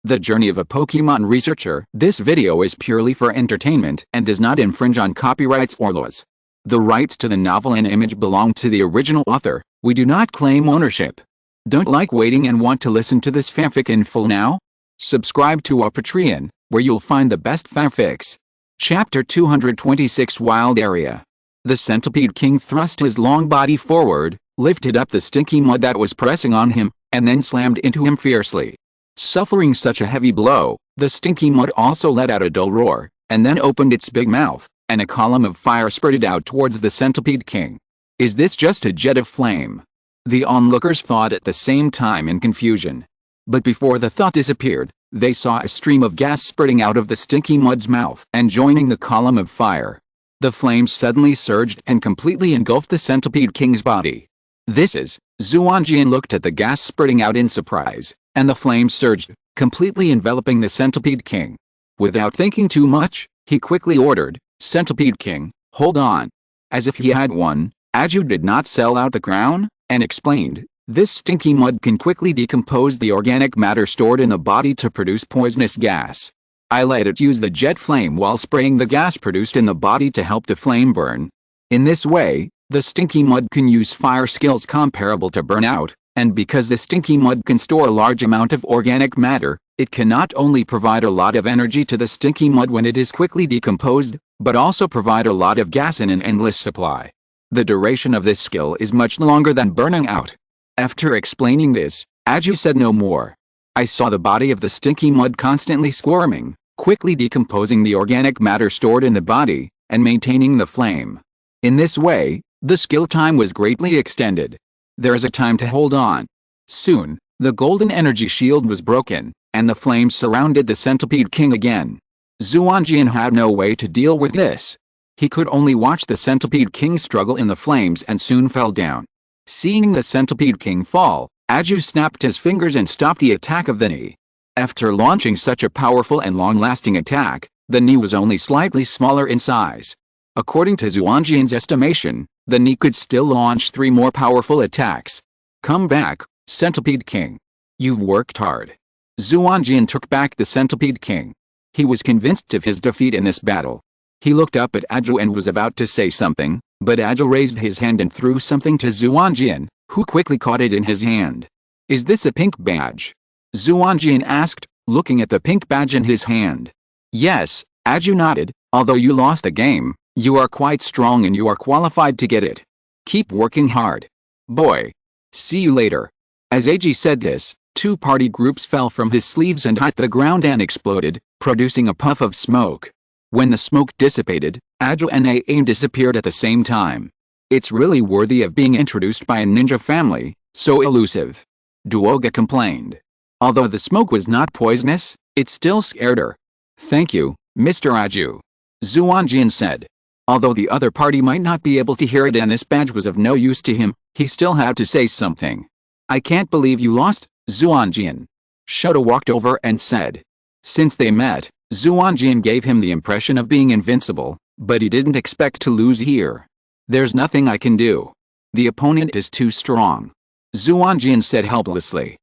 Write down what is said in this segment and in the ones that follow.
The journey of a Pokemon researcher. This video is purely for entertainment and does not infringe on copyrights or laws. The rights to the novel and image belong to the original author. We do not claim ownership. Don't like waiting and want to listen to this fanfic in full now? Subscribe to our Patreon, where you'll find the best fanfics. Chapter 226 Wild Area. The Centipede King thrust his long body forward, lifted up the stinky mud that was pressing on him, and then slammed into him fiercely. Suffering such a heavy blow, the stinky mud also let out a dull roar, and then opened its big mouth, and a column of fire spurted out towards the Centipede King. Is this just a jet of flame? The onlookers thought at the same time in confusion. But before the thought disappeared, they saw a stream of gas spurting out of the stinky mud's mouth and joining the column of fire. The flames suddenly surged and completely engulfed the Centipede King's body. Xuanjian looked at the gas spurting out in surprise, and the flames surged, completely enveloping the Centipede King. Without thinking too much, he quickly ordered, "Centipede King, hold on." As if he had won, Aju did not sell out the crown, and explained, "This stinky mud can quickly decompose the organic matter stored in the body to produce poisonous gas. I let it use the jet flame while spraying the gas produced in the body to help the flame burn. In this way, the stinky mud can use fire skills comparable to burnout, and because the stinky mud can store a large amount of organic matter, it can not only provide a lot of energy to the stinky mud when it is quickly decomposed, but also provide a lot of gas in an endless supply. The duration of this skill is much longer than burning out." After explaining this, Aju said no more. "I saw the body of the stinky mud constantly squirming, quickly decomposing the organic matter stored in the body, and maintaining the flame. In this way, the skill time was greatly extended. There is a time to hold on." Soon, the golden energy shield was broken, and the flames surrounded the Centipede King again. Xuanjian had no way to deal with this. He could only watch the Centipede King struggle in the flames and soon fell down. Seeing the Centipede King fall, Aju snapped his fingers and stopped the attack of the knee. After launching such a powerful and long-lasting attack, the knee was only slightly smaller in size. According to Xuanjian's estimation, the knee could still launch 3 more powerful attacks. "Come back, Centipede King. You've worked hard." Xuanjian took back the Centipede King. He was convinced of his defeat in this battle. He looked up at Aju and was about to say something, but Aju raised his hand and threw something to Xuanjian, who quickly caught it in his hand. "Is this a pink badge?" Xuanjian asked, looking at the pink badge in his hand. "Yes," Aju nodded, "although you lost the game, you are quite strong and you are qualified to get it. Keep working hard. Boy. See you later." As Aju said this, 2 party groups fell from his sleeves and hit the ground and exploded, producing a puff of smoke. When the smoke dissipated, Aju and Aim disappeared at the same time. "It's really worthy of being introduced by a ninja family, so elusive," Duoga complained. Although the smoke was not poisonous, it still scared her. "Thank you, Mr. Aju," Xuanjian said. Although the other party might not be able to hear it and this badge was of no use to him, he still had to say something. "I can't believe you lost, Xuanjian." Shota walked over and said. Since they met, Xuanjian gave him the impression of being invincible, but he didn't expect to lose here. "There's nothing I can do. The opponent is too strong," Xuanjian said helplessly.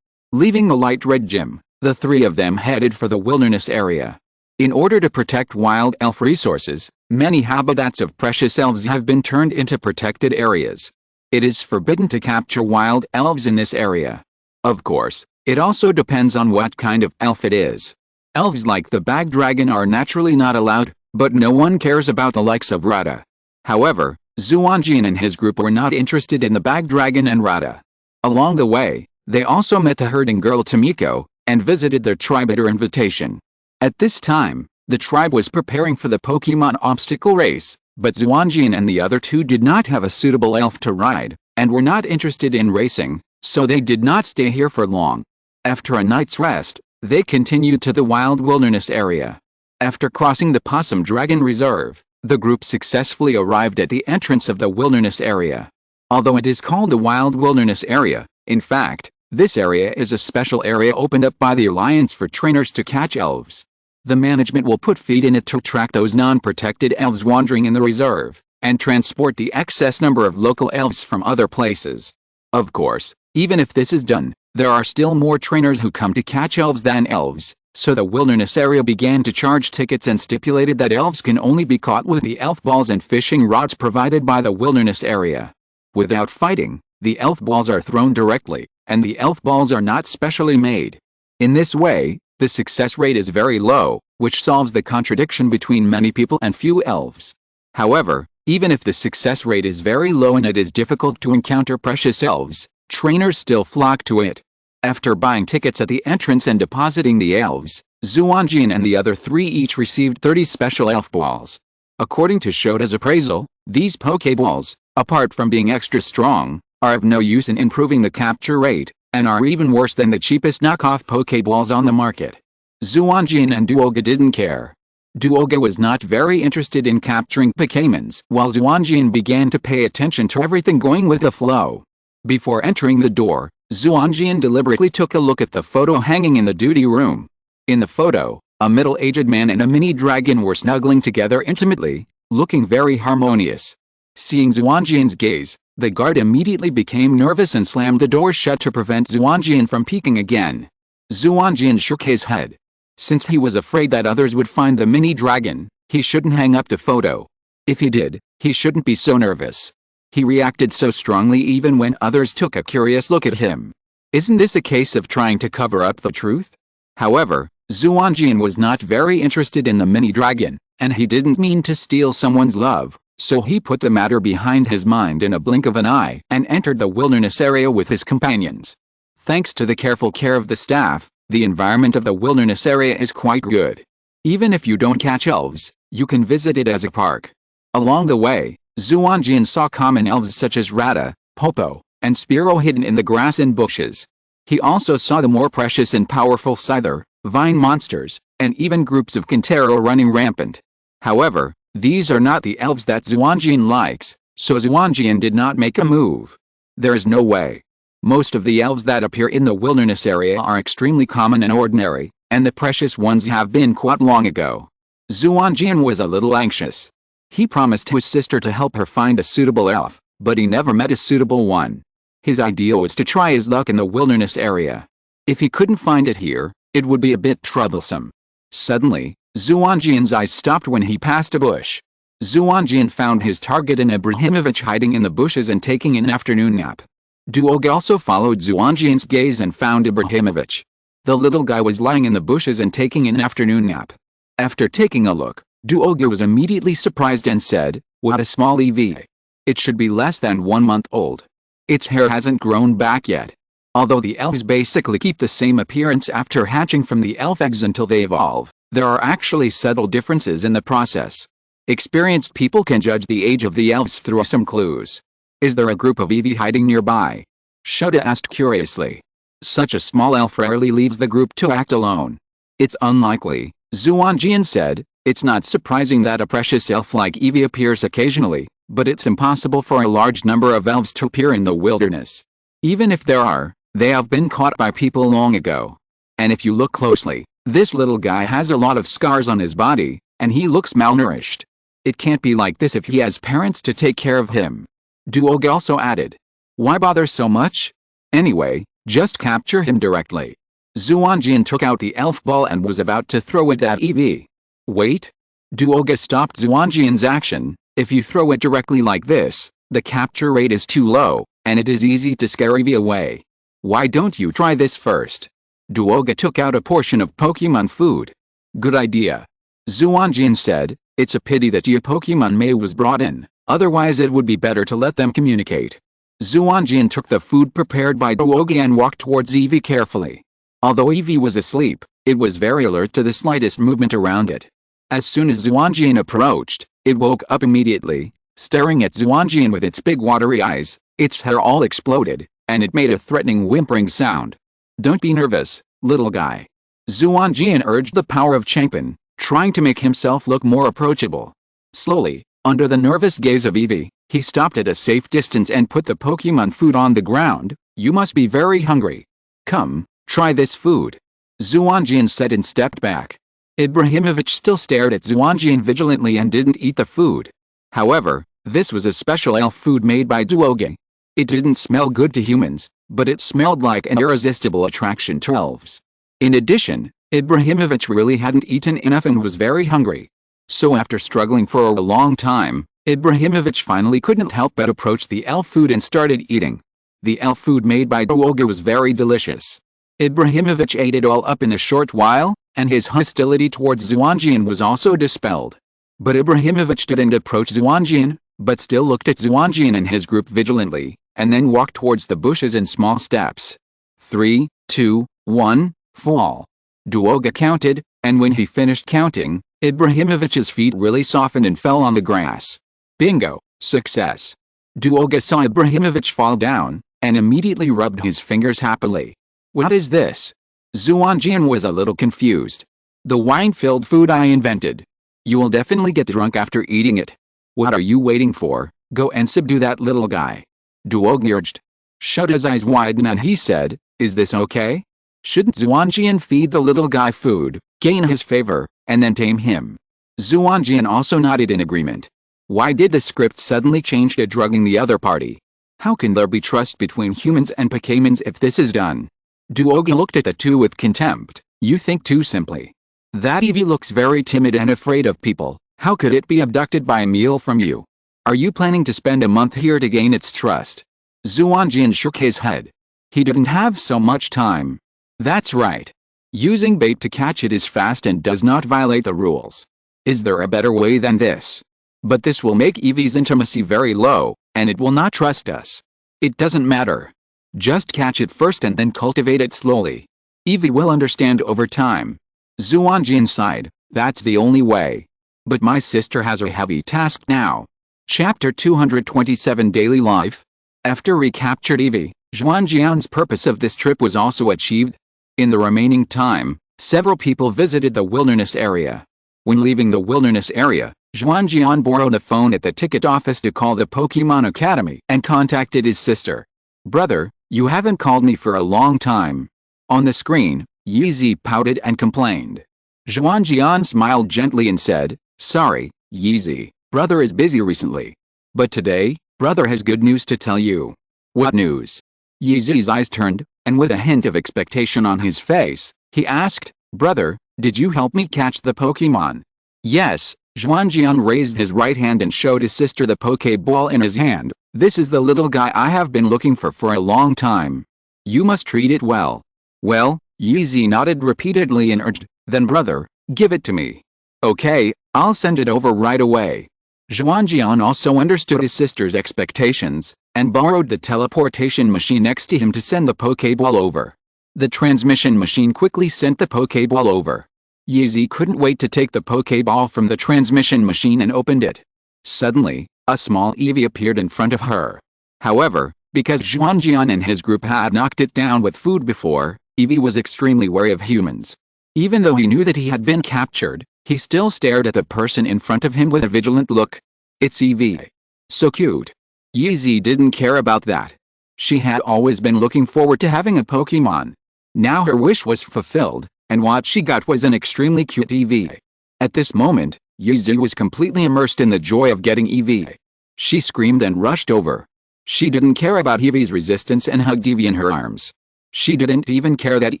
Leaving the light red gym, the 3 of them headed for the wilderness area. In order to protect wild elf resources, many habitats of precious elves have been turned into protected areas. It is forbidden to capture wild elves in this area. Of course, it also depends on what kind of elf it is. Elves like the bag dragon are naturally not allowed, but no one cares about the likes of Rada. However, Xuanjian and his group were not interested in the bag dragon and Rada. Along the way, they also met the herding girl Tamiko, and visited their tribe at her invitation. At this time, the tribe was preparing for the Pokemon obstacle race, but Xuanjian and the other 2 did not have a suitable elf to ride, and were not interested in racing, so they did not stay here for long. After a night's rest, they continued to the wild wilderness area. After crossing the Possum Dragon Reserve, the group successfully arrived at the entrance of the wilderness area. Although it is called the Wild Wilderness Area, in fact, this area is a special area opened up by the Alliance for trainers to catch elves. The management will put feet in it to track those non-protected elves wandering in the reserve, and transport the excess number of local elves from other places. Of course, even if this is done, There are still more trainers who come to catch elves than elves, so the wilderness area began to charge tickets and stipulated that elves can only be caught with the elf balls and fishing rods provided by the wilderness area. Without fighting, the elf balls are thrown directly, and the elf balls are not specially made. In this way, the success rate is very low, which solves the contradiction between many people and few elves. However, even if the success rate is very low and it is difficult to encounter precious elves, trainers still flock to it. After buying tickets at the entrance and depositing the elves, Xuanjian and the other 3 each received 30 special elf balls. According to Shota's appraisal, these Pokeballs, apart from being extra strong, are of no use in improving the capture rate, and are even worse than the cheapest knockoff Pokeballs on the market. Xuanjian and Duoga didn't care. Duoga was not very interested in capturing Pokémons, while Xuanjian began to pay attention to everything going with the flow. Before entering the door, Xuanjian deliberately took a look at the photo hanging in the duty room. In the photo, a middle-aged man and a mini dragon were snuggling together intimately, looking very harmonious. Seeing Xuanjian's gaze, the guard immediately became nervous and slammed the door shut to prevent Xuanjian from peeking again. Xuanjian shook his head. Since he was afraid that others would find the mini dragon, he shouldn't hang up the photo. If he did, he shouldn't be so nervous. He reacted so strongly even when others took a curious look at him. Isn't this a case of trying to cover up the truth? However, Xuanjian was not very interested in the mini dragon, and he didn't mean to steal someone's love, so he put the matter behind his mind in a blink of an eye and entered the wilderness area with his companions. Thanks to the careful care of the staff, the environment of the wilderness area is quite good. Even if you don't catch elves, you can visit it as a park. Along the way, Xuanjian saw common elves such as Rata, Popo, and Spearow hidden in the grass and bushes. He also saw the more precious and powerful Scyther, vine monsters, and even groups of Kintaro running rampant. However, these are not the elves that Xuanjian likes, so Xuanjian did not make a move. There is no way. Most of the elves that appear in the wilderness area are extremely common and ordinary, and the precious ones have been caught long ago. Xuanjian was a little anxious. He promised his sister to help her find a suitable elf, but he never met a suitable one. His idea was to try his luck in the wilderness area. If he couldn't find it here, it would be a bit troublesome. Suddenly, Xuanjian's eyes stopped when he passed a bush. Xuanjian found his target in Ibrahimovic hiding in the bushes and taking an afternoon nap. Duoga also followed Xuanjian's gaze and found Ibrahimovic. The little guy was lying in the bushes and taking an afternoon nap. After taking a look, Duoga was immediately surprised and said, "What a small EV. It should be less than 1 month old. Its hair hasn't grown back yet." Although the elves basically keep the same appearance after hatching from the elf eggs until they evolve, there are actually subtle differences in the process. Experienced people can judge the age of the elves through some clues. Is there a group of EV hiding nearby? Shota asked curiously. Such a small elf rarely leaves the group to act alone. It's unlikely, Xuanjian said. It's not surprising that a precious elf like Eevee appears occasionally, but it's impossible for a large number of elves to appear in the wilderness. Even if there are, they have been caught by people long ago. And if you look closely, this little guy has a lot of scars on his body, and he looks malnourished. It can't be like this if he has parents to take care of him. Duoga also added. Why bother so much? Anyway, just capture him directly. Xuanjian took out the elf ball and was about to throw it at Eevee. Wait. Duoga stopped Xuanjian's action. If you throw it directly like this, the capture rate is too low, and it is easy to scare Eevee away. Why don't you try this first? Duoga took out a portion of Pokemon food. Good idea. Xuanjian said, it's a pity that your Pokemon May was brought in, otherwise it would be better to let them communicate. Xuanjian took the food prepared by Duoga and walked towards Eevee carefully. Although Eevee was asleep, it was very alert to the slightest movement around it. As soon as Xuanjian approached, it woke up immediately, staring at Xuanjian with its big watery eyes. Its hair all exploded, and it made a threatening whimpering sound. Don't be nervous, little guy. Xuanjian urged the power of Changpan, trying to make himself look more approachable. Slowly, under the nervous gaze of Eevee, he stopped at a safe distance and put the Pokemon food on the ground. You must be very hungry. Come, try this food. Xuanjian said and stepped back. Ibrahimovic still stared at Xuanjian vigilantly and didn't eat the food. However, this was a special elf food made by Duoga. It didn't smell good to humans, but it smelled like an irresistible attraction to elves. In addition, Ibrahimovic really hadn't eaten enough and was very hungry. So after struggling for a long time, Ibrahimovic finally couldn't help but approach the elf food and started eating. The elf food made by Duoga was very delicious. Ibrahimovic ate it all up in a short while, and his hostility towards Xuanjian was also dispelled. But Ibrahimovic didn't approach Xuanjian, but still looked at Xuanjian and his group vigilantly, and then walked towards the bushes in small steps. 3, 2, 1, fall. Duoga counted, and when he finished counting, Ibrahimovic's feet really softened and fell on the grass. Bingo, success. Duoga saw Ibrahimovic fall down, and immediately rubbed his fingers happily. What is this? Xuanjian was a little confused. The wine-filled food I invented. You will definitely get drunk after eating it. What are you waiting for? Go and subdue that little guy. Duoga urged. Shut his eyes wide and he said, is this okay? Shouldn't Xuanjian feed the little guy food, gain his favor, and then tame him? Xuanjian also nodded in agreement. Why did the script suddenly change to drugging the other party? How can there be trust between humans and Pokémons if this is done? Duoga looked at the two with contempt. You think too simply. That Eevee looks very timid and afraid of people. How could it be abducted by a meal from you? Are you planning to spend a month here to gain its trust? Xuanjian shook his head. He didn't have so much time. That's right. Using bait to catch it is fast and does not violate the rules. Is there a better way than this? But this will make Eevee's intimacy very low, and it will not trust us. It doesn't matter. Just catch it first and then cultivate it slowly. Eevee will understand over time. Xuanjian sighed. That's the only way. But my sister has a heavy task now. Chapter 227 Daily Life. After recaptured Eevee, Xuanjian's purpose of this trip was also achieved. In the remaining time, several people visited the wilderness area. When leaving the wilderness area, Xuanjian borrowed a phone at the ticket office to call the Pokémon Academy and contacted his sister. Brother, you haven't called me for a long time. On the screen, Yeezy pouted and complained. Xuanjian smiled gently and said, sorry, Yeezy, brother is busy recently. But today, brother has good news to tell you. What news? Yeezy's eyes turned, and with a hint of expectation on his face, he asked, brother, did you help me catch the Pokémon? Yes. Xuanjian raised his right hand and showed his sister the Pokéball in his hand. This is the little guy I have been looking for a long time. You must treat it well. Well, Yeezy nodded repeatedly and urged, then brother, give it to me. Okay, I'll send it over right away. Xuanjian also understood his sister's expectations, and borrowed the teleportation machine next to him to send the Pokéball over. The transmission machine quickly sent the Pokéball over. Yeezy couldn't wait to take the Pokéball from the transmission machine and opened it. Suddenly, a small Eevee appeared in front of her. However, because Xuanjian and his group had knocked it down with food before, Eevee was extremely wary of humans. Even though he knew that he had been captured, he still stared at the person in front of him with a vigilant look. It's Eevee. So cute. Yeezy didn't care about that. She had always been looking forward to having a Pokémon. Now her wish was fulfilled, and what she got was an extremely cute Eevee. At this moment, Yeezy was completely immersed in the joy of getting Eevee. She screamed and rushed over. She didn't care about Eevee's resistance and hugged Eevee in her arms. She didn't even care that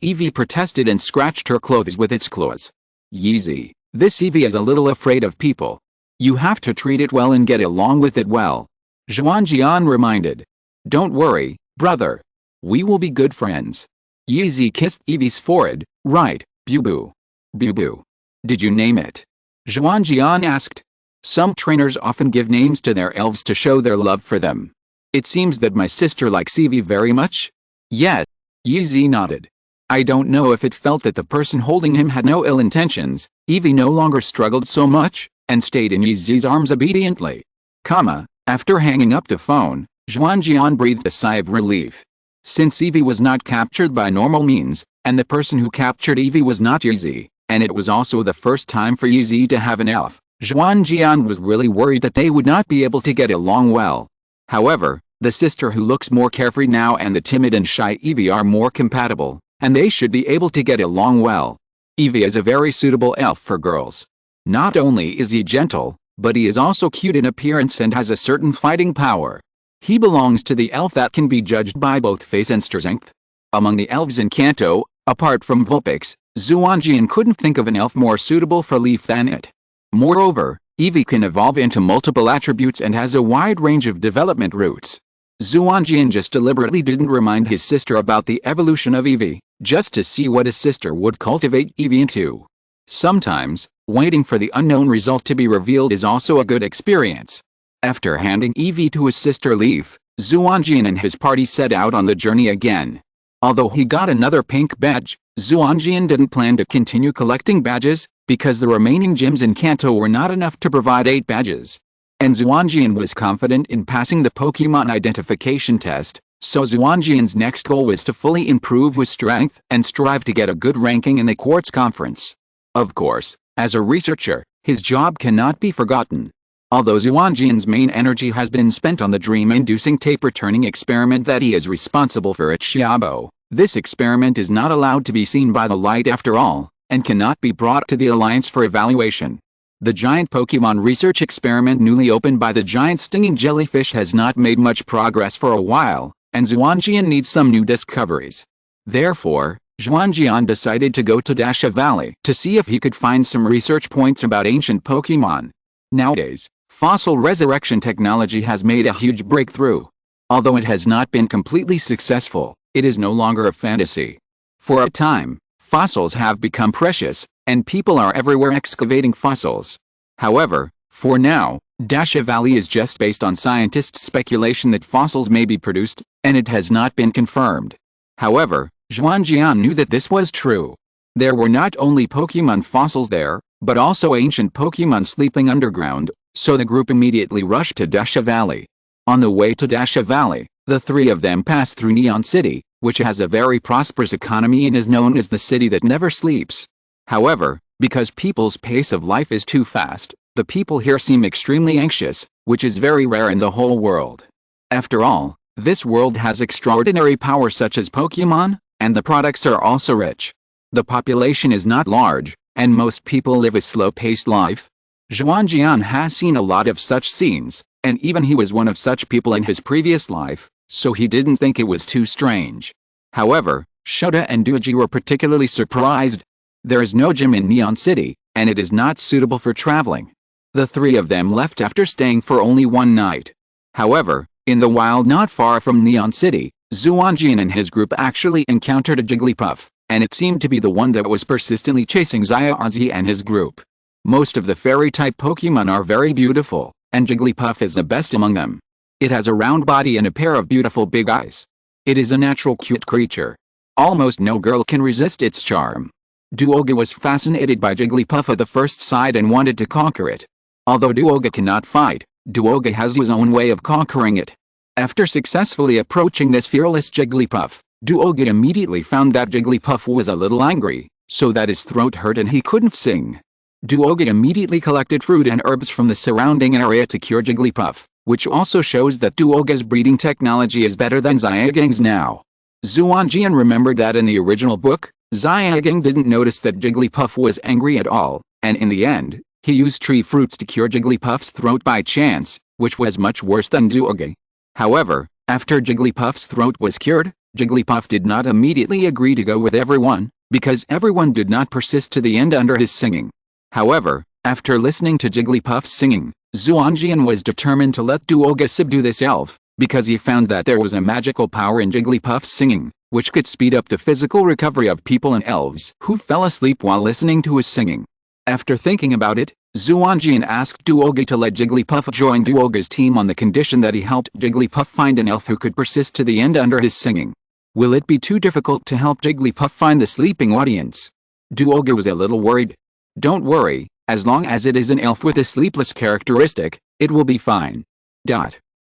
Eevee protested and scratched her clothes with its claws. Yeezy, this Eevee is a little afraid of people. You have to treat it well and get along with it well. Xuanjian reminded. Don't worry, brother. We will be good friends. Yeezy kissed Eevee's forehead. Right, Boo-Boo. Boo-Boo. Did you name it? Xuanjian asked. Some trainers often give names to their elves to show their love for them. It seems that my sister likes Eevee very much? Yes. Yeezy nodded. I don't know if it felt that the person holding him had no ill intentions. Eevee no longer struggled so much, and stayed in Yeezy's arms obediently. After hanging up the phone, Xuanjian breathed a sigh of relief. Since Eevee was not captured by normal means, and the person who captured Eevee was not Yeezy, and it was also the first time for Yeezy to have an elf, Xuanjian was really worried that they would not be able to get along well. However, the sister who looks more carefree now and the timid and shy Eevee are more compatible, and they should be able to get along well. Eevee is a very suitable elf for girls. Not only is he gentle, but he is also cute in appearance and has a certain fighting power. He belongs to the elf that can be judged by both face and strength. Among the elves in Kanto, apart from Vulpix, Xuanjian couldn't think of an elf more suitable for Leaf than it. Moreover, Eevee can evolve into multiple attributes and has a wide range of development routes. Xuanjian just deliberately didn't remind his sister about the evolution of Eevee, just to see what his sister would cultivate Eevee into. Sometimes, waiting for the unknown result to be revealed is also a good experience. After handing Eevee to his sister Leaf, Xuanjian and his party set out on the journey again. Although he got another pink badge, Xuanjian didn't plan to continue collecting badges, because the remaining gyms in Kanto were not enough to provide 8 badges. And Xuanjian was confident in passing the Pokémon identification test, so Xuanjian's next goal was to fully improve his strength and strive to get a good ranking in the Quartz Conference. Of course, as a researcher, his job cannot be forgotten. Although Xuanjian's main energy has been spent on the dream-inducing tape-returning experiment that he is responsible for at Xiaobo, this experiment is not allowed to be seen by the light after all, and cannot be brought to the Alliance for evaluation. The giant Pokémon research experiment newly opened by the giant stinging jellyfish has not made much progress for a while, and Xuanjian needs some new discoveries. Therefore, Xuanjian decided to go to Dasha Valley to see if he could find some research points about ancient Pokémon. Nowadays, fossil resurrection technology has made a huge breakthrough. Although it has not been completely successful, it is no longer a fantasy. For a time, fossils have become precious, and people are everywhere excavating fossils. However, for now, Dasha Valley is just based on scientists' speculation that fossils may be produced, and it has not been confirmed. However, Xuanjian knew that this was true. There were not only Pokémon fossils there, but also ancient Pokémon sleeping underground, so the group immediately rushed to Dasha Valley. On the way to Dasha Valley, the 3 of them passed through Neon City, which has a very prosperous economy and is known as the city that never sleeps. However, because people's pace of life is too fast, the people here seem extremely anxious, which is very rare in the whole world. After all, this world has extraordinary power such as Pokémon, and the products are also rich. The population is not large, and most people live a slow-paced life. Xuanjian has seen a lot of such scenes, and even he was one of such people in his previous life, so he didn't think it was too strange. However, Shota and Duoji were particularly surprised. There is no gym in Neon City, and it is not suitable for traveling. The 3 of them left after staying for only one night. However, in the wild not far from Neon City, Xuanjian and his group actually encountered a Jigglypuff, and it seemed to be the one that was persistently chasing Xiaozi and his group. Most of the fairy-type Pokémon are very beautiful, and Jigglypuff is the best among them. It has a round body and a pair of beautiful big eyes. It is a natural cute creature. Almost no girl can resist its charm. Duoga was fascinated by Jigglypuff at the first sight and wanted to conquer it. Although Duoga cannot fight, Duoga has his own way of conquering it. After successfully approaching this fearless Jigglypuff, Duoga immediately found that Jigglypuff was a little angry, so that his throat hurt and he couldn't sing. Duoga immediately collected fruit and herbs from the surrounding area to cure Jigglypuff, which also shows that Duoga's breeding technology is better than Xiaogang's now. Xuanjian remembered that in the original book, Xiaogang didn't notice that Jigglypuff was angry at all, and in the end, he used tree fruits to cure Jigglypuff's throat by chance, which was much worse than Duoga. However, after Jigglypuff's throat was cured, Jigglypuff did not immediately agree to go with everyone, because everyone did not persist to the end under his singing. However, after listening to Jigglypuff's singing, Xuanjian was determined to let Duoga subdue this elf, because he found that there was a magical power in Jigglypuff's singing, which could speed up the physical recovery of people and elves who fell asleep while listening to his singing. After thinking about it, Xuanjian asked Duoga to let Jigglypuff join Duoga's team on the condition that he helped Jigglypuff find an elf who could persist to the end under his singing. Will it be too difficult to help Jigglypuff find the sleeping audience? Duoga was a little worried. Don't worry, as long as it is an elf with a sleepless characteristic, it will be fine.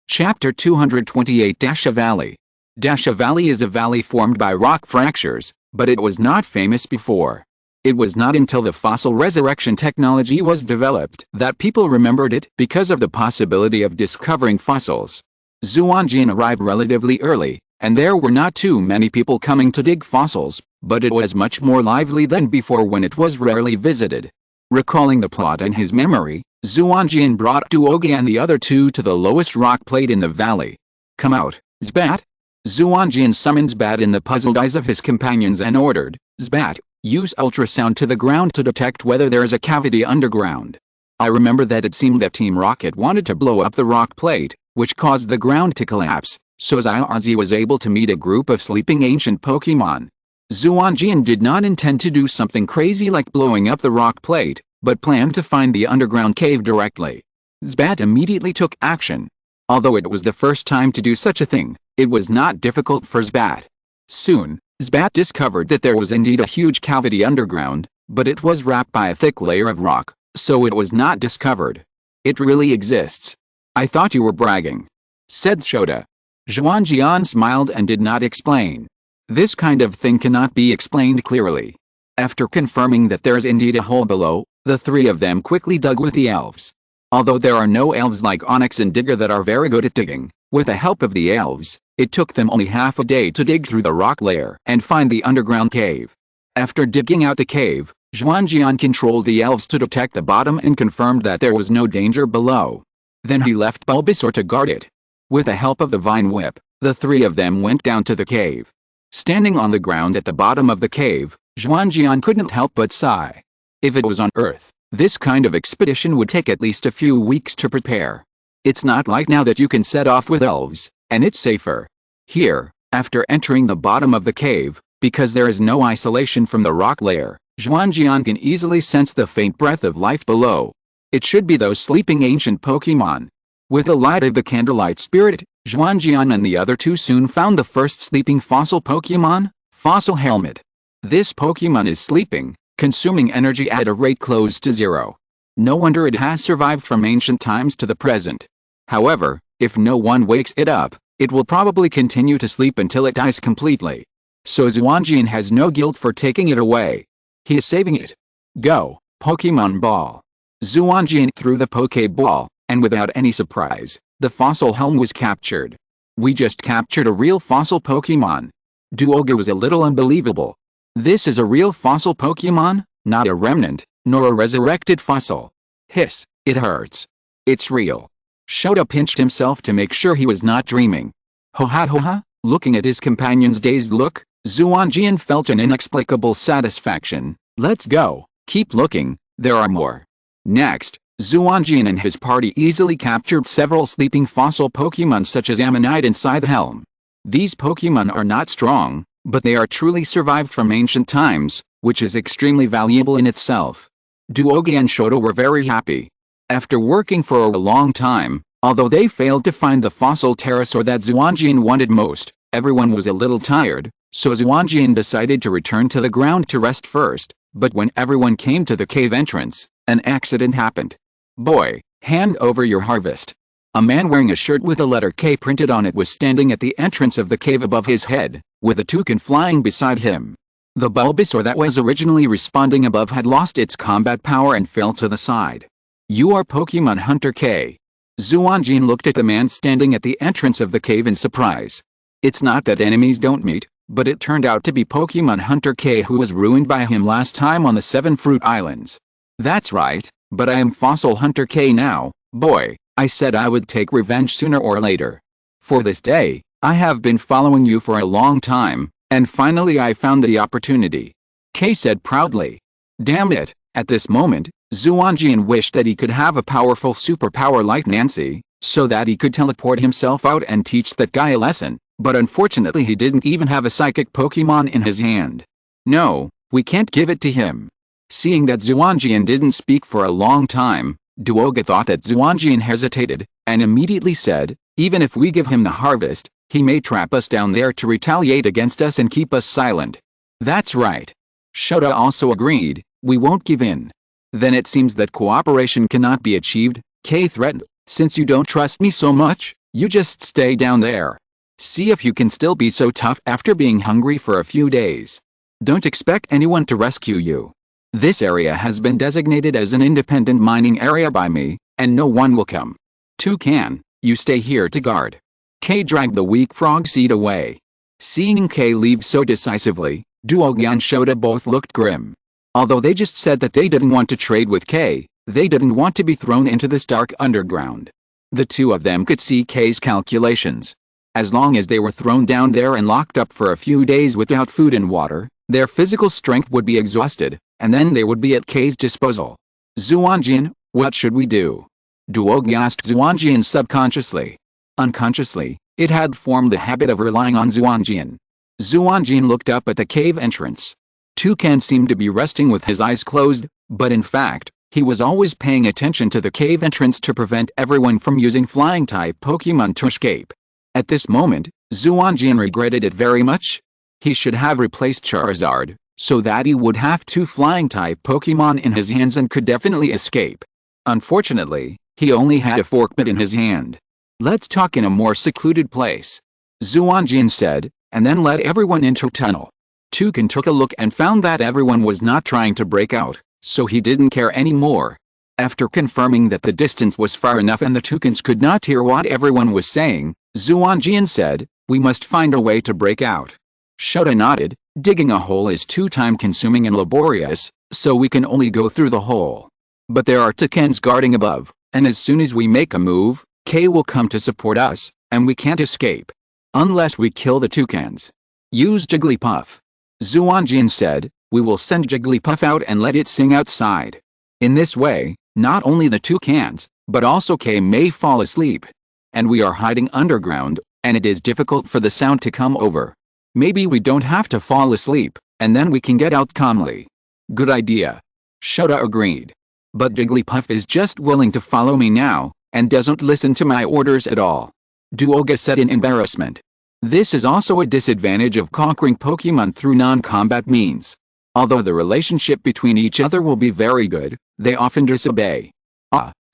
Chapter 228 Dasha Valley. Dasha Valley is a valley formed by rock fractures, but it was not famous before. It was not until the fossil resurrection technology was developed that people remembered it because of the possibility of discovering fossils. Xuanjian arrived relatively early, and there were not too many people coming to dig fossils, but it was much more lively than before when it was rarely visited. Recalling the plot in his memory, Xuanjian brought Duoga and the other 2 to the lowest rock plate in the valley. Come out, Zbat. Xuanjian summons Bat in the puzzled eyes of his companions and ordered, Zbat, use ultrasound to the ground to detect whether there is a cavity underground. I remember that it seemed that Team Rocket wanted to blow up the rock plate, which caused the ground to collapse, so Xiaozi was able to meet a group of sleeping ancient Pokémon. Xuanjian did not intend to do something crazy like blowing up the rock plate, but planned to find the underground cave directly. Zbat immediately took action. Although it was the first time to do such a thing, it was not difficult for Zbat. Soon, Zbat discovered that there was indeed a huge cavity underground, but it was wrapped by a thick layer of rock, so it was not discovered. It really exists. I thought you were bragging, said Shota. Xuanjian smiled and did not explain. This kind of thing cannot be explained clearly. After confirming that there is indeed a hole below, the three of them quickly dug with the elves. Although there are no elves like Onyx and Digger that are very good at digging, with the help of the elves, it took them only half a day to dig through the rock layer and find the underground cave. After digging out the cave, Xuanjian controlled the elves to detect the bottom and confirmed that there was no danger below. Then he left Bulbasaur to guard it. With the help of the vine whip, the three of them went down to the cave. Standing on the ground at the bottom of the cave, Xuanjian couldn't help but sigh. If it was on Earth, this kind of expedition would take at least a few weeks to prepare. It's not like now that you can set off with elves, and it's safer. Here, after entering the bottom of the cave, because there is no isolation from the rock layer, Xuanjian can easily sense the faint breath of life below. It should be those sleeping ancient Pokémon. With the light of the candlelight spirit, Xuanjian and the other two soon found the first sleeping fossil Pokémon, Fossil Helmet. This Pokémon is sleeping, consuming energy at a rate close to zero. No wonder it has survived from ancient times to the present. However, if no one wakes it up, it will probably continue to sleep until it dies completely. So Xuanjian has no guilt for taking it away. He is saving it. Go, Pokémon Ball. Xuanjian threw the Pokéball, and without any surprise, the fossil helm was captured. We just captured a real fossil Pokémon. Duoga was a little unbelievable. This is a real fossil Pokémon, not a remnant, nor a resurrected fossil. Hiss, it hurts. It's real. Shota pinched himself to make sure he was not dreaming. Ho ha, looking at his companion's dazed look, Xuanjian felt an inexplicable satisfaction. Let's go, keep looking, there are more. Next, Xuanjian and his party easily captured several sleeping fossil Pokémon such as Ammonite and Scythehelm. These Pokémon are not strong, but they are truly survived from ancient times, which is extremely valuable in itself. Duoga and Shota were very happy. After working for a long time, although they failed to find the fossil pterosaur that Xuanjian wanted most, everyone was a little tired, so Xuanjian decided to return to the ground to rest first, but when everyone came to the cave entrance, an accident happened. Boy, hand over your harvest. A man wearing a shirt with the letter K printed on it was standing at the entrance of the cave above his head, with a toucan flying beside him. The Bulbasaur that was originally responding above had lost its combat power and fell to the side. You are Pokemon Hunter K. Xuanjian looked at the man standing at the entrance of the cave in surprise. It's not that enemies don't meet, but it turned out to be Pokemon Hunter K who was ruined by him last time on the 7 Fruit Islands. That's right, but I am Fossil Hunter K now, boy. I said I would take revenge sooner or later. For this day, I have been following you for a long time, and finally I found the opportunity. Kay said proudly. Damn it, at this moment, Xuanjian wished that he could have a powerful superpower like Nancy, so that he could teleport himself out and teach that guy a lesson, but unfortunately he didn't even have a psychic Pokemon in his hand. No, we can't give it to him. Seeing that Xuanjian didn't speak for a long time, Duoga thought that Xuanjian hesitated, and immediately said, even if we give him the harvest, he may trap us down there to retaliate against us and keep us silent. That's right. Shota also agreed, we won't give in. Then it seems that cooperation cannot be achieved, Kay threatened, since you don't trust me so much, you just stay down there. See if you can still be so tough after being hungry for a few days. Don't expect anyone to rescue you. This area has been designated as an independent mining area by me, and no one will come. Toucan, you stay here to guard. Kay dragged the weak frog seed away. Seeing Kay leave so decisively, Duoga and Shota both looked grim. Although they just said that they didn't want to trade with Kay, they didn't want to be thrown into this dark underground. The two of them could see Kay's calculations. As long as they were thrown down there and locked up for a few days without food and water, their physical strength would be exhausted, and then they would be at K's disposal. Xuanjian, what should we do? Duogi asked Xuanjian subconsciously. Unconsciously, it had formed the habit of relying on Xuanjian. Xuanjian looked up at the cave entrance. Toucan seemed to be resting with his eyes closed, but in fact, he was always paying attention to the cave entrance to prevent everyone from using flying-type Pokémon to escape. At this moment, Xuanjian regretted it very much. He should have replaced Charizard, so that he would have 2 flying-type Pokémon in his hands and could definitely escape. Unfortunately, he only had a forkbit in his hand. Let's talk in a more secluded place, Xuanjian said, and then led everyone into a tunnel. Toucan took a look and found that everyone was not trying to break out, so he didn't care anymore. After confirming that the distance was far enough and the toucans could not hear what everyone was saying, Xuanjian said, "We must find a way to break out." Shota nodded. "Digging a hole is too time-consuming and laborious, so we can only go through the hole. But there are toucans guarding above, and as soon as we make a move, K will come to support us, and we can't escape. Unless we kill the toucans. Use Jigglypuff." Xuanjian said, "We will send Jigglypuff out and let it sing outside. In this way, not only the toucans, but also K may fall asleep. And we are hiding underground, and it is difficult for the sound to come over. Maybe we don't have to fall asleep, and then we can get out calmly." "Good idea." Shota agreed. "But Jigglypuff is just willing to follow me now, and doesn't listen to my orders at all," Duoga said in embarrassment. This is also a disadvantage of conquering Pokémon through non-combat means. Although the relationship between each other will be very good, they often disobey.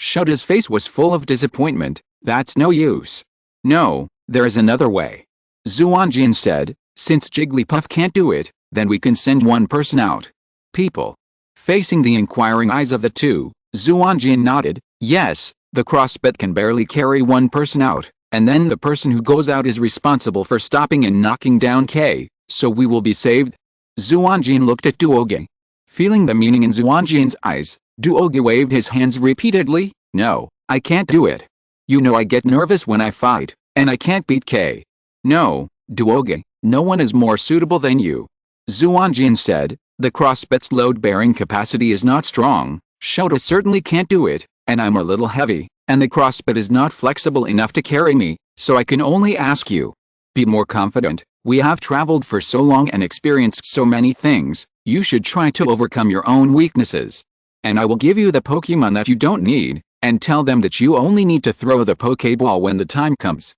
Shota's face was full of disappointment. "That's no use." "No, there is another way," Xuanjian said. "Since Jigglypuff can't do it, then we can send one person out." People. Facing the inquiring eyes of the two, Xuanjian nodded. "Yes, the crossbit can barely carry one person out, and then the person who goes out is responsible for stopping and knocking down K, so we will be saved." Xuanjian looked at Duoge. Feeling the meaning in Xuanjian's eyes, Duoge waved his hands repeatedly. "No, I can't do it. You know I get nervous when I fight, and I can't beat K." "No, Duoge, no one is more suitable than you," Xuanjian said. "The crossbit's load-bearing capacity is not strong, Shota certainly can't do it, and I'm a little heavy, and the crossbit is not flexible enough to carry me, so I can only ask you. Be more confident. We have traveled for so long and experienced so many things, you should try to overcome your own weaknesses. And I will give you the Pokémon that you don't need, and tell them that you only need to throw the Pokéball when the time comes."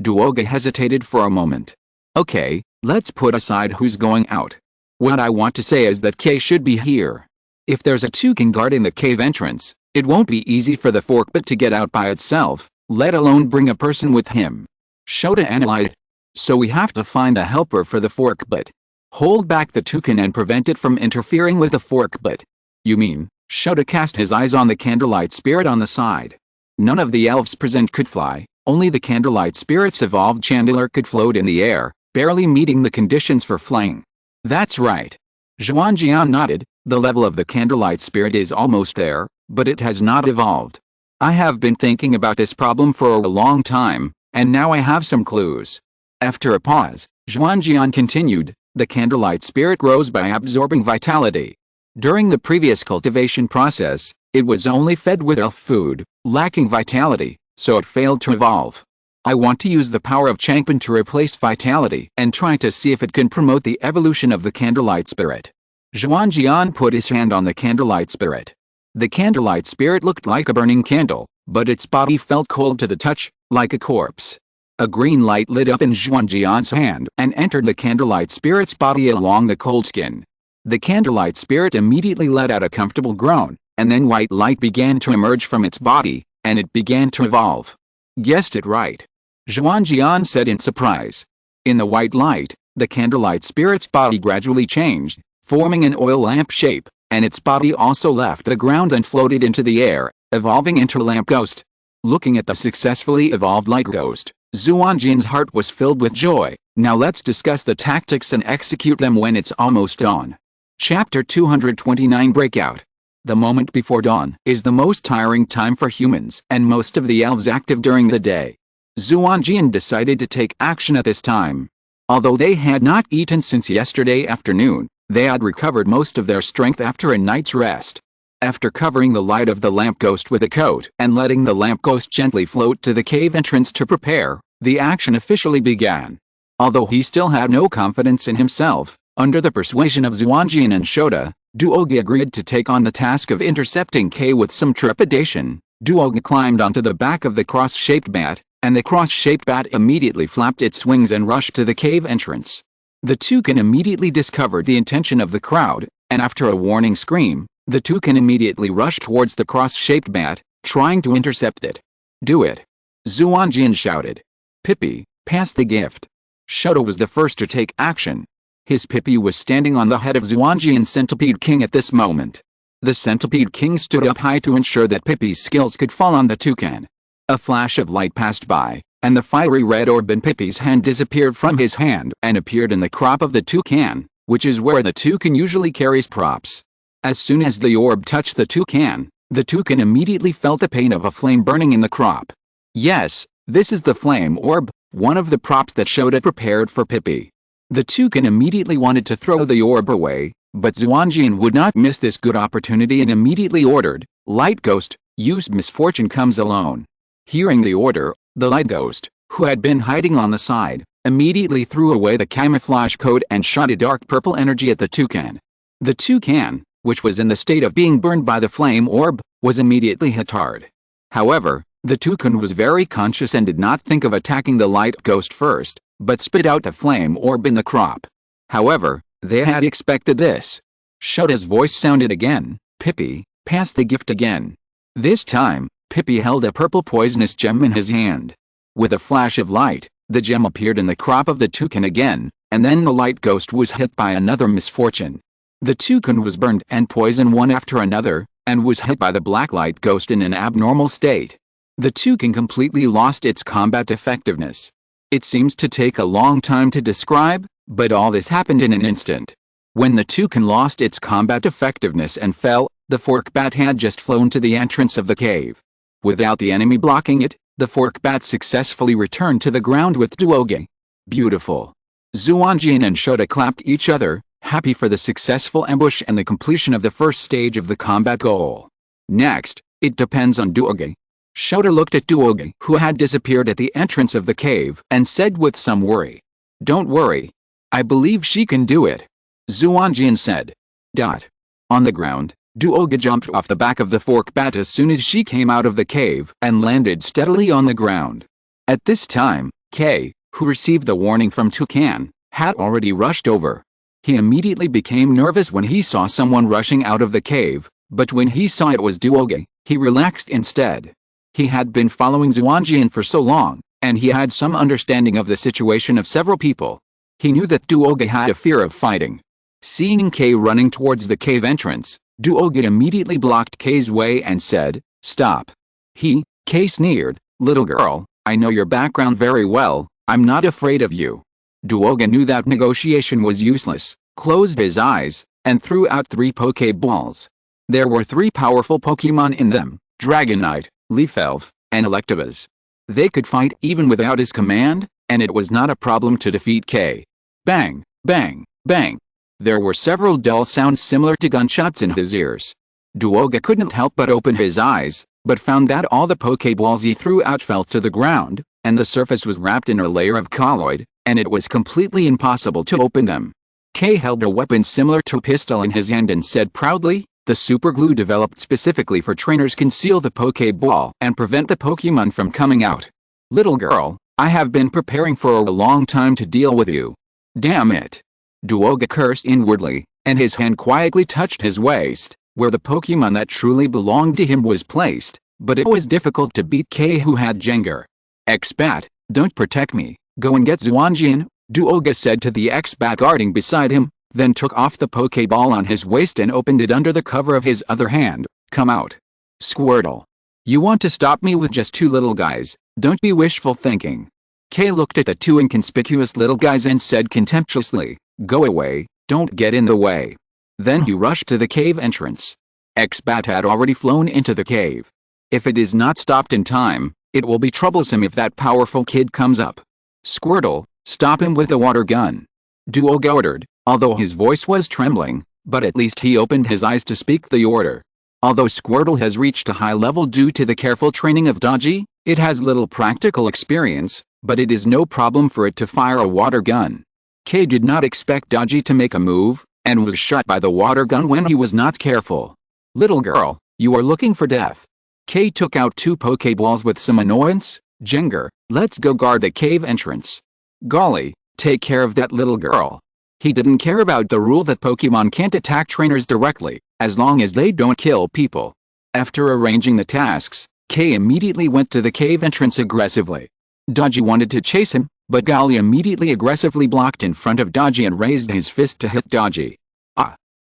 Duoga hesitated for a moment. "Okay, let's put aside who's going out. What I want to say is that K should be here. If there's a toucan guarding the cave entrance, it won't be easy for the forkbit to get out by itself, let alone bring a person with him." Shota analyzed. "So we have to find a helper for the forkbit. Hold back the toucan and prevent it from interfering with the forkbit." "You mean?" Shota cast his eyes on the Candlelight Spirit on the side. None of the elves present could fly, only the Candlelight Spirit's evolved Chandelure could float in the air, barely meeting the conditions for flying. "That's right." Xuanjian nodded. "The level of the Candlelight Spirit is almost there, but it has not evolved. I have been thinking about this problem for a long time, and now I have some clues." After a pause, Xuanjian continued, "The Candlelight Spirit grows by absorbing vitality. During the previous cultivation process, it was only fed with elf food, lacking vitality, so it failed to evolve. I want to use the power of Changpan to replace vitality and try to see if it can promote the evolution of the Candlelight Spirit." Xuanjian put his hand on the Candlelight Spirit. The Candlelight Spirit looked like a burning candle, but its body felt cold to the touch, like a corpse. A green light lit up in Xuanjian's hand and entered the Candlelight Spirit's body along the cold skin. The Candlelight Spirit immediately let out a comfortable groan, and then white light began to emerge from its body, and it began to evolve. "Guessed it right," Xuanjian said in surprise. In the white light, the Candlelight Spirit's body gradually changed, forming an oil lamp shape, and its body also left the ground and floated into the air, evolving into a lamp ghost. Looking at the successfully evolved light ghost, Xuanjian's heart was filled with joy. Now let's discuss the tactics and execute them when it's almost dawn. Chapter 229 Breakout. The moment before dawn is the most tiring time for humans and most of the elves active during the day. Xuanjian decided to take action at this time. Although they had not eaten since yesterday afternoon, they had recovered most of their strength after a night's rest. After covering the light of the lamppost with a coat and letting the lamppost gently float to the cave entrance to prepare, the action officially began. Although he still had no confidence in himself, under the persuasion of Xuanjian and Shota, Duogi agreed to take on the task of intercepting K with some trepidation. Duogi climbed onto the back of the cross-shaped bat, and the cross-shaped bat immediately flapped its wings and rushed to the cave entrance. The toucan immediately discovered the intention of the crowd, and after a warning scream, the toucan immediately rushed towards the cross-shaped bat, trying to intercept it. "Do it!" Xuanjian shouted. "Pippi, pass the gift." Shota was the first to take action. His Pippi was standing on the head of Xuanjian's Centipede King at this moment. The Centipede King stood up high to ensure that Pippi's skills could fall on the toucan. A flash of light passed by, and the fiery red orb in Pippi's hand disappeared from his hand and appeared in the crop of the toucan, which is where the toucan usually carries props. As soon as the orb touched the toucan immediately felt the pain of a flame burning in the crop. Yes, this is the flame orb, one of the props that Shota prepared for Pippi. The toucan immediately wanted to throw the orb away, but Xuanjian would not miss this good opportunity and immediately ordered, "Light Ghost, use misfortune comes alone." Hearing the order, the Light Ghost, who had been hiding on the side, immediately threw away the camouflage coat and shot a dark purple energy at the toucan. The toucan, which was in the state of being burned by the flame orb, was immediately hit hard. However, the toucan was very conscious and did not think of attacking the Light Ghost first, but spit out the flame orb in the crop. However, they had expected this. Shota's voice sounded again, "Pippi, pass the gift again." This time, Pippi held a purple poisonous gem in his hand. With a flash of light, the gem appeared in the crop of the toucan again, and then the Light Ghost was hit by another misfortune. The toucan was burned and poisoned one after another, and was hit by the Black Light Ghost in an abnormal state. The toucan completely lost its combat effectiveness. It seems to take a long time to describe, but all this happened in an instant. When the toucan lost its combat effectiveness and fell, the fork bat had just flown to the entrance of the cave. Without the enemy blocking it, the fork bat successfully returned to the ground with Duogi. Beautiful. Xuanjian and Shota clapped each other, happy for the successful ambush and the completion of the first stage of the combat goal. Next, it depends on Duogi. Shota looked at Duogi, who had disappeared at the entrance of the cave, and said with some worry, "Don't worry. I believe she can do it." Xuanjian said. On the ground, Duogi jumped off the back of the fork bat as soon as she came out of the cave and landed steadily on the ground. At this time, K, who received the warning from Toucan, had already rushed over. He immediately became nervous when he saw someone rushing out of the cave, but when he saw it was Duogi, he relaxed instead. He had been following Xuanjian for so long, and he had some understanding of the situation of several people. He knew that Duogi had a fear of fighting. Seeing K running towards the cave entrance, Duogi immediately blocked K's way and said, "Stop." K sneered, "Little girl, I know your background very well, I'm not afraid of you." Duogi knew that negotiation was useless, closed his eyes, and threw out 3 Pokeballs. There were 3 powerful Pokemon in them, Dragonite, Leaf Elf, and Electabuzz. They could fight even without his command, and it was not a problem to defeat K. Bang, bang, bang. There were several dull sounds similar to gunshots in his ears. Duogi couldn't help but open his eyes, but found that all the Pokeballs he threw out fell to the ground, and the surface was wrapped in a layer of colloid, and it was completely impossible to open them. K held a weapon similar to a pistol in his hand and said proudly, "The superglue developed specifically for trainers conceal the Pokeball and prevent the Pokemon from coming out. Little girl, I have been preparing for a long time to deal with you. Damn it." Duogi cursed inwardly, and his hand quietly touched his waist, where the Pokemon that truly belonged to him was placed, but it was difficult to beat K, who had Jengar. "X-Bat, don't protect me, go and get Xuanjian," Duogi said to the X-Bat guarding beside him, then took off the Pokeball on his waist and opened it under the cover of his other hand. "Come out. Squirtle. You want to stop me with just 2 little guys, don't be wishful thinking." K looked at the 2 inconspicuous little guys and said contemptuously, "Go away, don't get in the way." Then he rushed to the cave entrance. X-Bat had already flown into the cave. If it is not stopped in time, It will be troublesome if that powerful kid comes up. Squirtle, stop him with the water gun. Duoga ordered, although his voice was trembling, but at least he opened his eyes to speak the order. Although Squirtle has reached a high level due to the careful training of Dodgy, it has little practical experience, but it is no problem for it to fire a water gun. K did not expect Dodgy to make a move, and was shot by the water gun when he was not careful. Little girl, you are looking for death. K took out 2 Pokeballs with some annoyance. Jengar, let's go guard the cave entrance. Golly, take care of that little girl. He didn't care about the rule that Pokemon can't attack trainers directly, as long as they don't kill people. After arranging the tasks, K immediately went to the cave entrance aggressively. Dodgy wanted to chase him, but Golly immediately aggressively blocked in front of Dodgy and raised his fist to hit Dodgy.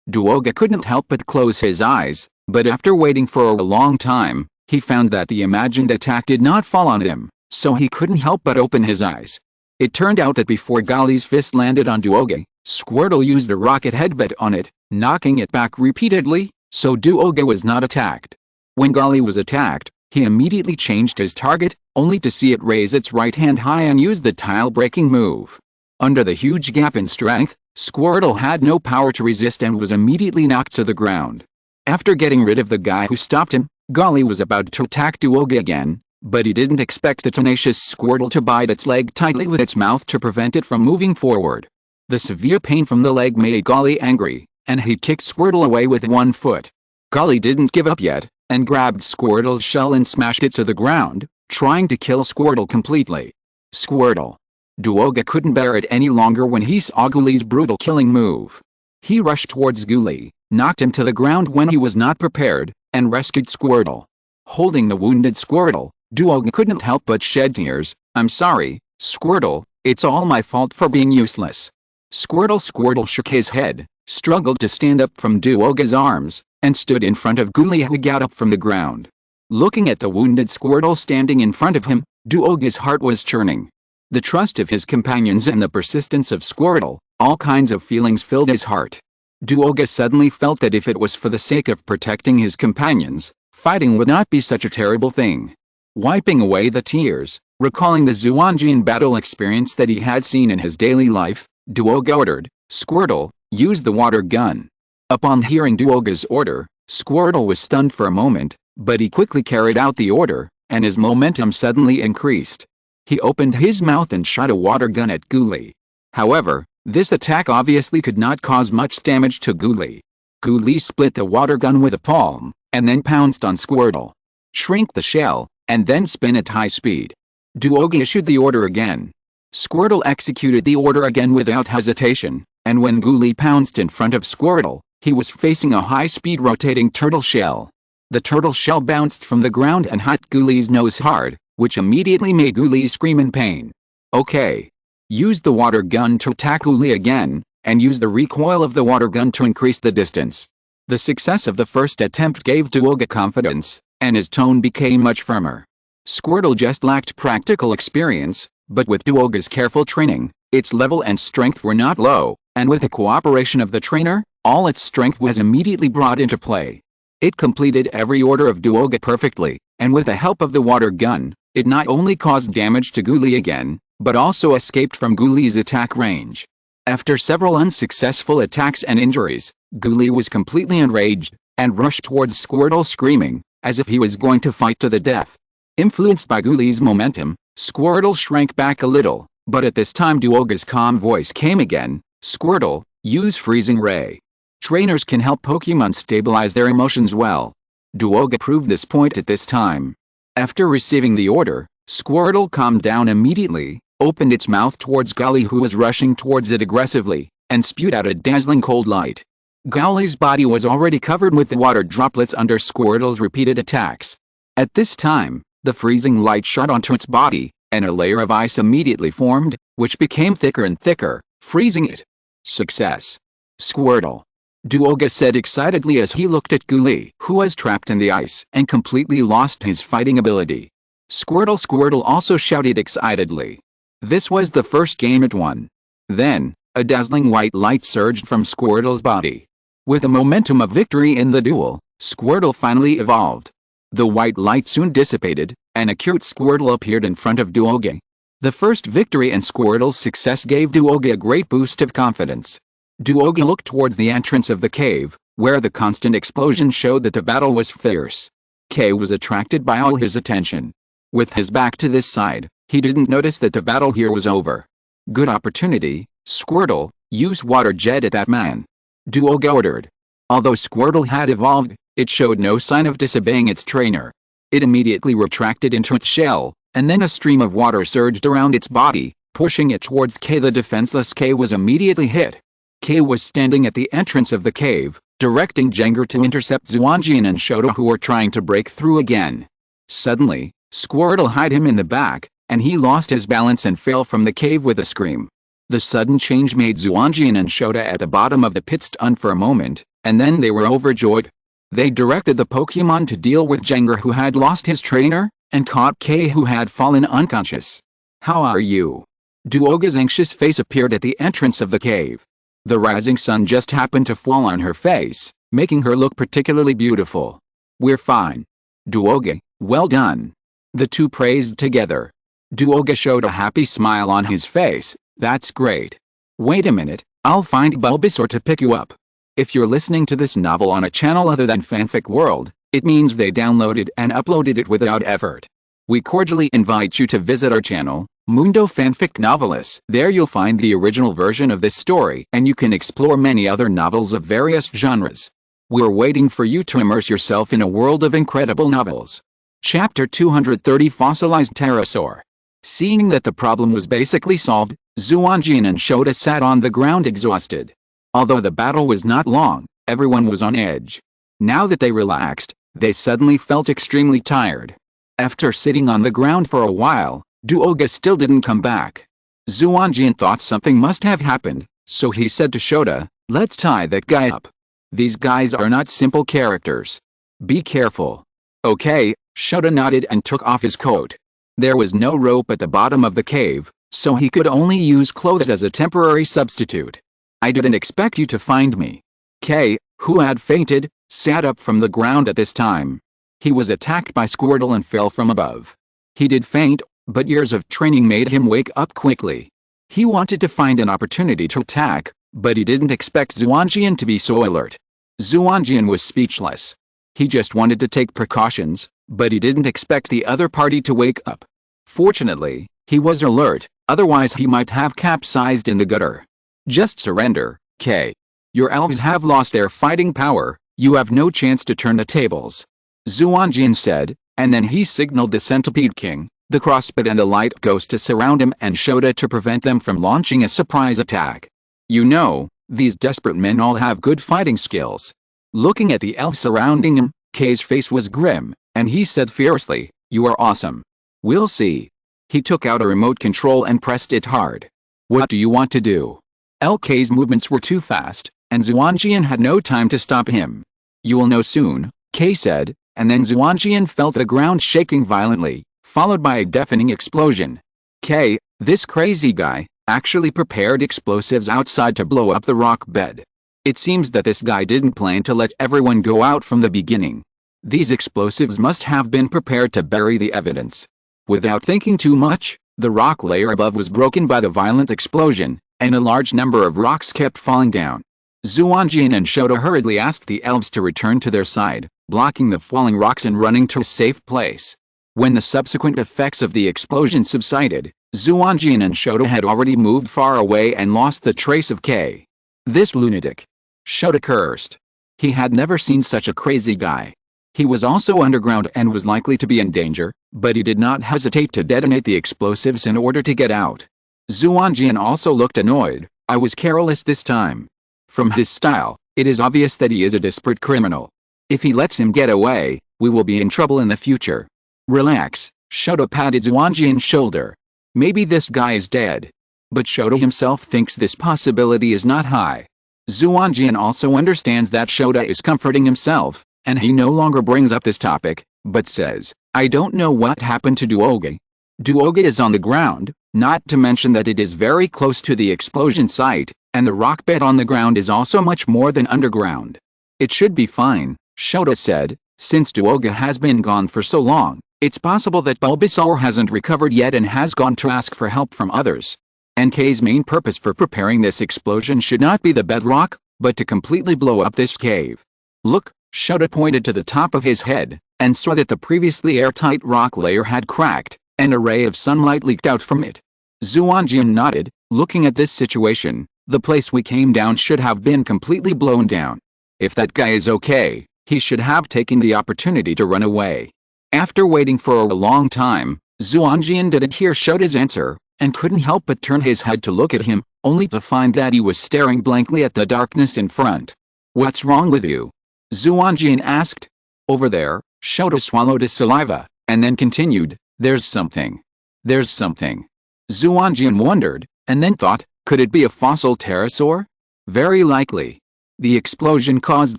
Duoga couldn't help but close his eyes, but after waiting for a long time, he found that the imagined attack did not fall on him, so he couldn't help but open his eyes. It turned out that before Golly's fist landed on Duoga, Squirtle used a rocket headbutt on it, knocking it back repeatedly, so Duoga was not attacked. When Golly was attacked, he immediately changed his target, only to see it raise its right hand high and use the tile-breaking move. Under the huge gap in strength, Squirtle had no power to resist and was immediately knocked to the ground. After getting rid of the guy who stopped him, Golly was about to attack Duoga again, but he didn't expect the tenacious Squirtle to bite its leg tightly with its mouth to prevent it from moving forward. The severe pain from the leg made Golly angry, and he kicked Squirtle away with one foot. Golly didn't give up yet, and grabbed Squirtle's shell and smashed it to the ground, trying to kill Squirtle completely. Squirtle. Duoga couldn't bear it any longer when he saw Ghouli's brutal killing move. He rushed towards Ghoulie, knocked him to the ground when he was not prepared, and rescued Squirtle. Holding the wounded Squirtle, Duoga couldn't help but shed tears. I'm sorry, Squirtle, it's all my fault for being useless. Squirtle shook his head, struggled to stand up from Duoga's arms, and stood in front of Ghoulie who got up from the ground. Looking at the wounded Squirtle standing in front of him, Duoga's heart was churning. The trust of his companions and the persistence of Squirtle, all kinds of feelings filled his heart. Duoga suddenly felt that if it was for the sake of protecting his companions, fighting would not be such a terrible thing. Wiping away the tears, recalling the Xuanjian battle experience that he had seen in his daily life, Duoga ordered, Squirtle, use the water gun. Upon hearing Duoga's order, Squirtle was stunned for a moment, but he quickly carried out the order, and his momentum suddenly increased. He opened his mouth and shot a water gun at Ghoulie. However, this attack obviously could not cause much damage to Ghoulie. Ghoulie split the water gun with a palm, and then pounced on Squirtle. Shrink the shell, and then spin at high speed. Duoga issued the order again. Squirtle executed the order again without hesitation, and when Ghoulie pounced in front of Squirtle, he was facing a high-speed rotating turtle shell. The turtle shell bounced from the ground and hit Ghoulie's nose hard, which immediately made Ghoulie scream in pain. Okay. Use the water gun to attack Ghoulie again, and use the recoil of the water gun to increase the distance. The success of the first attempt gave Duoga confidence, and his tone became much firmer. Squirtle just lacked practical experience, but with Duoga's careful training, its level and strength were not low, and with the cooperation of the trainer, all its strength was immediately brought into play. It completed every order of Duoga perfectly, and with the help of the water gun, it not only caused damage to Ghoulie again, but also escaped from Ghoulie's attack range. After several unsuccessful attacks and injuries, Ghoulie was completely enraged, and rushed towards Squirtle screaming, as if he was going to fight to the death. Influenced by Ghoulie's momentum, Squirtle shrank back a little, but at this time Duoga's calm voice came again, Squirtle, use Freezing Ray. Trainers can help Pokemon stabilize their emotions well. Duoga proved this point at this time. After receiving the order, Squirtle calmed down immediately, opened its mouth towards Ghoulie who was rushing towards it aggressively, and spewed out a dazzling cold light. Ghoulie's body was already covered with the water droplets under Squirtle's repeated attacks. At this time, the freezing light shot onto its body, and a layer of ice immediately formed, which became thicker and thicker, freezing it. Success. Squirtle. Duoga said excitedly as he looked at Ghoulie, who was trapped in the ice and completely lost his fighting ability. Squirtle also shouted excitedly. This was the first game it won. Then, a dazzling white light surged from Squirtle's body. With the momentum of victory in the duel, Squirtle finally evolved. The white light soon dissipated, and a cute Squirtle appeared in front of Duoge. The first victory and Squirtle's success gave Duoge a great boost of confidence. Duoge looked towards the entrance of the cave, where the constant explosion showed that the battle was fierce. K was attracted by all his attention. With his back to this side, he didn't notice that the battle here was over. Good opportunity, Squirtle, use water jet at that man. Duoge ordered. Although Squirtle had evolved, it showed no sign of disobeying its trainer. It immediately retracted into its shell, and then a stream of water surged around its body, pushing it towards K. The defenseless K was immediately hit. K was standing at the entrance of the cave, directing Jengar to intercept Xuanjian and Shota, who were trying to break through again. Suddenly, Squirtle hit him in the back, and he lost his balance and fell from the cave with a scream. The sudden change made Xuanjian and Shota at the bottom of the pit stun for a moment, and then they were overjoyed. They directed the Pokémon to deal with Jengar, who had lost his trainer, and caught K, who had fallen unconscious. "How are you?" Duoge's anxious face appeared at the entrance of the cave. The rising sun just happened to fall on her face, making her look particularly beautiful. "We're fine. Duoge, well done." The two praised together. Duoge showed a happy smile on his face. "That's great. Wait a minute, I'll find Bulbasaur to pick you up." If you're listening to this novel on a channel other than Fanfic World, it means they downloaded and uploaded it without effort. We cordially invite you to visit our channel, Mundo Fanfic Novelist. There you'll find the original version of this story, and you can explore many other novels of various genres. We're waiting for you to immerse yourself in a world of incredible novels. Chapter 230, Fossilized Pterosaur. Seeing that the problem was basically solved, Xuanjian and Shota sat on the ground exhausted. Although the battle was not long, everyone was on edge. Now that they relaxed, they suddenly felt extremely tired. After sitting on the ground for a while, Duoge still didn't come back. Xuanjian thought something must have happened, so he said to Shota, "Let's tie that guy up. These guys are not simple characters. Be careful." "Okay," Shota nodded and took off his coat. There was no rope at the bottom of the cave, so he could only use clothes as a temporary substitute. "I didn't expect you to find me." K, who had fainted, sat up from the ground at this time. He was attacked by Squirtle and fell from above. He did faint, but years of training made him wake up quickly. He wanted to find an opportunity to attack, but he didn't expect Xuanjian to be so alert. Xuanjian was speechless. He just wanted to take precautions, but he didn't expect the other party to wake up. Fortunately, he was alert, otherwise he might have capsized in the gutter. "Just surrender, K. Your elves have lost their fighting power, you have no chance to turn the tables," Xuanjian said, and then he signaled the Centipede King, the Crosspit and the Light Ghost to surround him and Shota to prevent them from launching a surprise attack. "You know, these desperate men all have good fighting skills." Looking at the elves surrounding him, K's face was grim, and he said fiercely, "You are awesome. We'll see." He took out a remote control and pressed it hard. "What do you want to do?" LK's movements were too fast, and Xuanjian had no time to stop him. "You will know soon," K said, and then Xuanjian felt the ground shaking violently, followed by a deafening explosion. K, this crazy guy, actually prepared explosives outside to blow up the rock bed. It seems that this guy didn't plan to let everyone go out from the beginning. These explosives must have been prepared to bury the evidence. Without thinking too much, the rock layer above was broken by the violent explosion, and a large number of rocks kept falling down. Xuanjian and Shota hurriedly asked the elves to return to their side, blocking the falling rocks and running to a safe place. When the subsequent effects of the explosion subsided, Xuanjian and Shota had already moved far away and lost the trace of K. "This lunatic," Shota cursed. He had never seen such a crazy guy. He was also underground and was likely to be in danger, but he did not hesitate to detonate the explosives in order to get out. Xuanjian also looked annoyed. "I was careless this time." From his style, it is obvious that he is a desperate criminal. If he lets him get away, we will be in trouble in the future. "Relax," Shota patted Xuanjian's shoulder. "Maybe this guy is dead." But Shota himself thinks this possibility is not high. Xuanjian also understands that Shota is comforting himself, and he no longer brings up this topic, but says, "I don't know what happened to Duoge. Duoge is on the ground, not to mention that it is very close to the explosion site, and the rock bed on the ground is also much more than underground." "It should be fine," Shota said, Since Duoga has been gone for so long, it's possible that Bulbasaur hasn't recovered yet and has gone to ask for help from others. NK's main purpose for preparing this explosion should not be the bedrock, but to completely blow up this cave. Look, Shota pointed to the top of his head, and saw that the previously airtight rock layer had cracked, and a ray of sunlight leaked out from it. Xuanjian nodded, looking at this situation. The place we came down should have been completely blown down. If that guy is okay, he should have taken the opportunity to run away. After waiting for a long time, Xuanjian didn't hear Shota's answer, and couldn't help but turn his head to look at him, only to find that he was staring blankly at the darkness in front. "What's wrong with you?" Xuanjian asked. "Over there." Shota swallowed his saliva, and then continued, "There's something. There's something." Xuanjian wondered, and then thought, could it be a fossil pterosaur? Very likely. The explosion caused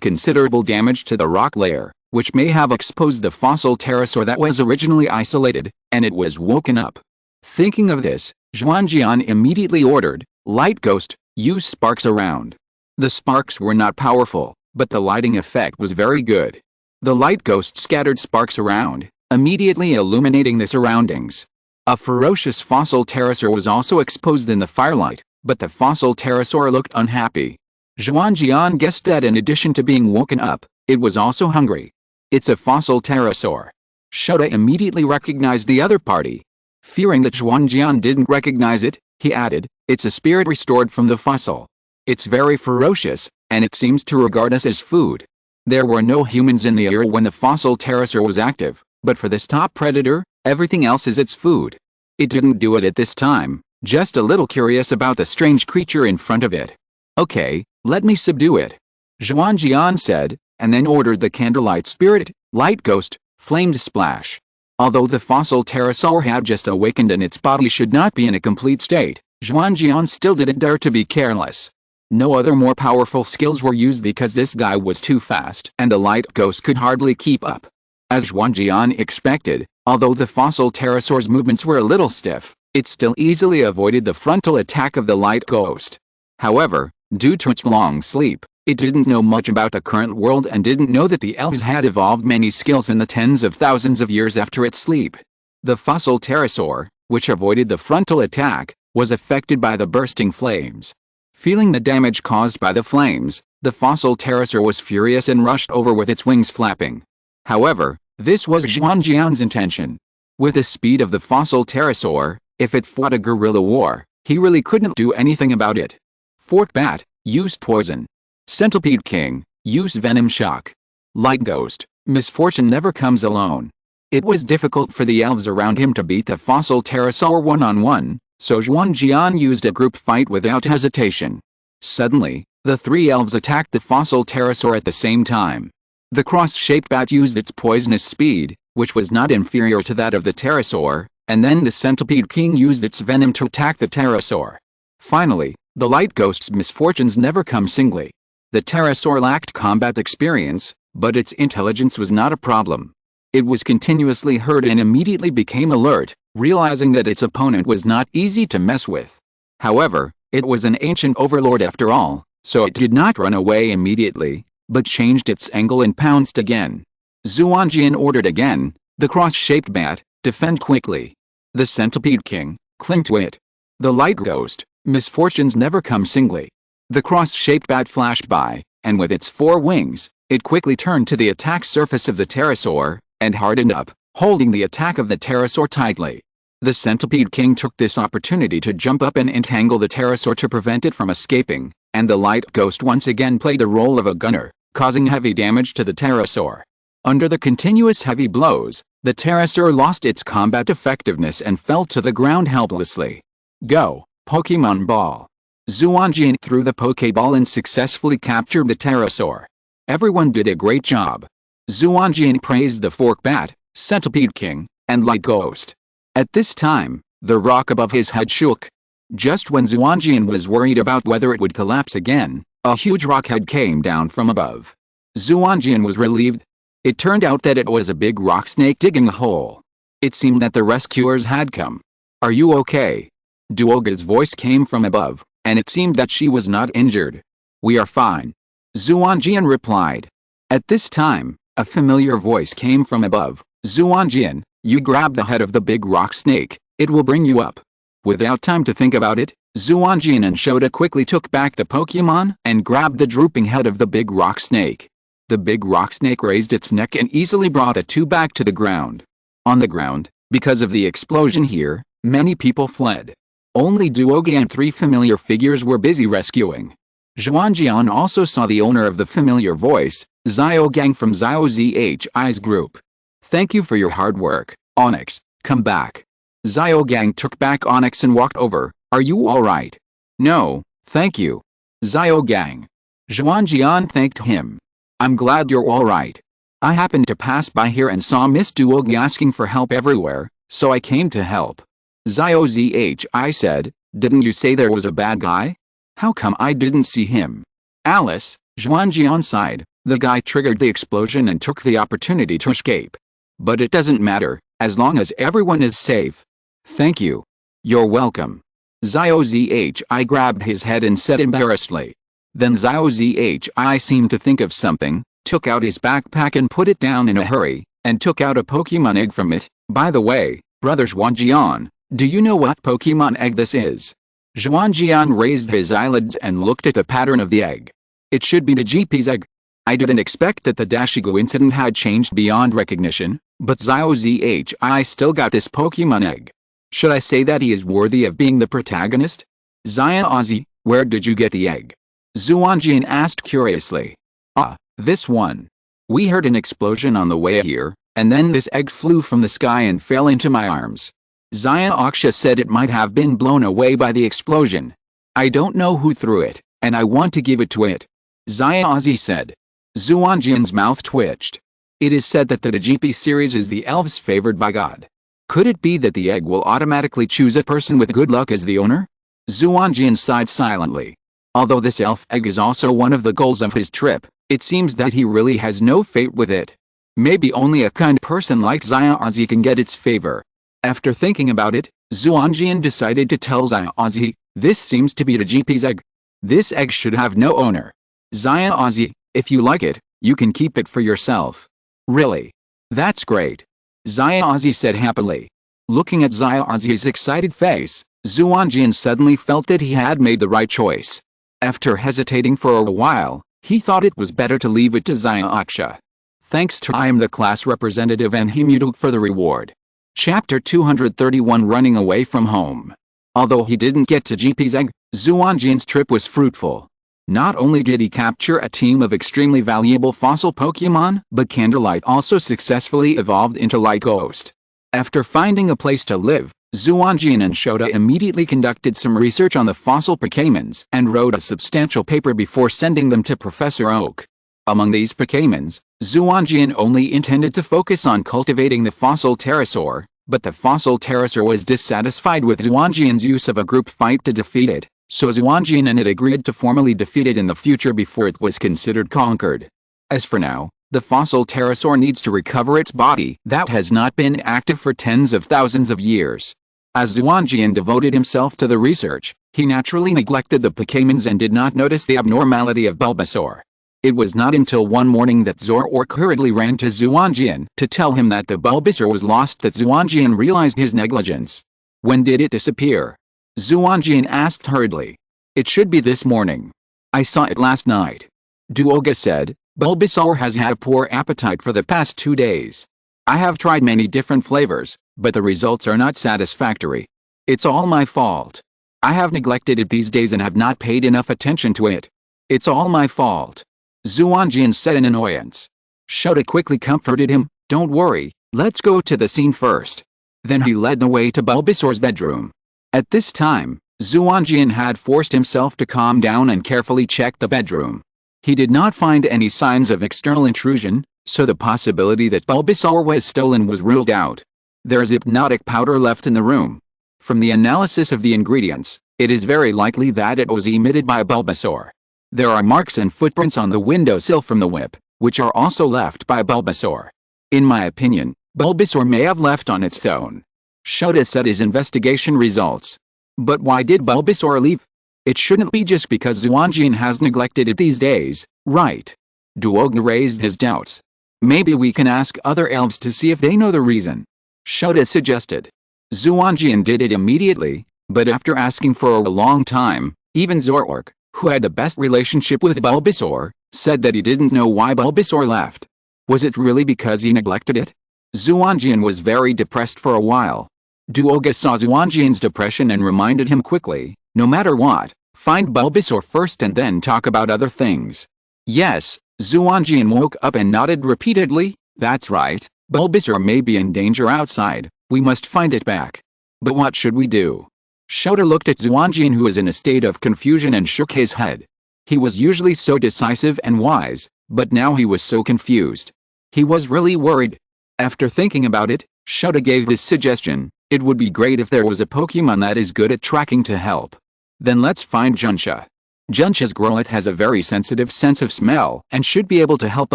considerable damage to the rock layer, which may have exposed the fossil pterosaur that was originally isolated, and it was woken up. Thinking of this, Xuanjian immediately ordered, "Light Ghost, use sparks around." The sparks were not powerful, but the lighting effect was very good. The Light Ghost scattered sparks around, immediately illuminating the surroundings. A ferocious fossil pterosaur was also exposed in the firelight, but the fossil pterosaur looked unhappy. Xuanjian guessed that in addition to being woken up, it was also hungry. "It's a fossil pterosaur." Shota immediately recognized the other party. Fearing that Xuanjian didn't recognize it, he added, "It's a spirit restored from the fossil. It's very ferocious, and it seems to regard us as food." There were no humans in the area when the fossil pterosaur was active, but for this top predator, everything else is its food. It didn't do it at this time, just a little curious about the strange creature in front of it. "Okay, let me subdue it," Xuanjian said, and then ordered the candlelight spirit, Light Ghost, Flames Splash. Although the fossil pterosaur had just awakened and its body should not be in a complete state, Xuanjian still didn't dare to be careless. No other more powerful skills were used because this guy was too fast and the Light Ghost could hardly keep up. As Xuanjian expected, although the fossil pterosaur's movements were a little stiff, it still easily avoided the frontal attack of the Light Ghost. However, due to its long sleep, it didn't know much about the current world and didn't know that the elves had evolved many skills in the tens of thousands of years after its sleep. The fossil pterosaur, which avoided the frontal attack, was affected by the bursting flames. Feeling the damage caused by the flames, the fossil pterosaur was furious and rushed over with its wings flapping. However, this was Xuanjian's intention. With the speed of the fossil pterosaur, if it fought a guerrilla war, he really couldn't do anything about it. Fork Bat, use poison. Centipede King, use venom shock. Light Ghost, misfortune never comes alone. It was difficult for the elves around him to beat the fossil pterosaur one-on-one, so Xuanjian used a group fight without hesitation. Suddenly, the three elves attacked the fossil pterosaur at the same time. The cross-shaped bat used its poisonous speed, which was not inferior to that of the pterosaur, and then the Centipede King used its venom to attack the pterosaur. Finally, the Light Ghost's misfortunes never come singly. The pterosaur lacked combat experience, but its intelligence was not a problem. It was continuously hurt and immediately became alert, realizing that its opponent was not easy to mess with. However, it was an ancient overlord after all, so it did not run away immediately, but changed its angle and pounced again. Xuanjian ordered again, the cross-shaped bat, defend quickly. The Centipede King, cling to it. The Light Ghost, misfortunes never come singly. The cross-shaped bat flashed by, and with its four wings, it quickly turned to the attack surface of the pterosaur, and hardened up, holding the attack of the pterosaur tightly. The Centipede King took this opportunity to jump up and entangle the pterosaur to prevent it from escaping, and the Light Ghost once again played the role of a gunner, causing heavy damage to the pterosaur. Under the continuous heavy blows, the pterosaur lost its combat effectiveness and fell to the ground helplessly. Go, Pokémon Ball. Xuanjian threw the Pokéball and successfully captured the pterosaur. Everyone did a great job. Xuanjian praised the Fork Bat, Centipede King, and Light Ghost. At this time, the rock above his head shook. Just when Xuanjian was worried about whether it would collapse again, a huge rock head came down from above. Xuanjian was relieved. It turned out that it was a big rock snake digging a hole. It seemed that the rescuers had come. "Are you okay?" Duoga's voice came from above, and it seemed that she was not injured. "We are fine," Xuanjian replied. At this time, A familiar voice came from above. Xuanjian, you grab the head of the big rock snake, it will bring you up. Without time to think about it, Xuanjian and Shota quickly took back the Pokémon and grabbed the drooping head of the big rock snake. The big rock snake raised its neck and easily brought the two back to the ground. On the ground, because of the explosion here, many people fled. Only Duoga and three familiar figures were busy rescuing. Xuanjian also saw the owner of the familiar voice, Xiaogang from Xiao Zhi's group. Thank you for your hard work, Onyx, come back. Xiaogang took back Onyx and walked over. Are you alright? No, thank you. Xiaogang. Xuanjian thanked him. I'm glad you're alright. I happened to pass by here and saw Miss Duoga asking for help everywhere, so I came to help. Xiao Zhi said, didn't you say there was a bad guy? How come I didn't see him? Alice, Xuanjian sighed, the guy triggered the explosion and took the opportunity to escape. But it doesn't matter, as long as everyone is safe. Thank you. You're welcome. Xiao Zhi grabbed his head and said embarrassedly. Then Xiao Zhi seemed to think of something, took out his backpack and put it down in a hurry, and took out a Pokemon egg from it. By the way, brother Xuanjian, do you know what Pokemon egg this is? Xuanjian raised his eyelids and looked at the pattern of the egg. It should be the GP's egg. I didn't expect that the Dashigo incident had changed beyond recognition, but Xiao Zhi still got this Pokemon egg. Should I say that he is worthy of being the protagonist? Xiaozi, where did you get the egg? Xuanjian asked curiously. Ah, this one. We heard an explosion on the way here, and then this egg flew from the sky and fell into my arms. Xiaoxia said it might have been blown away by the explosion. I don't know who threw it, and I want to give it to it. Xiaozi said. Xuanjian's mouth twitched. It is said that the GP series is the elves favored by God. Could it be that the egg will automatically choose a person with good luck as the owner? Xuanjian sighed silently. Although this elf egg is also one of the goals of his trip, it seems that he really has no fate with it. Maybe only a kind person like Xiaozi can get its favor. After thinking about it, Xuanjian decided to tell Xiaozi, this seems to be the GP's egg. This egg should have no owner. Xiaozi, if you like it, you can keep it for yourself. Really? That's great. Xiaozi said happily. Looking at Xiaozi's excited face, Xuanjian suddenly felt that he had made the right choice. After hesitating for a while, he thought it was better to leave it to Xiaoxia. Thanks to I am the class representative and Himuduk for the reward. Chapter 231 Running Away from Home. Although he didn't get to GP's egg, Xuanjian's trip was fruitful. Not only did he capture a team of extremely valuable fossil Pokemon, but Candlelight also successfully evolved into Light Ghost. After finding a place to live, Xuanjian and Shota immediately conducted some research on the fossil Pokémons and wrote a substantial paper before sending them to Professor Oak. Among these Pokémons, Xuanjian only intended to focus on cultivating the fossil Pterosaur, but the fossil Pterosaur was dissatisfied with Xuanjian's use of a group fight to defeat it. So Xuanjian and it agreed to formally defeat it in the future before it was considered conquered. As for now, the fossil Pterosaur needs to recover its body that has not been active for tens of thousands of years. As Xuanjian devoted himself to the research, he naturally neglected the Pokémons and did not notice the abnormality of Bulbasaur. It was not until one morning that Zoroark hurriedly ran to Xuanjian to tell him that the Bulbasaur was lost that Xuanjian realized his negligence. When did it disappear? Xuanjian asked hurriedly. It should be this morning. I saw it last night. Duoga said, Bulbasaur has had a poor appetite for the past 2 days. I have tried many different flavors, but the results are not satisfactory. It's all my fault. I have neglected it these days and have not paid enough attention to it. It's all my fault. Xuanjian said in annoyance. Shota quickly comforted him, don't worry, let's go to the scene first. Then he led the way to Bulbasaur's bedroom. At this time, Xuanjian had forced himself to calm down and carefully check the bedroom. He did not find any signs of external intrusion, so the possibility that Bulbasaur was stolen was ruled out. There's hypnotic powder left in the room. From the analysis of the ingredients, it is very likely that it was emitted by Bulbasaur. There are marks and footprints on the windowsill from the whip, which are also left by Bulbasaur. In my opinion, Bulbasaur may have left on its own. Shota said his investigation results. But why did Bulbasaur leave? It shouldn't be just because Xuanjian has neglected it these days, right? Duoga raised his doubts. Maybe we can ask other elves to see if they know the reason. Shota suggested. Xuanjian did it immediately, but after asking for a long time, even Zorork, who had the best relationship with Bulbasaur, said that he didn't know why Bulbasaur left. Was it really because he neglected it? Xuanjian was very depressed for a while. Duoga saw Xuanjian's depression and reminded him quickly, no matter what, find Bulbasaur first and then talk about other things. Yes, Xuanjian woke up and nodded repeatedly. That's right, Bulbasaur may be in danger outside, we must find it back. But what should we do? Shota looked at Xuanjian, who was in a state of confusion, and shook his head. He was usually so decisive and wise, but now he was so confused. He was really worried. After thinking about it, Shota gave this suggestion: it would be great if there was a Pokémon that is good at tracking to help. Then let's find Junsha. Junsha's Growlithe has a very sensitive sense of smell and should be able to help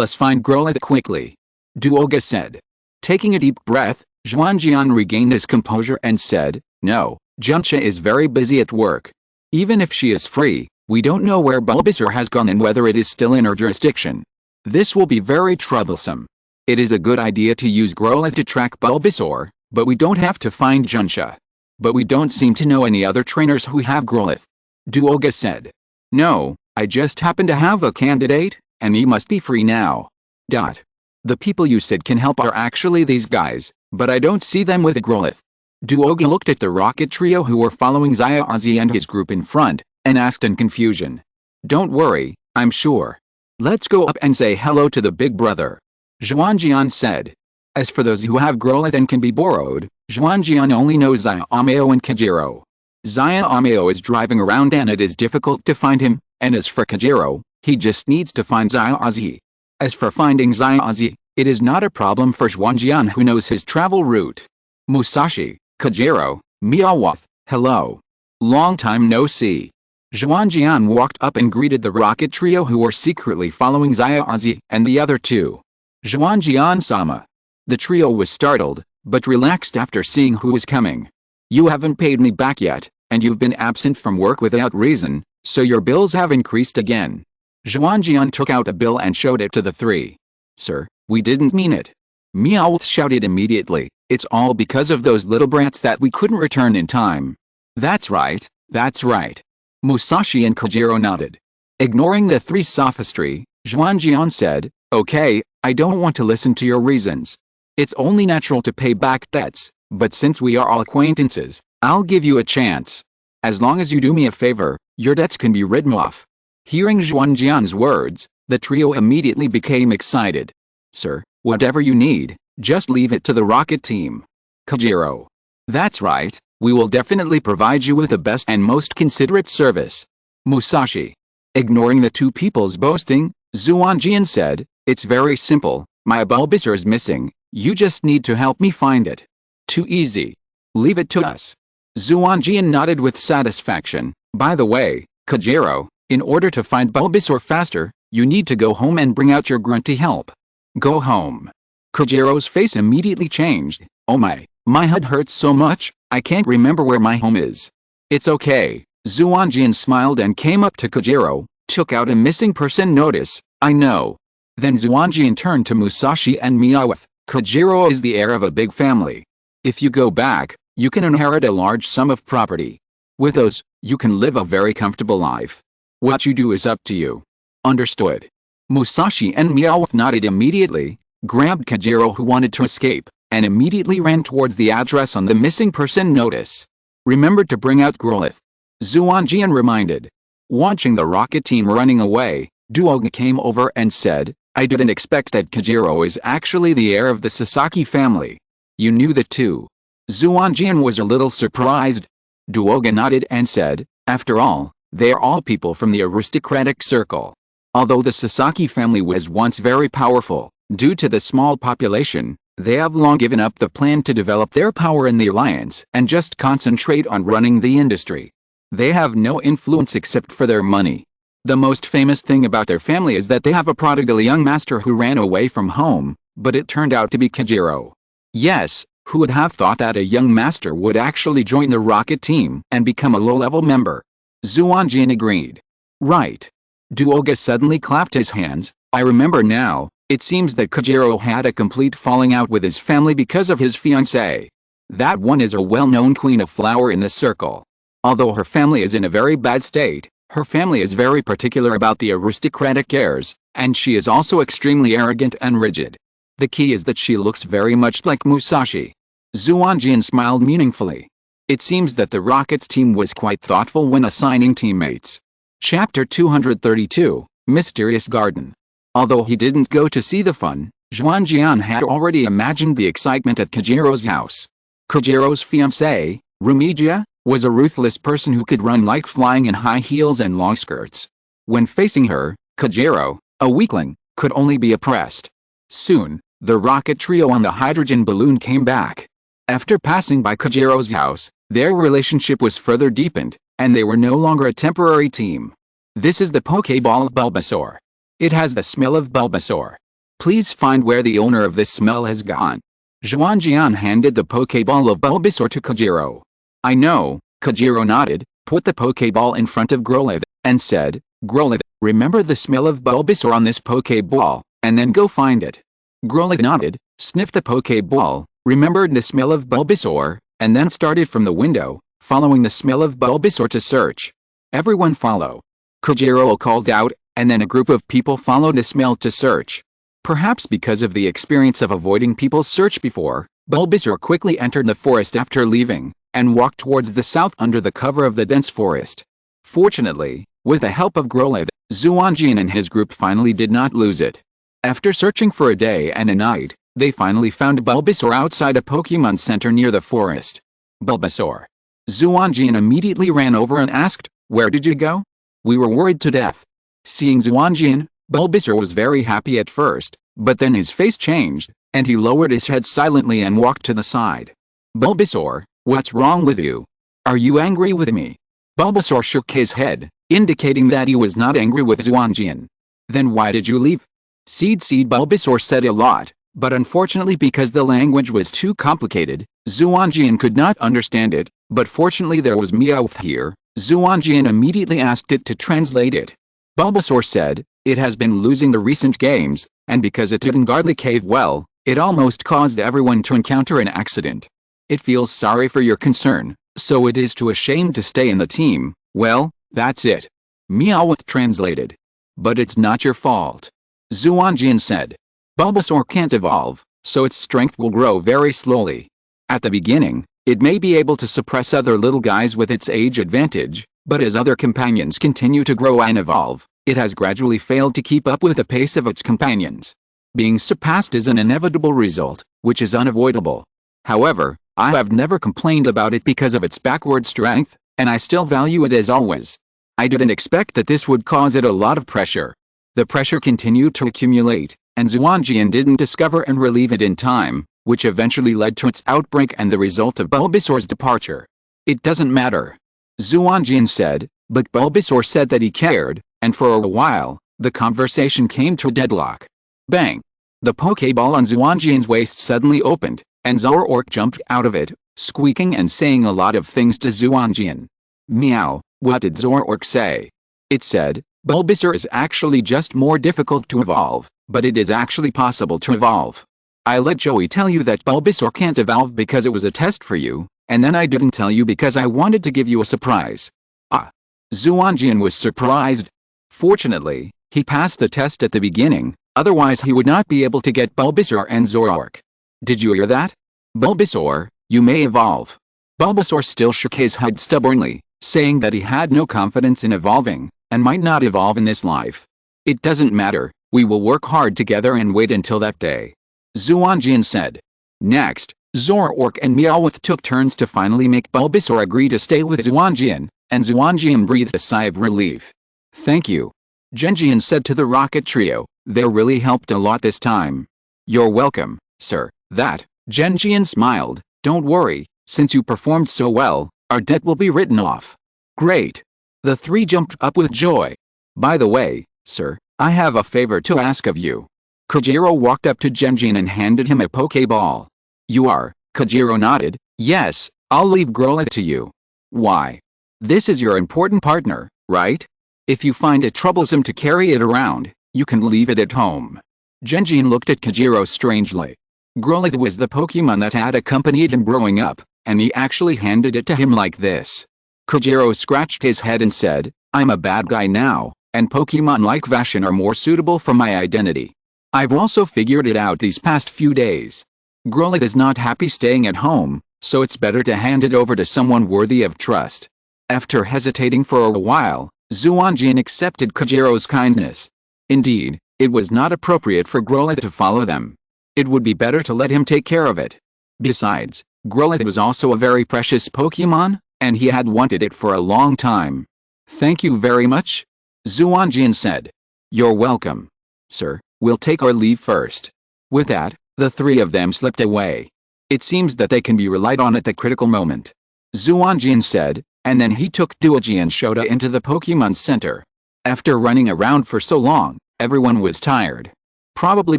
us find Growlithe quickly. Duoga said. Taking a deep breath, Xuanjian regained his composure and said, no, Junsha is very busy at work. Even if she is free, we don't know where Bulbasaur has gone and whether it is still in her jurisdiction. This will be very troublesome. It is a good idea to use Growlithe to track Bulbasaur, but we don't have to find Junsha. But we don't seem to know any other trainers who have Growlithe. Duoga said. No, I just happen to have a candidate, and he must be free now. The people you said can help are actually these guys, but I don't see them with a Growlithe. Duoga looked at the rocket trio who were following Xuanjian and his group in front, and asked in confusion. Don't worry, I'm sure. Let's go up and say hello to the big brother. Xuanjian said. As for those who have Growlithe and can be borrowed, Xuanjian only knows Xiaomao and Kajiro. Xiaomao is driving around and it is difficult to find him, and as for Kajiro, he just needs to find Xuanjian. As for finding Xuanjian, it is not a problem for Xuanjian, who knows his travel route. Musashi, Kajiro, Meowth, hello. Long time no see. Xuanjian walked up and greeted the rocket trio who were secretly following Xuanjian and the other two. Xuanjian-sama. The trio was startled, but relaxed after seeing who was coming. You haven't paid me back yet, and you've been absent from work without reason, so your bills have increased again. Xuanjian took out a bill and showed it to the three. Sir, we didn't mean it. Meowth shouted immediately, it's all because of those little brats that we couldn't return in time. That's right, that's right. Musashi and Kajiro nodded. Ignoring the three sophistry, Xuanjian said, okay, I don't want to listen to your reasons. It's only natural to pay back debts, but since we are all acquaintances, I'll give you a chance. As long as you do me a favor, your debts can be written off. Hearing Xuanjian's words, the trio immediately became excited. Sir, whatever you need, just leave it to the rocket team. Kajiro. That's right, we will definitely provide you with the best and most considerate service. Musashi. Ignoring the two people's boasting, Xuanjian said, it's very simple, my Bulbasaur is missing, you just need to help me find it. Too easy. Leave it to us. Xuanjian nodded with satisfaction. By the way, Kajiro, in order to find Bulbasaur faster, you need to go home and bring out your grunty help. Go home. Kajiro's face immediately changed. Oh my head hurts so much, I can't remember where my home is. It's okay. Xuanjian smiled and came up to Kajiro, took out a missing person notice. I know. Then Xuanjian turned to Musashi and Meowth. Kajiro is the heir of a big family. If you go back, you can inherit a large sum of property. With those, you can live a very comfortable life. What you do is up to you. Understood. Musashi and Meowth nodded immediately, grabbed Kajiro, who wanted to escape, and immediately ran towards the address on the missing person notice. Remember to bring out Growlithe. Xuanjian reminded. Watching the rocket team running away, Duoga came over and said, I didn't expect that Kajiro is actually the heir of the Sasaki family. You knew that too. Xuanjian was a little surprised. Duoga nodded and said, after all, they are all people from the aristocratic circle. Although the Sasaki family was once very powerful, due to the small population, they have long given up the plan to develop their power in the alliance and just concentrate on running the industry. They have no influence except for their money. The most famous thing about their family is that they have a prodigal young master who ran away from home, but it turned out to be Kajiro. Yes, who would have thought that a young master would actually join the rocket team and become a low-level member? Xuanjian agreed. Right. Duoga suddenly clapped his hands. I remember now, It seems that Kojiro had a complete falling out with his family because of his fiancée. That one is a well-known queen of flower in the circle. Although her family is in a very bad state, her family is very particular about the aristocratic airs, and she is also extremely arrogant and rigid. The key is that she looks very much like Musashi. Xuanjian smiled meaningfully. It seems that the Rockets team was quite thoughtful when assigning teammates. Chapter 232, Mysterious Garden. Although he didn't go to see the fun, Xuanjian had already imagined the excitement at Kojiro's house. Kojiro's fiancée, Rumijia, was a ruthless person who could run like flying in high heels and long skirts. When facing her, Kojiro, a weakling, could only be oppressed. Soon, the rocket trio on the hydrogen balloon came back. After passing by Kojiro's house, their relationship was further deepened, and they were no longer a temporary team. This is the Pokeball of Bulbasaur. It has the smell of Bulbasaur. Please find where the owner of this smell has gone. Xuanjian handed the Pokeball of Bulbasaur to Kojiro. I know, Kojiro nodded, put the Pokeball in front of Growlithe, and said, Growlithe, remember the smell of Bulbasaur on this Pokeball, and then go find it. Growlithe nodded, sniffed the Pokeball, remembered the smell of Bulbasaur, and then started from the window, following the smell of Bulbasaur to search. Everyone follow. Kojiro called out, and then a group of people followed the smell to search. Perhaps because of the experience of avoiding people's search before, Bulbasaur quickly entered the forest after leaving, and walked towards the south under the cover of the dense forest. Fortunately, with the help of Growlithe, Xuanjian and his group finally did not lose it. After searching for a day and a night, they finally found Bulbasaur outside a Pokémon Center near the forest. Bulbasaur. Xuanjian immediately ran over and asked, Where did you go? We were worried to death. Seeing Xuanjian, Bulbasaur was very happy at first, but then his face changed, and he lowered his head silently and walked to the side. Bulbasaur, what's wrong with you? Are you angry with me? Bulbasaur shook his head, indicating that he was not angry with Xuanjian. Then why did you leave? Seed Bulbasaur said a lot, but unfortunately because the language was too complicated, Xuanjian could not understand it, but fortunately there was Meowth here. Xuanjian immediately asked it to translate it. Bulbasaur said, it has been losing the recent games, and because it didn't guard the cave well, it almost caused everyone to encounter an accident. It feels sorry for your concern, so it is too ashamed to stay in the team. Well, that's it. Meowth translated. But it's not your fault. Xuanjian said. Bulbasaur can't evolve, so its strength will grow very slowly. At the beginning, it may be able to suppress other little guys with its age advantage, but as other companions continue to grow and evolve, it has gradually failed to keep up with the pace of its companions. Being surpassed is an inevitable result, which is unavoidable. However, I have never complained about it because of its backward strength, and I still value it as always. I didn't expect that this would cause it a lot of pressure. The pressure continued to accumulate, and Xuanjian didn't discover and relieve it in time, which eventually led to its outbreak and the result of Bulbasaur's departure. It doesn't matter. Xuanjian said, but Bulbasaur said that he cared, and for a while, the conversation came to a deadlock. Bang! The Pokeball on Xuanjian's waist suddenly opened, and Zoroark jumped out of it, squeaking and saying a lot of things to Xuanjian. Meow, what did Zoroark say? It said, Bulbasaur is actually just more difficult to evolve, but it is actually possible to evolve. I let Joey tell you that Bulbasaur can't evolve because it was a test for you, and then I didn't tell you because I wanted to give you a surprise. Ah. Xuanjian was surprised. Fortunately, he passed the test at the beginning, otherwise he would not be able to get Bulbasaur and Zoroark. Did you hear that? Bulbasaur, you may evolve. Bulbasaur still shook his head stubbornly, saying that he had no confidence in evolving, and might not evolve in this life. It doesn't matter, we will work hard together and wait until that day. Xuanjian said. Next, Zoroark and Meowth took turns to finally make Bulbasaur agree to stay with Xuanjian, and Xuanjian breathed a sigh of relief. Thank you. Xuanjian said to the rocket trio, they really helped a lot this time. You're welcome, sir. That, Xuanjian smiled, don't worry, since you performed so well, our debt will be written off. Great. The three jumped up with joy. By the way, sir, I have a favor to ask of you. Kojiro walked up to Xuanjian and handed him a Pokeball. You are? Kojiro nodded. Yes, I'll leave Growlithe to you. Why? This is your important partner, right? If you find it troublesome to carry it around, you can leave it at home. Xuanjian looked at Kajiro strangely. Growlithe was the Pokemon that had accompanied him growing up, and he actually handed it to him like this. Kajiro scratched his head and said, I'm a bad guy now, and Pokemon like Vashon are more suitable for my identity. I've also figured it out these past few days. Growlithe is not happy staying at home, so it's better to hand it over to someone worthy of trust. After hesitating for a while, Xuanjian accepted Kajiro's kindness. Indeed, it was not appropriate for Growlithe to follow them. It would be better to let him take care of it. Besides, Growlithe was also a very precious Pokemon, and he had wanted it for a long time. Thank you very much, Xuanjian said. You're welcome. Sir, we'll take our leave first. With that, the three of them slipped away. It seems that they can be relied on at the critical moment, Xuanjian said, and then he took Duoji and Shota into the Pokemon Center. After running around for so long, everyone was tired. Probably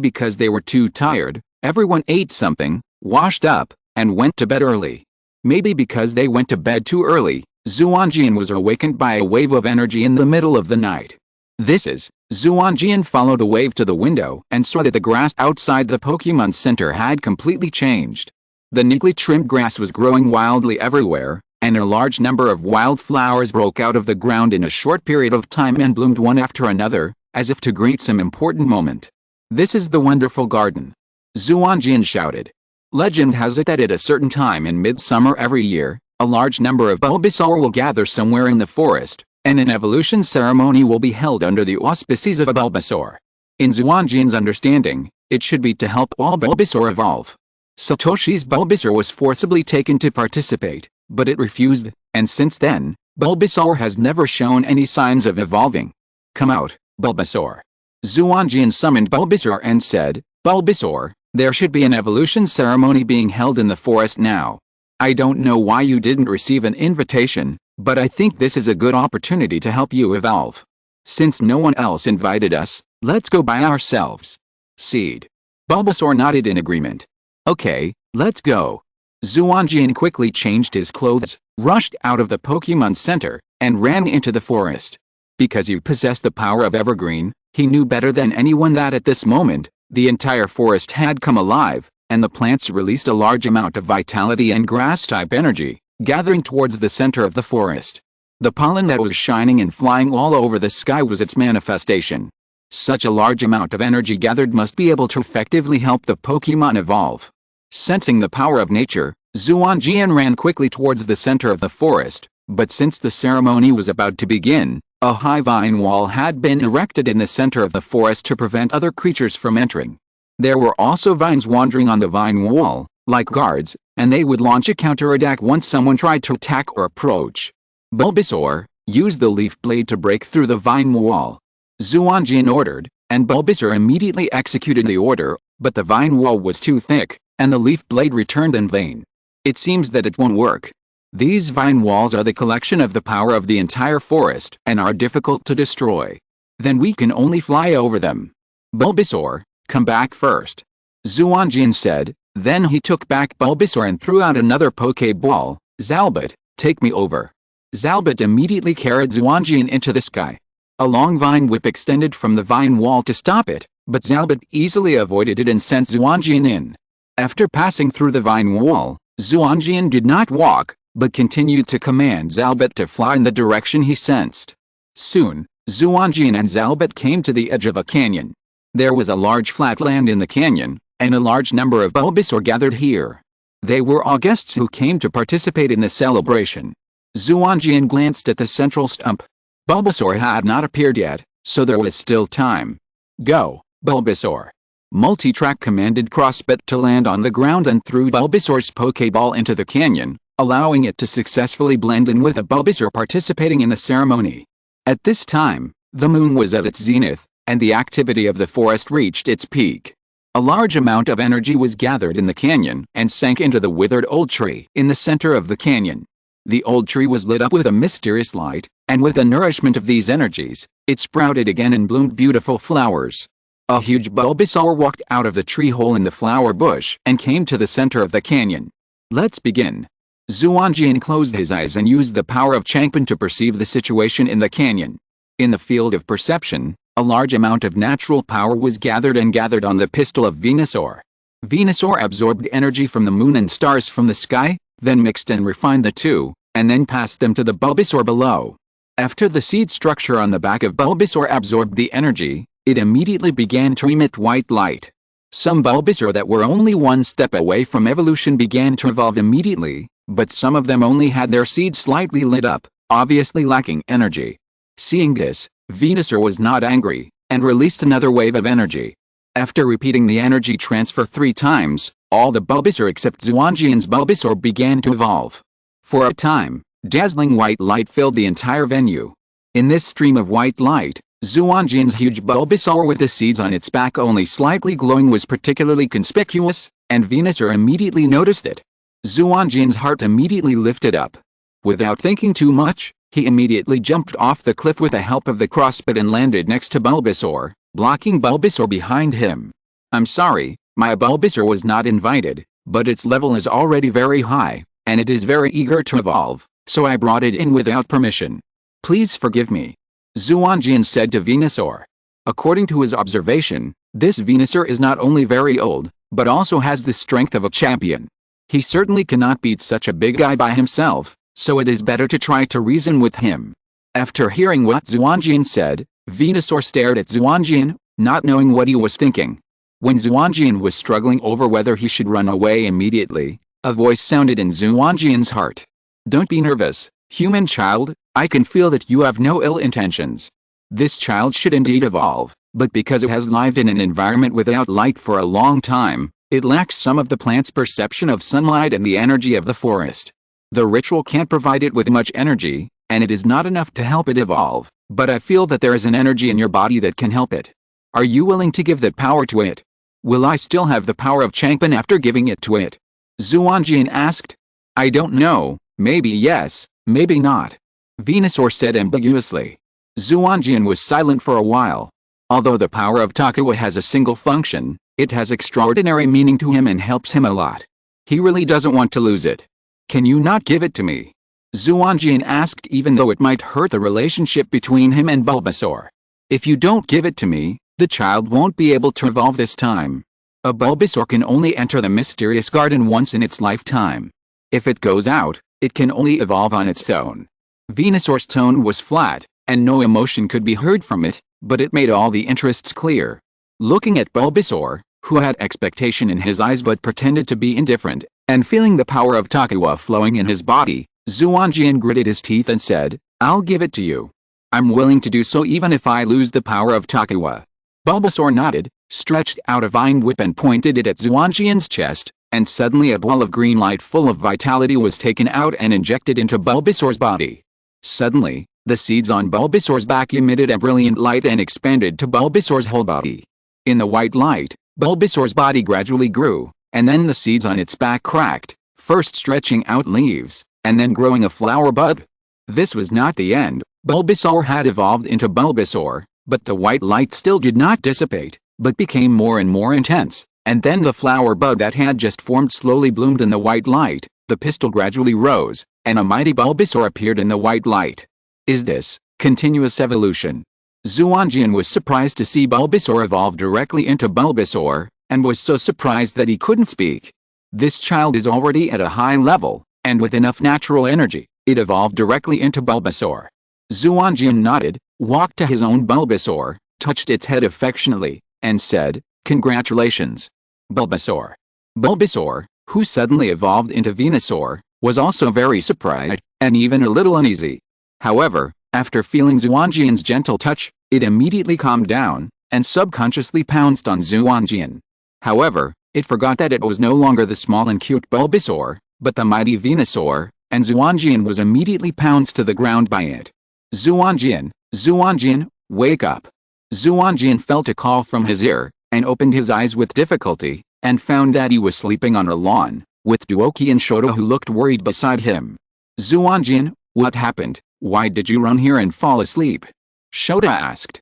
because they were too tired, everyone ate something, washed up, and went to bed early. Maybe because they went to bed too early, Xuanjian was awakened by a wave of energy in the middle of the night. Xuanjian followed the wave to the window and saw that the grass outside the Pokemon Center had completely changed. The neatly trimmed grass was growing wildly everywhere, and a large number of wildflowers broke out of the ground in a short period of time and bloomed one after another, as if to greet some important moment. This is the wonderful garden, Xuanjian shouted. Legend has it that at a certain time in midsummer every year, a large number of Bulbasaur will gather somewhere in the forest, and an evolution ceremony will be held under the auspices of a Bulbasaur. In Xuanjian's understanding, it should be to help all Bulbasaur evolve. Satoshi's Bulbasaur was forcibly taken to participate, but it refused, and since then, Bulbasaur has never shown any signs of evolving. Come out, Bulbasaur. Xuanjian summoned Bulbasaur and said, Bulbasaur, there should be an evolution ceremony being held in the forest now. I don't know why you didn't receive an invitation, but I think this is a good opportunity to help you evolve. Since no one else invited us, let's go by ourselves. Seed. Bulbasaur nodded in agreement. Okay, let's go. Xuanjian quickly changed his clothes, rushed out of the Pokemon Center, and ran into the forest. Because he possessed the power of Evergreen, he knew better than anyone that at this moment, the entire forest had come alive, and the plants released a large amount of vitality and grass-type energy, gathering towards the center of the forest. The pollen that was shining and flying all over the sky was its manifestation. Such a large amount of energy gathered must be able to effectively help the Pokemon evolve. Sensing the power of nature, Xuanjian ran quickly towards the center of the forest, but since the ceremony was about to begin, a high vine wall had been erected in the center of the forest to prevent other creatures from entering. There were also vines wandering on the vine wall, like guards, and they would launch a counterattack once someone tried to attack or approach. Bulbasaur, use the leaf blade to break through the vine wall, Xuanjian ordered, and Bulbasaur immediately executed the order, but the vine wall was too thick, and the leaf blade returned in vain. It seems that it won't work. These vine walls are the collection of the power of the entire forest and are difficult to destroy. Then we can only fly over them. Bulbasaur, come back first, Xuanjian said. Then he took back Bulbasaur and threw out another Pokeball. Zalbot, take me over. Zalbot immediately carried Xuanjian into the sky. A long vine whip extended from the vine wall to stop it, but Zalbot easily avoided it and sent Xuanjian in. After passing through the vine wall, Xuanjian did not walk, but continued to command Zalbot to fly in the direction he sensed. Soon, Xuanjian and Zalbot came to the edge of a canyon. There was a large flat land in the canyon, and a large number of Bulbasaur gathered here. They were all guests who came to participate in the celebration. Xuanjian glanced at the central stump. Bulbasaur had not appeared yet, so there was still time. Go, Bulbasaur. Multitrack commanded Crossbit to land on the ground and threw Bulbasaur's Pokeball into the canyon, allowing it to successfully blend in with a Bulbasaur participating in the ceremony. At this time, the moon was at its zenith, and the activity of the forest reached its peak. A large amount of energy was gathered in the canyon and sank into the withered old tree in the center of the canyon. The old tree was lit up with a mysterious light, and with the nourishment of these energies, it sprouted again and bloomed beautiful flowers. A huge Bulbasaur walked out of the tree hole in the flower bush and came to the center of the canyon. Let's begin. Xuanjian closed his eyes and used the power of Changpan to perceive the situation in the canyon. In the field of perception, A large amount of natural power was gathered on the pistol of Venusaur. Venusaur absorbed energy from the moon and stars from the sky, then mixed and refined the two, and then passed them to the Bulbasaur below. After the seed structure on the back of Bulbasaur absorbed the energy, it immediately began to emit white light. Some Bulbasaur that were only one step away from evolution began to evolve immediately, but some of them only had their seeds slightly lit up, obviously lacking energy. Seeing this, Venusaur was not angry, and released another wave of energy. After repeating the energy transfer 3 times, all the Bulbasaur except Xuanjian's Bulbasaur began to evolve. For a time, dazzling white light filled the entire venue. In this stream of white light, Xuanjian's huge Bulbasaur with the seeds on its back only slightly glowing was particularly conspicuous, and Venusaur immediately noticed it. Xuanjian's heart immediately lifted up. Without thinking too much, he immediately jumped off the cliff with the help of the crossbit and landed next to Bulbasaur, blocking Bulbasaur behind him. "I'm sorry, my Bulbasaur was not invited, but its level is already very high, and it is very eager to evolve, so I brought it in without permission. Please forgive me," Xuanjian said to Venusaur. According to his observation, this Venusaur is not only very old, but also has the strength of a champion. He certainly cannot beat such a big guy by himself, so it is better to try to reason with him. After hearing what Xuanjian said, Venusaur stared at Xuanjian, not knowing what he was thinking. When Xuanjian was struggling over whether he should run away immediately, a voice sounded in Xuanjian's heart. "Don't be nervous, human child, I can feel that you have no ill intentions. This child should indeed evolve, but because it has lived in an environment without light for a long time, it lacks some of the plant's perception of sunlight and the energy of the forest. The ritual can't provide it with much energy, and it is not enough to help it evolve, but I feel that there is an energy in your body that can help it. Are you willing to give that power to it? Will I still have the power of Changpan after giving it to it?" Xuanjian asked. "I don't know, maybe yes, maybe not," Venusaur said ambiguously. Xuanjian was silent for a while. Although the power of Takewa has a single function, it has extraordinary meaning to him and helps him a lot. He really doesn't want to lose it. "Can you not give it to me?" Xuanjian asked, even though it might hurt the relationship between him and Bulbasaur. "If you don't give it to me, the child won't be able to evolve this time. A Bulbasaur can only enter the mysterious garden once in its lifetime. If it goes out, it can only evolve on its own." Venusaur's tone was flat, and no emotion could be heard from it, but it made all the interests clear. Looking at Bulbasaur, who had expectation in his eyes but pretended to be indifferent, and feeling the power of Takewa flowing in his body, Xuanjian gritted his teeth and said, "I'll give it to you. I'm willing to do so even if I lose the power of Takewa." Bulbasaur nodded, stretched out a vine whip and pointed it at Xuanjian's chest, and suddenly a ball of green light full of vitality was taken out and injected into Bulbasaur's body. Suddenly, the seeds on Bulbasaur's back emitted a brilliant light and expanded to Bulbasaur's whole body. In the white light, Bulbasaur's body gradually grew, and then the seeds on its back cracked, first stretching out leaves, and then growing a flower bud. This was not the end. Bulbasaur had evolved into Bulbasaur, but the white light still did not dissipate, but became more and more intense, and then the flower bud that had just formed slowly bloomed in the white light, the pistil gradually rose, and a mighty Bulbasaur appeared in the white light. Is this continuous evolution? Xuanjian was surprised to see Bulbasaur evolve directly into Bulbasaur, and was so surprised that he couldn't speak. This child is already at a high level, and with enough natural energy, it evolved directly into Bulbasaur. Xuanjian nodded, walked to his own Bulbasaur, touched its head affectionately, and said, "Congratulations, Bulbasaur." Bulbasaur, who suddenly evolved into Venusaur, was also very surprised, and even a little uneasy. However, after feeling Xuanjian's gentle touch, it immediately calmed down, and subconsciously pounced on Xuanjian. However, it forgot that it was no longer the small and cute Bulbasaur, but the mighty Venusaur, and Xuanjian was immediately pounced to the ground by it. "Xuanjian, Xuanjian, wake up." Xuanjian felt a call from his ear, and opened his eyes with difficulty, and found that he was sleeping on a lawn, with Duoki and Shota who looked worried beside him. "Xuanjian, what happened? Why did you run here and fall asleep?" Shota asked.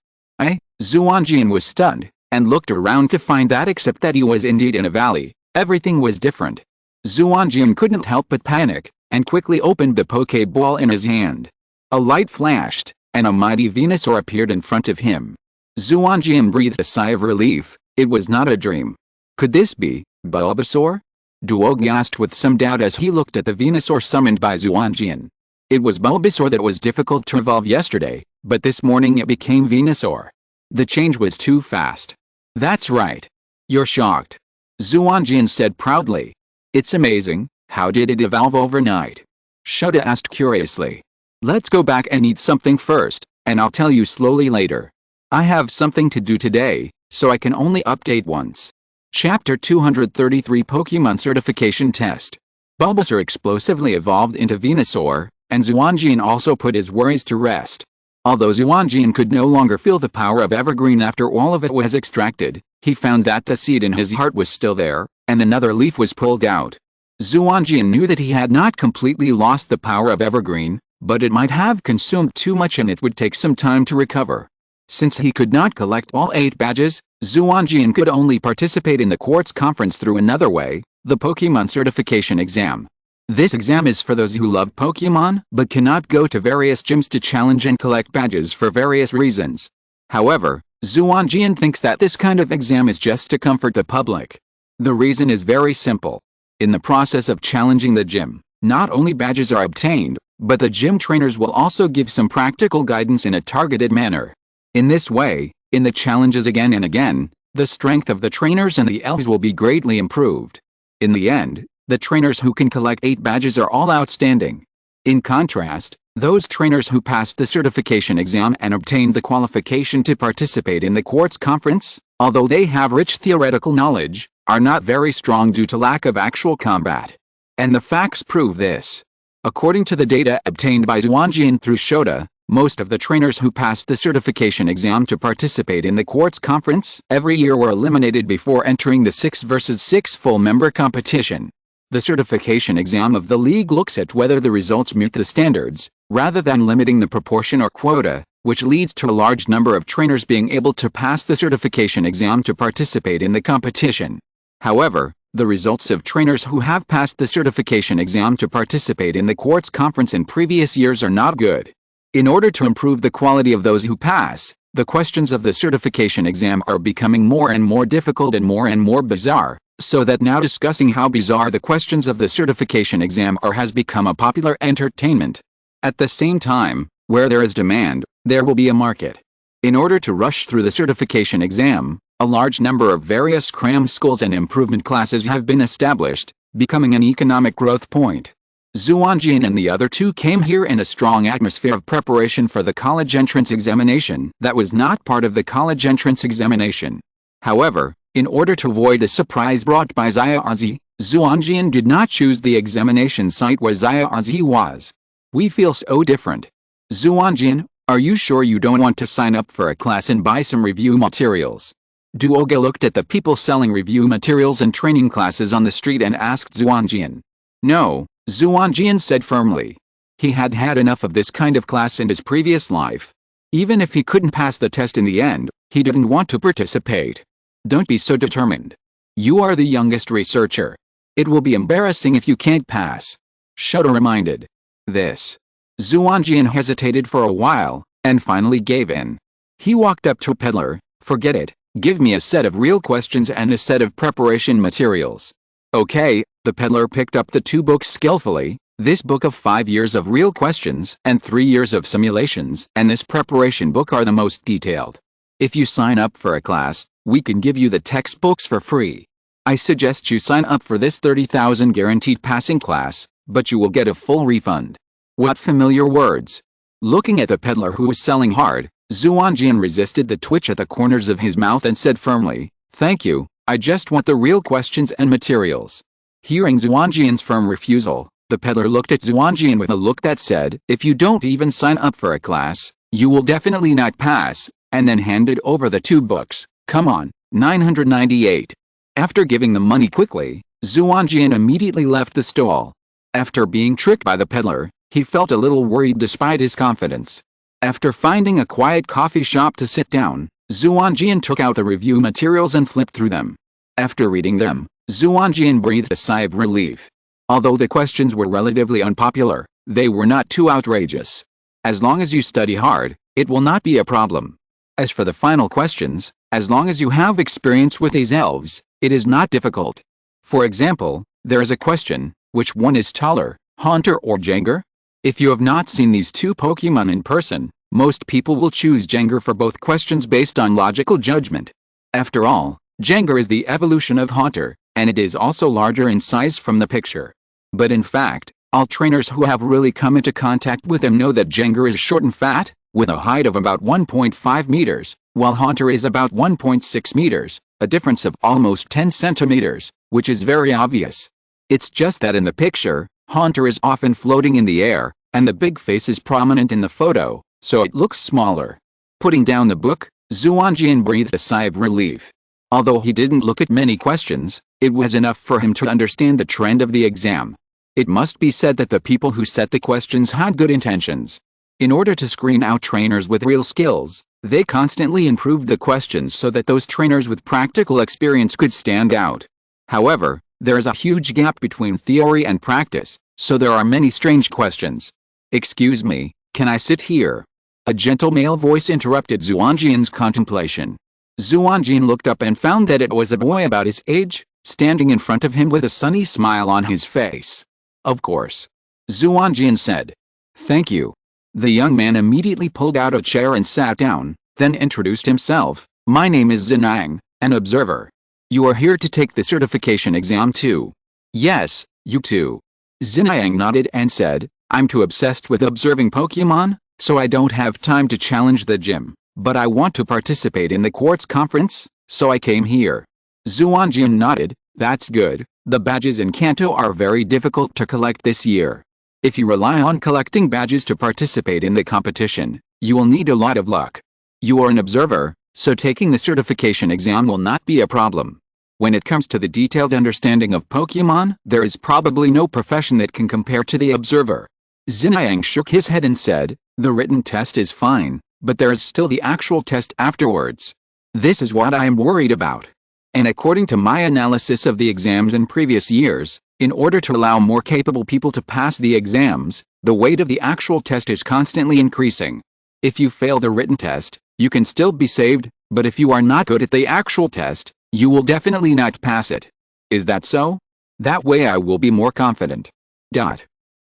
Xuanjian was stunned, and looked around to find that except that he was indeed in a valley, everything was different. Xuanjian couldn't help but panic, and quickly opened the Pokeball in his hand. A light flashed, and a mighty Venusaur appeared in front of him. Xuanjian breathed a sigh of relief. It was not a dream. Could this be Bulbasaur? Duogi asked with some doubt as he looked at the Venusaur summoned by Xuanjian. It was Bulbasaur that was difficult to evolve yesterday, but this morning it became Venusaur. The change was too fast. That's right. You're shocked. Xuanjian said proudly. It's amazing. How did it evolve overnight? Shota asked curiously. Let's go back and eat something first, and I'll tell you slowly later. I have something to do today, so I can only update once. Chapter 233 Pokemon Certification Test. Bulbasaur explosively evolved into Venusaur, and Xuanjian also put his worries to rest. Although Xuanjian could no longer feel the power of Evergreen after all of it was extracted, he found that the seed in his heart was still there, and another leaf was pulled out. Xuanjian knew that he had not completely lost the power of Evergreen, but it might have consumed too much and it would take some time to recover. Since he could not collect all 8 badges, Xuanjian could only participate in the Quartz Conference through another way, the Pokemon Certification Exam. This exam is for those who love Pokemon but cannot go to various gyms to challenge and collect badges for various reasons. However, Xuanjian thinks that this kind of exam is just to comfort the public. The reason is very simple. In the process of challenging the gym, not only badges are obtained, but the gym trainers will also give some practical guidance in a targeted manner. In this way, in the challenges again and again, the strength of the trainers and the elves will be greatly improved. In the end, the trainers who can collect 8 badges are all outstanding. In contrast, those trainers who passed the certification exam and obtained the qualification to participate in the Quartz Conference, although they have rich theoretical knowledge, are not very strong due to lack of actual combat. And the facts prove this. According to the data obtained by Xuanjian through Shota, most of the trainers who passed the certification exam to participate in the Quartz Conference every year were eliminated before entering the 6 vs 6 full-member competition. The certification exam of the league looks at whether the results meet the standards, rather than limiting the proportion or quota, which leads to a large number of trainers being able to pass the certification exam to participate in the competition. However, the results of trainers who have passed the certification exam to participate in the Quartz Conference in previous years are not good. In order to improve the quality of those who pass, the questions of the certification exam are becoming more and more difficult and more bizarre, so that now discussing how bizarre the questions of the certification exam are has become a popular entertainment. At the same time, where there is demand, there will be a market. In order to rush through the certification exam, a large number of various cram schools and improvement classes have been established, becoming an economic growth point. Xuanjian and the other 2 came here in a strong atmosphere of preparation for the college entrance examination that was not part of the college entrance examination. However, in order to avoid a surprise brought by Xuanjian, Xuanjian did not choose the examination site where Xuanjian was. We feel so different. Xuanjian, are you sure you don't want to sign up for a class and buy some review materials? Duoga looked at the people selling review materials and training classes on the street and asked Xuanjian. No, Xuanjian said firmly. He had had enough of this kind of class in his previous life. Even if he couldn't pass the test in the end, he didn't want to participate. Don't be so determined. You are the youngest researcher. It will be embarrassing if you can't pass. Shota reminded. This. Xuanjian hesitated for a while, and finally gave in. He walked up to a peddler. Forget it, give me a set of real questions and a set of preparation materials. Okay, the peddler picked up the 2 books skillfully, this book of 5 years of real questions and 3 years of simulations, and this preparation book are the most detailed. If you sign up for a class, we can give you the textbooks for free. I suggest you sign up for this 30,000 guaranteed passing class, but you will get a full refund. What familiar words? Looking at the peddler who was selling hard, Xuanjian resisted the twitch at the corners of his mouth and said firmly, "Thank you, I just want the real questions and materials." Hearing Xuanjian's firm refusal, the peddler looked at Xuanjian with a look that said, "If you don't even sign up for a class, you will definitely not pass," and then handed over the 2 books. Come on, 998. After giving the money quickly, Xuanjian immediately left the stall. After being tricked by the peddler, he felt a little worried despite his confidence. After finding a quiet coffee shop to sit down, Xuanjian took out the review materials and flipped through them. After reading them, Xuanjian breathed a sigh of relief. Although the questions were relatively unpopular, they were not too outrageous. As long as you study hard, it will not be a problem. As for the final questions, as long as you have experience with these elves, it is not difficult. For example, there is a question, which one is taller, Haunter or Jengar? If you have not seen these two Pokemon in person, most people will choose Jengar for both questions based on logical judgment. After all, Jengar is the evolution of Haunter, and it is also larger in size from the picture. But in fact, all trainers who have really come into contact with him know that Jengar is short and fat, with a height of about 1.5 meters, while Haunter is about 1.6 meters, a difference of almost 10 centimeters, which is very obvious. It's just that in the picture, Haunter is often floating in the air, and the big face is prominent in the photo, so it looks smaller. Putting down the book, Xuanjian breathed a sigh of relief. Although he didn't look at many questions, it was enough for him to understand the trend of the exam. It must be said that the people who set the questions had good intentions. In order to screen out trainers with real skills, they constantly improved the questions so that those trainers with practical experience could stand out. However, there is a huge gap between theory and practice, so there are many strange questions. "Excuse me, can I sit here?" A gentle male voice interrupted Xuanjian's contemplation. Xuanjian looked up and found that it was a boy about his age, standing in front of him with a sunny smile on his face. "Of course," Xuanjian said. "Thank you." The young man immediately pulled out a chair and sat down, then introduced himself. "My name is Zinang, an observer. You are here to take the certification exam too?" "Yes, you too." Zinang nodded and said, "I'm too obsessed with observing Pokemon, so I don't have time to challenge the gym, but I want to participate in the Quartz Conference, so I came here." Xuanjian nodded. "That's good. The badges in Kanto are very difficult to collect this year. If you rely on collecting badges to participate in the competition, you will need a lot of luck. You are an observer, so taking the certification exam will not be a problem. When it comes to the detailed understanding of Pokemon, there is probably no profession that can compare to the observer." Zinang shook his head and said, "The written test is fine, but there is still the actual test afterwards. This is what I am worried about. And according to my analysis of the exams in previous years, in order to allow more capable people to pass the exams, the weight of the actual test is constantly increasing. If you fail the written test, you can still be saved, but if you are not good at the actual test, you will definitely not pass it. Is that so? That way I will be more confident."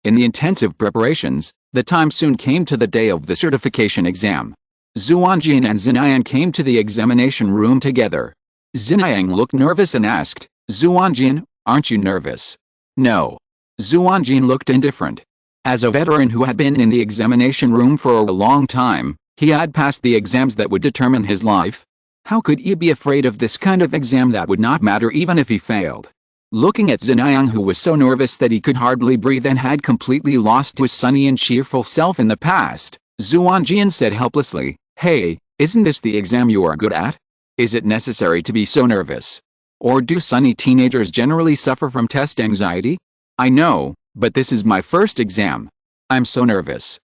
In the intensive preparations, the time soon came to the day of the certification exam. Xuanjian and Zinang came to the examination room together. Zinang looked nervous and asked, "Xuanjian, aren't you nervous?" "No." Xuanjian looked indifferent. As a veteran who had been in the examination room for a long time, he had passed the exams that would determine his life. How could he be afraid of this kind of exam that would not matter even if he failed? Looking at Zinang, who was so nervous that he could hardly breathe and had completely lost his sunny and cheerful self in the past, Xuanjian said helplessly, "Hey, isn't this the exam you are good at? Is it necessary to be so nervous? Or do sunny teenagers generally suffer from test anxiety? I know, but this is my first exam. I'm so nervous.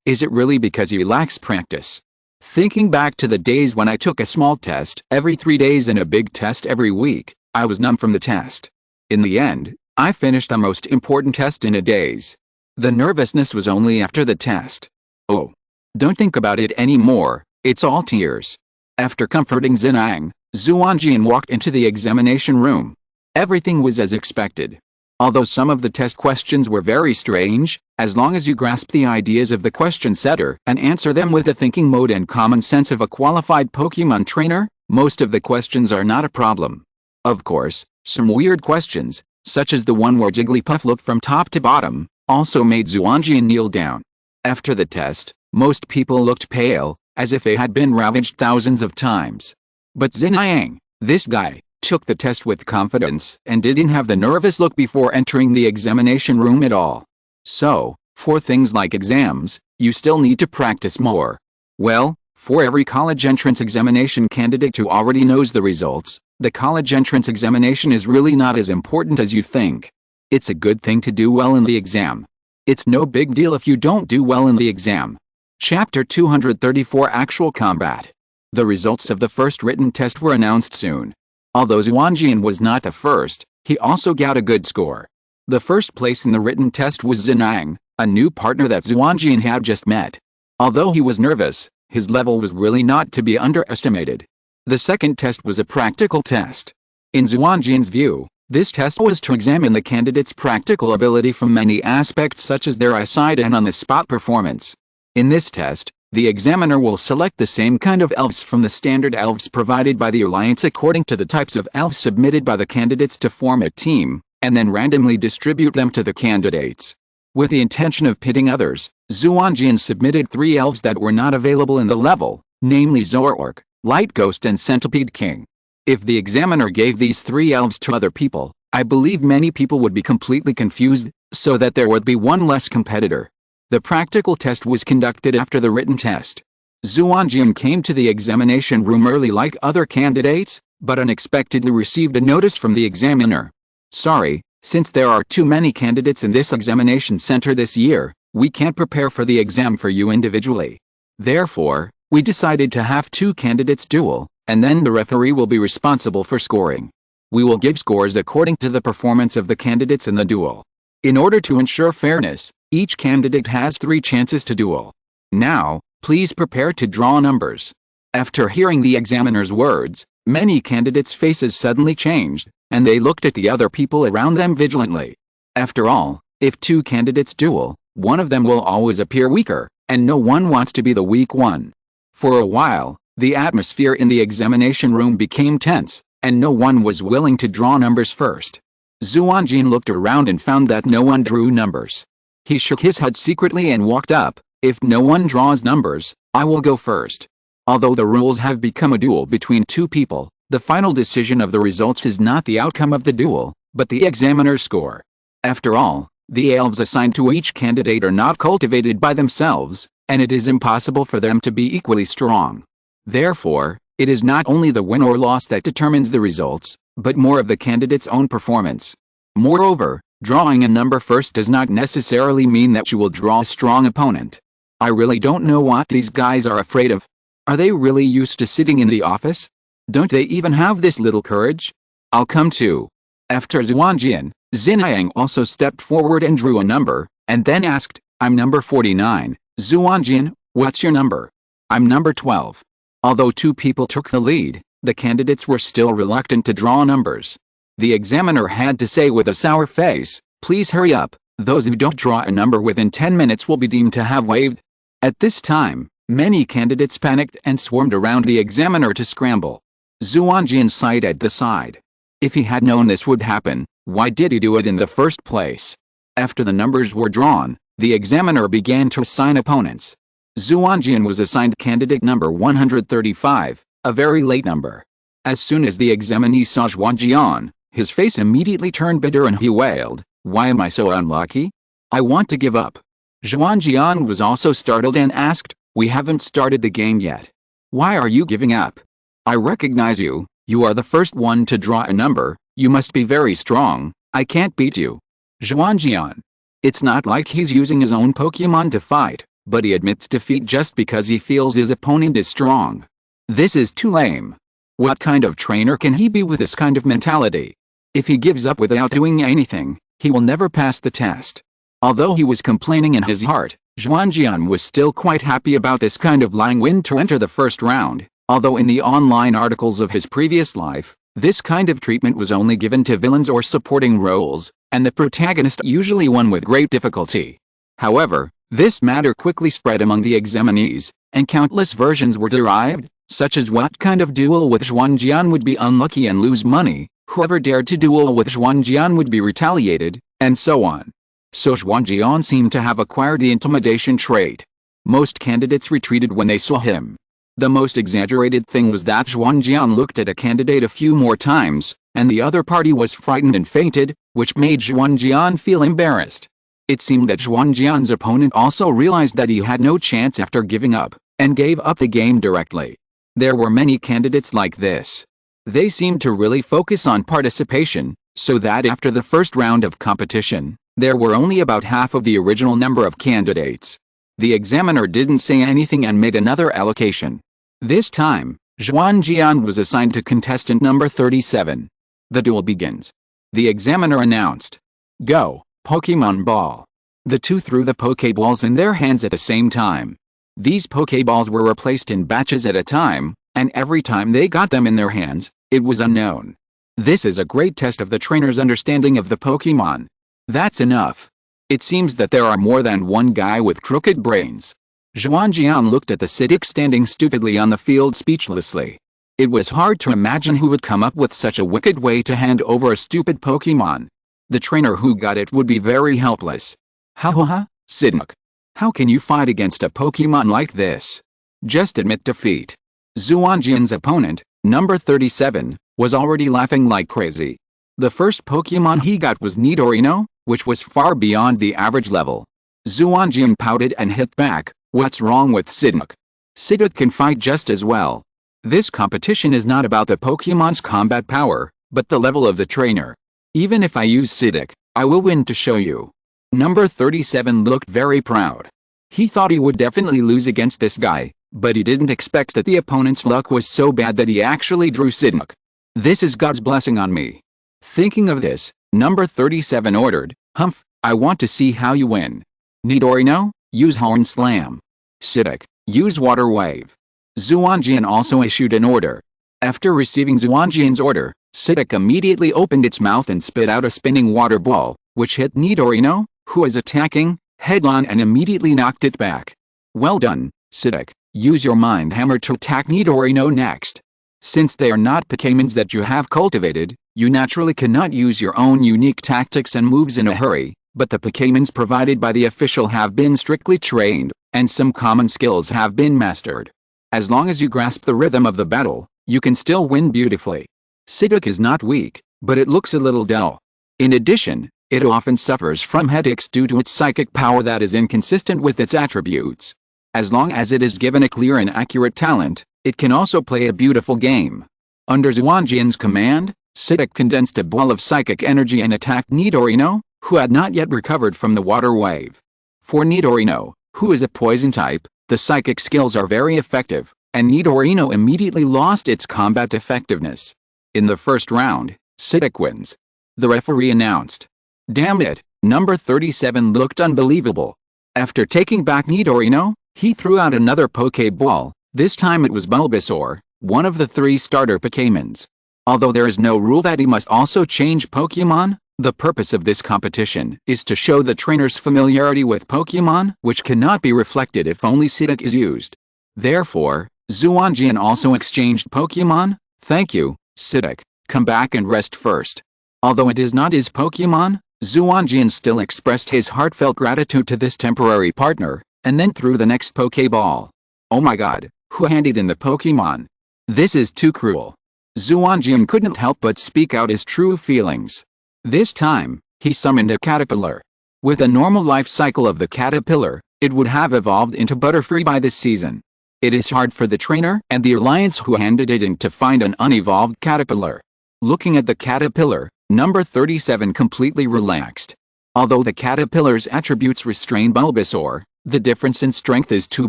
Is it really because he lacks practice? Thinking back to the days when I took a small test every 3 days and a big test every week, I was numb from the test. In the end, I finished the most important test in a daze. The nervousness was only after the test. Oh. Don't think about it anymore, it's all tears." After comforting Zinang, Xuanjian walked into the examination room. Everything was as expected. Although some of the test questions were very strange, as long as you grasp the ideas of the question setter and answer them with the thinking mode and common sense of a qualified Pokemon trainer, most of the questions are not a problem. Of course, some weird questions, such as the one where Jigglypuff looked from top to bottom, also made Xuanjian kneel down. After the test, most people looked pale, as if they had been ravaged thousands of times. But Zinang, this guy, took the test with confidence and didn't have the nervous look before entering the examination room at all. So, for things like exams, you still need to practice more. Well, for every college entrance examination candidate who already knows the results, the college entrance examination is really not as important as you think. It's a good thing to do well in the exam. It's no big deal if you don't do well in the exam. Chapter 234 Actual Combat. The results of the first written test were announced soon. Although Xuanjian was not the first, he also got a good score. The first place in the written test was Zinang, a new partner that Xuanjian had just met. Although he was nervous, His level was really not to be underestimated. The second test was a practical test. In Xuanjian's view, this test was to examine the candidate's practical ability from many aspects such as their eyesight and on-the-spot performance. In this test, the examiner will select the same kind of elves from the standard elves provided by the Alliance according to the types of elves submitted by the candidates to form a team, and then randomly distribute them to the candidates. With the intention of pitting others, Xuanjian submitted 3 elves that were not available in the level, namely Zoroark, Light Ghost and Centipede King. If the examiner gave these 3 elves to other people, I believe many people would be completely confused, so that there would be one less competitor. The practical test was conducted after the written test. Xuanjian came to the examination room early like other candidates, but unexpectedly received a notice from the examiner. Sorry, since there are too many candidates in this examination center this year, we can't prepare for the exam for you individually. Therefore, we decided to have 2 candidates duel, and then the referee will be responsible for scoring. We will give scores according to the performance of the candidates in the duel. In order to ensure fairness, each candidate has 3 chances to duel. Now, please prepare to draw numbers. After hearing the examiner's words, many candidates' faces suddenly changed, and they looked at the other people around them vigilantly. After all, if 2 candidates duel, one of them will always appear weaker, and no one wants to be the weak one. For a while, the atmosphere in the examination room became tense, and no one was willing to draw numbers first. Xuanjian looked around and found that no one drew numbers. He shook his head secretly and walked up. If no one draws numbers, I will go first. Although the rules have become a duel between 2 people, the final decision of the results is not the outcome of the duel, but the examiner's score. After all, the elves assigned to each candidate are not cultivated by themselves, and it is impossible for them to be equally strong. Therefore, it is not only the win or loss that determines the results, but more of the candidate's own performance. Moreover, drawing a number first does not necessarily mean that you will draw a strong opponent. I really don't know what these guys are afraid of. Are they really used to sitting in the office? Don't they even have this little courage? I'll come to. After Xuanjian, Xinjiang also stepped forward and drew a number, and then asked, I'm number 49. Xuanjian, what's your number? I'm number 12. Although 2 people took the lead, the candidates were still reluctant to draw numbers. The examiner had to say with a sour face, please hurry up, those who don't draw a number within 10 minutes will be deemed to have waived. At this time, many candidates panicked and swarmed around the examiner to scramble. Xuanjian sighed at the side. If he had known this would happen, why did he do it in the first place? After the numbers were drawn, the examiner began to assign opponents. Xuanjian was assigned candidate number 135, a very late number. As soon as the examinee saw Xuanjian, his face immediately turned bitter and he wailed, why am I so unlucky? I want to give up. Xuanjian was also startled and asked, we haven't started the game yet. Why are you giving up? I recognize you, you are the first one to draw a number, you must be very strong, I can't beat you. Xuanjian. It's not like he's using his own Pokémon to fight, but he admits defeat just because he feels his opponent is strong. This is too lame. What kind of trainer can he be with this kind of mentality? If he gives up without doing anything, he will never pass the test. Although he was complaining in his heart, Xuanjian was still quite happy about this kind of lying win to enter the first round, although in the online articles of his previous life, this kind of treatment was only given to villains or supporting roles, and the protagonist usually won with great difficulty. However, this matter quickly spread among the examinees, and countless versions were derived, such as what kind of duel with Xuanjian would be unlucky and lose money, whoever dared to duel with Xuanjian would be retaliated, and so on. So Xuanjian seemed to have acquired the intimidation trait. Most candidates retreated when they saw him. The most exaggerated thing was that Xuanjian looked at a candidate a few more times, and the other party was frightened and fainted, which made Xuanjian feel embarrassed. It seemed that Xuanjian's opponent also realized that he had no chance after giving up, and gave up the game directly. There were many candidates like this. They seemed to really focus on participation, so that after the first round of competition, there were only about half of the original number of candidates. The examiner didn't say anything and made another allocation. This time, Xuanjian was assigned to contestant number 37. The duel begins. The examiner announced, "Go, Pokémon Ball." The 2 threw the Pokéballs in their hands at the same time. These Pokeballs were placed in batches at a time, and every time they got them in their hands, it was unknown. This is a great test of the trainer's understanding of the Pokemon. That's enough. It seems that there are more than one guy with crooked brains. Xuanjian looked at the Psyduck standing stupidly on the field speechlessly. It was hard to imagine who would come up with such a wicked way to hand over a stupid Pokemon. The trainer who got it would be very helpless. Ha, Psyduck. How can you fight against a Pokemon like this? Just admit defeat. Xuanjian's opponent, number 37, was already laughing like crazy. The first Pokemon he got was Nidorino, which was far beyond the average level. Xuanjian pouted and hit back, "What's wrong with Psyduck? Psyduck can fight just as well." This competition is not about the Pokemon's combat power, but the level of the trainer. Even if I use Psyduck, I will win to show you. Number 37 looked very proud. He thought he would definitely lose against this guy, but he didn't expect that the opponent's luck was so bad that he actually drew Psyduck. This is God's blessing on me. Thinking of this, number 37 ordered, "Humph, I want to see how you win. Nidorino, use Horn Slam. Psyduck, use Water Wave." Xuanjian also issued an order. After receiving Xuanjian's order, Psyduck immediately opened its mouth and spit out a spinning water ball, which hit Nidorino, who was attacking, head-on and immediately knocked it back. Well done, Psyduck. Use your Mind Hammer to attack Nidorino next. Since they are not Pokémons that you have cultivated, you naturally cannot use your own unique tactics and moves in a hurry, but the Pokémons provided by the official have been strictly trained, and some common skills have been mastered. As long as you grasp the rhythm of the battle, you can still win beautifully. Psyduck is not weak, but it looks a little dull. In addition, it often suffers from headaches due to its psychic power that is inconsistent with its attributes. As long as it is given a clear and accurate talent, it can also play a beautiful game. Under Xuanjian's command, Psyduck condensed a ball of psychic energy and attacked Nidorino, who had not yet recovered from the water wave. For Nidorino, who is a poison type, the psychic skills are very effective, and Nidorino immediately lost its combat effectiveness. In the first round, Psyduck wins. The referee announced. Damn it, number 37 looked unbelievable. After taking back Nidorino, he threw out another Pokeball. This time it was Bulbasaur, one of the 3 starter Pokémons. Although there is no rule that he must also change Pokémon, the purpose of this competition is to show the trainer's familiarity with Pokémon, which cannot be reflected if only Psyduck is used. Therefore, Xuanjian also exchanged Pokémon. Thank you, Psyduck. Come back and rest first. Although it is not his Pokémon, Xuanjian still expressed his heartfelt gratitude to this temporary partner, and then threw the next Pokeball. Oh my god, who handed in the Pokémon? This is too cruel. Xuanjian couldn't help but speak out his true feelings. This time, he summoned a caterpillar. With a normal life cycle of the caterpillar, it would have evolved into Butterfree by this season. It is hard for the trainer and the alliance who handed it in to find an unevolved caterpillar. Looking at the caterpillar, number 37 completely relaxed. Although the caterpillar's attributes restrain Bulbasaur, the difference in strength is too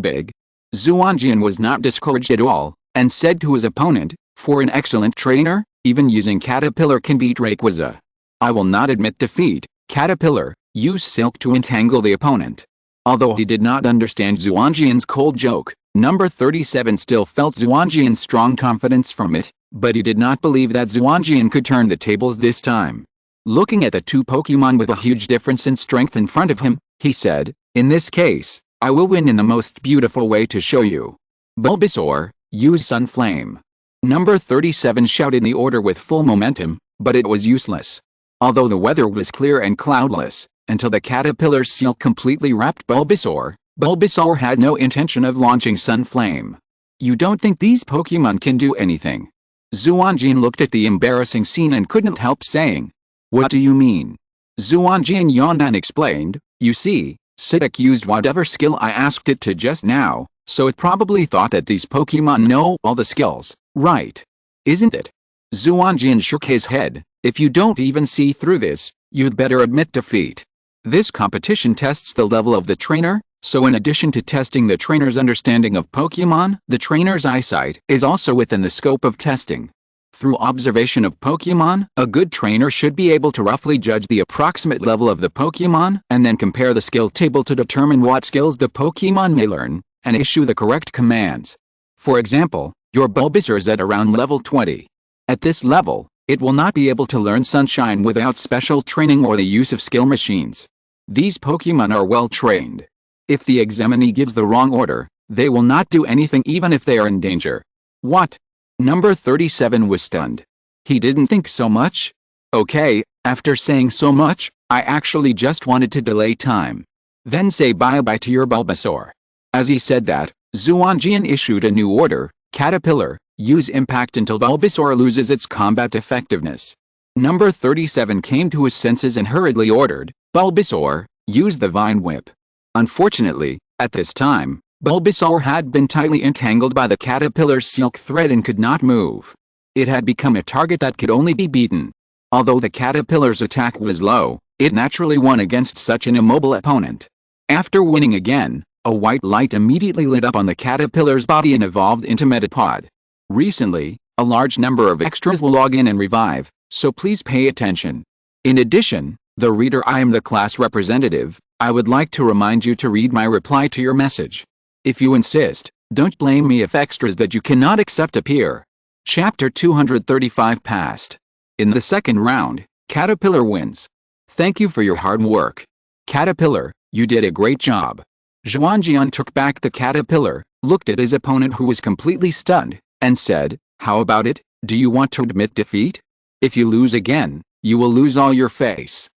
big. Xuanjian was not discouraged at all, and said to his opponent, "For an excellent trainer, even using Caterpillar can beat Rayquaza. I will not admit defeat. Caterpillar, use Silk to entangle the opponent." Although he did not understand Xuanjian's cold joke, number 37 still felt Xuanjian's strong confidence from it, but he did not believe that Xuanjian could turn the tables this time. Looking at the 2 Pokémon with a huge difference in strength in front of him, he said, "In this case, I will win in the most beautiful way to show you. Bulbasaur, use Sunflame." Number 37 shouted the order with full momentum, but it was useless. Although the weather was clear and cloudless, until the caterpillar's silk completely wrapped Bulbasaur, Bulbasaur had no intention of launching Sunflame. "You don't think these Pokémon can do anything?" Xuanjian looked at the embarrassing scene and couldn't help saying, "What do you mean?" Xuanjian yawned and explained, "You see, Psyduck used whatever skill I asked it to just now, so it probably thought that these Pokémon know all the skills, right? Isn't it?" Xuanjian shook his head. "If you don't even see through this, you'd better admit defeat." This competition tests the level of the trainer, so in addition to testing the trainer's understanding of Pokémon, the trainer's eyesight is also within the scope of testing. Through observation of Pokémon, a good trainer should be able to roughly judge the approximate level of the Pokémon and then compare the skill table to determine what skills the Pokémon may learn, and issue the correct commands. For example, your Bulbasaur is at around level 20. At this level, it will not be able to learn Sunshine without special training or the use of skill machines. These Pokemon are well trained. If the examinee gives the wrong order, they will not do anything even if they are in danger. What? Number 37 was stunned. He didn't think so much? Okay, after saying so much, I actually just wanted to delay time. Then say bye-bye to your Bulbasaur. As he said that, Xuanjian issued a new order: Caterpillar, use impact until Bulbasaur loses its combat effectiveness. Number 37 came to his senses and hurriedly ordered, Bulbasaur, use the Vine Whip. Unfortunately, at this time, Bulbasaur had been tightly entangled by the caterpillar's silk thread and could not move. It had become a target that could only be beaten. Although the caterpillar's attack was low, it naturally won against such an immobile opponent. After winning again, a white light immediately lit up on the caterpillar's body and evolved into Metapod. Recently, a large number of extras will log in and revive, so please pay attention. In addition, the reader, I am the class representative, I would like to remind you to read my reply to your message. If you insist, don't blame me if extras that you cannot accept appear. Chapter 235 passed. In the second round, Caterpillar wins. Thank you for your hard work. Caterpillar, you did a great job. Xuanjian took back the caterpillar, looked at his opponent who was completely stunned, and said, how about it, do you want to admit defeat? If you lose again, you will lose all your face.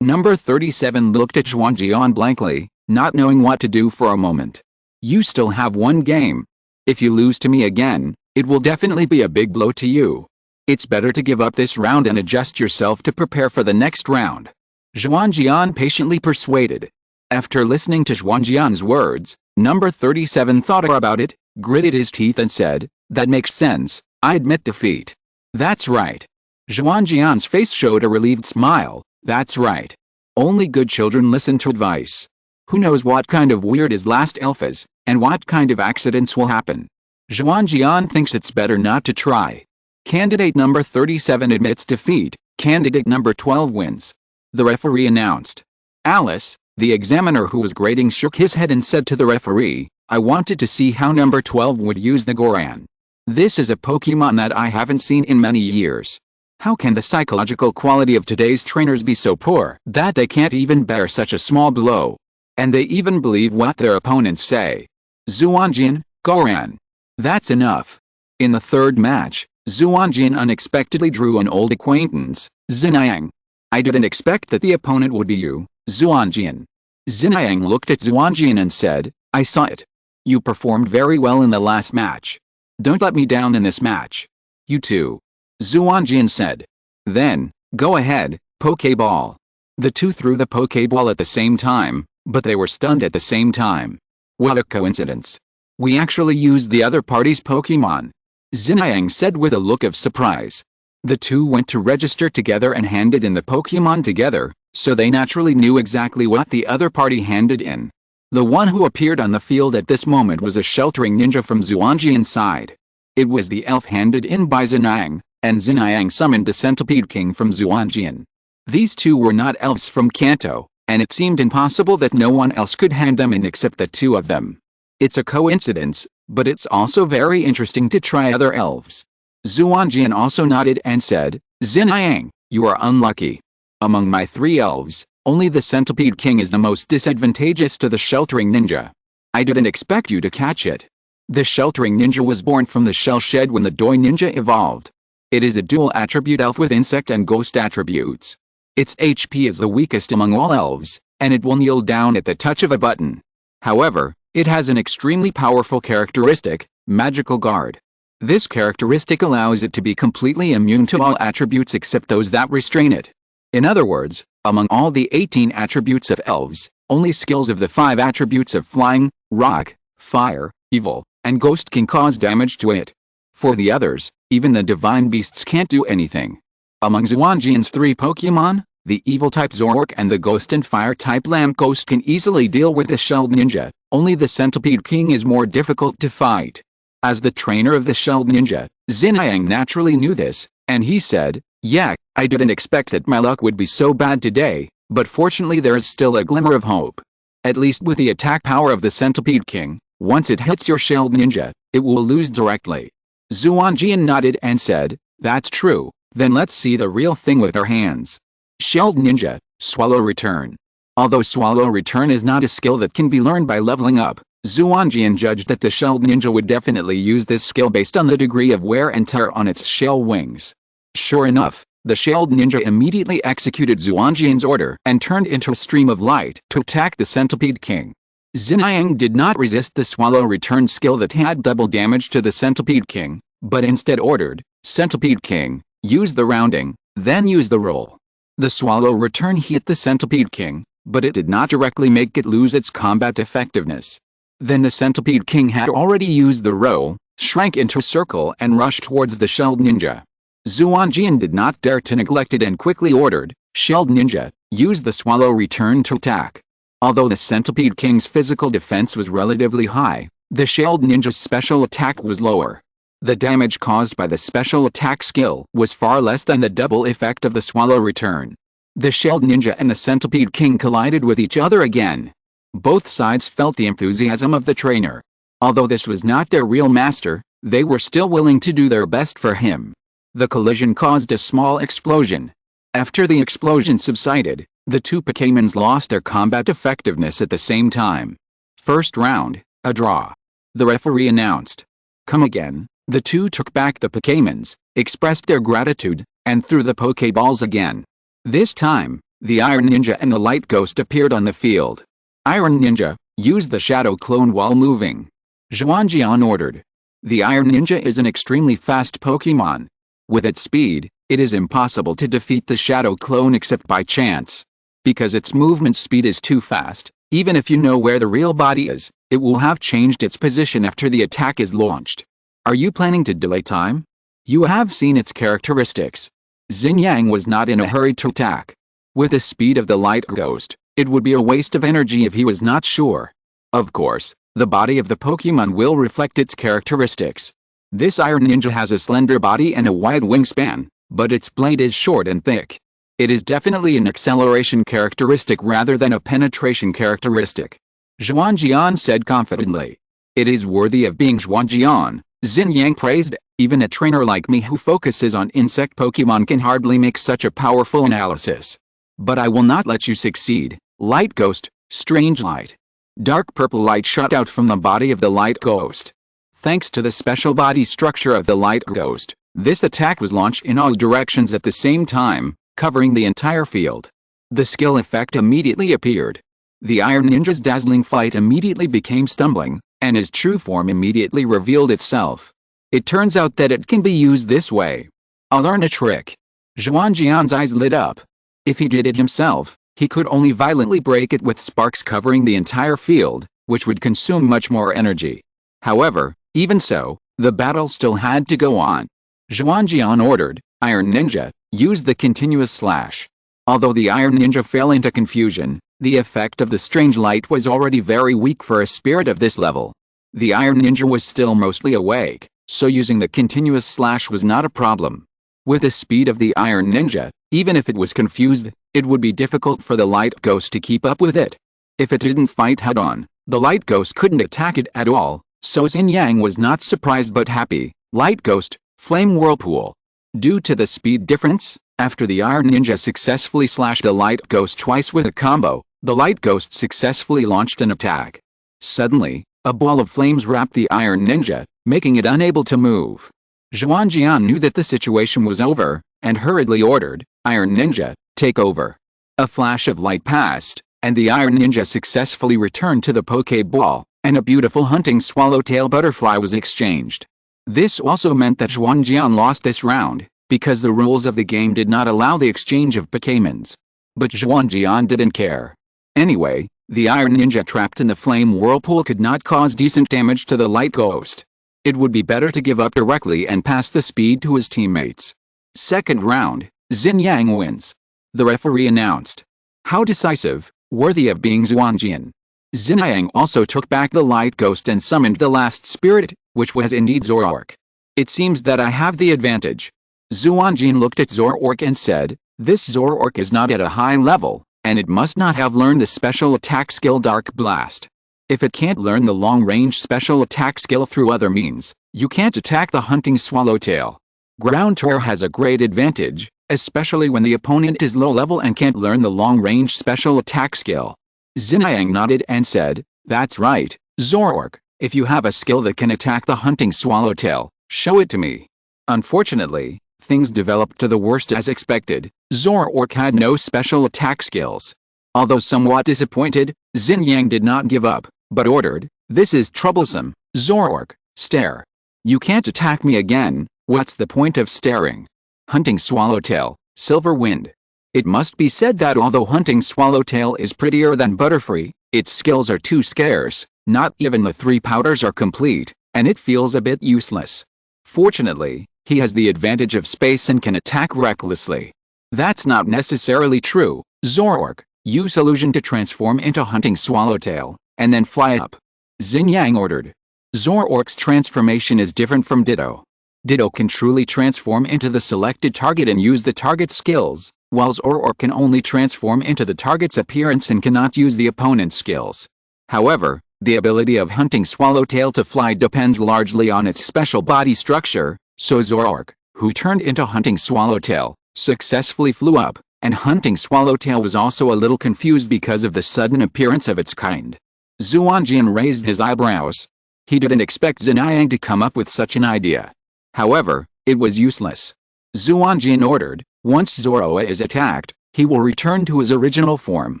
Number 37 looked at Xuanjian blankly, not knowing what to do for a moment. You still have one game. If you lose to me again, it will definitely be a big blow to you. It's better to give up this round and adjust yourself to prepare for the next round. Xuanjian patiently persuaded. After listening to Xuanjian's words, number 37 thought about it, gritted his teeth and said, that makes sense, I admit defeat. That's right. Xuanjian's face showed a relieved smile. That's right. Only good children listen to advice. Who knows what kind of weird his last elf is, and what kind of accidents will happen. Xuanjian thinks it's better not to try. Candidate number 37 admits defeat, candidate number 12 wins. The referee announced. Alice, the examiner who was grading, shook his head and said to the referee, I wanted to see how number 12 would use the Goran. This is a Pokemon that I haven't seen in many years. How can the psychological quality of today's trainers be so poor that they can't even bear such a small blow? And they even believe what their opponents say. Xuanjian, Goran. That's enough. In the third match, Xuanjian unexpectedly drew an old acquaintance, Xinjiang. I didn't expect that the opponent would be you, Xuanjian. Xinjiang looked at Xuanjian and said, I saw it. You performed very well in the last match. Don't let me down in this match. You too. Xuanjian said. Then, go ahead, Pokeball. The two threw the Pokeball at the same time, but they were stunned at the same time. What a coincidence. We actually used the other party's Pokemon. Xinjiang said with a look of surprise. The two went to register together and handed in the Pokemon together, so they naturally knew exactly what the other party handed in. The one who appeared on the field at this moment was a sheltering ninja from Xuanjian's side. It was the elf handed in by Xinjiang, and Xinjiang summoned the Centipede King from Xuanjian. These two were not elves from Kanto, and it seemed impossible that no one else could hand them in except the two of them. It's a coincidence, but it's also very interesting to try other elves. Xuanjian also nodded and said, Xinjiang, you are unlucky. Among my three elves, only the Centipede King is the most disadvantageous to the Sheltering Ninja. I didn't expect you to catch it. The Sheltering Ninja was born from the shell shed when the Doi Ninja evolved. It is a dual attribute elf with insect and ghost attributes. Its HP is the weakest among all elves, and it will kneel down at the touch of a button. However, it has an extremely powerful characteristic, Magical Guard. This characteristic allows it to be completely immune to all attributes except those that restrain it. In other words, among all the 18 attributes of elves, only skills of the 5 attributes of Flying, Rock, Fire, Evil, and Ghost can cause damage to it. For the others, even the divine beasts can't do anything. Among Xuanjian's 3 Pokemon, the Evil-type Zoroark and the Ghost and Fire-type Lampghost can easily deal with the Shelled Ninja, only the Centipede King is more difficult to fight. As the trainer of the Shelled Ninja, Xinjiang naturally knew this, and he said, yeah, I didn't expect that my luck would be so bad today, but fortunately there is still a glimmer of hope. at least with the attack power of the Centipede King. Once it hits your shelled ninja, it will lose directly. Xuanjian nodded and said, "That's true, then let's see the real thing with our hands." Shelled ninja, swallow return. Although swallow return is not a skill that can be learned by leveling up, Xuanjian judged that the shelled ninja would definitely use this skill based on the degree of wear and tear on its shell wings. Sure enough, the shelled ninja immediately executed Xuanjian's order and turned into a stream of light to attack the Centipede King. Xuanjian did not resist the swallow return skill that had double damage to the Centipede King, but instead ordered, "Centipede King, use the rounding, then use the roll." The swallow return hit the Centipede King, but it did not directly make it lose its combat effectiveness. Then the Centipede King had already used the roll, shrank into a circle and rushed towards the shelled ninja. Xuanjian did not dare to neglect it and quickly ordered, "Shelled ninja, use the swallow return to attack." Although the Centipede King's physical defense was relatively high, the shelled ninja's special attack was lower. The damage caused by the special attack skill was far less than the double effect of the swallow return. The shelled ninja and the Centipede King collided with each other again. Both sides felt the enthusiasm of the trainer. Although this was not their real master, they were still willing to do their best for him. The collision caused a small explosion. After the explosion subsided, the two Pokémons lost their combat effectiveness at the same time. First round, a draw. The referee announced. "Come again." The two took back the Pokémons, expressed their gratitude, and threw the Pokéballs again. This time, the Iron Ninja and the Light Ghost appeared on the field. "Iron Ninja, use the Shadow Clone while moving," Xuanjian ordered. The Iron Ninja is an extremely fast Pokémon. With its speed, it is impossible to defeat the Shadow Clone except by chance. Because its movement speed is too fast, even if you know where the real body is, it will have changed its position after the attack is launched. Are you planning to delay time? You have seen its characteristics. Xinjiang was not in a hurry to attack. With the speed of the Light Ghost, it would be a waste of energy if he was not sure. Of course, the body of the Pokémon will reflect its characteristics. This Iron Ninja has a slender body and a wide wingspan, but its blade is short and thick. It is definitely an acceleration characteristic rather than a penetration characteristic. Xuanjian said confidently. "It is worthy of being Xuanjian," Xinjiang praised. "Even a trainer like me who focuses on insect Pokémon can hardly make such a powerful analysis. But I will not let you succeed, Light Ghost." Strange light. Dark purple light shot out from the body of the Light Ghost. Thanks to the special body structure of the Light Ghost, this attack was launched in all directions at the same time, covering the entire field. The skill effect immediately appeared. The Iron Ninja's dazzling flight immediately became stumbling, and his true form immediately revealed itself. It turns out that it can be used this way. I'll learn a trick. Xuanjian's eyes lit up. If he did it himself, he could only violently break it with sparks covering the entire field, which would consume much more energy. However, even so, the battle still had to go on. Xuanjian ordered, "Iron Ninja, use the continuous slash." Although the Iron Ninja fell into confusion, the effect of the strange light was already very weak for a spirit of this level. The Iron Ninja was still mostly awake, so using the continuous slash was not a problem. With the speed of the Iron Ninja, even if it was confused, it would be difficult for the Light Ghost to keep up with it. If it didn't fight head-on, the Light Ghost couldn't attack it at all, so Xinjiang was not surprised but happy. Light Ghost, Flame Whirlpool. Due to the speed difference, after the Iron Ninja successfully slashed the Light Ghost twice with a combo, the Light Ghost successfully launched an attack. Suddenly, a ball of flames wrapped the Iron Ninja, making it unable to move. Xuanjian knew that the situation was over, and hurriedly ordered, "Iron Ninja, take over." A flash of light passed, and the Iron Ninja successfully returned to the Pokéball, and a beautiful hunting swallowtail butterfly was exchanged. This also meant that Xuanjian lost this round, because the rules of the game did not allow the exchange of Pokémons. But Xuanjian didn't care. Anyway, the Iron Ninja trapped in the Flame Whirlpool could not cause decent damage to the Light Ghost. It would be better to give up directly and pass the speed to his teammates. Second round, Xinjiang wins. The referee announced. How decisive, worthy of being Xuanjian. Xinjiang also took back the Light Ghost and summoned the last spirit, which was indeed Zoroark. It seems that I have the advantage. Xuanjian looked at Zoroark and said, "This Zoroark is not at a high level, and it must not have learned the special attack skill Dark Blast. If it can't learn the long-range special attack skill through other means, you can't attack the hunting swallowtail. Ground Terror has a great advantage, especially when the opponent is low level and can't learn the long-range special attack skill. Xinjiang nodded and said, "That's right, Zoroark, if you have a skill that can attack the hunting swallowtail, show it to me." Unfortunately, things developed to the worst as expected. Zoroark had no special attack skills. Although somewhat disappointed, Xinjiang did not give up, but ordered, "This is troublesome, Zoroark, stare. You can't attack me again, what's the point of staring?" Hunting Swallowtail, Silver Wind. It must be said that although Hunting Swallowtail is prettier than Butterfree, its skills are too scarce, not even the 3 powders are complete, and it feels a bit useless. Fortunately, he has the advantage of space and can attack recklessly. That's not necessarily true. Zoroark, use illusion to transform into Hunting Swallowtail, and then fly up. Xinjiang ordered. Zoroark's transformation is different from Ditto. Ditto can truly transform into the selected target and use the target's skills, while Zoroark can only transform into the target's appearance and cannot use the opponent's skills. However, the ability of Hunting Swallowtail to fly depends largely on its special body structure, so Zoroark, who turned into Hunting Swallowtail, successfully flew up, and Hunting Swallowtail was also a little confused because of the sudden appearance of its kind. Xuanjian raised his eyebrows. He didn't expect Xinjiang to come up with such an idea. However, it was useless. Xuanjian ordered, once Zoroark is attacked, he will return to his original form.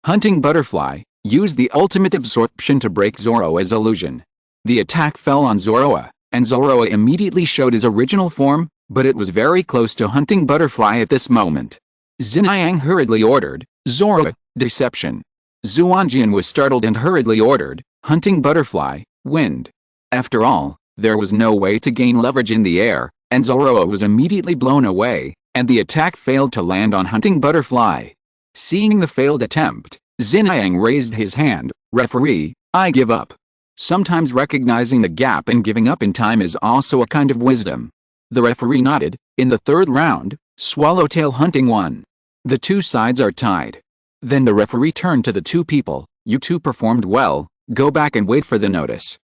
Hunting Butterfly, use the ultimate absorption to break Zoroark's illusion. The attack fell on Zoroark, and Zoroark immediately showed his original form, but it was very close to Hunting Butterfly at this moment. Xinjiang hurriedly ordered, Zoroark, Deception. Xuanjian was startled and hurriedly ordered, Hunting Butterfly, Wind. After all, there was no way to gain leverage in the air, and Zoroark was immediately blown away, and the attack failed to land on Hunting Butterfly. Seeing the failed attempt, Xinjiang raised his hand, Referee, I give up. Sometimes recognizing the gap and giving up in time is also a kind of wisdom. The referee nodded. In the 3rd round, Swallowtail Hunting won. The 2 sides are tied. Then the referee turned to the 2 people, you 2 performed well, go back and wait for the notice.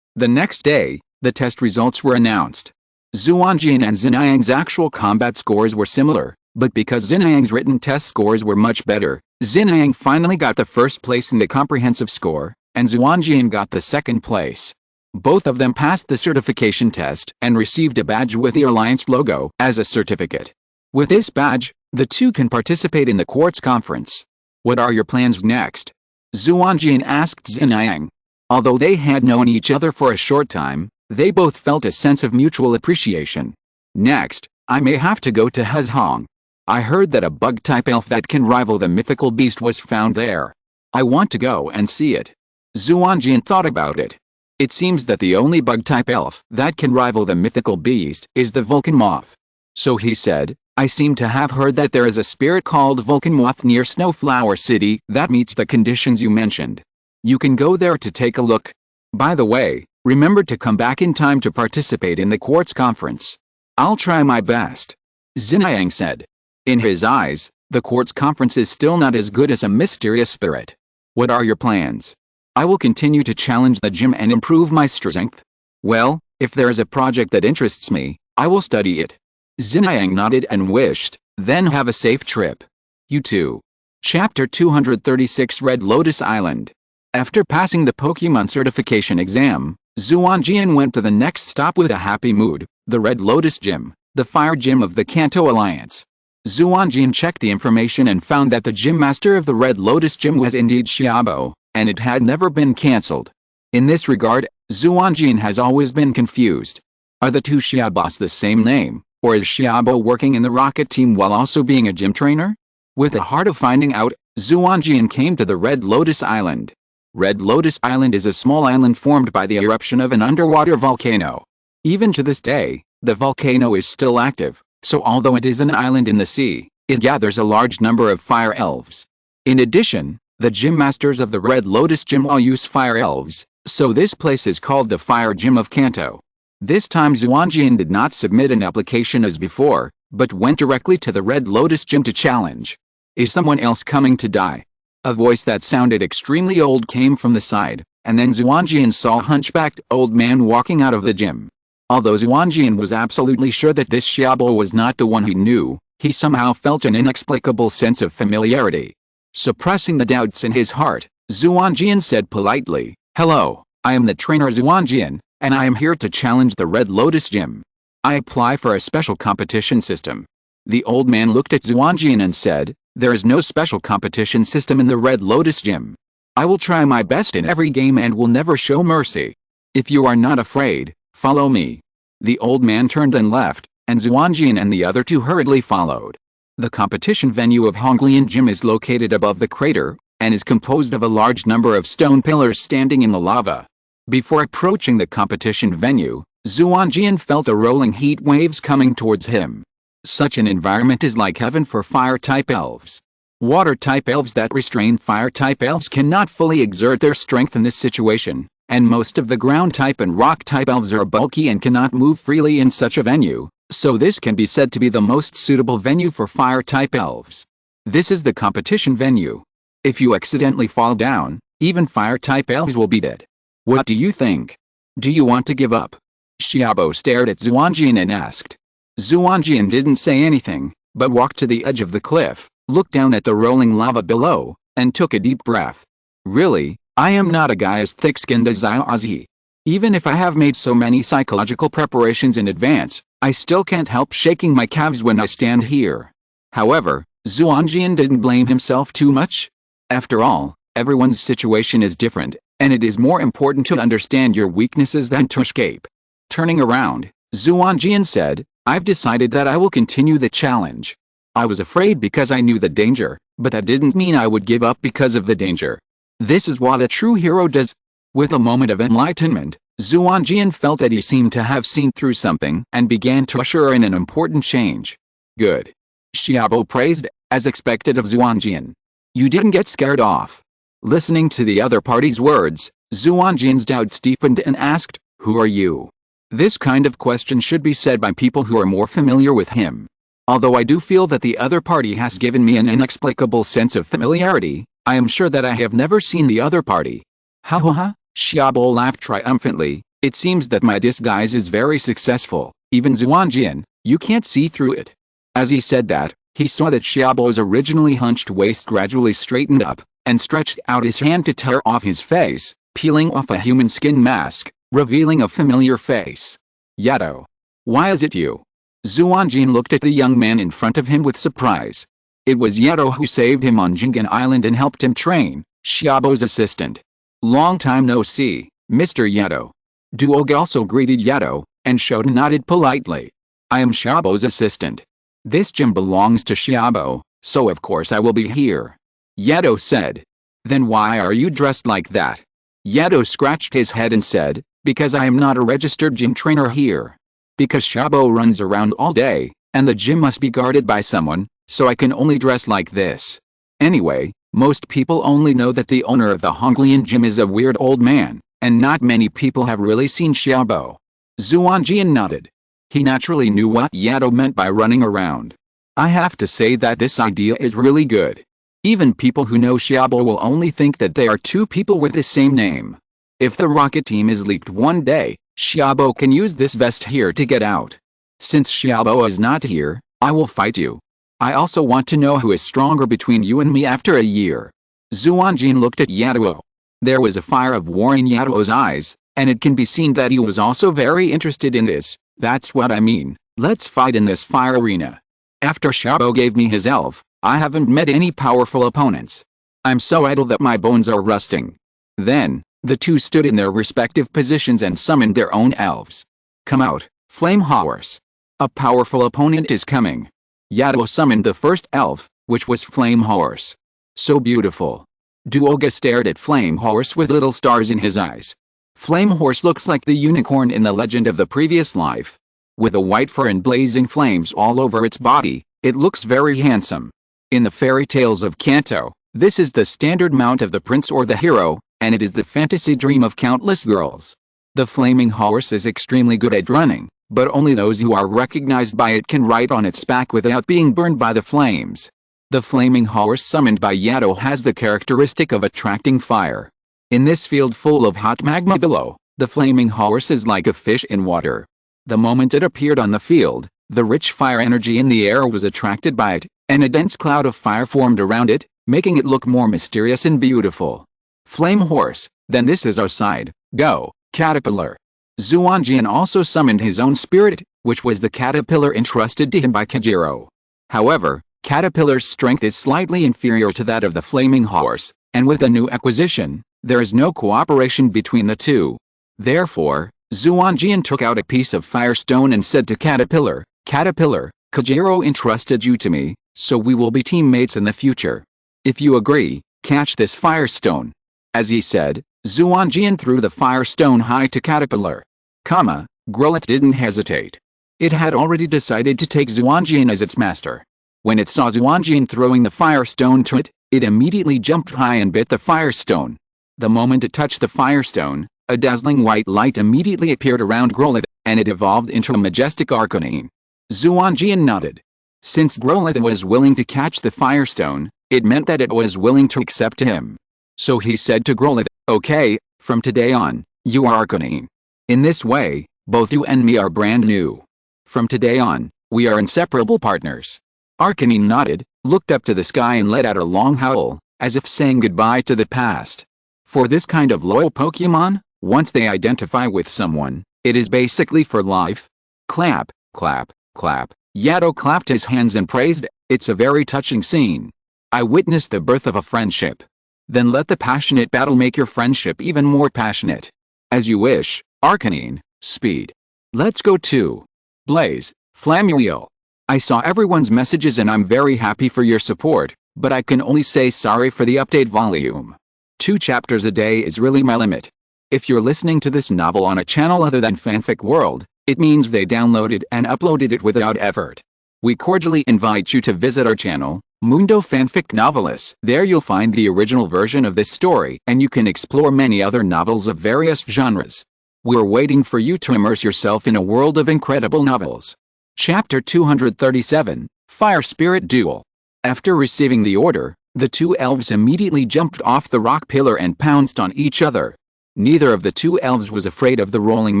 The next day, the test results were announced. Xuanjian and Xinjiang's actual combat scores were similar, but because Xinjiang's written test scores were much better, Xinjiang finally got the 1st place in the comprehensive score, and Xuanjian got the 2nd place. Both of them passed the certification test and received a badge with the Alliance logo as a certificate. With this badge, the 2 can participate in the Quartz Conference. What are your plans next? Xuanjian asked Xinjiang. Although they had known each other for a short time, they both felt a sense of mutual appreciation. Next, I may have to go to Hezhong. I heard that a bug-type elf that can rival the mythical beast was found there. I want to go and see it. Xuanjian thought about it. It seems that the only bug-type elf that can rival the mythical beast is the Vulcan Moth. So he said, I seem to have heard that there is a spirit called Vulcan Moth near Snowflower City that meets the conditions you mentioned. You can go there to take a look. By the way, remember to come back in time to participate in the Quartz Conference. I'll try my best. Xinjiang said. In his eyes, the Quartz Conference is still not as good as a mysterious spirit. What are your plans? I will continue to challenge the gym and improve my strength. Well, if there is a project that interests me, I will study it. Xinjiang nodded and wished, then have a safe trip. You too. Chapter 236 Red Lotus Island. After passing the Pokémon certification exam, Xuanjian went to the next stop with a happy mood, the Red Lotus Gym, the fire gym of the Kanto Alliance. Xuanjian checked the information and found that the gym master of the Red Lotus Gym was indeed Xiaobo, and it had never been cancelled. In this regard, Xuanjian has always been confused. Are the 2 Xiaobos the same name, or is Xiaobo working in the rocket team while also being a gym trainer? With the heart of finding out, Xuanjian came to the Red Lotus Island. Red Lotus Island is a small island formed by the eruption of an underwater volcano. Even to this day, the volcano is still active, so although it is an island in the sea, it gathers a large number of fire elves. In addition, the gym masters of the Red Lotus Gym all use fire elves, so this place is called the Fire Gym of Kanto. This time Xuanjian did not submit an application as before, but went directly to the Red Lotus Gym to challenge. Is someone else coming to die? A voice that sounded extremely old came from the side, and then Xuanjian saw a hunchbacked old man walking out of the gym. Although Xuanjian was absolutely sure that this Xiaobo was not the one he knew, he somehow felt an inexplicable sense of familiarity. Suppressing the doubts in his heart, Xuanjian said politely, "Hello, I am the trainer Xuanjian, and I am here to challenge the Red Lotus Gym. I apply for a special competition system." The old man looked at Xuanjian and said, "There is no special competition system in the Red Lotus Gym. I will try my best in every game and will never show mercy. If you are not afraid, follow me." The old man turned and left, and Xuanjian and the other two hurriedly followed. The competition venue of Honglian Gym is located above the crater, and is composed of a large number of stone pillars standing in the lava. Before approaching the competition venue, Xuanjian felt the rolling heat waves coming towards him. Such an environment is like heaven for fire-type elves. Water-type elves that restrain fire-type elves cannot fully exert their strength in this situation, and most of the ground-type and rock-type elves are bulky and cannot move freely in such a venue, so this can be said to be the most suitable venue for fire-type elves. This is the competition venue. If you accidentally fall down, even fire-type elves will be dead. What do you think? Do you want to give up? Xiaobo stared at Xuanjian and asked. Xuanjian didn't say anything, but walked to the edge of the cliff, looked down at the rolling lava below, and took a deep breath. Really, I am not a guy as thick-skinned as he. Even if I have made so many psychological preparations in advance, I still can't help shaking my calves when I stand here. However, Xuanjian didn't blame himself too much. After all, everyone's situation is different, and it is more important to understand your weaknesses than to escape. Turning around, Xuanjian said, "I've decided that I will continue the challenge. I was afraid because I knew the danger, but that didn't mean I would give up because of the danger. This is what a true hero does." With a moment of enlightenment, Xuanjian felt that he seemed to have seen through something and began to usher in an important change. "Good," Xiaobo praised, as expected of Xuanjian. "You didn't get scared off." Listening to the other party's words, Xuanjian's doubts deepened and asked, "Who are you?" This kind of question should be said by people who are more familiar with him. Although I do feel that the other party has given me an inexplicable sense of familiarity, I am sure that I have never seen the other party. "Ha ha ha," Xiaobo laughed triumphantly, "it seems that my disguise is very successful, even Xuanjian, you can't see through it." As he said that, he saw that Xiaobo's originally hunched waist gradually straightened up, and stretched out his hand to tear off his face, peeling off a human skin mask, revealing a familiar face. "Yato. Why is it you?" Xuanjian looked at the young man in front of him with surprise. It was Yato who saved him on Jingan Island and helped him train, Xiaobo's assistant. "Long time no see, Mr. Yato." Duoga also greeted Yato, and Shoten nodded politely. "I am Xiaobo's assistant. This gym belongs to Xiaobo, so of course I will be here," Yato said. "Then why are you dressed like that?" Yato scratched his head and said, "Because I am not a registered gym trainer here. Because Xiaobo runs around all day, and the gym must be guarded by someone, so I can only dress like this. Anyway, most people only know that the owner of the Honglian Gym is a weird old man, and not many people have really seen Xiaobo." Xuanjian nodded. He naturally knew what Yato meant by running around. "I have to say that this idea is really good. Even people who know Xiaobo will only think that they are two people with the same name. If the rocket team is leaked one day, Xiaobo can use this vest here to get out. Since Xiaobo is not here, I will fight you. I also want to know who is stronger between you and me after a year." Xuanjian looked at Yato. There was a fire of war in Yato's eyes, and it can be seen that he was also very interested in this. "That's what I mean, let's fight in this fire arena. After Xiaobo gave me his elf, I haven't met any powerful opponents. I'm so idle that my bones are rusting." Then, the two stood in their respective positions and summoned their own elves. "Come out, Flame Horse. A powerful opponent is coming." Yato summoned the first elf, which was Flame Horse. "So beautiful." Duoga stared at Flame Horse with little stars in his eyes. Flame Horse looks like the unicorn in the legend of the previous life. With a white fur and blazing flames all over its body, it looks very handsome. In the fairy tales of Kanto, this is the standard mount of the prince or the hero, and it is the fantasy dream of countless girls. The flaming horse is extremely good at running, but only those who are recognized by it can ride on its back without being burned by the flames. The flaming horse summoned by Yato has the characteristic of attracting fire. In this field full of hot magma below, the flaming horse is like a fish in water. The moment it appeared on the field, the rich fire energy in the air was attracted by it, and a dense cloud of fire formed around it, making it look more mysterious and beautiful. Flame horse, then this is our side, go, caterpillar. Xuanjian also summoned his own spirit, which was the caterpillar entrusted to him by Kajiro. However, Caterpillar's strength is slightly inferior to that of the flaming horse, and with a new acquisition, there is no cooperation between the two. Therefore, Xuanjian took out a piece of firestone and said to Caterpillar, Caterpillar, Kajiro entrusted you to me, so we will be teammates in the future. If you agree, catch this firestone. As he said, Xuanjian threw the firestone high to Caterpillar. Growlithe didn't hesitate. It had already decided to take Xuanjian as its master. When it saw Xuanjian throwing the firestone to it, it immediately jumped high and bit the firestone. The moment it touched the firestone, a dazzling white light immediately appeared around Growlithe, and it evolved into a majestic Arcanine. Xuanjian nodded. Since Growlithe was willing to catch the firestone, it meant that it was willing to accept him. So he said to Growlithe, okay, from today on, you are Arcanine. In this way, both you and me are brand new. From today on, we are inseparable partners. Arcanine nodded, looked up to the sky and let out a long howl, as if saying goodbye to the past. For this kind of loyal Pokémon, once they identify with someone, it is basically for life. Clap, clap, clap. Yato clapped his hands and praised, it's a very touching scene. I witnessed the birth of a friendship. Then let the passionate battle make your friendship even more passionate. As you wish, Arcanine, speed. Let's go to Blaze, Flamuel. I saw everyone's messages and I'm very happy for your support, but I can only say sorry for the update volume. 2 chapters a day is really my limit. If you're listening to this novel on a channel other than Fanfic World, it means they downloaded and uploaded it without effort. We cordially invite you to visit our channel, Mundo Fanfic Novelist. There you'll find the original version of this story and you can explore many other novels of various genres. We're waiting for you to immerse yourself in a world of incredible novels. Chapter 237, Fire Spirit Duel. After receiving the order, the 2 elves immediately jumped off the rock pillar and pounced on each other. Neither of the 2 elves was afraid of the rolling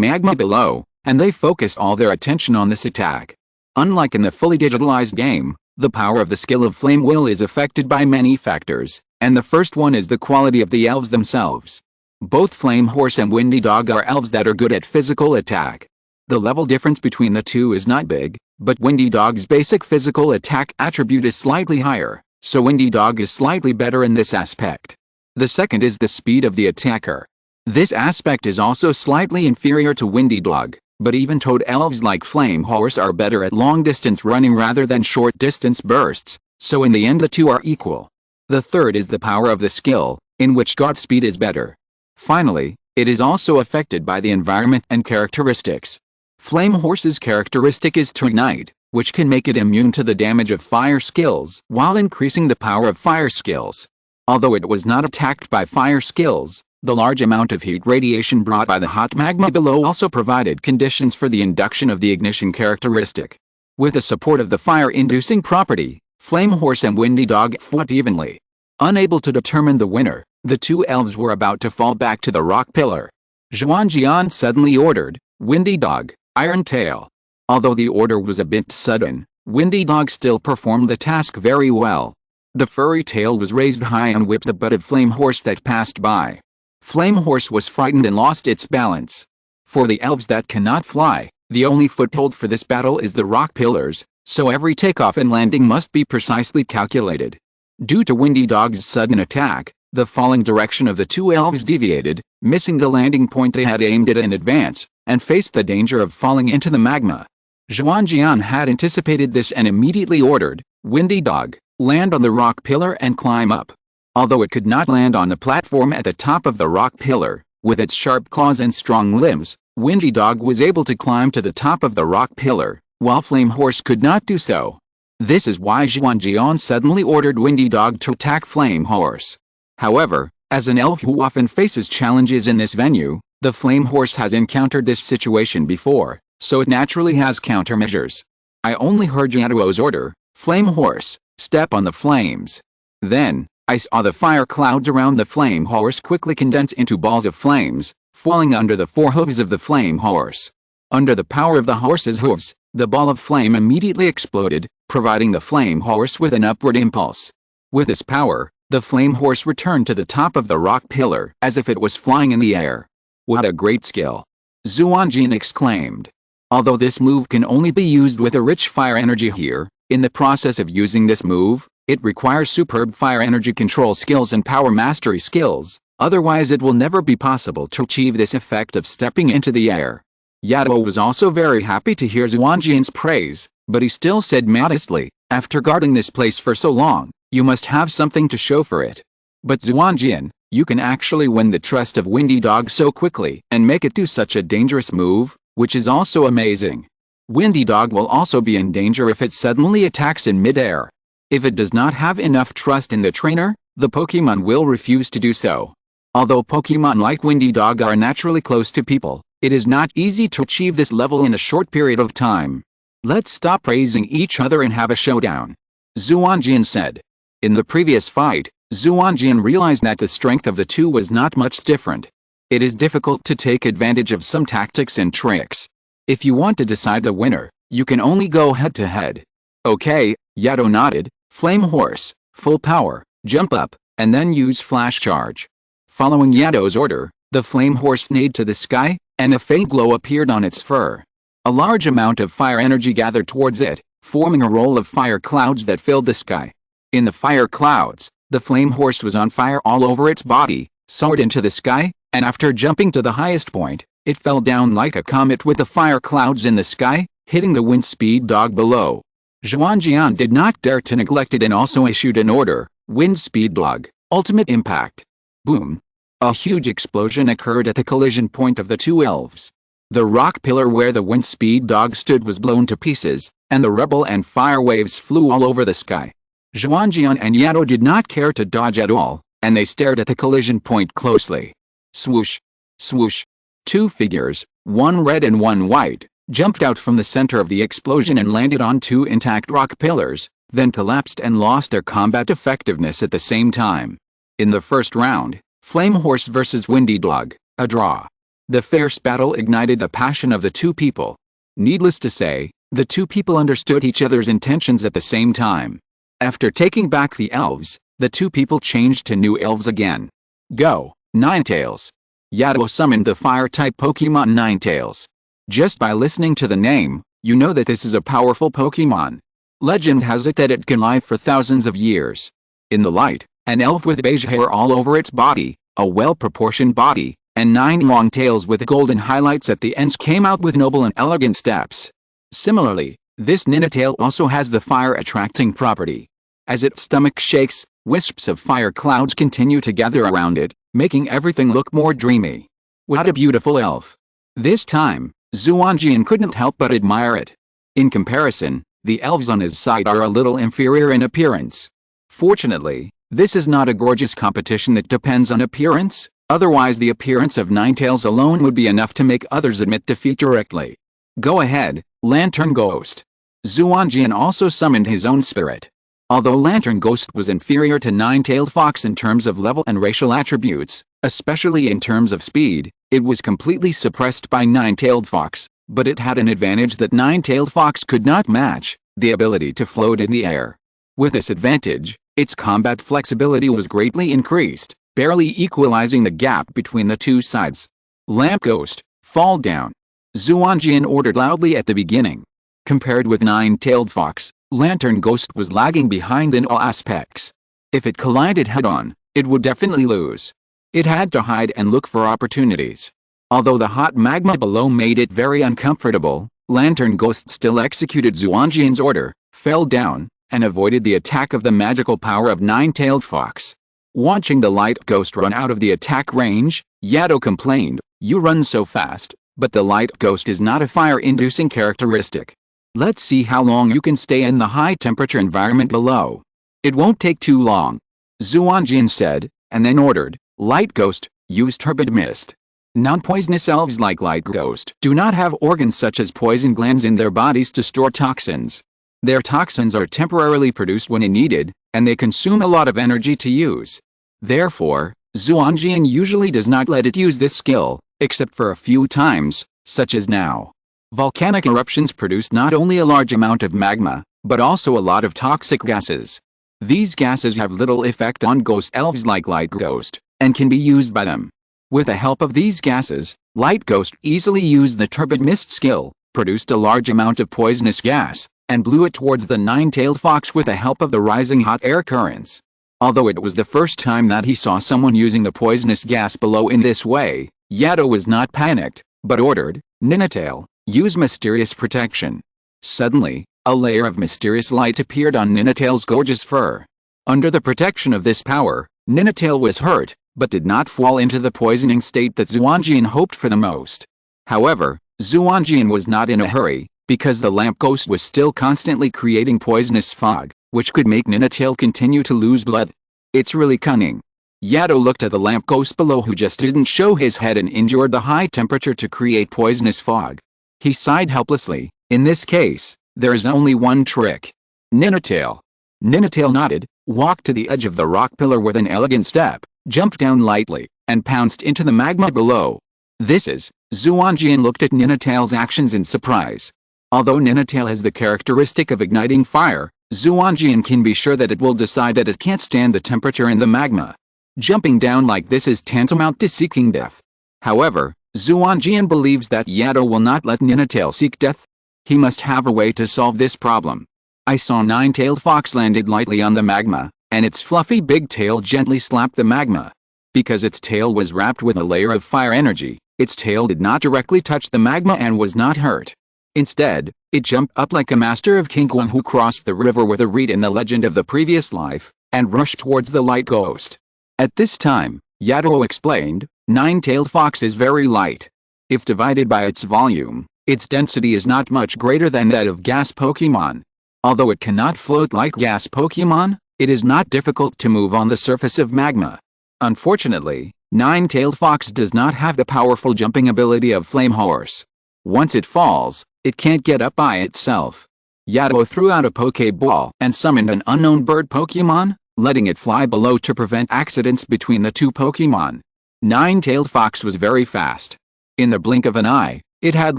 magma below, and they focused all their attention on this attack. Unlike in the fully digitalized game, the power of the skill of Flame Will is affected by many factors, and the first one is the quality of the elves themselves. Both Flame Horse and Windy Dog are elves that are good at physical attack. The level difference between the two is not big, but Windy Dog's basic physical attack attribute is slightly higher, so Windy Dog is slightly better in this aspect. The second is the speed of the attacker. This aspect is also slightly inferior to Windy Dog, but even toad elves like Flame Horse are better at long distance running rather than short distance bursts, so in the end the two are equal. The third is the power of the skill, in which God's speed is better. Finally, it is also affected by the environment and characteristics. Flame Horse's characteristic is to ignite, which can make it immune to the damage of fire skills while increasing the power of fire skills. Although it was not attacked by fire skills, the large amount of heat radiation brought by the hot magma below also provided conditions for the induction of the ignition characteristic. With the support of the fire-inducing property, Flame Horse and Windy Dog fought evenly. Unable to determine the winner, the 2 elves were about to fall back to the rock pillar. Xuanjian suddenly ordered, Windy Dog, Iron Tail. Although the order was a bit sudden, Windy Dog still performed the task very well. The furry tail was raised high and whipped the butt of Flame Horse that passed by. Flame Horse was frightened and lost its balance. For the elves that cannot fly, the only foothold for this battle is the rock pillars, so every takeoff and landing must be precisely calculated. Due to Windy Dog's sudden attack, the falling direction of the 2 elves deviated, missing the landing point they had aimed at in advance, and faced the danger of falling into the magma. Xuanjian had anticipated this and immediately ordered, Windy Dog, land on the rock pillar and climb up. Although it could not land on the platform at the top of the rock pillar, with its sharp claws and strong limbs, Windy Dog was able to climb to the top of the rock pillar, while Flame Horse could not do so. This is why Xuanjian suddenly ordered Windy Dog to attack Flame Horse. However, as an elf who often faces challenges in this venue, the Flame Horse has encountered this situation before, so it naturally has countermeasures. I only heard Yato's order, Flame Horse, Step on the flames. Then, I saw the fire clouds around the flame horse quickly condense into balls of flames, falling under the forehooves of the flame horse. Under the power of the horse's hooves, the ball of flame immediately exploded, providing the flame horse with an upward impulse. With this power, the flame horse returned to the top of the rock pillar as if it was flying in the air. What a great skill! Xuanjian exclaimed. Although this move can only be used with a rich fire energy here, in the process of using this move, it requires superb fire energy control skills and power mastery skills, otherwise it will never be possible to achieve this effect of stepping into the air. Yato was also very happy to hear Xuanjian's praise, but he still said modestly, after guarding this place for so long, you must have something to show for it. But Xuanjian, you can actually win the trust of Windy Dog so quickly and make it do such a dangerous move, which is also amazing. Windy Dog will also be in danger if it suddenly attacks in mid-air. If it does not have enough trust in the trainer, the Pokémon will refuse to do so. Although Pokémon like Windy Dog are naturally close to people, it is not easy to achieve this level in a short period of time. Let's stop praising each other and have a showdown, Xuanjian said. In the previous fight, Xuanjian realized that the strength of the two was not much different. It is difficult to take advantage of some tactics and tricks. If you want to decide the winner, you can only go head-to-head. Okay, Yato nodded. Flame Horse, full power, jump up, and then use Flash Charge. Following Yato's order, the Flame Horse neighed to the sky, and a faint glow appeared on its fur. A large amount of fire energy gathered towards it, forming a roll of fire clouds that filled the sky. In the fire clouds, the Flame Horse was on fire all over its body, soared into the sky, and after jumping to the highest point, it fell down like a comet with the fire clouds in the sky, hitting the wind speed dog below. Xuanjian did not dare to neglect it and also issued an order, Wind Speed Dog, Ultimate Impact. Boom! A huge explosion occurred at the collision point of the two elves. The rock pillar where the Wind Speed Dog stood was blown to pieces, and the rubble and fire waves flew all over the sky. Xuanjian and Yato did not care to dodge at all, and they stared at the collision point closely. Swoosh! Swoosh! Two figures, one red and one white, jumped out from the center of the explosion and landed on two intact rock pillars, then collapsed and lost their combat effectiveness at the same time. In the first round, Flame Horse vs Windy Dog, a draw. The fierce battle ignited the passion of the two people. Needless to say, the two people understood each other's intentions at the same time. After taking back the elves, the two people changed to new elves again. Go, Ninetales! Yato summoned the fire-type Pokémon Ninetales. Just by listening to the name, you know that this is a powerful Pokémon. Legend has it that it can live for thousands of years. In the light, an elf with beige hair all over its body, a well-proportioned body, and 9 long tails with golden highlights at the ends came out with noble and elegant steps. Similarly, this Ninetale also has the fire-attracting property. As its stomach shakes, wisps of fire clouds continue to gather around it, making everything look more dreamy. What a beautiful elf! This time, Xuanjian couldn't help but admire it. In comparison, the elves on his side are a little inferior in appearance. Fortunately, this is not a gorgeous competition that depends on appearance, otherwise the appearance of Ninetales alone would be enough to make others admit defeat directly. Go ahead, Lantern Ghost. Xuanjian also summoned his own spirit. Although Lantern Ghost was inferior to Nine-Tailed Fox in terms of level and racial attributes, especially in terms of speed, it was completely suppressed by Nine-Tailed Fox, but it had an advantage that Nine-Tailed Fox could not match, the ability to float in the air. With this advantage, its combat flexibility was greatly increased, barely equalizing the gap between the two sides. Lamp Ghost, fall down! Xuanjian ordered loudly at the beginning. Compared with Nine-Tailed Fox, Lantern Ghost was lagging behind in all aspects. If it collided head-on, it would definitely lose. It had to hide and look for opportunities. Although the hot magma below made it very uncomfortable, Lantern Ghost still executed Xuanjian's order, fell down, and avoided the attack of the magical power of Nine-Tailed Fox. Watching the Light Ghost run out of the attack range, Yato complained, "You run so fast, but the Light Ghost is not a fire-inducing characteristic. Let's see how long you can stay in the high-temperature environment below." "It won't take too long," Xuanjian said, and then ordered, "Light Ghost, use Turbid Mist." Non-poisonous elves like Light Ghost do not have organs such as poison glands in their bodies to store toxins. Their toxins are temporarily produced when needed, and they consume a lot of energy to use. Therefore, Xuanjian usually does not let it use this skill, except for a few times, such as now. Volcanic eruptions produce not only a large amount of magma, but also a lot of toxic gases. These gases have little effect on ghost elves like Light Ghost, and can be used by them. With the help of these gases, Light Ghost easily used the Turbid Mist skill, produced a large amount of poisonous gas, and blew it towards the nine-tailed fox with the help of the rising hot air currents. Although it was the first time that he saw someone using the poisonous gas below in this way, Yato was not panicked, but ordered, "Ninatail, use mysterious protection." Suddenly, a layer of mysterious light appeared on Ninatail's gorgeous fur. Under the protection of this power, Ninatail was hurt, but did not fall into the poisoning state that Xuanjian hoped for the most. However, Xuanjian was not in a hurry, because the lamp ghost was still constantly creating poisonous fog, which could make Ninatail continue to lose blood. It's really cunning. Yato looked at the lamp ghost below who just didn't show his head and endured the high temperature to create poisonous fog. He sighed helplessly. In this case, there is only one trick. Ninatail. Ninatail nodded, walked to the edge of the rock pillar with an elegant step, jumped down lightly, and pounced into the magma below. Xuanjian looked at Ninatail's actions in surprise. Although Ninatail has the characteristic of igniting fire, Xuanjian can be sure that it will decide that it can't stand the temperature in the magma. Jumping down like this is tantamount to seeking death. However, Xuanjian believes that Yato will not let Ninatail seek death. He must have a way to solve this problem. I saw Nine-Tailed Fox landed lightly on the magma, and its fluffy big tail gently slapped the magma. Because its tail was wrapped with a layer of fire energy, its tail did not directly touch the magma and was not hurt. Instead, it jumped up like a master of Kingguan who crossed the river with a reed in the legend of the previous life, and rushed towards the light ghost. At this time, Yato explained, Nine-Tailed Fox is very light. If divided by its volume, its density is not much greater than that of gas Pokémon. Although it cannot float like gas Pokémon, it is not difficult to move on the surface of magma. Unfortunately, Nine-Tailed Fox does not have the powerful jumping ability of Flame Horse. Once it falls, it can't get up by itself. Yato threw out a Pokéball and summoned an unknown bird Pokémon, letting it fly below to prevent accidents between the two Pokémon. Nine-Tailed Fox was very fast. In the blink of an eye, it had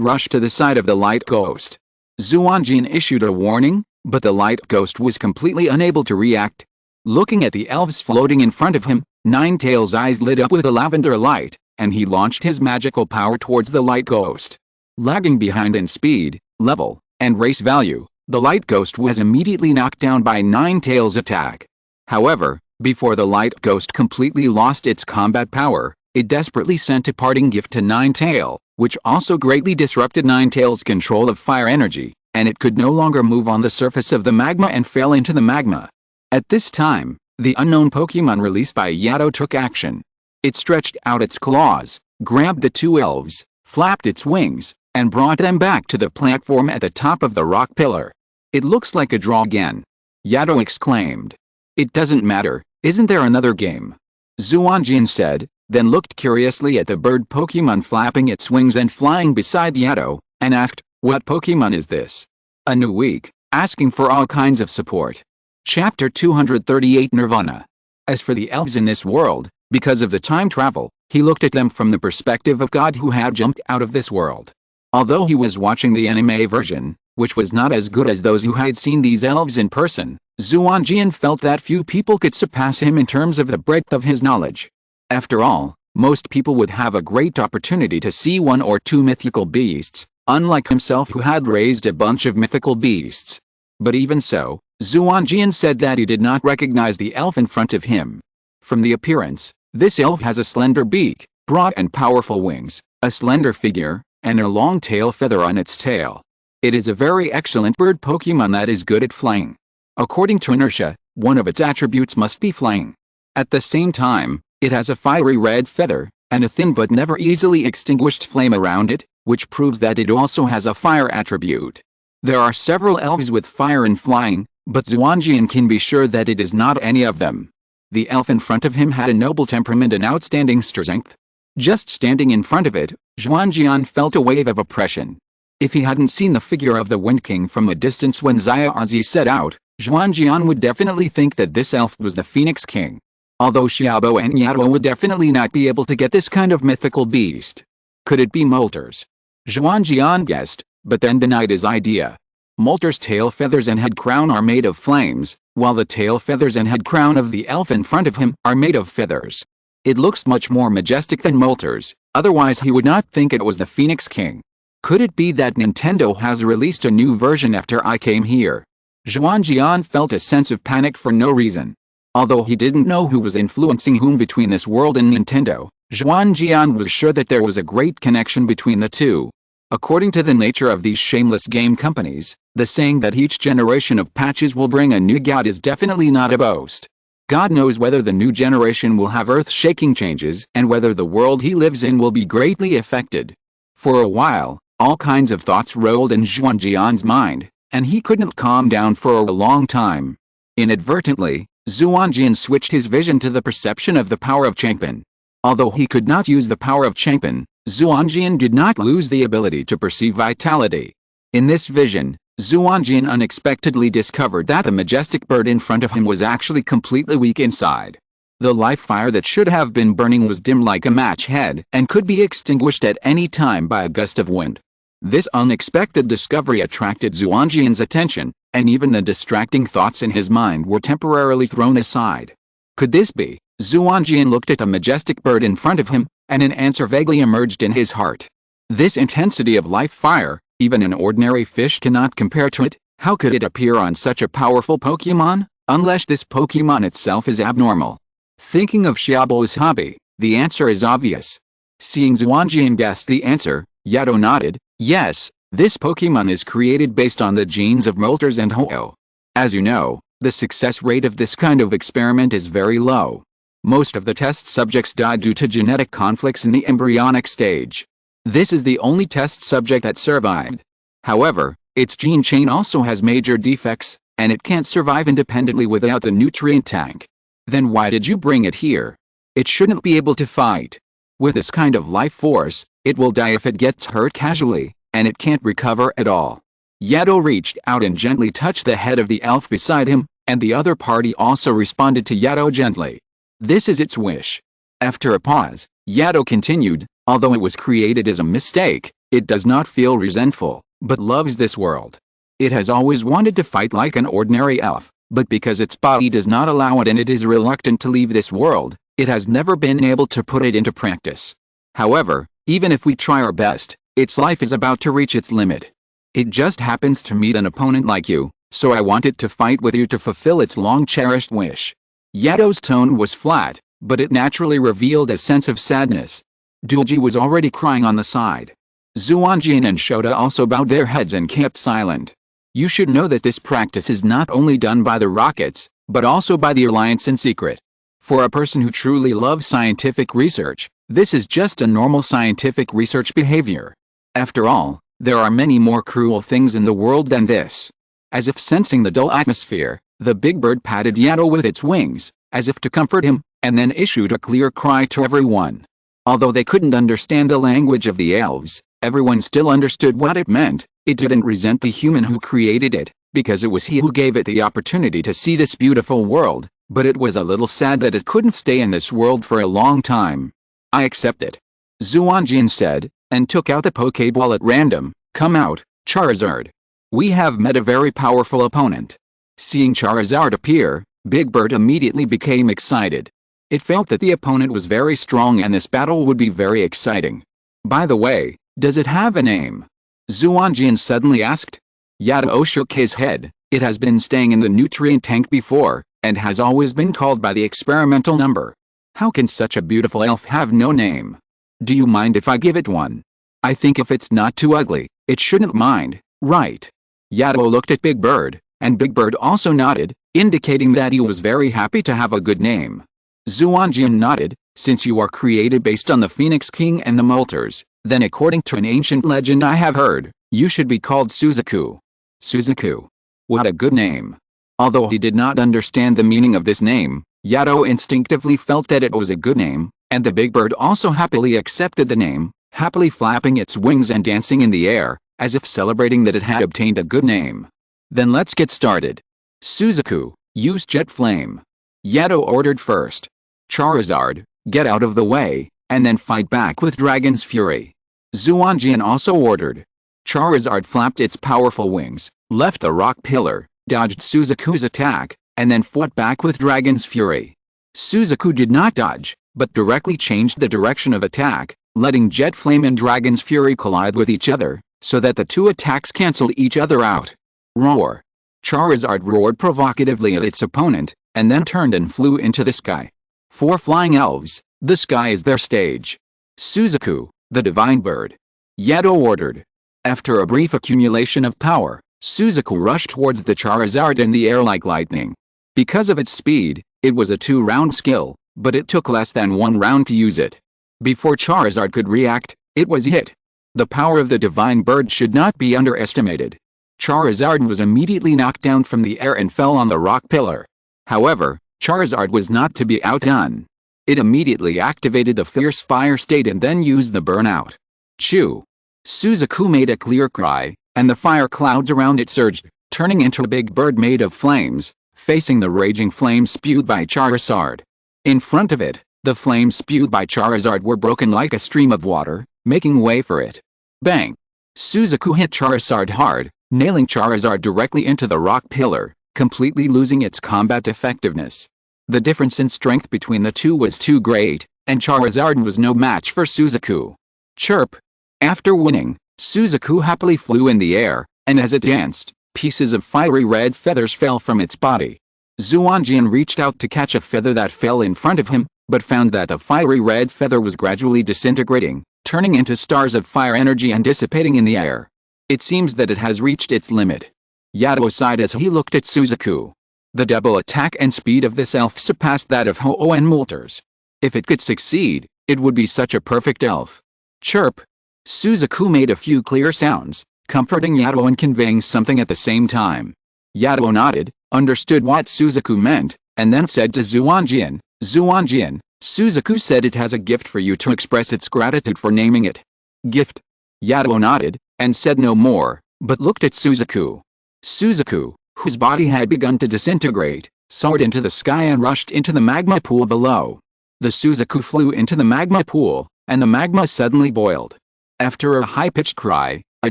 rushed to the side of the light ghost. Xuanjian issued a warning, but the light ghost was completely unable to react. Looking at the elves floating in front of him, Nine-Tail's eyes lit up with a lavender light, and he launched his magical power towards the light ghost. Lagging behind in speed, level, and race value, the light ghost was immediately knocked down by Nine-Tail's attack. However, before the light ghost completely lost its combat power, it desperately sent a parting gift to Nine-Tail, which also greatly disrupted Nine-Tail's control of fire energy, and it could no longer move on the surface of the magma and fell into the magma. At this time, the unknown Pokémon released by Yato took action. It stretched out its claws, grabbed the two elves, flapped its wings, and brought them back to the platform at the top of the rock pillar. It looks like a draw again. Yato exclaimed. It doesn't matter, isn't there another game? Xuanjian said, then looked curiously at the bird Pokémon flapping its wings and flying beside Yato, and asked, what Pokémon is this? A new week, asking for all kinds of support. Chapter 238 Nirvana. As for the elves in this world, because of the time travel, he looked at them from the perspective of God who had jumped out of this world. Although he was watching the anime version, which was not as good as those who had seen these elves in person, Xuanjian felt that few people could surpass him in terms of the breadth of his knowledge. After all, most people would have a great opportunity to see one or two mythical beasts, unlike himself who had raised a bunch of mythical beasts. But even so, Xuanjian said that he did not recognize the elf in front of him. From the appearance, this elf has a slender beak, broad and powerful wings, a slender figure, and a long tail feather on its tail. It is a very excellent bird Pokémon that is good at flying. According to inertia, one of its attributes must be flying. At the same time, it has a fiery red feather, and a thin but never easily extinguished flame around it, which proves that it also has a fire attribute. There are several elves with fire and flying, but Xuanjian can be sure that it is not any of them. The elf in front of him had a noble temperament and outstanding strength. Just standing in front of it, Xuanjian felt a wave of oppression. If he hadn't seen the figure of the Wind King from a distance when Xuanjian set out, Xuanjian would definitely think that this elf was the Phoenix King. Although Xiaobo and Yato would definitely not be able to get this kind of mythical beast. Could it be Moltres? Xuanjian guessed, but then denied his idea. Moltres' tail feathers and head crown are made of flames, while the tail feathers and head crown of the elf in front of him are made of feathers. It looks much more majestic than Moltres, otherwise he would not think it was the Phoenix King. Could it be that Nintendo has released a new version after I came here? Xuanjian felt a sense of panic for no reason. Although he didn't know who was influencing whom between this world and Nintendo, Xuanjian was sure that there was a great connection between the two. According to the nature of these shameless game companies, the saying that each generation of patches will bring a new god is definitely not a boast. God knows whether the new generation will have earth-shaking changes and whether the world he lives in will be greatly affected. For a while, all kinds of thoughts rolled in Xuanjian's mind, and he couldn't calm down for a long time. Inadvertently, Xuanjian switched his vision to the perception of the power of Changpan. Although he could not use the power of Changpan, Xuanjian did not lose the ability to perceive vitality. In this vision, Xuanjian unexpectedly discovered that the majestic bird in front of him was actually completely weak inside. The life fire that should have been burning was dim like a match head and could be extinguished at any time by a gust of wind. This unexpected discovery attracted Xuanjian's attention, and even the distracting thoughts in his mind were temporarily thrown aside. Could this be? Xuanjian looked at a majestic bird in front of him, and an answer vaguely emerged in his heart. This intensity of life fire, even an ordinary fish cannot compare to it. How could it appear on such a powerful Pokémon, unless this Pokémon itself is abnormal? Thinking of Xiaobo's hobby, the answer is obvious. Seeing Xuanjian guess the answer, Yato nodded. Yes, this Pokémon is created based on the genes of Moltres and Ho-Oh. As you know, the success rate of this kind of experiment is very low. Most of the test subjects died due to genetic conflicts in the embryonic stage. This is the only test subject that survived. However, its gene chain also has major defects, and it can't survive independently without the nutrient tank. Then why did you bring it here? It shouldn't be able to fight. With this kind of life force, it will die if it gets hurt casually, and it can't recover at all. Yato reached out and gently touched the head of the elf beside him, and the other party also responded to Yato gently. This is its wish. After a pause, Yato continued, although it was created as a mistake, it does not feel resentful, but loves this world. It has always wanted to fight like an ordinary elf, but because its body does not allow it and it is reluctant to leave this world, it has never been able to put it into practice. However, even if we try our best, its life is about to reach its limit. It just happens to meet an opponent like you, so I want it to fight with you to fulfill its long-cherished wish. Yato's tone was flat, but it naturally revealed a sense of sadness. Dulji was already crying on the side. Xuanjian and Shota also bowed their heads and kept silent. You should know that this practice is not only done by the Rockets, but also by the Alliance in secret. For a person who truly loves scientific research, this is just a normal scientific research behavior. After all, there are many more cruel things in the world than this. As if sensing the dull atmosphere, the big bird patted Yato with its wings, as if to comfort him, and then issued a clear cry to everyone. Although they couldn't understand the language of the elves, everyone still understood what it meant. It didn't resent the human who created it, because it was he who gave it the opportunity to see this beautiful world, but it was a little sad that it couldn't stay in this world for a long time. I accept it. Xuanjian said, and took out the Pokéball at random. Come out, Charizard. We have met a very powerful opponent. Seeing Charizard appear, Big Bird immediately became excited. It felt that the opponent was very strong and this battle would be very exciting. By the way, does it have a name? Xuanjian suddenly asked. Yato shook his head. It has been staying in the nutrient tank before, and has always been called by the experimental number. How can such a beautiful elf have no name? Do you mind if I give it one? I think if it's not too ugly, it shouldn't mind, right? Yato looked at Big Bird, and Big Bird also nodded, indicating that he was very happy to have a good name. Xuanjian nodded. Since you are created based on the Phoenix King and the Moltres, then according to an ancient legend I have heard, you should be called Suzaku. Suzaku. What a good name. Although he did not understand the meaning of this name, Yato instinctively felt that it was a good name, and the big bird also happily accepted the name, happily flapping its wings and dancing in the air, as if celebrating that it had obtained a good name. Then let's get started. Suzaku, use Jet Flame. Yato ordered first. Charizard, get out of the way, and then fight back with Dragon's Fury. Xuanjian also ordered. Charizard flapped its powerful wings, left a rock pillar, dodged Suzaku's attack, and then fought back with Dragon's Fury. Suzaku did not dodge, but directly changed the direction of attack, letting Jet Flame and Dragon's Fury collide with each other, so that the two attacks cancelled each other out. Roar! Charizard roared provocatively at its opponent, and then turned and flew into the sky. For flying elves, the sky is their stage. Suzaku, the divine bird. Yato ordered. After a brief accumulation of power, Suzaku rushed towards the Charizard in the air like lightning. Because of its speed, it was a 2-round skill, but it took less than 1 round to use it. Before Charizard could react, it was hit. The power of the divine bird should not be underestimated. Charizard was immediately knocked down from the air and fell on the rock pillar. However, Charizard was not to be outdone. It immediately activated the fierce fire state and then used the burnout. Chew! Suzaku made a clear cry, and the fire clouds around it surged, turning into a big bird made of flames, facing the raging flames spewed by Charizard. In front of it, the flames spewed by Charizard were broken like a stream of water, making way for it. Bang! Suzaku hit Charizard hard, nailing Charizard directly into the rock pillar, completely losing its combat effectiveness. The difference in strength between the two was too great, and Charizard was no match for Suzaku. Chirp! After winning, Suzaku happily flew in the air, and as it danced, pieces of fiery red feathers fell from its body. Xuanjian reached out to catch a feather that fell in front of him, but found that the fiery red feather was gradually disintegrating, turning into stars of fire energy and dissipating in the air. It seems that it has reached its limit. Yato sighed as he looked at Suzaku. The double attack and speed of this elf surpassed that of Ho-Oh and Moltres. If it could succeed, it would be such a perfect elf. Chirp! Suzaku made a few clear sounds, comforting Yato and conveying something at the same time. Yato nodded, understood what Suzaku meant, and then said to Xuanjian, Xuanjian, Suzaku said it has a gift for you to express its gratitude for naming it. Gift? Yato nodded, and said no more, but looked at Suzaku. Suzaku, whose body had begun to disintegrate, soared into the sky and rushed into the magma pool below. The Suzaku flew into the magma pool, and the magma suddenly boiled. After a high-pitched cry, a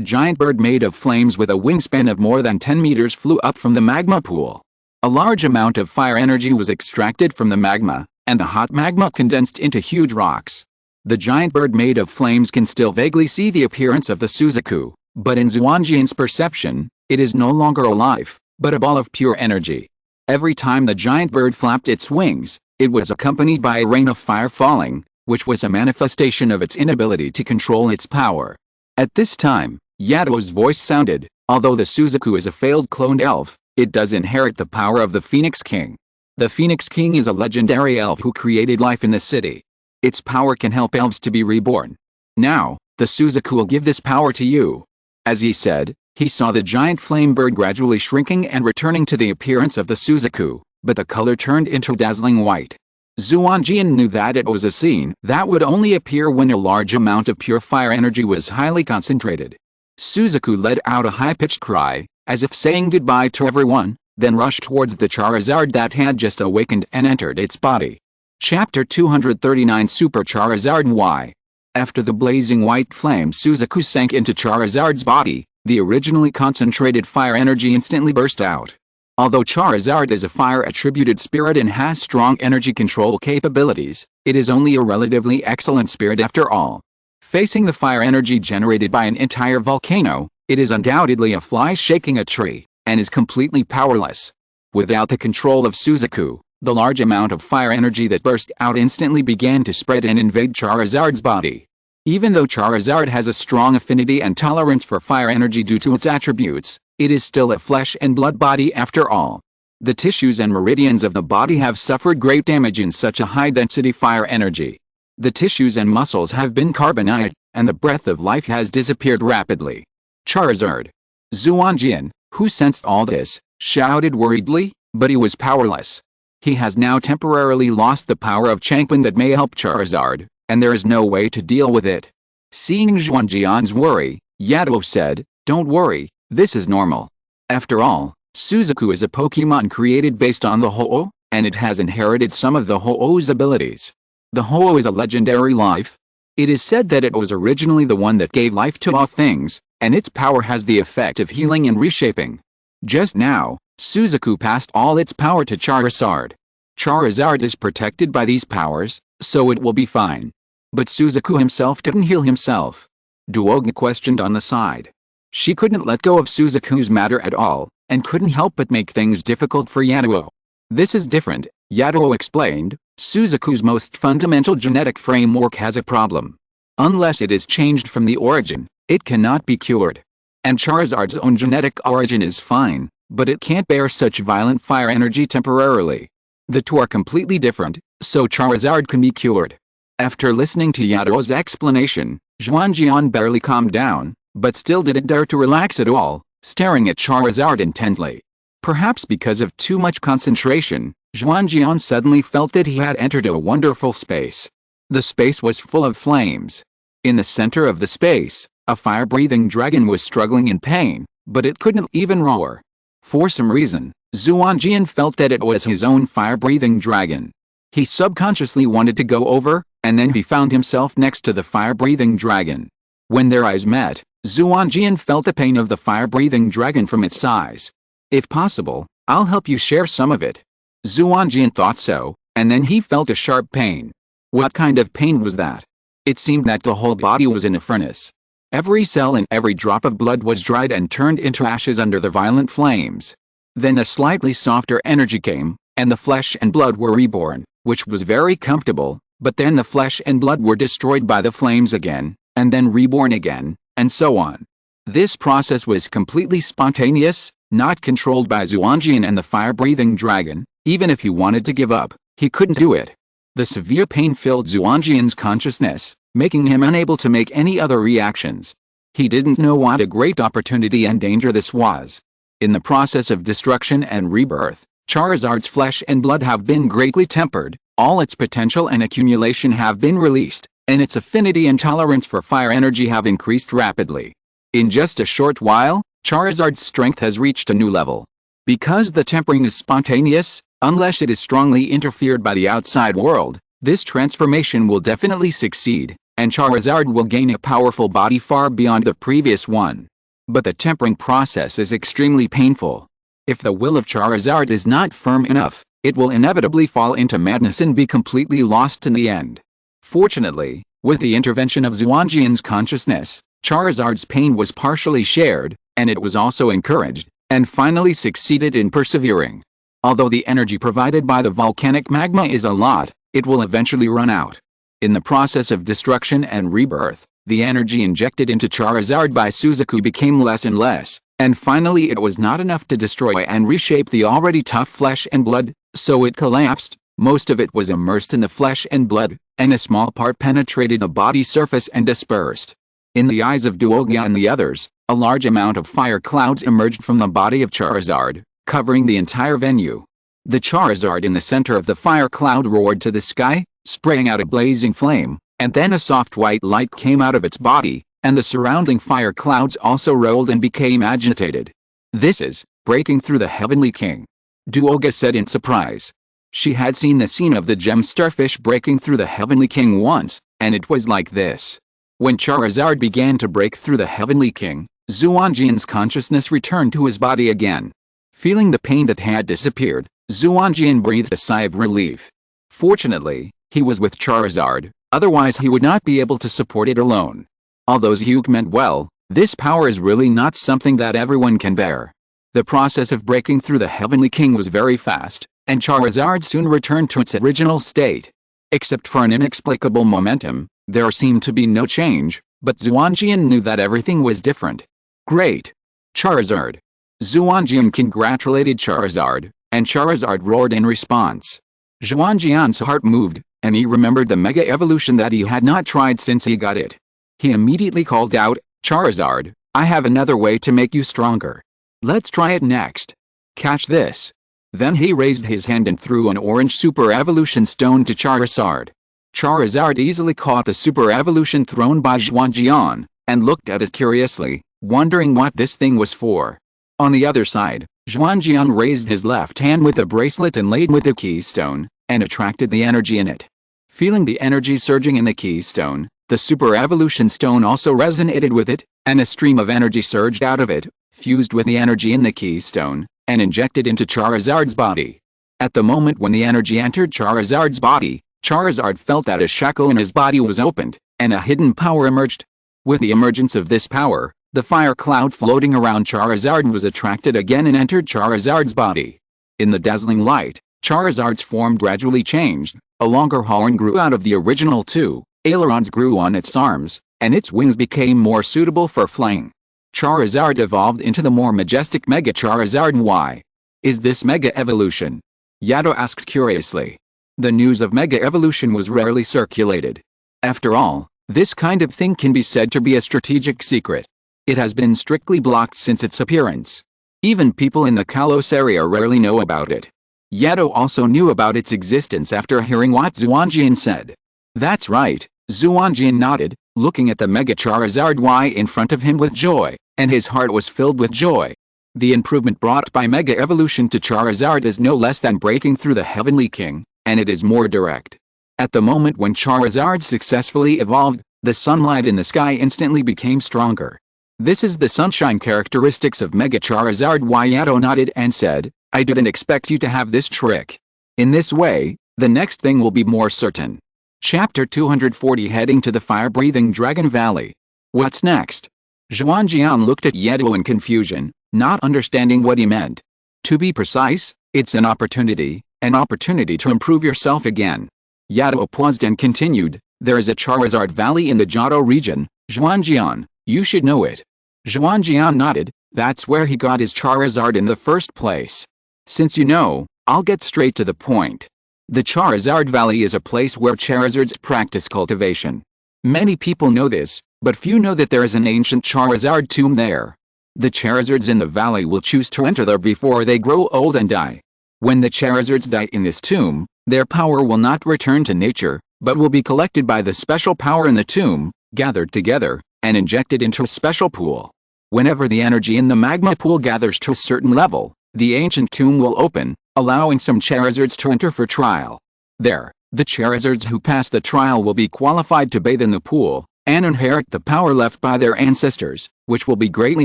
giant bird made of flames with a wingspan of more than 10 meters flew up from the magma pool. A large amount of fire energy was extracted from the magma, and the hot magma condensed into huge rocks. The giant bird made of flames can still vaguely see the appearance of the Suzaku, but in Xuanjian's perception, it is no longer alive, but a ball of pure energy. Every time the giant bird flapped its wings, it was accompanied by a rain of fire falling, which was a manifestation of its inability to control its power. At this time, Yato's voice sounded, although the Suzaku is a failed cloned elf, it does inherit the power of the Phoenix King. The Phoenix King is a legendary elf who created life in the city. Its power can help elves to be reborn. Now, the Suzaku will give this power to you. As he said, he saw the giant flame bird gradually shrinking and returning to the appearance of the Suzaku, but the color turned into dazzling white. Xuanjian knew that it was a scene that would only appear when a large amount of pure fire energy was highly concentrated. Suzaku let out a high-pitched cry, as if saying goodbye to everyone, then rushed towards the Charizard that had just awakened and entered its body. Chapter 239 Super Charizard Y. After the blazing white flame Suzaku sank into Charizard's body, the originally concentrated fire energy instantly burst out. Although Charizard is a fire-attributed spirit and has strong energy control capabilities, it is only a relatively excellent spirit after all. Facing the fire energy generated by an entire volcano, it is undoubtedly a fly shaking a tree, and is completely powerless. Without the control of Suzaku, the large amount of fire energy that burst out instantly began to spread and invade Charizard's body. Even though Charizard has a strong affinity and tolerance for fire energy due to its attributes, it is still a flesh and blood body after all. The tissues and meridians of the body have suffered great damage in such a high-density fire energy. The tissues and muscles have been carbonized, and the breath of life has disappeared rapidly. Charizard. Xuanjian, who sensed all this, shouted worriedly, but he was powerless. He has now temporarily lost the power of Changpin that may help Charizard, and there is no way to deal with it. Seeing Xuanjian's worry, Yato said, Don't worry, this is normal. After all, Suzaku is a Pokémon created based on the Ho-Oh, and it has inherited some of the Ho-Oh's abilities. The Ho-Oh is a legendary life. It is said that it was originally the one that gave life to all things, and its power has the effect of healing and reshaping. Just now, Suzaku passed all its power to Charizard. Charizard is protected by these powers, so it will be fine. But Suzaku himself didn't heal himself. Duoga questioned on the side. She couldn't let go of Suzaku's matter at all, and couldn't help but make things difficult for Yaduo. This is different, Yaduo explained. Suzaku's most fundamental genetic framework has a problem. Unless it is changed from the origin, it cannot be cured. And Charizard's own genetic origin is fine, but it can't bear such violent fire energy temporarily. The two are completely different, so Charizard can be cured. After listening to Yaduo's explanation, Xuanjian barely calmed down, but still didn't dare to relax at all, staring at Charizard intently. Perhaps because of too much concentration, Xuanjian suddenly felt that he had entered a wonderful space. The space was full of flames. In the center of the space, a fire-breathing dragon was struggling in pain, but it couldn't even roar. For some reason, Xuanjian felt that it was his own fire-breathing dragon. He subconsciously wanted to go over, and then he found himself next to the fire-breathing dragon. When their eyes met, Xuanjian felt the pain of the fire-breathing dragon from its eyes. If possible, I'll help you share some of it. Xuanjian thought so, and then he felt a sharp pain. What kind of pain was that? It seemed that the whole body was in a furnace. Every cell and every drop of blood was dried and turned into ashes under the violent flames. Then a slightly softer energy came, and the flesh and blood were reborn, which was very comfortable, but then the flesh and blood were destroyed by the flames again, and then reborn again, and so on. This process was completely spontaneous, not controlled by Xuanjian and the fire-breathing dragon. Even if he wanted to give up, he couldn't do it. The severe pain filled Xuanjian's consciousness, making him unable to make any other reactions. He didn't know what a great opportunity and danger this was. In the process of destruction and rebirth, Charizard's flesh and blood have been greatly tempered, all its potential and accumulation have been released, and its affinity and tolerance for fire energy have increased rapidly. In just a short while, Charizard's strength has reached a new level. Because the tempering is spontaneous, unless it is strongly interfered by the outside world, this transformation will definitely succeed, and Charizard will gain a powerful body far beyond the previous one. But the tempering process is extremely painful. If the will of Charizard is not firm enough, it will inevitably fall into madness and be completely lost in the end. Fortunately, with the intervention of Xuanjian's consciousness, Charizard's pain was partially shared, and it was also encouraged, and finally succeeded in persevering. Although the energy provided by the volcanic magma is a lot, it will eventually run out. In the process of destruction and rebirth, the energy injected into Charizard by Suzaku became less and less, and finally it was not enough to destroy and reshape the already tough flesh and blood, so it collapsed. Most of it was immersed in the flesh and blood, and a small part penetrated the body surface and dispersed. In the eyes of Duoga and the others, a large amount of fire clouds emerged from the body of Charizard, covering the entire venue. The Charizard in the center of the fire cloud roared to the sky, spraying out a blazing flame, and then a soft white light came out of its body, and the surrounding fire clouds also rolled and became agitated. "This is breaking through the Heavenly King," Duoga said in surprise. She had seen the scene of the gem starfish breaking through the Heavenly King once, and it was like this. When Charizard began to break through the Heavenly King, Xuanjian's consciousness returned to his body again. Feeling the pain that had disappeared, Xuanjian breathed a sigh of relief. Fortunately, he was with Charizard, otherwise he would not be able to support it alone. Although Zhuk meant well, this power is really not something that everyone can bear. The process of breaking through the Heavenly King was very fast, and Charizard soon returned to its original state. Except for an inexplicable momentum, there seemed to be no change, but Xuanjian knew that everything was different. "Great! Charizard!" Xuanjian congratulated Charizard, and Charizard roared in response. Xuanjian's heart moved, and he remembered the Mega Evolution that he had not tried since he got it. He immediately called out, "Charizard, I have another way to make you stronger. Let's try it next. Catch this." Then he raised his hand and threw an orange Super Evolution stone to Charizard. Charizard easily caught the Super Evolution thrown by Xuanjian, and looked at it curiously. wondering what this thing was for. On the other side, Xuanjian raised his left hand with a bracelet inlaid with a keystone, and attracted the energy in it. Feeling the energy surging in the keystone, the super evolution stone also resonated with it, and a stream of energy surged out of it, fused with the energy in the keystone, and injected into Charizard's body. At the moment when the energy entered Charizard's body, Charizard felt that a shackle in his body was opened, and a hidden power emerged. With the emergence of this power, the fire cloud floating around Charizard was attracted again and entered Charizard's body. In the dazzling light, Charizard's form gradually changed. A longer horn grew out of the original two, ailerons grew on its arms, and its wings became more suitable for flying. Charizard evolved into the more majestic Mega Charizard. Why is this Mega Evolution? Yato asked curiously. The news of Mega Evolution was rarely circulated. After all, this kind of thing can be said to be a strategic secret. It has been strictly blocked since its appearance. Even people in the Kalos area rarely know about it. Yato also knew about its existence after hearing what Xuanjian said. That's right, Xuanjian nodded, looking at the Mega Charizard Y in front of him with joy, and his heart was filled with joy. The improvement brought by Mega Evolution to Charizard is no less than breaking through the Heavenly King, and it is more direct. At the moment when Charizard successfully evolved, the sunlight in the sky instantly became stronger. This is the sunshine characteristics of Mega Charizard. Yato nodded and said, I didn't expect you to have this trick. In this way, the next thing will be more certain. Chapter 240 Heading to the Fire-Breathing Dragon Valley. What's next? Xuanjian looked at Yato in confusion, not understanding what he meant. To be precise, it's an opportunity to improve yourself again. Yato paused and continued, there is a Charizard Valley in the Johto region, Xuanjian, you should know it. Xuanjian nodded, that's where he got his Charizard in the first place. Since you know, I'll get straight to the point. The Charizard Valley is a place where Charizards practice cultivation. Many people know this, but few know that there is an ancient Charizard tomb there. The Charizards in the valley will choose to enter there before they grow old and die. When the Charizards die in this tomb, their power will not return to nature, but will be collected by the special power in the tomb, gathered together, and injected into a special pool. Whenever the energy in the magma pool gathers to a certain level, the ancient tomb will open, allowing some Charizards to enter for trial. There, the Charizards who pass the trial will be qualified to bathe in the pool, and inherit the power left by their ancestors, which will be greatly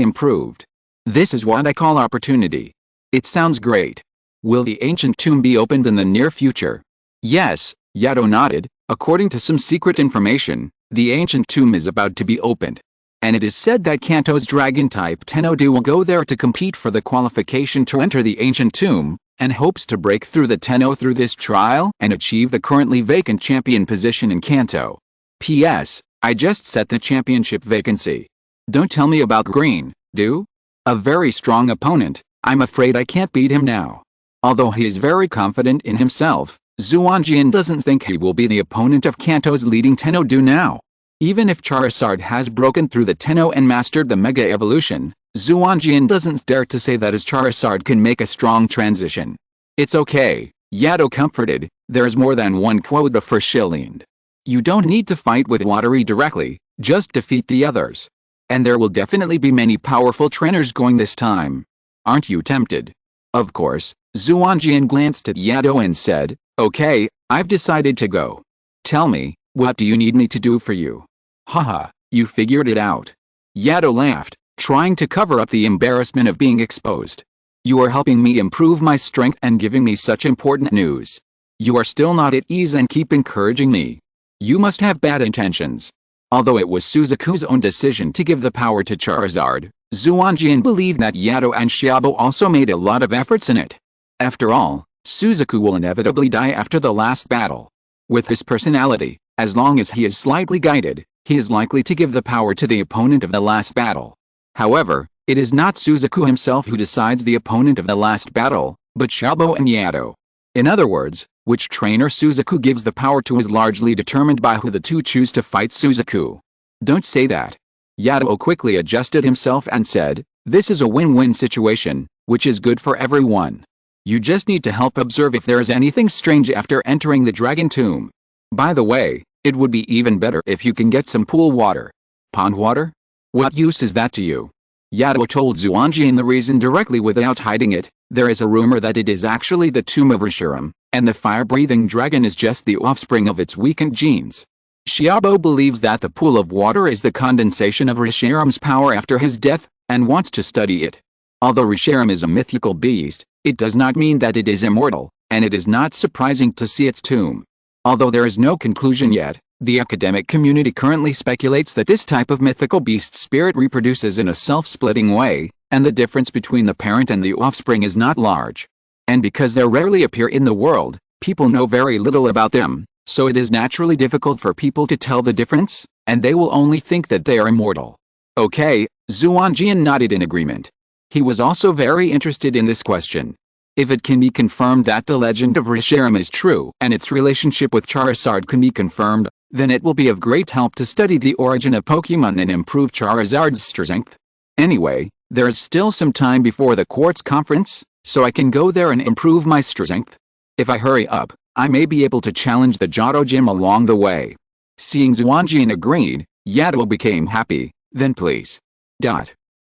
improved. This is what I call opportunity. It sounds great. Will the ancient tomb be opened in the near future? Yes, Yato nodded. According to some secret information, the ancient tomb is about to be opened. And it is said that Kanto's Dragon-type Tenno will go there to compete for the qualification to enter the ancient tomb, and hopes to break through the Tenno through this trial and achieve the currently vacant champion position in Kanto. P.S. I just set the championship vacancy. Don't tell me about Green, do? A very strong opponent, I'm afraid I can't beat him now. Although he is very confident in himself, Xuanjian doesn't think he will be the opponent of Kanto's leading Tenno now. Even if Charizard has broken through the Tenno and mastered the Mega Evolution, Xuanjian doesn't dare to say that his Charizard can make a strong transition. It's okay, Yato comforted, there's more than one quota for Shilliand. You don't need to fight with Watery directly, just defeat the others. And there will definitely be many powerful trainers going this time. Aren't you tempted? Of course, Xuanjian glanced at Yato and said, okay, I've decided to go. Tell me, what do you need me to do for you? Haha, you figured it out. Yato laughed, trying to cover up the embarrassment of being exposed. You are helping me improve my strength and giving me such important news. You are still not at ease and keep encouraging me. You must have bad intentions. Although it was Suzaku's own decision to give the power to Charizard, Xuanjian believed that Yato and Xiaobo also made a lot of efforts in it. After all, Suzaku will inevitably die after the last battle. With his personality, as long as he is slightly guided, he is likely to give the power to the opponent of the last battle. However, it is not Suzaku himself who decides the opponent of the last battle, but Xiaobo and Yato. In other words, which trainer Suzaku gives the power to is largely determined by who the two choose to fight Suzaku. Don't say that. Yato quickly adjusted himself and said, this is a win-win situation, which is good for everyone. You just need to help observe if there is anything strange after entering the Dragon Tomb. By the way, it would be even better if you can get some pool water. Pond water? What use is that to you? Yato told Xuanjian the reason directly without hiding it. There is a rumor that it is actually the tomb of Reshiram, and the fire-breathing dragon is just the offspring of its weakened genes. Xiaobo believes that the pool of water is the condensation of Reshiram's power after his death, and wants to study it. Although Reshiram is a mythical beast, it does not mean that it is immortal, and it is not surprising to see its tomb. Although there is no conclusion yet, the academic community currently speculates that this type of mythical beast spirit reproduces in a self-splitting way, and the difference between the parent and the offspring is not large. And because they rarely appear in the world, people know very little about them, so it is naturally difficult for people to tell the difference, and they will only think that they are immortal. Okay, Xuanjian nodded in agreement. He was also very interested in this question. If it can be confirmed that the legend of Reshiram is true and its relationship with Charizard can be confirmed, then it will be of great help to study the origin of Pokémon and improve Charizard's strength. Anyway, there is still some time before the Quartz Conference, so I can go there and improve my strength. If I hurry up, I may be able to challenge the Johto Gym along the way. Seeing Xuanjian agreed, Yato became happy. Then please.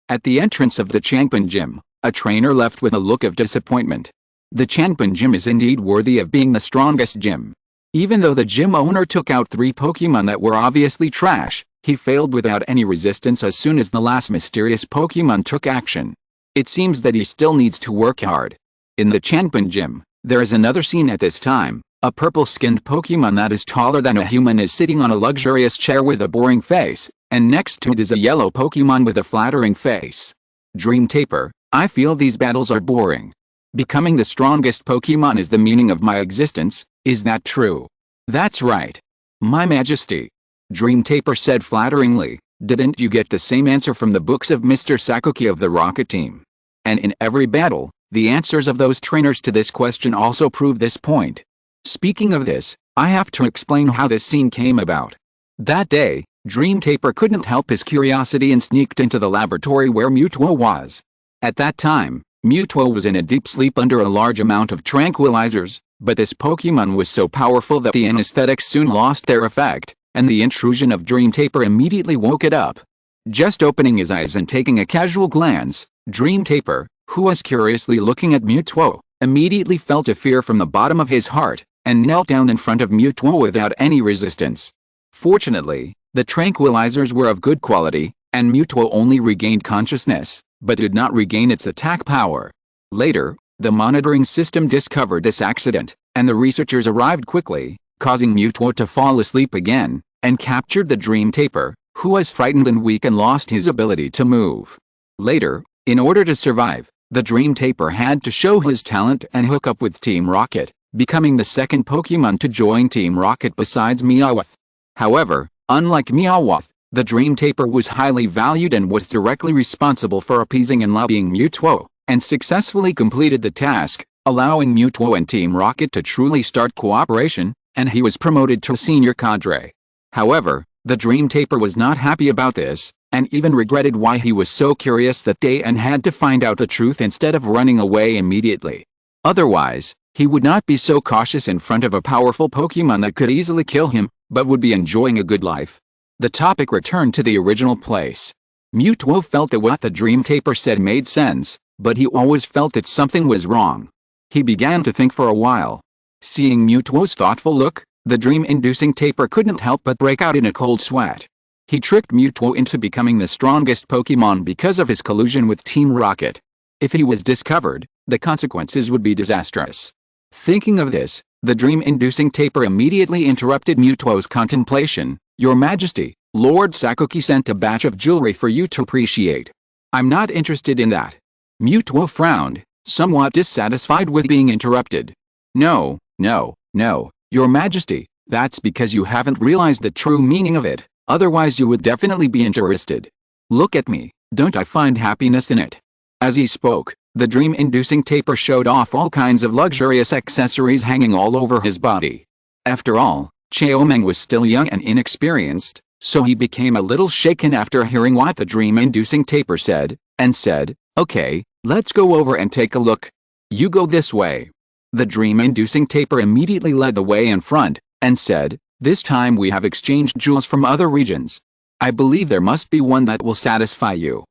At the entrance of the Changpan Gym, a trainer left with a look of disappointment. The Changpan Gym is indeed worthy of being the strongest gym. Even though the gym owner took out 3 Pokémon that were obviously trash, he failed without any resistance as soon as the last mysterious Pokémon took action. It seems that he still needs to work hard. In the Changpan Gym, there is another scene at this time. A purple-skinned Pokémon that is taller than a human is sitting on a luxurious chair with a boring face, and next to it is a yellow Pokémon with a flattering face. Dream Taper, I feel these battles are boring. Becoming the strongest Pokémon is the meaning of my existence, is that true? That's right. My Majesty. Dream Taper said flatteringly, didn't you get the same answer from the books of Mr. Sakuki of the Rocket Team? And in every battle, the answers of those trainers to this question also prove this point. Speaking of this, I have to explain how this scene came about. That day, Dream Taper couldn't help his curiosity and sneaked into the laboratory where Mewtwo was. At that time, Mewtwo was in a deep sleep under a large amount of tranquilizers, but this Pokémon was so powerful that the anesthetics soon lost their effect, and the intrusion of Dream Taper immediately woke it up. Just opening his eyes and taking a casual glance, Dream Taper, who was curiously looking at Mewtwo, immediately felt a fear from the bottom of his heart, and knelt down in front of Mewtwo without any resistance. Fortunately, the tranquilizers were of good quality, and Mewtwo only regained consciousness, but did not regain its attack power. Later, the monitoring system discovered this accident, and the researchers arrived quickly, causing Mewtwo to fall asleep again, and captured the Dream Taper, who was frightened and weak and lost his ability to move. Later, in order to survive, the Dream Taper had to show his talent and hook up with Team Rocket, becoming the second Pokémon to join Team Rocket besides Meowth. However, unlike Meowth, the Dream Taper was highly valued and was directly responsible for appeasing and lobbying Mewtwo, and successfully completed the task, allowing Mewtwo and Team Rocket to truly start cooperation, and he was promoted to senior cadre. However, the Dream Taper was not happy about this, and even regretted why he was so curious that day and had to find out the truth instead of running away immediately. Otherwise, he would not be so cautious in front of a powerful Pokémon that could easily kill him, but would be enjoying a good life. The topic returned to the original place. Mewtwo felt that what the Dream Taper said made sense, but he always felt that something was wrong. He began to think for a while. Seeing Mewtwo's thoughtful look, the dream-inducing Taper couldn't help but break out in a cold sweat. He tricked Mewtwo into becoming the strongest Pokémon because of his collusion with Team Rocket. If he was discovered, the consequences would be disastrous. Thinking of this, the dream-inducing Taper immediately interrupted Mewtwo's contemplation. Your Majesty, Lord Sakuki sent a batch of jewelry for you to appreciate. I'm not interested in that. Mewtwo frowned, somewhat dissatisfied with being interrupted. No, Your Majesty, that's because you haven't realized the true meaning of it, otherwise you would definitely be interested. Look at me, don't I find happiness in it? As he spoke, the dream-inducing Taper showed off all kinds of luxurious accessories hanging all over his body. After all, Xiaomeng was still young and inexperienced, so he became a little shaken after hearing what the dream-inducing Taper said, and said, okay, let's go over and take a look. You go this way. The dream-inducing Taper immediately led the way in front, and said, this time we have exchanged jewels from other regions. I believe there must be one that will satisfy you.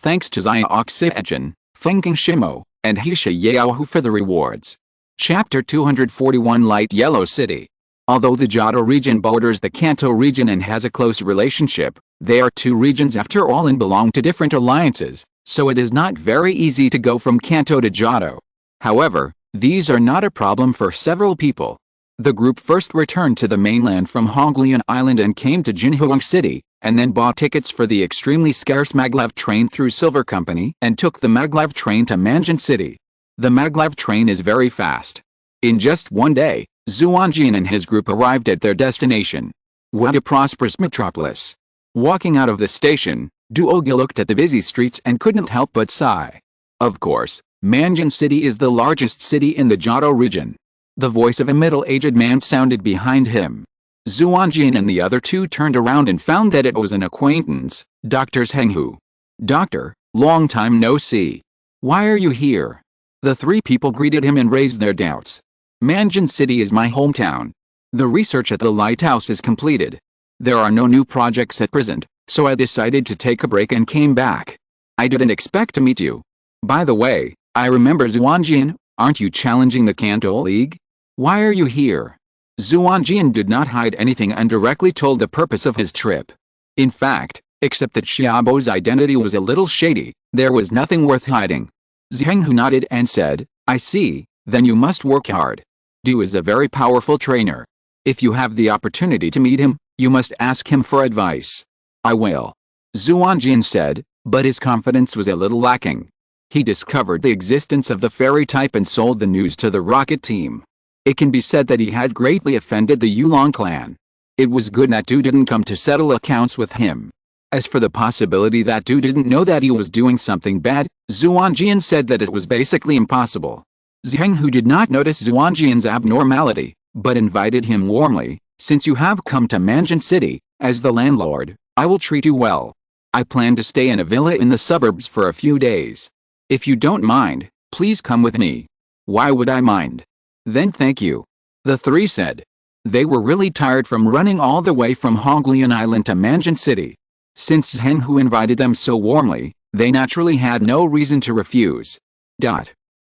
Thanks to Xuanjian, Fengking Shimo, and Hisha Yaohu for the rewards. Chapter 241 Light Yellow City. Although the Johto region borders the Kanto region and has a close relationship, they are two regions after all and belong to different alliances, so it is not very easy to go from Kanto to Johto. However, these are not a problem for several people. The group first returned to the mainland from Honglian Island and came to Jinhuang City, and then bought tickets for the extremely scarce maglev train through Silver Company and took the maglev train to Xuanjian City. The maglev train is very fast. In just one day, Xuanjian and his group arrived at their destination. What a prosperous metropolis! Walking out of the station, Duogi looked at the busy streets and couldn't help but sigh. Of course, Xuanjian City is the largest city in the Johto region. The voice of a middle-aged man sounded behind him. Xuanjian and the other two turned around and found that it was an acquaintance, Dr. Zhenghu. Doctor, long time no see. Why are you here? The three people greeted him and raised their doubts. Xuanjian City is my hometown. The research at the lighthouse is completed. There are no new projects at present, so I decided to take a break and came back. I didn't expect to meet you. By the way, I remember Xuanjian, aren't you challenging the Kanto League? Why are you here? Xuanjian did not hide anything and directly told the purpose of his trip. In fact, except that Xiaobo's identity was a little shady, there was nothing worth hiding. Zhenghu nodded and said, I see, then you must work hard. Du is a very powerful trainer. If you have the opportunity to meet him, you must ask him for advice. I will. Xuanjian said, but his confidence was a little lacking. He discovered the existence of the fairy type and sold the news to the rocket team. It can be said that he had greatly offended the Yulong clan. It was good that Du didn't come to settle accounts with him. As for the possibility that Du didn't know that he was doing something bad, Xuanjian said that it was basically impossible. Zhenghu did not notice Xuanjian's abnormality, but invited him warmly, since you have come to Xuanjian City, as the landlord, I will treat you well. I plan to stay in a villa in the suburbs for a few days. If you don't mind, please come with me. Why would I mind? Then thank you. The three said. They were really tired from running all the way from Honglian Island to Xuanjian City. Since Zhenghu invited them so warmly, they naturally had no reason to refuse.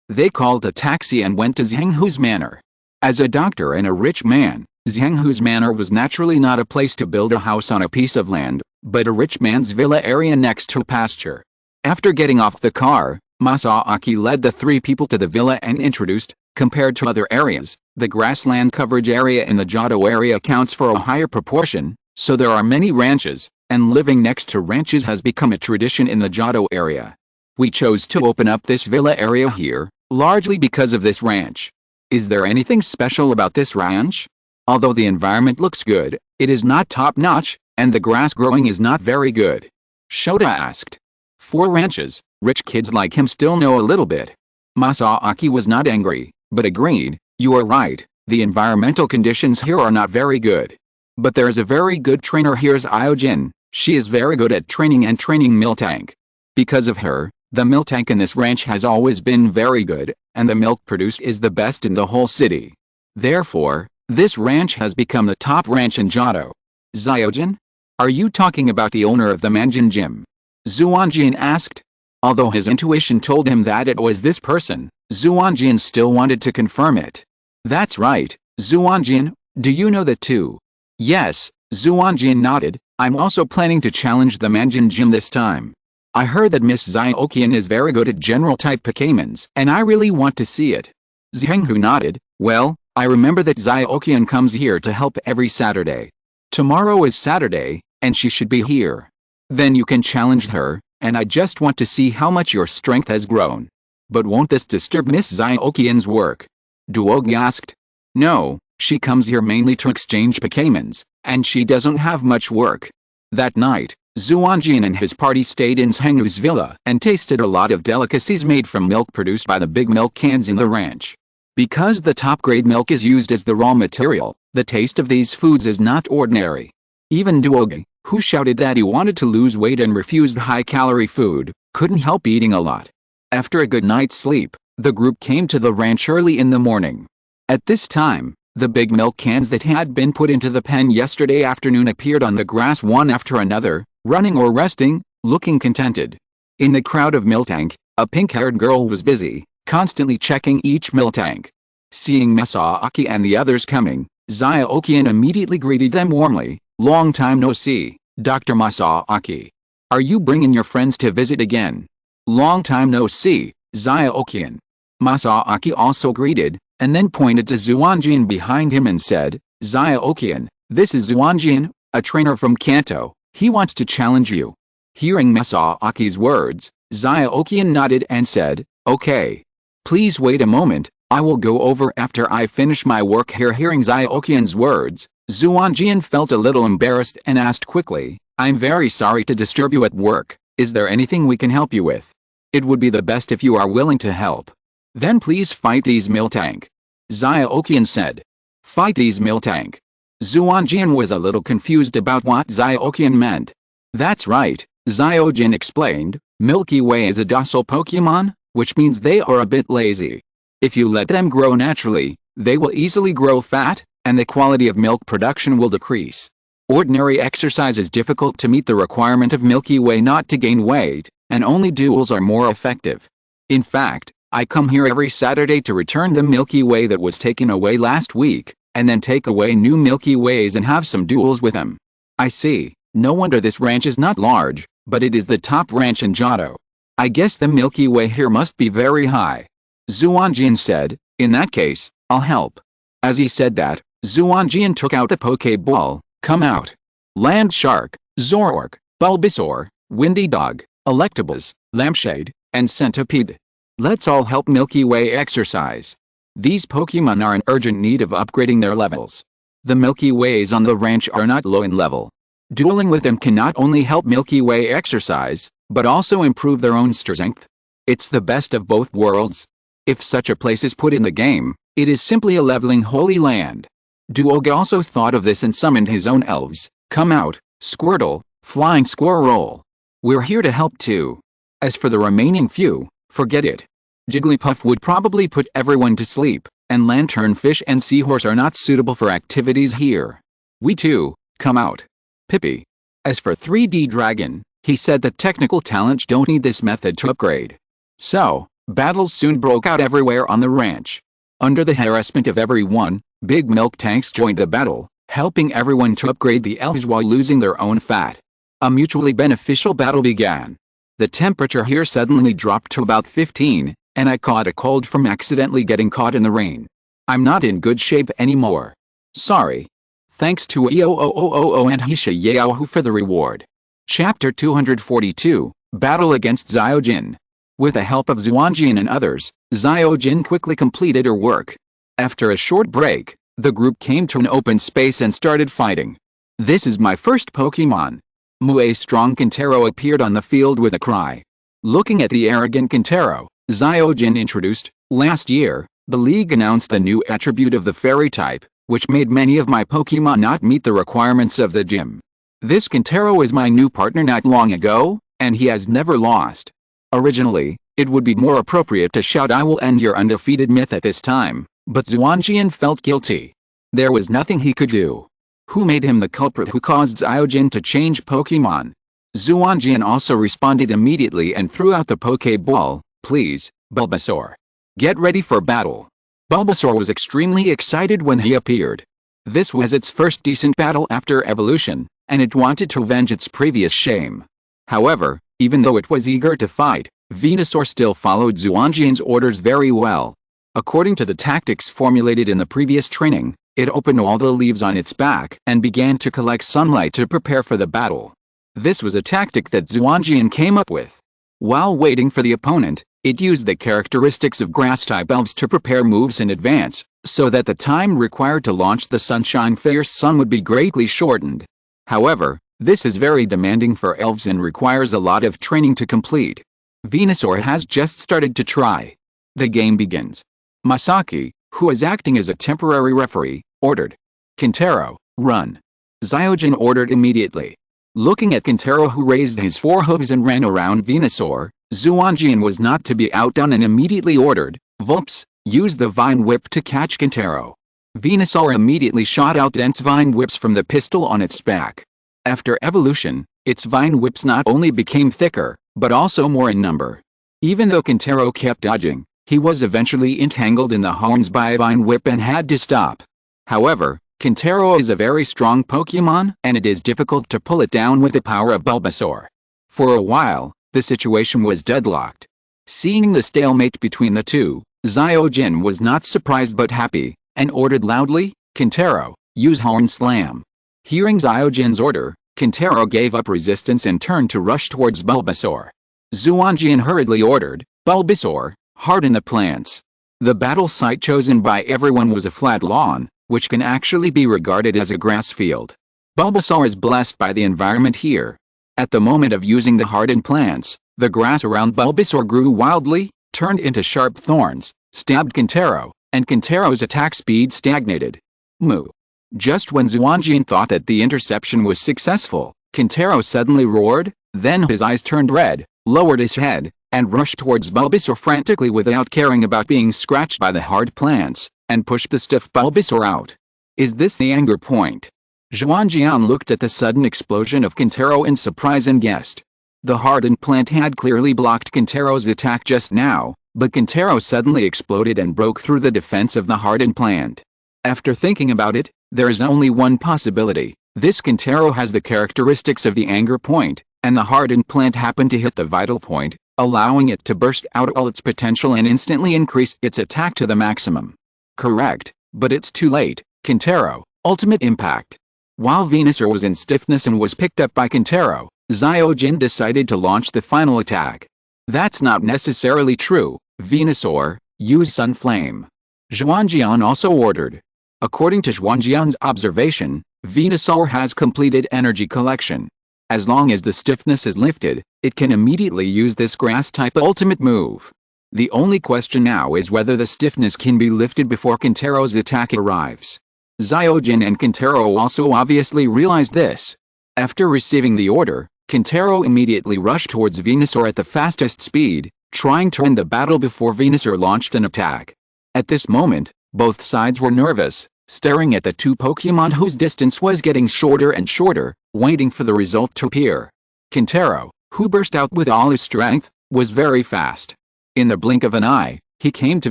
They called a taxi and went to Zhenghu's manor. As a doctor and a rich man, Zhenghu's manor was naturally not a place to build a house on a piece of land, but a rich man's villa area next to a pasture. After getting off the car, Masaaki led the three people to the villa and introduced, compared to other areas, the grassland coverage area in the Johto area accounts for a higher proportion, so there are many ranches, and living next to ranches has become a tradition in the Johto area. We chose to open up this villa area here, largely because of this ranch. Is there anything special about this ranch? Although the environment looks good, it is not top-notch, and the grass growing is not very good. Shota asked. 4 ranches, rich kids like him still know a little bit. Masaaki was not angry, but agreed, you are right, the environmental conditions here are not very good. But there is a very good trainer here, Xiaojin. She is very good at training and training Miltank. Because of her, the Miltank in this ranch has always been very good, and the milk produced is the best in the whole city. Therefore, this ranch has become the top ranch in Johto. Xiaojin? Are you talking about the owner of the Xuanjian gym? Xuanjian asked. Although his intuition told him that it was this person, Xuanjian still wanted to confirm it. That's right, Xuanjian, do you know that too? Yes, Xuanjian nodded, I'm also planning to challenge the Xuanjian gym this time. I heard that Miss Xiaoqian is very good at general-type Pokémons, and I really want to see it. Zhenghu nodded, well, I remember that Xiaoqian comes here to help every Saturday. Tomorrow is Saturday, and she should be here. Then you can challenge her, and I just want to see how much your strength has grown. But won't this disturb Miss Xiaoqian's work? Duogi asked. No, she comes here mainly to exchange Pokémons, and she doesn't have much work. That night, Xuanjian and his party stayed in Zhenghu's villa and tasted a lot of delicacies made from milk produced by the big milk cans in the ranch. Because the top-grade milk is used as the raw material, the taste of these foods is not ordinary. Even Duogi, who shouted that he wanted to lose weight and refused high-calorie food, couldn't help eating a lot. After a good night's sleep, the group came to the ranch early in the morning. At this time, the big milk cans that had been put into the pen yesterday afternoon appeared on the grass one after another, running or resting, looking contented. In the crowd of Miltank, a pink-haired girl was busy, constantly checking each Miltank. Seeing Masaaki and the others coming, Xuanjian immediately greeted them warmly. "Long time no see, Dr. Masaaki. Are you bringing your friends to visit again?" "Long time no see, Xuanjian." Masaaki also greeted, and then pointed to Xuanjian behind him and said, "Xuanjian, this is Xuanjian, a trainer from Kanto. He wants to challenge you." Hearing Masaaki's words, Xuanjian nodded and said, "Okay. Please wait a moment, I will go over after I finish my work here." Hearing Xuanjian's words, Xuanjian felt a little embarrassed and asked quickly, "I'm very sorry to disturb you at work. Is there anything we can help you with? It would be the best if you are willing to help." "Then please fight these Miltank," Xuanjian said. "Fight these Miltank?" Xuanjian was a little confused about what Xuanjian meant. "That's right," Xuanjian explained, "Milky Way is a docile Pokemon, which means they are a bit lazy. If you let them grow naturally, they will easily grow fat, and the quality of milk production will decrease. Ordinary exercise is difficult to meet the requirement of Milky Way not to gain weight, and only duels are more effective. In fact, I come here every Saturday to return the Milky Way that was taken away last week, and then take away new Milky Ways and have some duels with them." "I see. No wonder this ranch is not large, but it is the top ranch in Johto. I guess the Milky Way here must be very high," Xuanjian said. "In that case, I'll help." As he said that, Xuanjian took out the Pokeball. "Come out. Land Shark, Zoroark, Bulbasaur, Windy Dog, Electabuzz, Lampshade, and Centipede. Let's all help Milky Way exercise. These Pokemon are in urgent need of upgrading their levels. The Milky Ways on the ranch are not low in level. Dueling with them can not only help Milky Way exercise, but also improve their own strength. It's the best of both worlds. If such a place is put in the game, it is simply a leveling holy land." Duoga also thought of this and summoned his own elves. "Come out, Squirtle, Flying Squirrel. We're here to help too. As for the remaining few, forget it. Jigglypuff would probably put everyone to sleep, and Lanternfish and Seahorse are not suitable for activities here. We too, come out." Pippi. As for 3D Dragon, he said that technical talents don't need this method to upgrade. So, battles soon broke out everywhere on the ranch. Under the harassment of everyone, big milk tanks joined the battle, helping everyone to upgrade the elves while losing their own fat. A mutually beneficial battle began. The temperature here suddenly dropped to about 15, and I caught a cold from accidentally getting caught in the rain. I'm not in good shape anymore. Sorry. Thanks to EOOOO and Hisha Yaohu for the reward. Chapter 242, Battle against Xuanjian. With the help of Xuanjian and others, Xuanjian quickly completed her work. After a short break, the group came to an open space and started fighting. "This is my first Pokemon." Mue Strong Kintaro appeared on the field with a cry. Looking at the arrogant Kintaro, Xuanjian introduced, "Last year, the league announced the new attribute of the fairy type, which made many of my Pokemon not meet the requirements of the gym. This Kintaro is my new partner not long ago, and he has never lost. Originally, it would be more appropriate to shout 'I will end your undefeated myth' at this time, but Xuanjian felt guilty. There was nothing he could do. Who made him the culprit who caused Xuanjian to change Pokemon?" Xuanjian also responded immediately and threw out the Pokeball. "Please, Bulbasaur. Get ready for battle." Bulbasaur was extremely excited when he appeared. This was its first decent battle after evolution, and it wanted to avenge its previous shame. However, even though it was eager to fight, Venusaur still followed Xuanjian's orders very well. According to the tactics formulated in the previous training, it opened all the leaves on its back and began to collect sunlight to prepare for the battle. This was a tactic that Xuanjian came up with. While waiting for the opponent, it used the characteristics of grass-type elves to prepare moves in advance, so that the time required to launch the Sunshine Fierce Sun would be greatly shortened. However, this is very demanding for elves and requires a lot of training to complete. Venusaur has just started to try. The game begins. Masaki, who is acting as a temporary referee, ordered. "Kintaro, run." Xuanjian ordered immediately. Looking at Kintaro, who raised his forehooves and ran around Venusaur, Xuanjian was not to be outdone and immediately ordered, "Vulpes, use the Vine Whip to catch Kintaro." Venusaur immediately shot out dense Vine Whips from the pistol on its back. After evolution, its Vine Whips not only became thicker, but also more in number. Even though Kintaro kept dodging, he was eventually entangled in the horns by a vine whip and had to stop. However, Kintaro is a very strong Pokémon and it is difficult to pull it down with the power of Bulbasaur. For a while, the situation was deadlocked. Seeing the stalemate between the two, Xuanjian was not surprised but happy, and ordered loudly, "Kintaro, use Horn Slam." Hearing Xuanjian's order, Kintaro gave up resistance and turned to rush towards Bulbasaur. Xuanjian hurriedly ordered, "Bulbasaur, harden the plants." The battle site chosen by everyone was a flat lawn, which can actually be regarded as a grass field. Bulbasaur is blessed by the environment here. At the moment of using the hardened plants, the grass around Bulbasaur grew wildly, turned into sharp thorns, stabbed Kintaro, and Kintaro's attack speed stagnated. Moo. Just when Xuanjian thought that the interception was successful, Kintaro suddenly roared, then his eyes turned red, lowered his head, and rushed towards Bulbasaur frantically without caring about being scratched by the hard plants, and pushed the stiff Bulbasaur out. Is this the anger point? Xuanjian looked at the sudden explosion of Kintaro in surprise and guessed. The hardened plant had clearly blocked Kintaro's attack just now, but Kintaro suddenly exploded and broke through the defense of the hardened plant. After thinking about it, there is only one possibility. This Kintaro has the characteristics of the anger point, and the hardened plant happened to hit the vital point, allowing it to burst out all its potential and instantly increase its attack to the maximum. Correct, but it's too late. Kintaro, ultimate impact. While Venusaur was in stiffness and was picked up by Kintaro, Xuanjian decided to launch the final attack. That's not necessarily true. Venusaur, use Sun Flame. Xuanjian also ordered. According to Xuanjian's observation, Venusaur has completed energy collection. As long as the stiffness is lifted, it can immediately use this grass-type ultimate move. The only question now is whether the stiffness can be lifted before Kintaro's attack arrives. Xuanjian and Kintaro also obviously realized this. After receiving the order, Kintaro immediately rushed towards Venusaur at the fastest speed, trying to end the battle before Venusaur launched an attack. At this moment, both sides were nervous, staring at the two Pokémon whose distance was getting shorter and shorter, waiting for the result to appear. Kintaro, who burst out with all his strength, was very fast. In the blink of an eye, he came to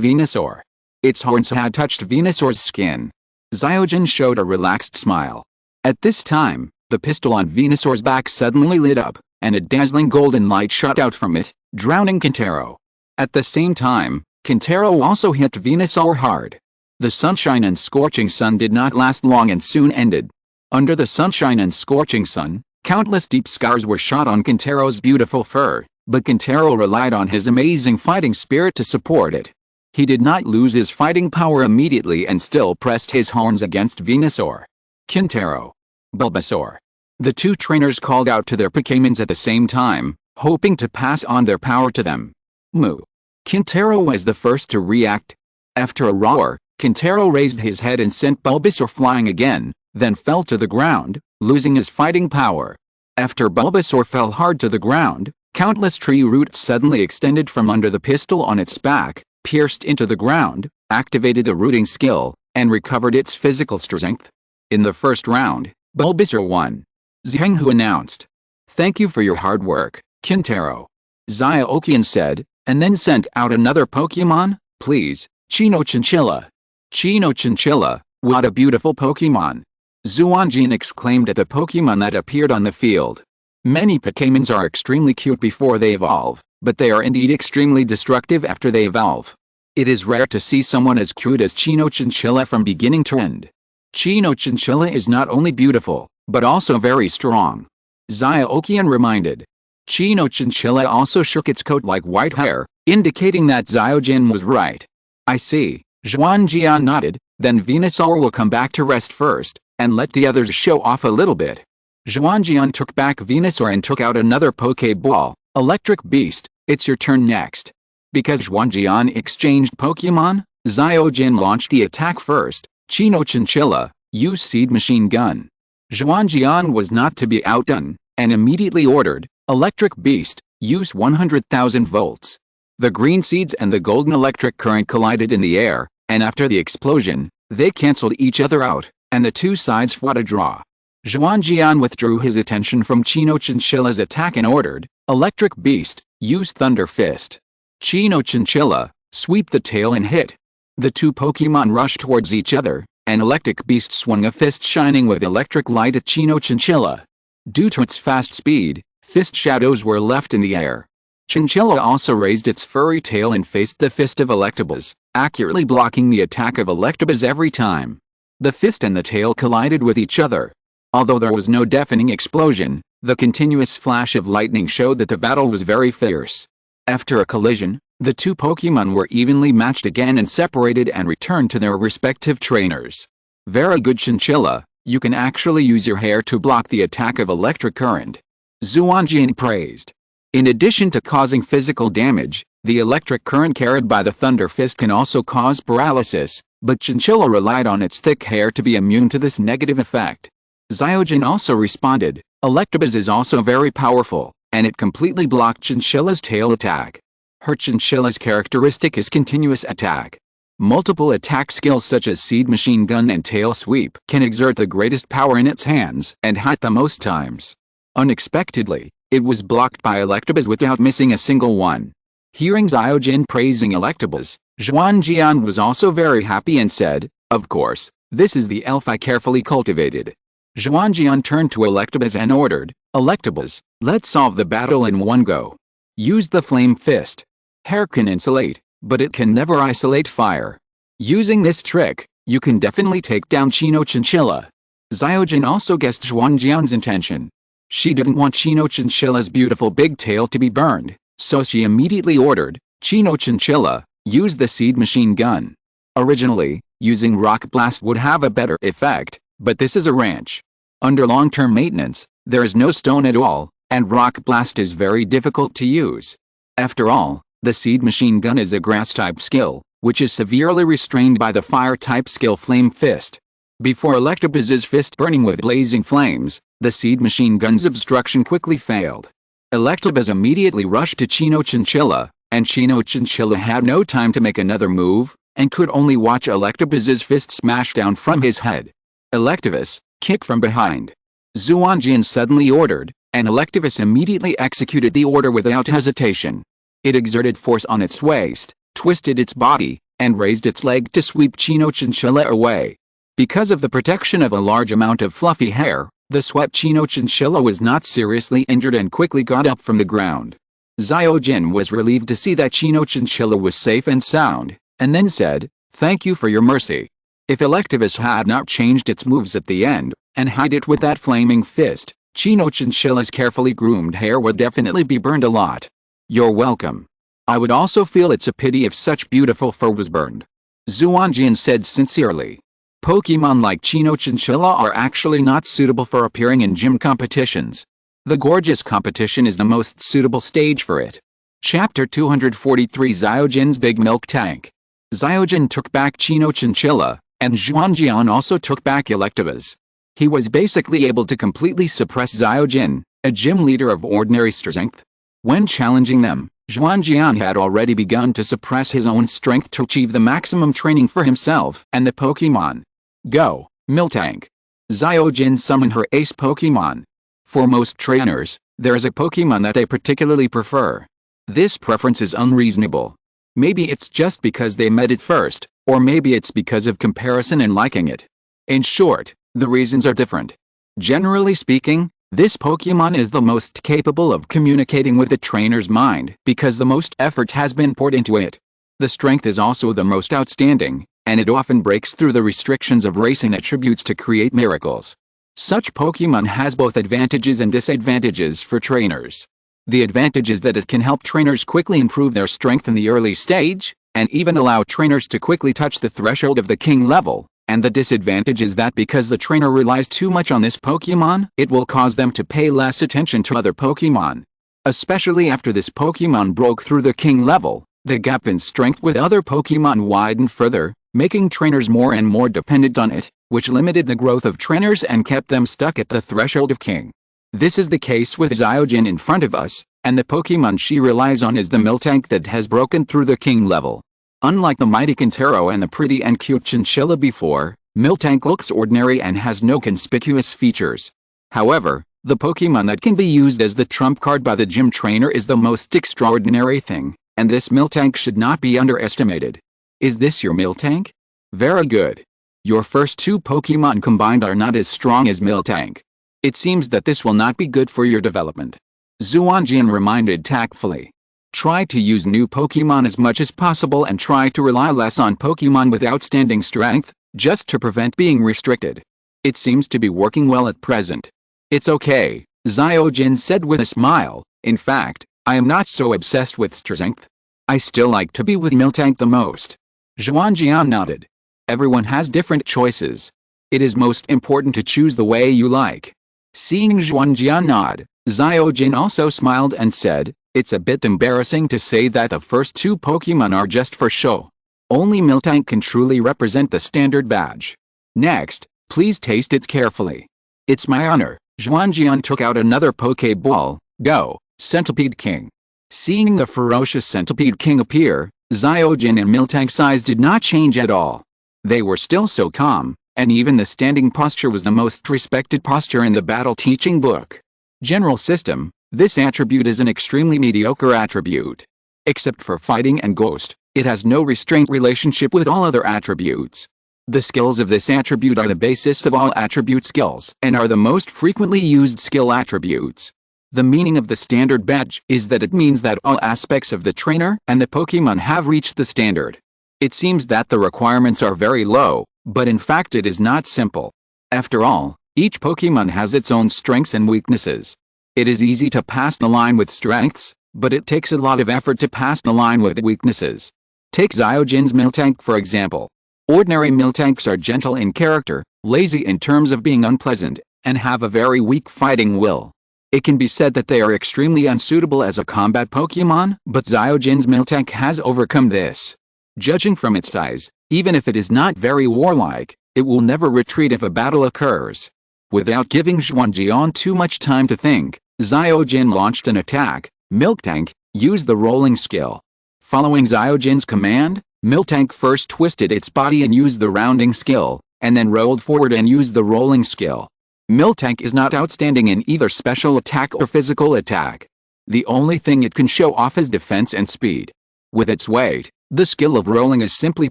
Venusaur. Its horns had touched Venusaur's skin. Xuanjian showed a relaxed smile. At this time, the pistol on Venusaur's back suddenly lit up, and a dazzling golden light shot out from it, drowning Kintaro. At the same time, Kintaro also hit Venusaur hard. The sunshine and scorching sun did not last long and soon ended. Under the sunshine and scorching sun, countless deep scars were shot on Kintaro's beautiful fur, but Kintaro relied on his amazing fighting spirit to support it. He did not lose his fighting power immediately and still pressed his horns against Venusaur. Kintaro. Bulbasaur. The two trainers called out to their Pokémons at the same time, hoping to pass on their power to them. Moo. Kintaro was the first to react. After a roar, Kintaro raised his head and sent Bulbasaur flying again, then fell to the ground, losing his fighting power. After Bulbasaur fell hard to the ground, countless tree roots suddenly extended from under the pistol on its back, pierced into the ground, activated the rooting skill, and recovered its physical strength. In the first round, Bulbasaur won. Xuanjian announced. "Thank you for your hard work, Kintaro." Xuanjian said, and then sent out another Pokémon, "Please, Chino Chinchilla." Chino Chinchilla, what a beautiful Pokémon! Xuanjian exclaimed at the Pokémon that appeared on the field. Many Pokémons are extremely cute before they evolve, but they are indeed extremely destructive after they evolve. It is rare to see someone as cute as Chino Chinchilla from beginning to end. Chino Chinchilla is not only beautiful, but also very strong. Xuanjian reminded. Chino Chinchilla also shook its coat like white hair, indicating that Xuanjian was right. "I see." Xuanjian nodded, "Then Venusaur will come back to rest first, and let the others show off a little bit." Xuanjian took back Venusaur and took out another Pokéball. "Electric Beast, it's your turn next." Because Xuanjian exchanged Pokémon, Xuanjian launched the attack first. Chino Chinchilla, use Seed Machine Gun. Xuanjian was not to be outdone, and immediately ordered, "Electric Beast, use 100,000 volts." The green seeds and the golden electric current collided in the air, and after the explosion, they cancelled each other out, and the two sides fought a draw. Xuanjian withdrew his attention from Chino Chinchilla's attack and ordered, "Electric Beast, use Thunder Fist." Chino Chinchilla, sweep the tail and hit. The two Pokemon rushed towards each other, and Electric Beast swung a fist shining with electric light at Chino Chinchilla. Due to its fast speed, fist shadows were left in the air. Chinchilla also raised its furry tail and faced the fist of Electabuzz, accurately blocking the attack of Electabuzz every time. The fist and the tail collided with each other. Although there was no deafening explosion, the continuous flash of lightning showed that the battle was very fierce. After a collision, the two Pokemon were evenly matched again and separated and returned to their respective trainers. "Very good, Chinchilla, you can actually use your hair to block the attack of electric current," Xuanjian praised. In addition to causing physical damage, the electric current carried by the Thunder Fist can also cause paralysis, but Chinchilla relied on its thick hair to be immune to this negative effect. Zyojin also responded, "Electabuzz is also very powerful, and it completely blocked Chinchilla's tail attack. Her Chinchilla's characteristic is continuous attack. Multiple attack skills such as Seed Machine Gun and Tail Sweep can exert the greatest power in its hands and hit the most times." Unexpectedly, it was blocked by Electabuzz without missing a single one. Hearing Zyojin praising Electabuzz, Xuanjian was also very happy and said, "Of course, this is the elf I carefully cultivated." Xuanjian turned to Electabuzz and ordered, "Electabuzz, let's solve the battle in one go. Use the Flame Fist. Hair can insulate, but it can never isolate fire. Using this trick, you can definitely take down Chino Chinchilla." Zyojin also guessed Xuanjian's intention. She didn't want Chino Chinchilla's beautiful big tail to be burned, so she immediately ordered, "Chino Chinchilla, use the Seed Machine Gun." Originally, using Rock Blast would have a better effect, but this is a ranch. Under long-term maintenance, there is no stone at all, and Rock Blast is very difficult to use. After all, the Seed Machine Gun is a grass-type skill, which is severely restrained by the fire-type skill Flame Fist. Before Electabuzz's fist burning with blazing flames, the Seed Machine Gun's obstruction quickly failed. Electabuzz immediately rushed to Chino Chinchilla, and Chino Chinchilla had no time to make another move, and could only watch Electabuzz's fist smash down from his head. "Electabuzz, kick from behind," Xuanjian suddenly ordered, and Electabuzz immediately executed the order without hesitation. It exerted force on its waist, twisted its body, and raised its leg to sweep Chino Chinchilla away. Because of the protection of a large amount of fluffy hair, the swept Chino Chinchilla was not seriously injured and quickly got up from the ground. Zyojin was relieved to see that Chino Chinchilla was safe and sound, and then said, "Thank you for your mercy. If Electabuzz had not changed its moves at the end, and hid it with that flaming fist, Chino Chinchilla's carefully groomed hair would definitely be burned a lot. You're welcome. I would also feel it's a pity if such beautiful fur was burned," Xuanjian said sincerely. Pokemon like Chino Chinchilla are actually not suitable for appearing in gym competitions. The gorgeous competition is the most suitable stage for it. Chapter 243 Zyojin's Big Milk Tank. Zyojin took back Chino Chinchilla, and Xuanjian also took back Electabuzz. He was basically able to completely suppress Zyojin, a gym leader of ordinary strength. When challenging them, Xuanjian had already begun to suppress his own strength to achieve the maximum training for himself and the Pokemon. "Go, Miltank." Zyojin summoned her ace Pokemon. For most trainers, there is a Pokemon that they particularly prefer. This preference is unreasonable. Maybe it's just because they met it first, or maybe it's because of comparison and liking it. In short, the reasons are different. Generally speaking, this Pokemon is the most capable of communicating with the trainer's mind because the most effort has been poured into it. The strength is also the most outstanding, and it often breaks through the restrictions of racing attributes to create miracles. Such Pokemon has both advantages and disadvantages for trainers. The advantage is that it can help trainers quickly improve their strength in the early stage, and even allow trainers to quickly touch the threshold of the king level. And the disadvantage is that because the trainer relies too much on this Pokemon, it will cause them to pay less attention to other Pokemon. Especially after this Pokemon broke through the king level, the gap in strength with other Pokemon widened further, making trainers more and more dependent on it, which limited the growth of trainers and kept them stuck at the threshold of king. This is the case with Zyojin in front of us, and the Pokemon she relies on is the Miltank that has broken through the king level. Unlike the mighty Kintaro and the pretty and cute Chinchilla before, Miltank looks ordinary and has no conspicuous features. However, the Pokemon that can be used as the trump card by the gym trainer is the most extraordinary thing, and this Miltank should not be underestimated. Is this your Miltank? Very good. Your first two Pokemon combined are not as strong as Miltank. It seems that this will not be good for your development. Xuanjian reminded tactfully. Try to use new Pokemon as much as possible and try to rely less on Pokemon with outstanding strength, just to prevent being restricted. It seems to be working well at present. It's okay, Xuanjian said with a smile. In fact, I am not so obsessed with strength. I still like to be with Miltank the most. Xuanjian nodded. Everyone has different choices. It is most important to choose the way you like. Seeing Xuanjian nod, Xuanjian also smiled and said, it's a bit embarrassing to say that the first two Pokemon are just for show. Only Miltank can truly represent the standard badge. Next, please taste it carefully. It's my honor. Xuanjian took out another Pokeball. Go, Centipede King. Seeing the ferocious Centipede King appear, Xuanjian and Miltank's eyes did not change at all. They were still so calm, and even the standing posture was the most respected posture in the battle teaching book. General system, this attribute is an extremely mediocre attribute. Except for fighting and ghost, it has no restraint relationship with all other attributes. The skills of this attribute are the basis of all attribute skills and are the most frequently used skill attributes. The meaning of the standard badge is that it means that all aspects of the trainer and the Pokemon have reached the standard. It seems that the requirements are very low, but in fact it is not simple. After all, each Pokemon has its own strengths and weaknesses. It is easy to pass the line with strengths, but it takes a lot of effort to pass the line with weaknesses. Take Xuanjian's Miltank for example. Ordinary Miltanks are gentle in character, lazy in terms of being unpleasant, and have a very weak fighting will. It can be said that they are extremely unsuitable as a combat Pokemon, but Xuanjian's Miltank has overcome this. Judging from its size, even if it is not very warlike, it will never retreat if a battle occurs. Without giving Xuanjian too much time to think, Xuanjian launched an attack. Miltank, use the rolling skill. Following Xuanjian's command, Miltank first twisted its body and used the rounding skill, and then rolled forward and used the rolling skill. Miltank is not outstanding in either special attack or physical attack. The only thing it can show off is defense and speed. With its weight, the skill of rolling is simply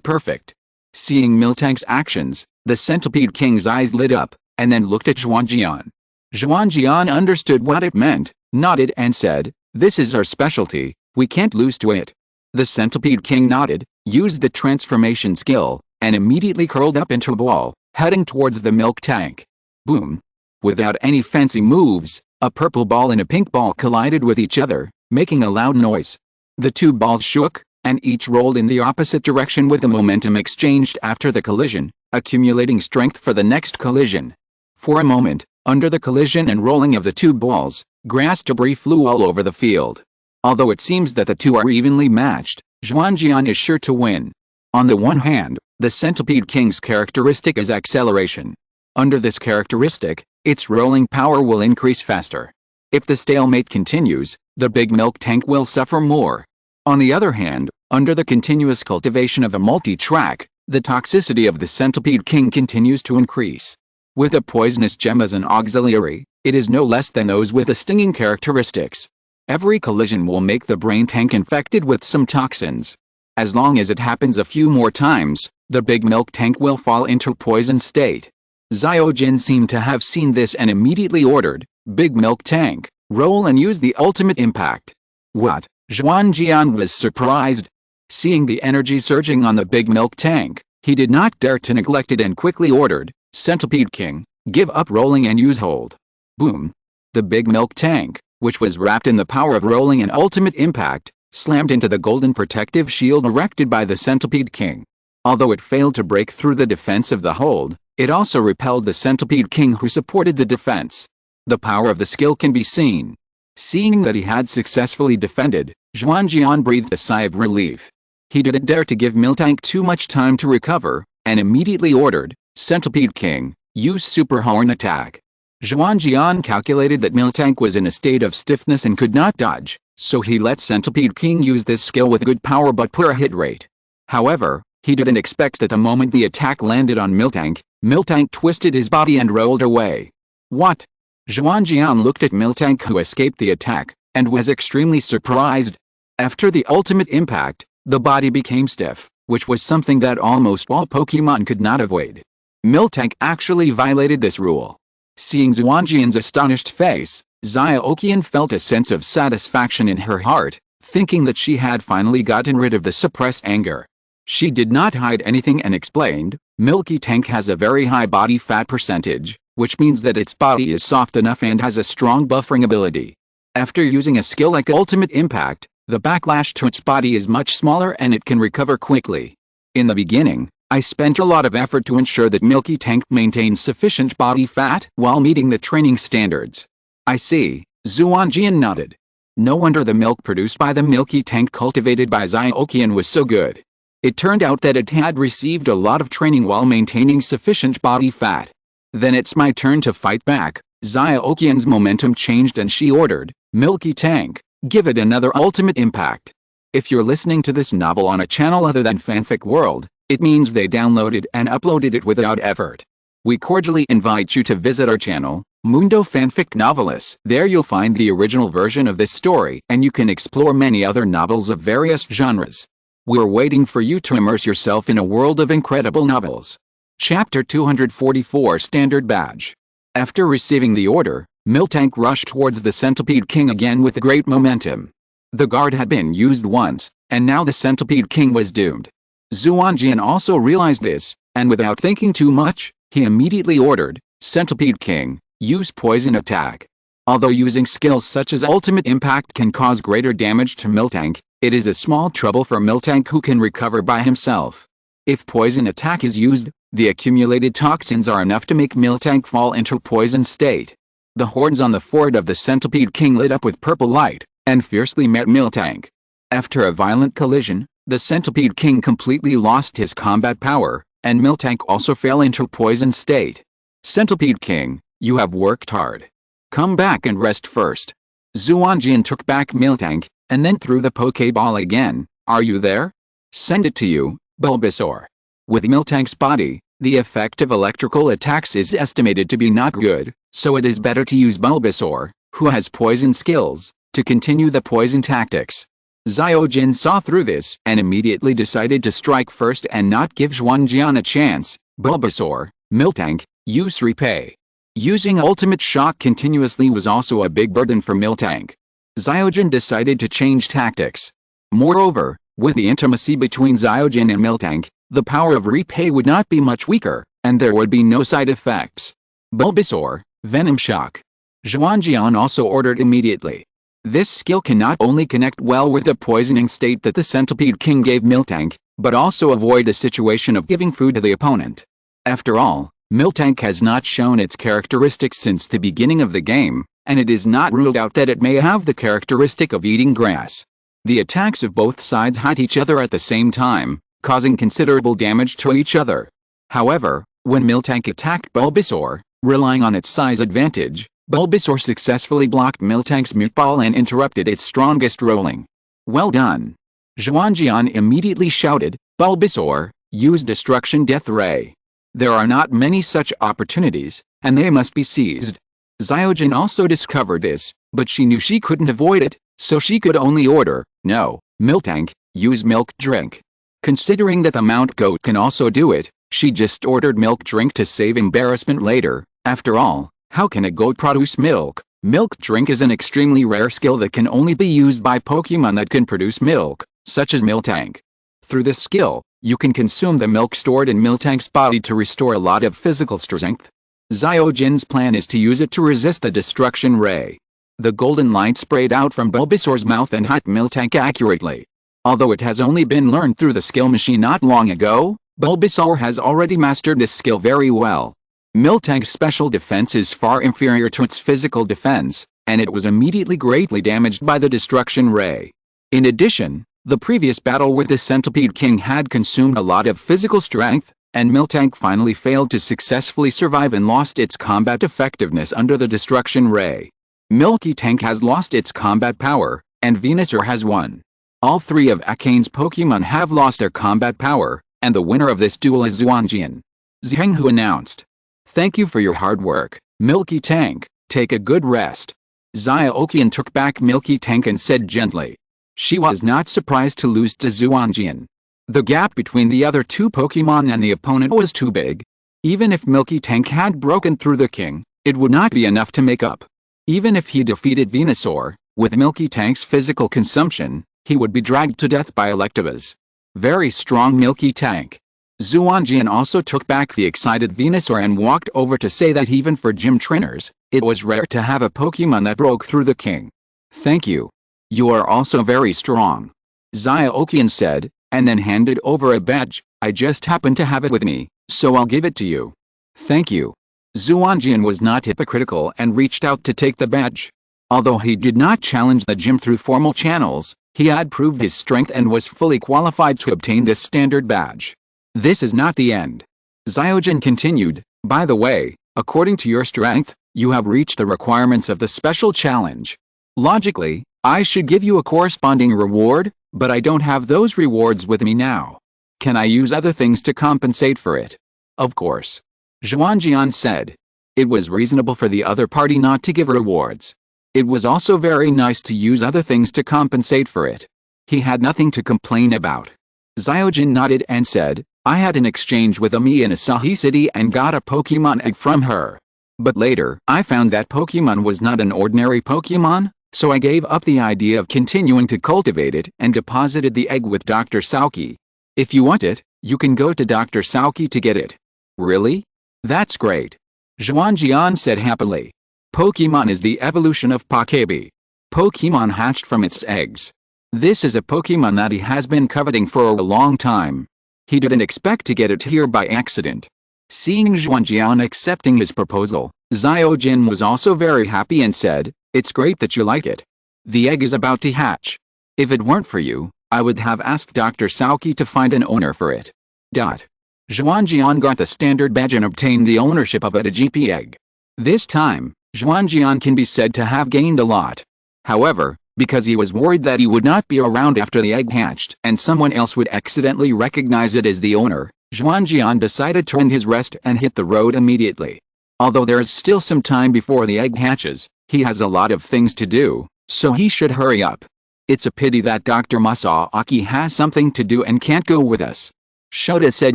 perfect. Seeing Miltank's actions, the Centipede King's eyes lit up, and then looked at Xuanjian. Xuanjian understood what it meant, nodded and said, this is our specialty, we can't lose to it. The Centipede King nodded, used the transformation skill, and immediately curled up into a ball, heading towards the Miltank. Boom. Without any fancy moves, a purple ball and a pink ball collided with each other, making a loud noise. The two balls shook, and each rolled in the opposite direction with the momentum exchanged after the collision, accumulating strength for the next collision. For a moment, under the collision and rolling of the two balls, grass debris flew all over the field. Although it seems that the two are evenly matched, Xuanjian is sure to win. On the one hand, the Centipede King's characteristic is acceleration. Under this characteristic, its rolling power will increase faster. If the stalemate continues, the big Miltank will suffer more. On the other hand, under the continuous cultivation of a multi-track, the toxicity of the Centipede King continues to increase. With a poisonous gem as an auxiliary, it is no less than those with the stinging characteristics. Every collision will make the brain tank infected with some toxins. As long as it happens a few more times, the big Miltank will fall into poison state. Xuanjian seemed to have seen this and immediately ordered, Big Miltank, roll and use the ultimate impact. What? Xuanjian was surprised. Seeing the energy surging on the big Miltank, he did not dare to neglect it and quickly ordered, Centipede King, give up rolling and use hold. Boom. The big Miltank, which was wrapped in the power of rolling and ultimate impact, slammed into the golden protective shield erected by the Centipede King. Although it failed to break through the defense of the hold, it also repelled the Centipede King who supported the defense. The power of the skill can be seen. Seeing that he had successfully defended, Xuanjian breathed a sigh of relief. He didn't dare to give Miltank too much time to recover, and immediately ordered, Centipede King, use Super Horn attack. Xuanjian calculated that Miltank was in a state of stiffness and could not dodge, so he let Centipede King use this skill with good power but poor hit rate. However, He didn't expect that the moment the attack landed on Miltank twisted his body and rolled away. What? Xuanjian looked at Miltank, who escaped the attack, and was extremely surprised. After the ultimate impact, the body became stiff, which was something that almost all Pokémon could not avoid. Miltank actually violated this rule. Seeing Xuanjian's astonished face, Xuanjian felt a sense of satisfaction in her heart, thinking that she had finally gotten rid of the suppressed anger. She did not hide anything and explained, Miltank has a very high body fat percentage, which means that its body is soft enough and has a strong buffering ability. After using a skill like Ultimate Impact, the backlash to its body is much smaller and it can recover quickly. In the beginning, I spent a lot of effort to ensure that Miltank maintains sufficient body fat while meeting the training standards. I see, Xuanjian nodded. No wonder the milk produced by the Miltank cultivated by Xuanjian was so good. It turned out that it had received a lot of training while maintaining sufficient body fat. Then it's my turn to fight back. Xuanjian's momentum changed and she ordered, Miltank, give it another ultimate impact. If you're listening to this novel on a channel other than Fanfic World, it means they downloaded and uploaded it without effort. We cordially invite you to visit our channel, Mundo Fanfic Novelist. There you'll find the original version of this story and you can explore many other novels of various genres. We're waiting for you to immerse yourself in a world of incredible novels. Chapter 244 Standard Badge. After receiving the order, Miltank rushed towards the Centipede King again with great momentum. The guard had been used once, and now the Centipede King was doomed. Xuanjian also realized this, and without thinking too much, he immediately ordered, Centipede King, use Poison Attack. Although using skills such as Ultimate Impact can cause greater damage to Miltank, it is a small trouble for Miltank who can recover by himself. If Poison Attack is used, the accumulated toxins are enough to make Miltank fall into poison state. The horns on the forehead of the Centipede King lit up with purple light, and fiercely met Miltank. After a violent collision, the Centipede King completely lost his combat power, and Miltank also fell into poison state. Centipede King, you have worked hard. Come back and rest first. Xuanjian took back Miltank, and then threw the Pokeball again. Are you there? Send it to you, Bulbasaur. With Miltank's body, the effect of electrical attacks is estimated to be not good, so it is better to use Bulbasaur, who has poison skills, to continue the poison tactics. Xuanjian saw through this and immediately decided to strike first and not give Xuanjian a chance. Bulbasaur, Miltank, use Repay. Using Ultimate Shock continuously was also a big burden for Miltank. Xuanjian decided to change tactics. Moreover, with the intimacy between Xuanjian and Miltank, the power of Repay would not be much weaker, and there would be no side effects. Bulbasaur, Venom Shock. Xuanjian also ordered immediately. This skill can not only connect well with the poisoning state that the Centipede King gave Miltank, but also avoid the situation of giving food to the opponent. After all, Miltank has not shown its characteristics since the beginning of the game, and it is not ruled out that it may have the characteristic of eating grass. The attacks of both sides hit each other at the same time, causing considerable damage to each other. However, when Miltank attacked Bulbasaur, relying on its size advantage, Bulbasaur successfully blocked Miltank's mute ball and interrupted its strongest rolling. Well done. Xuanjian immediately shouted, Bulbasaur, use Destruction Death Ray. There are not many such opportunities, and they must be seized. Xuanjian also discovered this, but she knew she couldn't avoid it, so she could only order, no, Miltank, use Milk Drink. Considering that the Mount Goat can also do it, she just ordered Milk Drink to save embarrassment later. After all, how can a goat produce milk? Milk Drink is an extremely rare skill that can only be used by Pokémon that can produce milk, such as Miltank. Through this skill, you can consume the milk stored in Miltank's body to restore a lot of physical strength. Xuanjian's plan is to use it to resist the Destruction Ray. The golden light sprayed out from Bulbasaur's mouth and hit Miltank accurately. Although it has only been learned through the skill machine not long ago, Bulbasaur has already mastered this skill very well. Miltank's special defense is far inferior to its physical defense, and it was immediately greatly damaged by the Destruction Ray. In addition, the previous battle with the Centipede King had consumed a lot of physical strength, and Miltank finally failed to successfully survive and lost its combat effectiveness under the Destruction Ray. Miltank has lost its combat power, and Venusaur has won. All three of Akane's Pokémon have lost their combat power, And the winner of this duel is Xuanjian. Zheng announced. Thank you for your hard work, Milky Tank, take a good rest. Xiaoqian took back Milky Tank and said gently. She was not surprised to lose to Xuanjian. The gap between the other two Pokémon and the opponent was too big. Even if Milky Tank had broken through the king, it would not be enough to make up. Even if he defeated Venusaur, with Milky Tank's physical consumption, he would be dragged to death by Electabuzz. Very strong Milky Tank. Xuanjian also took back the excited Venusaur and walked over to say that even for gym trainers, it was rare to have a Pokémon that broke through the king. Thank you. You are also very strong. Xiaoqian said, and then handed over a badge. I just happened to have it with me, so I'll give it to you. Thank you. Xuanjian was not hypocritical and reached out to take the badge. Although he did not challenge the gym through formal channels, he had proved his strength and was fully qualified to obtain this standard badge. This is not the end. Xiaojian continued, by the way, according to your strength, you have reached the requirements of the special challenge. Logically, I should give you a corresponding reward, but I don't have those rewards with me now. Can I use other things to compensate for it? Of course. Xuanjian said. It was reasonable for the other party not to give rewards. It was also very nice to use other things to compensate for it. He had nothing to complain about. Xiaojian nodded and said, I had an exchange with Ami in Asahi City and got a Pokémon egg from her. But later, I found that Pokémon was not an ordinary Pokémon, so I gave up the idea of continuing to cultivate it and deposited the egg with Dr. Saoki. If you want it, you can go to Dr. Saoki to get it. Really? That's great. Xuanjian said happily. Pokémon is the evolution of Pokébee. Pokémon hatched from its eggs. This is a Pokémon that he has been coveting for a long time. He didn't expect to get it here by accident. Seeing Xuanjian accepting his proposal, Xiaojian was also very happy and said, it's great that you like it. The egg is about to hatch. If it weren't for you, I would have asked Dr. Saoki to find an owner for it. Xuanjian got the standard badge and obtained the ownership of a GP egg. This time, Xuanjian can be said to have gained a lot. However, because he was worried that he would not be around after the egg hatched and someone else would accidentally recognize it as the owner, Xuanjian decided to end his rest and hit the road immediately. Although there is still some time before the egg hatches, he has a lot of things to do, so he should hurry up. It's a pity that Dr. Masaaki has something to do and can't go with us. Shota said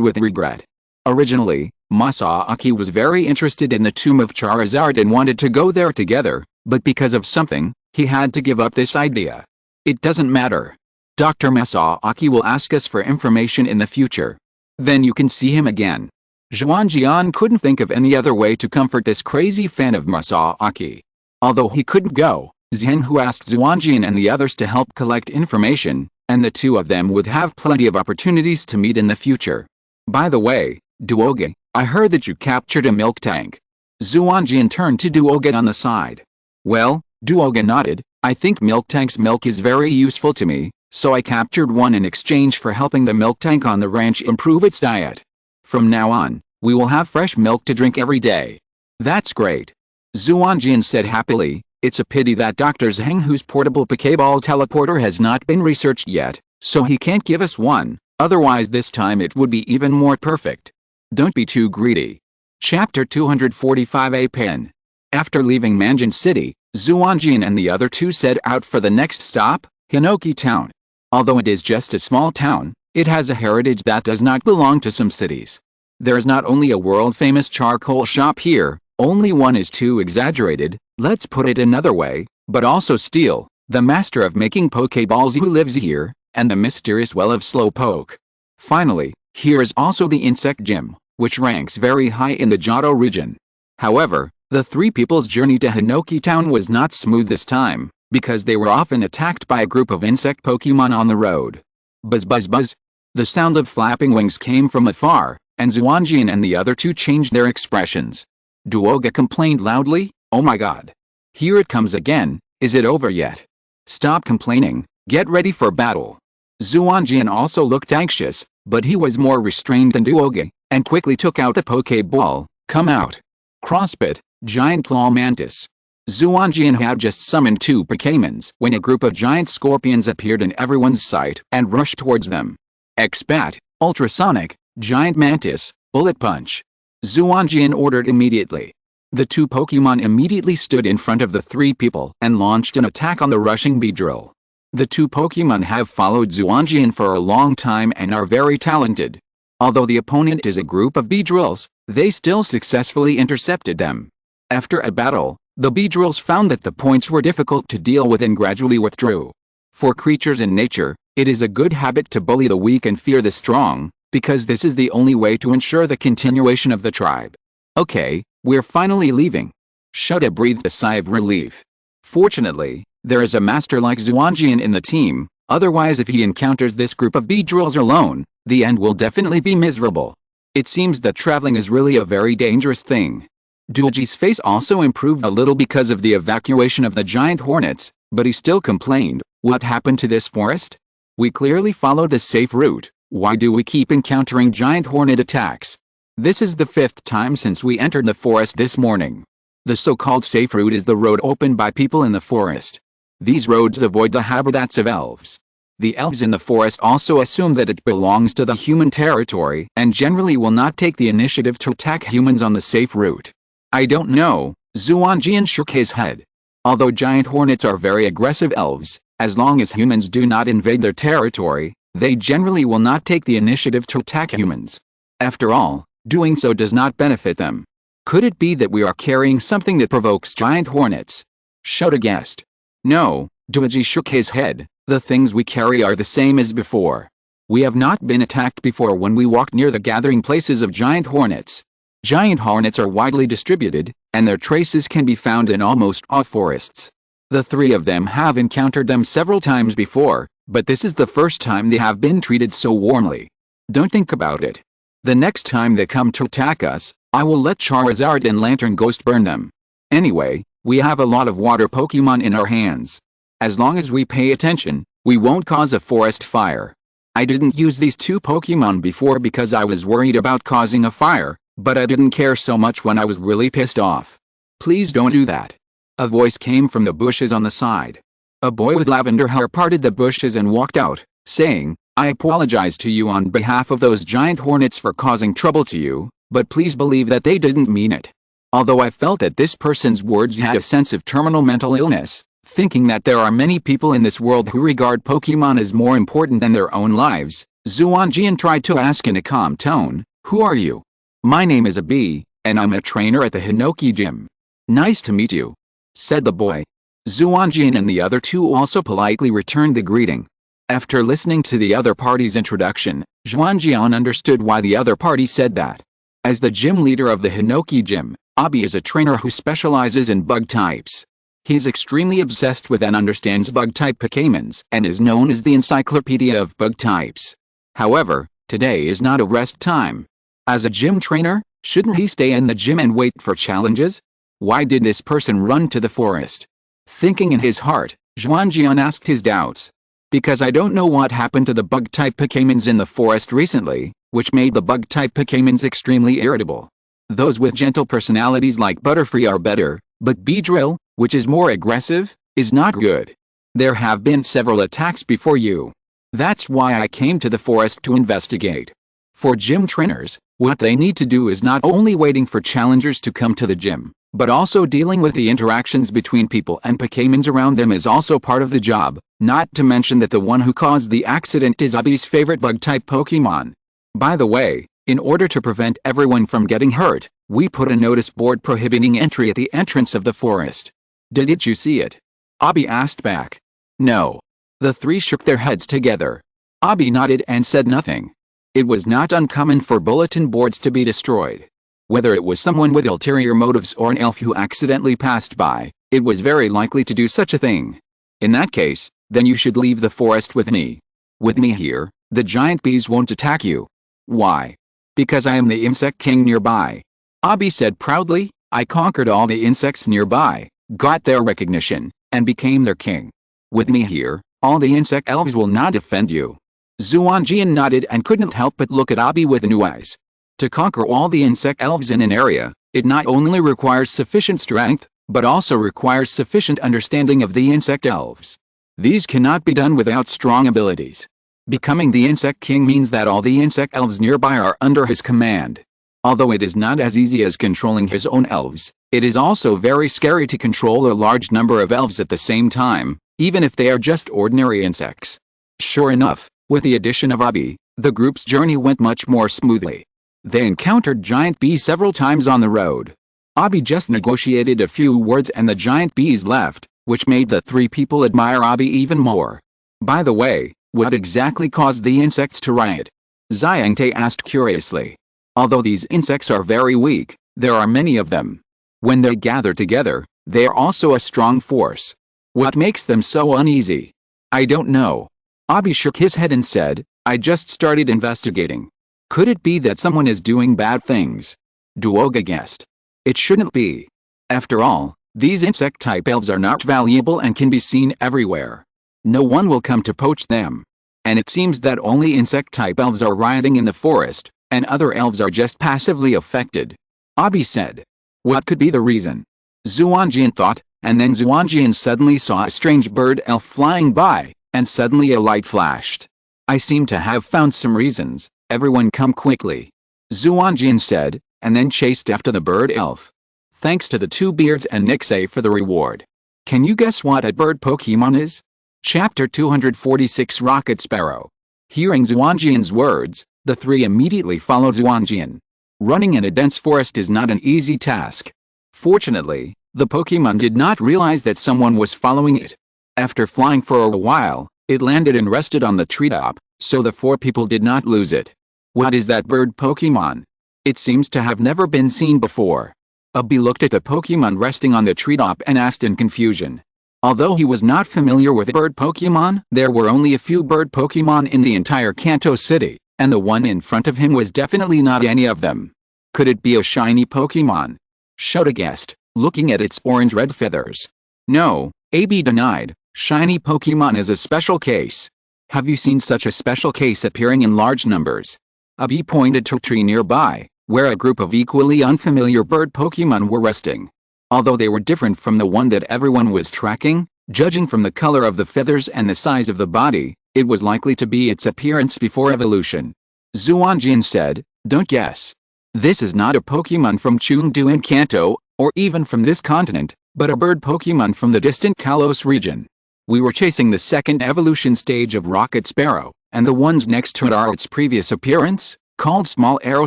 with regret. Originally, Masaaki was very interested in the tomb of Charizard and wanted to go there together, but because of something, he had to give up this idea. It doesn't matter. Dr. Masaaki will ask us for information in the future. Then you can see him again. Xuanjian couldn't think of any other way to comfort this crazy fan of Masaaki. Although he couldn't go, Zheng asked Xuanjian and the others to help collect information, and the two of them would have plenty of opportunities to meet in the future. By the way, Duoge, I heard that you captured a milk tank. Xuanjian turned to Duoge on the side. Well, Duoge nodded, I think milk tank's milk is very useful to me, so I captured one in exchange for helping the milk tank on the ranch improve its diet. From now on, we will have fresh milk to drink every day. That's great. Xuanjian said happily, it's a pity that Dr. Zhenghu's portable Pokeball teleporter has not been researched yet, so he can't give us one, otherwise this time it would be even more perfect. Don't be too greedy. Chapter 245 A Pen. After leaving Manjin City, Xuanjian and the other two set out for the next stop, Hinoki Town. Although it is just a small town, it has a heritage that does not belong to some cities. There is not only a world-famous charcoal shop here, only one is too exaggerated, let's put it another way, but also Steel, the master of making Pokeballs who lives here, and the mysterious well of Slowpoke. Finally, here is also the insect gym, which ranks very high in the Johto region. However, the three people's journey to Hinoki Town was not smooth this time, because they were often attacked by a group of insect Pokemon on the road. Buzz buzz buzz. The sound of flapping wings came from afar, and Xuanjian and the other two changed their expressions. Duoga complained loudly, oh my god. Here it comes again, is it over yet? Stop complaining, get ready for battle. Xuanjian also looked anxious, but he was more restrained than Duoga, and quickly took out the Pokeball, come out. Crosspit, Giant Claw Mantis. Xuanjian had just summoned two Pokémons when a group of giant scorpions appeared in everyone's sight and rushed towards them. Expat, Ultrasonic, Giant Mantis, Bullet Punch. Xuanjian ordered immediately. The two Pokémon immediately stood in front of the three people and launched an attack on the rushing Beedrill. The two Pokémon have followed Xuanjian for a long time and are very talented. Although the opponent is a group of Beedrills, they still successfully intercepted them. After a battle, the Beedrills found that the points were difficult to deal with and gradually withdrew. For creatures in nature, it is a good habit to bully the weak and fear the strong, because this is the only way to ensure the continuation of the tribe. Okay, we're finally leaving. Shuda breathed a sigh of relief. Fortunately, there is a master like Xuanjian in the team, otherwise if he encounters this group of Beedrills alone, the end will definitely be miserable. It seems that traveling is really a very dangerous thing. Duoji's face also improved a little because of the evacuation of the giant hornets, but he still complained, "What happened to this forest? We clearly followed the safe route, why do we keep encountering giant hornet attacks? This is the 5th time since we entered the forest this morning. The so-called safe route is the road opened by people in the forest. These roads avoid the habitats of elves. The elves in the forest also assume that it belongs to the human territory and generally will not take the initiative to attack humans on the safe route." "I don't know," Xuanjian shook his head. "Although giant hornets are very aggressive elves, as long as humans do not invade their territory, they generally will not take the initiative to attack humans. After all, doing so does not benefit them. Could it be that we are carrying something that provokes giant hornets?" Shuda guessed. "No," Duoji shook his head, "the things we carry are the same as before. We have not been attacked before when we walked near the gathering places of giant hornets. Giant hornets are widely distributed, and their traces can be found in almost all forests. The three of them have encountered them several times before, but this is the first time they have been treated so warmly. Don't think about it. The next time they come to attack us, I will let Charizard and Lantern Ghost burn them. Anyway, we have a lot of water Pokémon in our hands. As long as we pay attention, we won't cause a forest fire. I didn't use these two Pokémon before because I was worried about causing a fire, but I didn't care so much when I was really pissed off. Please don't do that." A voice came from the bushes on the side. A boy with lavender hair parted the bushes and walked out, saying, "I apologize to you on behalf of those giant hornets for causing trouble to you, but please believe that they didn't mean it." Although I felt that this person's words had a sense of terminal mental illness, thinking that there are many people in this world who regard Pokémon as more important than their own lives, Xuanjian tried to ask in a calm tone, "Who are you?" "My name is Abi, and I'm a trainer at the Hinoki Gym." "Nice to meet you," said the boy. Xuanjian and the other two also politely returned the greeting. After listening to the other party's introduction, Xuanjian understood why the other party said that. As the gym leader of the Hinoki Gym, Abi is a trainer who specializes in bug types. He is extremely obsessed with and understands bug-type Pokémons and is known as the encyclopedia of bug types. However, today is not a rest time. As a gym trainer, shouldn't he stay in the gym and wait for challenges? Why did this person run to the forest? Thinking in his heart, Xuanjian asked his doubts. "Because I don't know what happened to the bug-type Pokémons in the forest recently, which made the bug-type Pokémons extremely irritable. Those with gentle personalities like Butterfree are better, but Beedrill, which is more aggressive, is not good. There have been several attacks before you. That's why I came to the forest to investigate." For gym trainers, what they need to do is not only waiting for challengers to come to the gym, but also dealing with the interactions between people and Pokémons around them is also part of the job, not to mention that the one who caused the accident is Abi's favorite bug-type Pokémon. By the way, in order to prevent everyone from getting hurt, we put a notice board prohibiting entry at the entrance of the forest. Didn't you see it? Abi asked back. No. The three shook their heads together. Abi nodded and said nothing. It was not uncommon for bulletin boards to be destroyed. Whether it was someone with ulterior motives or an elf who accidentally passed by, it was very likely to do such a thing. In that case, then you should leave the forest with me. With me here, the giant bees won't attack you. Why? Because I am the insect king nearby. Abi said proudly, I conquered all the insects nearby, got their recognition, and became their king. With me here, all the insect elves will not offend you. Xuanjian nodded and couldn't help but look at Abi with new eyes. To conquer all the insect elves in an area, it not only requires sufficient strength, but also requires sufficient understanding of the insect elves. These cannot be done without strong abilities. Becoming the Insect King means that all the insect elves nearby are under his command. Although it is not as easy as controlling his own elves, it is also very scary to control a large number of elves at the same time, even if they are just ordinary insects. Sure enough, with the addition of Abi, the group's journey went much more smoothly. They encountered giant bees several times on the road. Abi just negotiated a few words and the giant bees left, which made the three people admire Abi even more. By the way, what exactly caused the insects to riot? Xiangte asked curiously. Although these insects are very weak, there are many of them. When they gather together, they are also a strong force. What makes them so uneasy? I don't know. Abi shook his head and said, I just started investigating. Could it be that someone is doing bad things? Duoga guessed. It shouldn't be. After all, these insect-type elves are not valuable and can be seen everywhere. No one will come to poach them. And it seems that only insect-type elves are rioting in the forest, and other elves are just passively affected. Abi said. What could be the reason? Xuanjian thought, and then Xuanjian suddenly saw a strange bird elf flying by, and suddenly a light flashed. I seem to have found some reasons, everyone come quickly. Xuanjian said, and then chased after the bird elf. Thanks to the two beards and Nixay for the reward. Can you guess what a bird Pokemon is? Chapter 246 Rocket Spearow. Hearing Xuanjian's words, the three immediately followed Xuanjian. Running in a dense forest is not an easy task. Fortunately, the Pokemon did not realize that someone was following it. After flying for a while, it landed and rested on the treetop, so the four people did not lose it. What is that bird Pokemon? It seems to have never been seen before. Abi looked at the Pokemon resting on the treetop and asked in confusion. Although he was not familiar with bird Pokemon, there were only a few bird Pokemon in the entire Kanto city, and the one in front of him was definitely not any of them. Could it be a shiny Pokemon? Shota guessed, looking at its orange-red feathers. No, Abi denied, shiny Pokemon is a special case. Have you seen such a special case appearing in large numbers? Abi pointed to a tree nearby, where a group of equally unfamiliar bird Pokemon were resting. Although they were different from the one that everyone was tracking, judging from the color of the feathers and the size of the body, it was likely to be its appearance before evolution. Xuanjian said, don't guess. This is not a Pokemon from Chengdu in Kanto, or even from this continent, but a bird Pokemon from the distant Kalos region. We were chasing the second evolution stage of Rocket Spearow, and the ones next to it are its previous appearance, called Small Arrow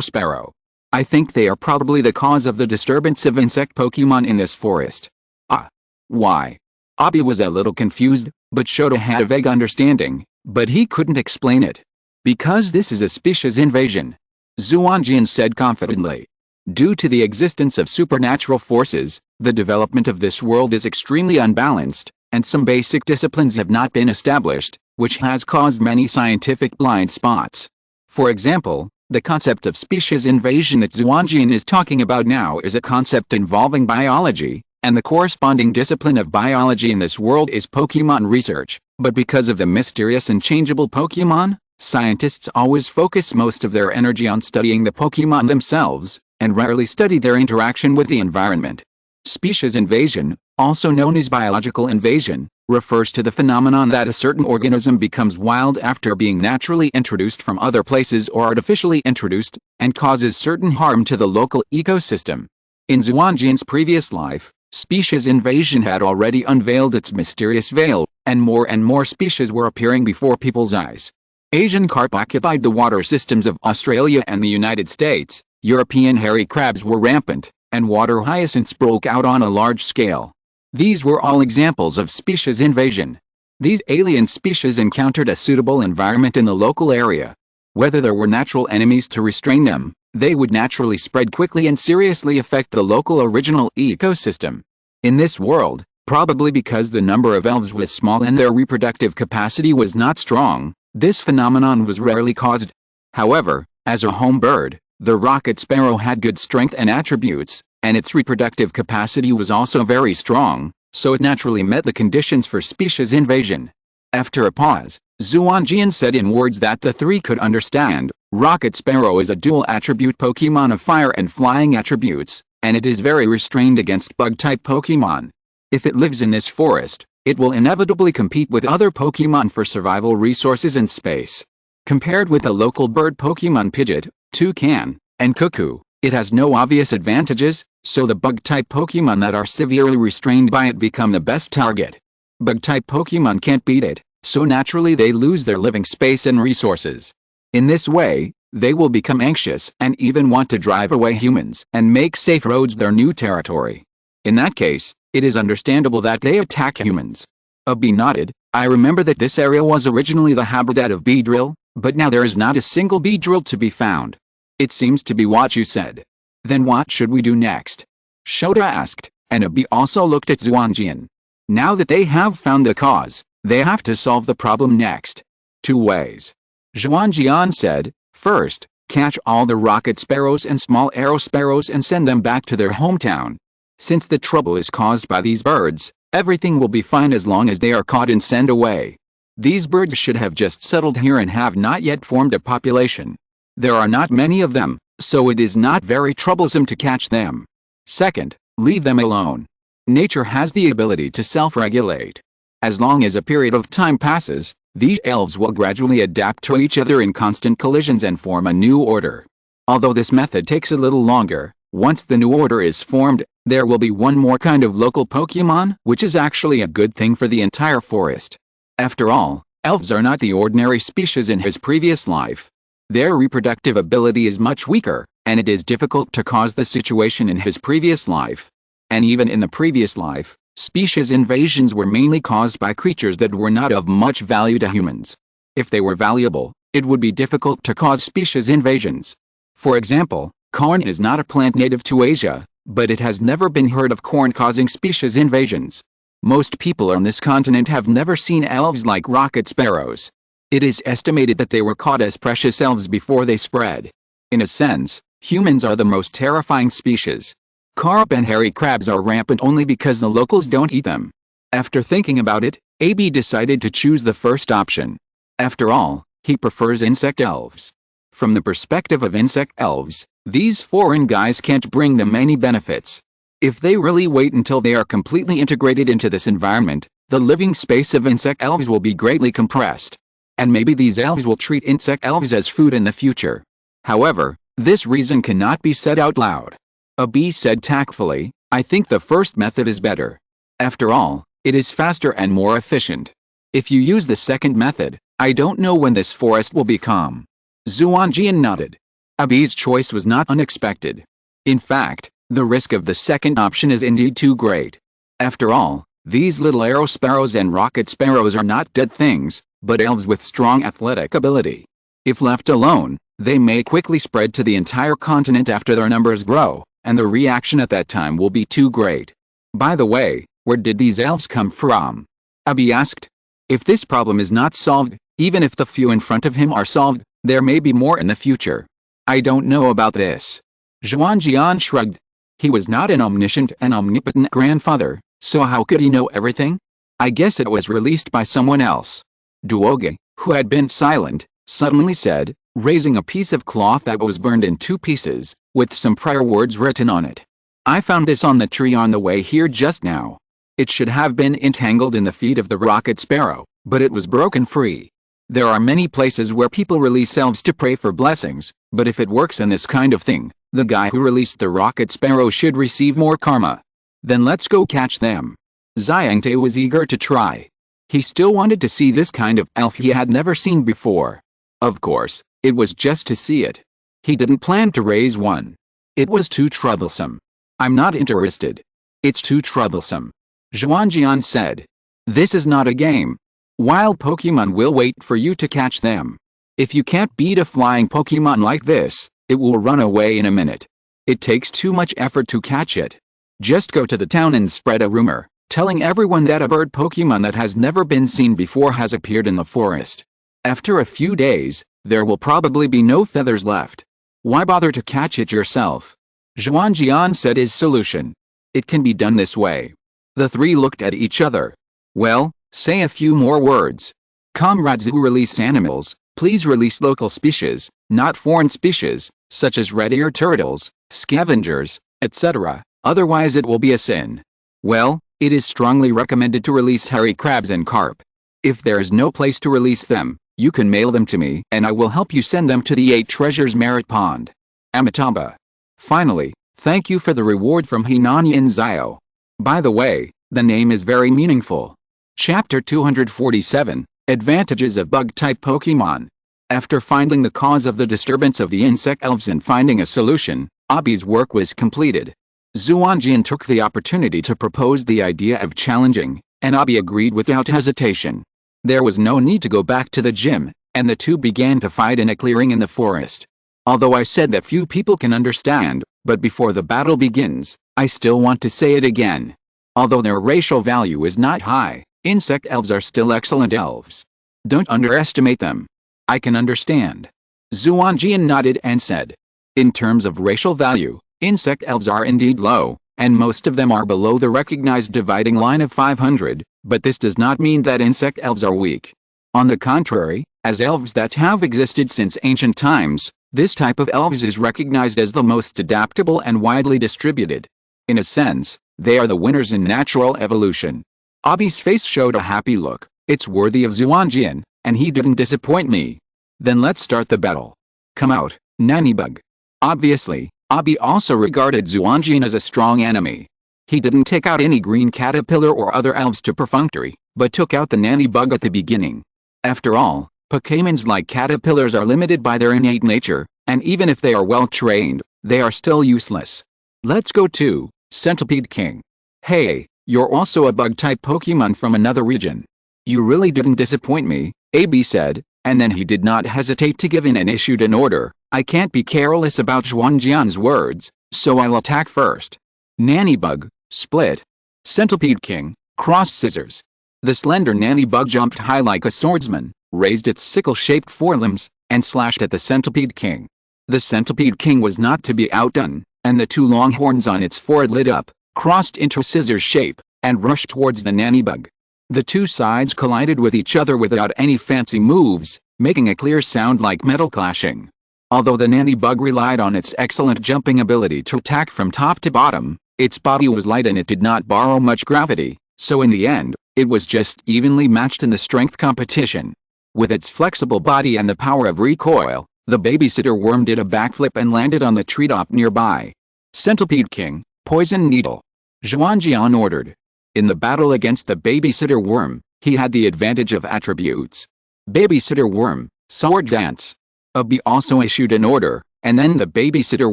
Spearow. I think they are probably the cause of the disturbance of insect Pokemon in this forest. Ah. Why? Abi was a little confused, but Shota had a vague understanding, but he couldn't explain it. Because this is a species invasion. Xuanjian said confidently. Due to the existence of supernatural forces, the development of this world is extremely unbalanced, and some basic disciplines have not been established, which has caused many scientific blind spots. For example, the concept of species invasion that Xuanjian is talking about now is a concept involving biology, and the corresponding discipline of biology in this world is Pokemon research, but because of the mysterious and changeable Pokemon, scientists always focus most of their energy on studying the Pokemon themselves, and rarely study their interaction with the environment. Species invasion, also known as biological invasion, refers to the phenomenon that a certain organism becomes wild after being naturally introduced from other places or artificially introduced, and causes certain harm to the local ecosystem. In Xuanjian's previous life, species invasion had already unveiled its mysterious veil, and more species were appearing before people's eyes. Asian carp occupied the water systems of Australia and the United States, European hairy crabs were rampant, and water hyacinths broke out on a large scale. These were all examples of species invasion. These alien species encountered a suitable environment in the local area. Whether there were natural enemies to restrain them, they would naturally spread quickly and seriously affect the local original ecosystem. In this world, probably because the number of elves was small and their reproductive capacity was not strong, this phenomenon was rarely caused. However, as a home bird, the Rocket Spearow had good strength and attributes, and its reproductive capacity was also very strong, so it naturally met the conditions for species invasion. After a pause, Xuanjian said in words that the three could understand, Rocket Spearow is a dual-attribute Pokemon of fire and flying attributes, and it is very restrained against bug-type Pokemon. If it lives in this forest, it will inevitably compete with other Pokemon for survival resources and space. Compared with a local bird Pokémon Pidgeot, Toucan, and Cuckoo, it has no obvious advantages, so the bug-type Pokémon that are severely restrained by it become the best target. Bug-type Pokémon can't beat it, so naturally they lose their living space and resources. In this way, they will become anxious and even want to drive away humans and make safe roads their new territory. In that case, it is understandable that they attack humans. A bee nodded. I remember that this area was originally the habitat of Beedrill, but now there is not a single Beedrill to be found. It seems to be what you said. Then what should we do next? Shota asked, and a bee also looked at Xuanjian. Now that they have found the cause, they have to solve the problem next. 2 ways. Xuanjian said, first, catch all the rocket sparrows and small arrow sparrows and send them back to their hometown. Since the trouble is caused by these birds, everything will be fine as long as they are caught and sent away. These birds should have just settled here and have not yet formed a population. There are not many of them, so it is not very troublesome to catch them. Second, leave them alone. Nature has the ability to self-regulate. As long as a period of time passes, these elves will gradually adapt to each other in constant collisions and form a new order. Although this method takes a little longer, once the new order is formed, there will be one more kind of local Pokémon, which is actually a good thing for the entire forest. After all, elves are not the ordinary species in his previous life. Their reproductive ability is much weaker, and it is difficult to cause the situation in his previous life. And even in the previous life, species invasions were mainly caused by creatures that were not of much value to humans. If they were valuable, it would be difficult to cause species invasions. For example, corn is not a plant native to Asia, but it has never been heard of corn causing species invasions. Most people on this continent have never seen elves like rocket sparrows. It is estimated that they were caught as precious elves before they spread. In a sense, humans are the most terrifying species. Carp and hairy crabs are rampant only because the locals don't eat them. After thinking about it, AB decided to choose the first option. After all, he prefers insect elves. From the perspective of insect elves, these foreign guys can't bring them any benefits. If they really wait until they are completely integrated into this environment, the living space of insect elves will be greatly compressed. And maybe these elves will treat insect elves as food in the future. However, this reason cannot be said out loud. A bee said tactfully, I think the first method is better. After all, it is faster and more efficient. If you use the second method, I don't know when this forest will be calm. Xuanjian nodded. A bee's choice was not unexpected. In fact, the risk of the second option is indeed too great. After all, these little arrow sparrows and rocket sparrows are not dead things, but elves with strong athletic ability. If left alone, they may quickly spread to the entire continent after their numbers grow, and the reaction at that time will be too great. By the way, where did these elves come from? Abby asked. If this problem is not solved, even if the few in front of him are solved, there may be more in the future. I don't know about this. Xuanjian shrugged. He was not an omniscient and omnipotent grandfather, so how could he know everything? I guess it was released by someone else. Duoge, who had been silent, suddenly said, raising a piece of cloth that was burned in 2 pieces, with some prior words written on it. I found this on the tree on the way here just now. It should have been entangled in the feet of the rocket sparrow, but it was broken free. There are many places where people release elves to pray for blessings, but if it works in this kind of thing, the guy who released the rocket sparrow should receive more karma. Then let's go catch them. Xiangte was eager to try. He still wanted to see this kind of elf he had never seen before. Of course, it was just to see it. He didn't plan to raise one. It was too troublesome. I'm not interested. It's too troublesome. Xuanjian said. This is not a game. Wild Pokémon will wait for you to catch them. If you can't beat a flying Pokémon like this, it will run away in a minute. It takes too much effort to catch it. Just go to the town and spread a rumor, telling everyone that a bird Pokémon that has never been seen before has appeared in the forest. After a few days, there will probably be no feathers left. Why bother to catch it yourself? Xuanjian said his solution. It can be done this way. The 3 looked at each other. Well, say a few more words. Comrades who release animals, please release local species, not foreign species, such as red-ear turtles, scavengers, etc., otherwise it will be a sin. Well, it is strongly recommended to release hairy crabs and carp. If there is no place to release them, You can mail them to me and I will help you send them to the 8 Treasures Merit Pond. Amitabha. Finally, thank you for the reward from Xuanjian Zio. By the way, the name is very meaningful. Chapter 247, Advantages of Bug-type Pokémon. After finding the cause of the disturbance of the insect elves and finding a solution, Abi's work was completed. Xuanjian took the opportunity to propose the idea of challenging, and Abi agreed without hesitation. There was no need to go back to the gym, and the two began to fight in a clearing in the forest. Although I said that few people can understand, but before the battle begins, I still want to say it again. Although their racial value is not high, insect elves are still excellent elves. Don't underestimate them. I can understand. Xuanjian nodded and said. In terms of racial value, insect elves are indeed low, and most of them are below the recognized dividing line of 500, but this does not mean that insect elves are weak. On the contrary, as elves that have existed since ancient times, this type of elves is recognized as the most adaptable and widely distributed. In a sense, they are the winners in natural evolution. Abi's face showed a happy look. It's worthy of Xuanjian, and he didn't disappoint me. Then let's start the battle. Come out, Nannybug. Obviously, Abi also regarded Xuanjian as a strong enemy. He didn't take out any green caterpillar or other elves to perfunctory, but took out the Nannybug at the beginning. After all, Pokémons like caterpillars are limited by their innate nature, and even if they are well trained, they are still useless. Let's go to Centipede King. Hey, you're also a bug-type Pokémon from another region. You really didn't disappoint me, Abi said, and then he did not hesitate to give in and issued an order. I can't be careless about Xuanjian's words, so I'll attack first. Nannybug, split. Centipede King, cross scissors. The slender Nannybug jumped high like a swordsman, raised its sickle-shaped forelimbs, and slashed at the Centipede King. The Centipede King was not to be outdone, and the two long horns on its forehead lit up, crossed into a scissor shape, and rushed towards the Nannybug. The two sides collided with each other without any fancy moves, making a clear sound like metal clashing. Although the Nannybug relied on its excellent jumping ability to attack from top to bottom, its body was light and it did not borrow much gravity, so in the end, it was just evenly matched in the strength competition. With its flexible body and the power of recoil, the babysitter worm did a backflip and landed on the treetop nearby. Centipede King, poison needle. Xuanjian ordered. In the battle against the babysitter worm, he had the advantage of attributes. Babysitter worm, sword dance. Abi also issued an order, and then the babysitter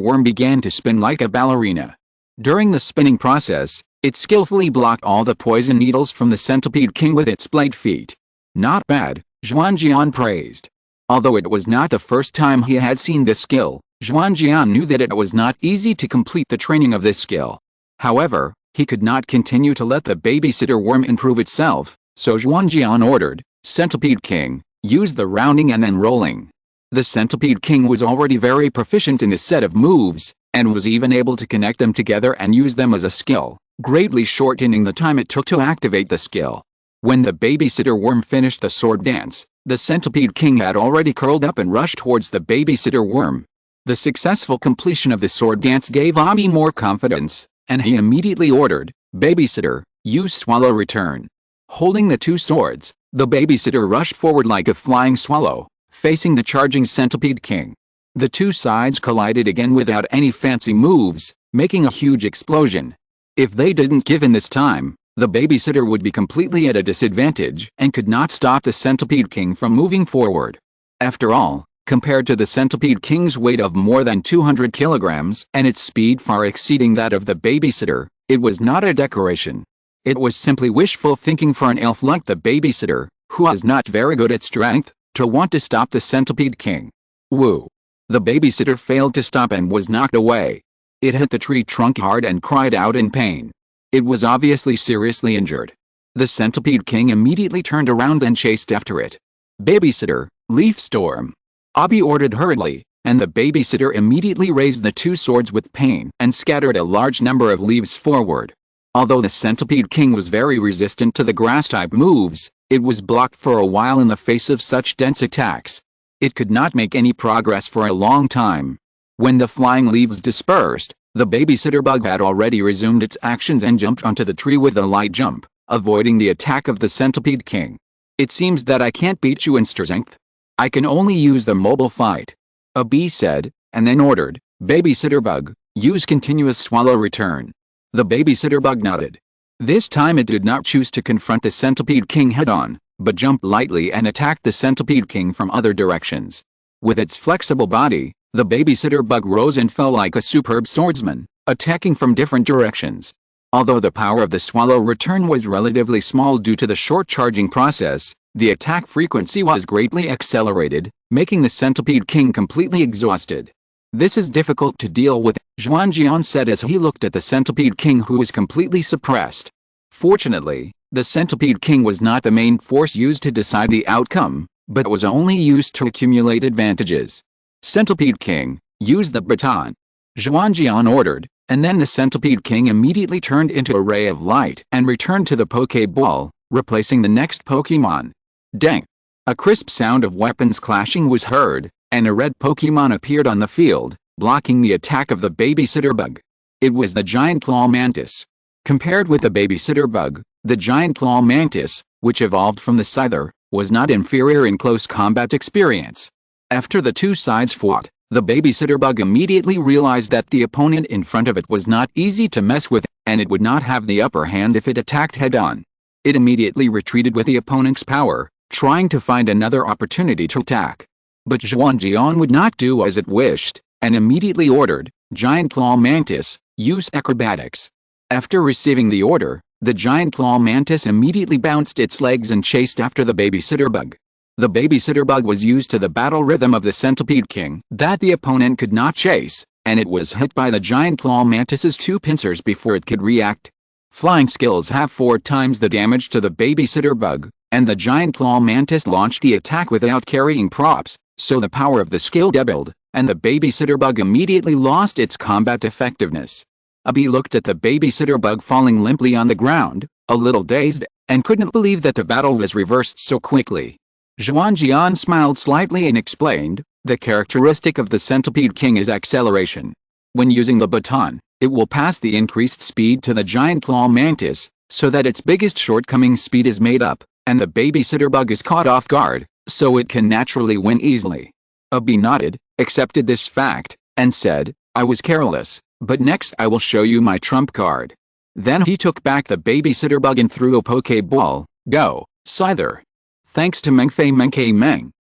worm began to spin like a ballerina. During the spinning process, it skillfully blocked all the poison needles from the Centipede King with its blade feet. Not bad, Xuanjian praised. Although it was not the first time he had seen this skill, Xuanjian knew that it was not easy to complete the training of this skill. However, he could not continue to let the babysitter worm improve itself, so Xuanjian ordered, Centipede King, use the rounding and then rolling. The Centipede King was already very proficient in this set of moves, and was even able to connect them together and use them as a skill, greatly shortening the time it took to activate the skill. When the babysitter worm finished the sword dance, the Centipede King had already curled up and rushed towards the babysitter worm. The successful completion of the sword dance gave Abi more confidence, and he immediately ordered, Babysitter, use swallow return. Holding the two swords, the babysitter rushed forward like a flying swallow, facing the charging Centipede King. The two sides collided again without any fancy moves, making a huge explosion. If they didn't give in this time, the babysitter would be completely at a disadvantage and could not stop the Centipede King from moving forward. After all, compared to the Centipede King's weight of more than 200 kilograms and its speed far exceeding that of the babysitter, it was not a decoration. It was simply wishful thinking for an elf like the babysitter, who was not very good at strength, to want to stop the Centipede King. Woo! The babysitter failed to stop and was knocked away. It hit the tree trunk hard and cried out in pain. It was obviously seriously injured. The Centipede King immediately turned around and chased after it. Babysitter, leaf storm. Abi ordered hurriedly, and the babysitter immediately raised the two swords with pain and scattered a large number of leaves forward. Although the Centipede King was very resistant to the grass-type moves, it was blocked for a while in the face of such dense attacks. It could not make any progress for a long time. When the flying leaves dispersed, the babysitter bug had already resumed its actions and jumped onto the tree with a light jump, avoiding the attack of the Centipede King. It seems that I can't beat you in strength, I can only use the mobile fight. A bee said, and then ordered, Babysitter Bug, use continuous swallow return. The Babysitter Bug nodded. This time it did not choose to confront the Centipede King head-on, but jumped lightly and attacked the Centipede King from other directions. With its flexible body, the Babysitter Bug rose and fell like a superb swordsman, attacking from different directions. Although the power of the swallow return was relatively small due to the short charging process, the attack frequency was greatly accelerated, making the Centipede King completely exhausted. This is difficult to deal with, Xuanjian said as he looked at the Centipede King, who was completely suppressed. Fortunately, the Centipede King was not the main force used to decide the outcome, but was only used to accumulate advantages. Centipede King, use the baton. Xuanjian ordered, and then the Centipede King immediately turned into a ray of light and returned to the Pokeball, replacing the next Pokemon. Dang! A crisp sound of weapons clashing was heard, and a red Pokemon appeared on the field, blocking the attack of the Babysitter Bug. It was the Giant Claw Mantis. Compared with the Babysitter Bug, the Giant Claw Mantis, which evolved from the Scyther, was not inferior in close combat experience. After the two sides fought, the Babysitter Bug immediately realized that the opponent in front of it was not easy to mess with, and it would not have the upper hand if it attacked head-on. It immediately retreated with the opponent's power, trying to find another opportunity to attack. But Xuanjian would not do as it wished, and immediately ordered, Giant Claw Mantis, use acrobatics. After receiving the order, the Giant Claw Mantis immediately bounced its legs and chased after the Babysitter Bug. The Babysitter Bug was used to the battle rhythm of the Centipede King that the opponent could not chase, and it was hit by the Giant Claw Mantis's two pincers before it could react. Flying skills have 4 times the damage to the Babysitter Bug, and the Giant Claw Mantis launched the attack without carrying props, so the power of the skill doubled, and the Babysitter Bug immediately lost its combat effectiveness. A bee looked at the Babysitter Bug falling limply on the ground, a little dazed, and couldn't believe that the battle was reversed so quickly. Xuanjian smiled slightly and explained, the characteristic of the Centipede King is acceleration. When using the baton, it will pass the increased speed to the Giant Claw Mantis, so that its biggest shortcoming speed is made up, and the Babysitter Bug is caught off guard, so it can naturally win easily. A bee nodded, accepted this fact, and said, I was careless, but next I will show you my trump card. Then he took back the Babysitter Bug and threw a Pokeball. Go, Scyther! Thanks to Meng,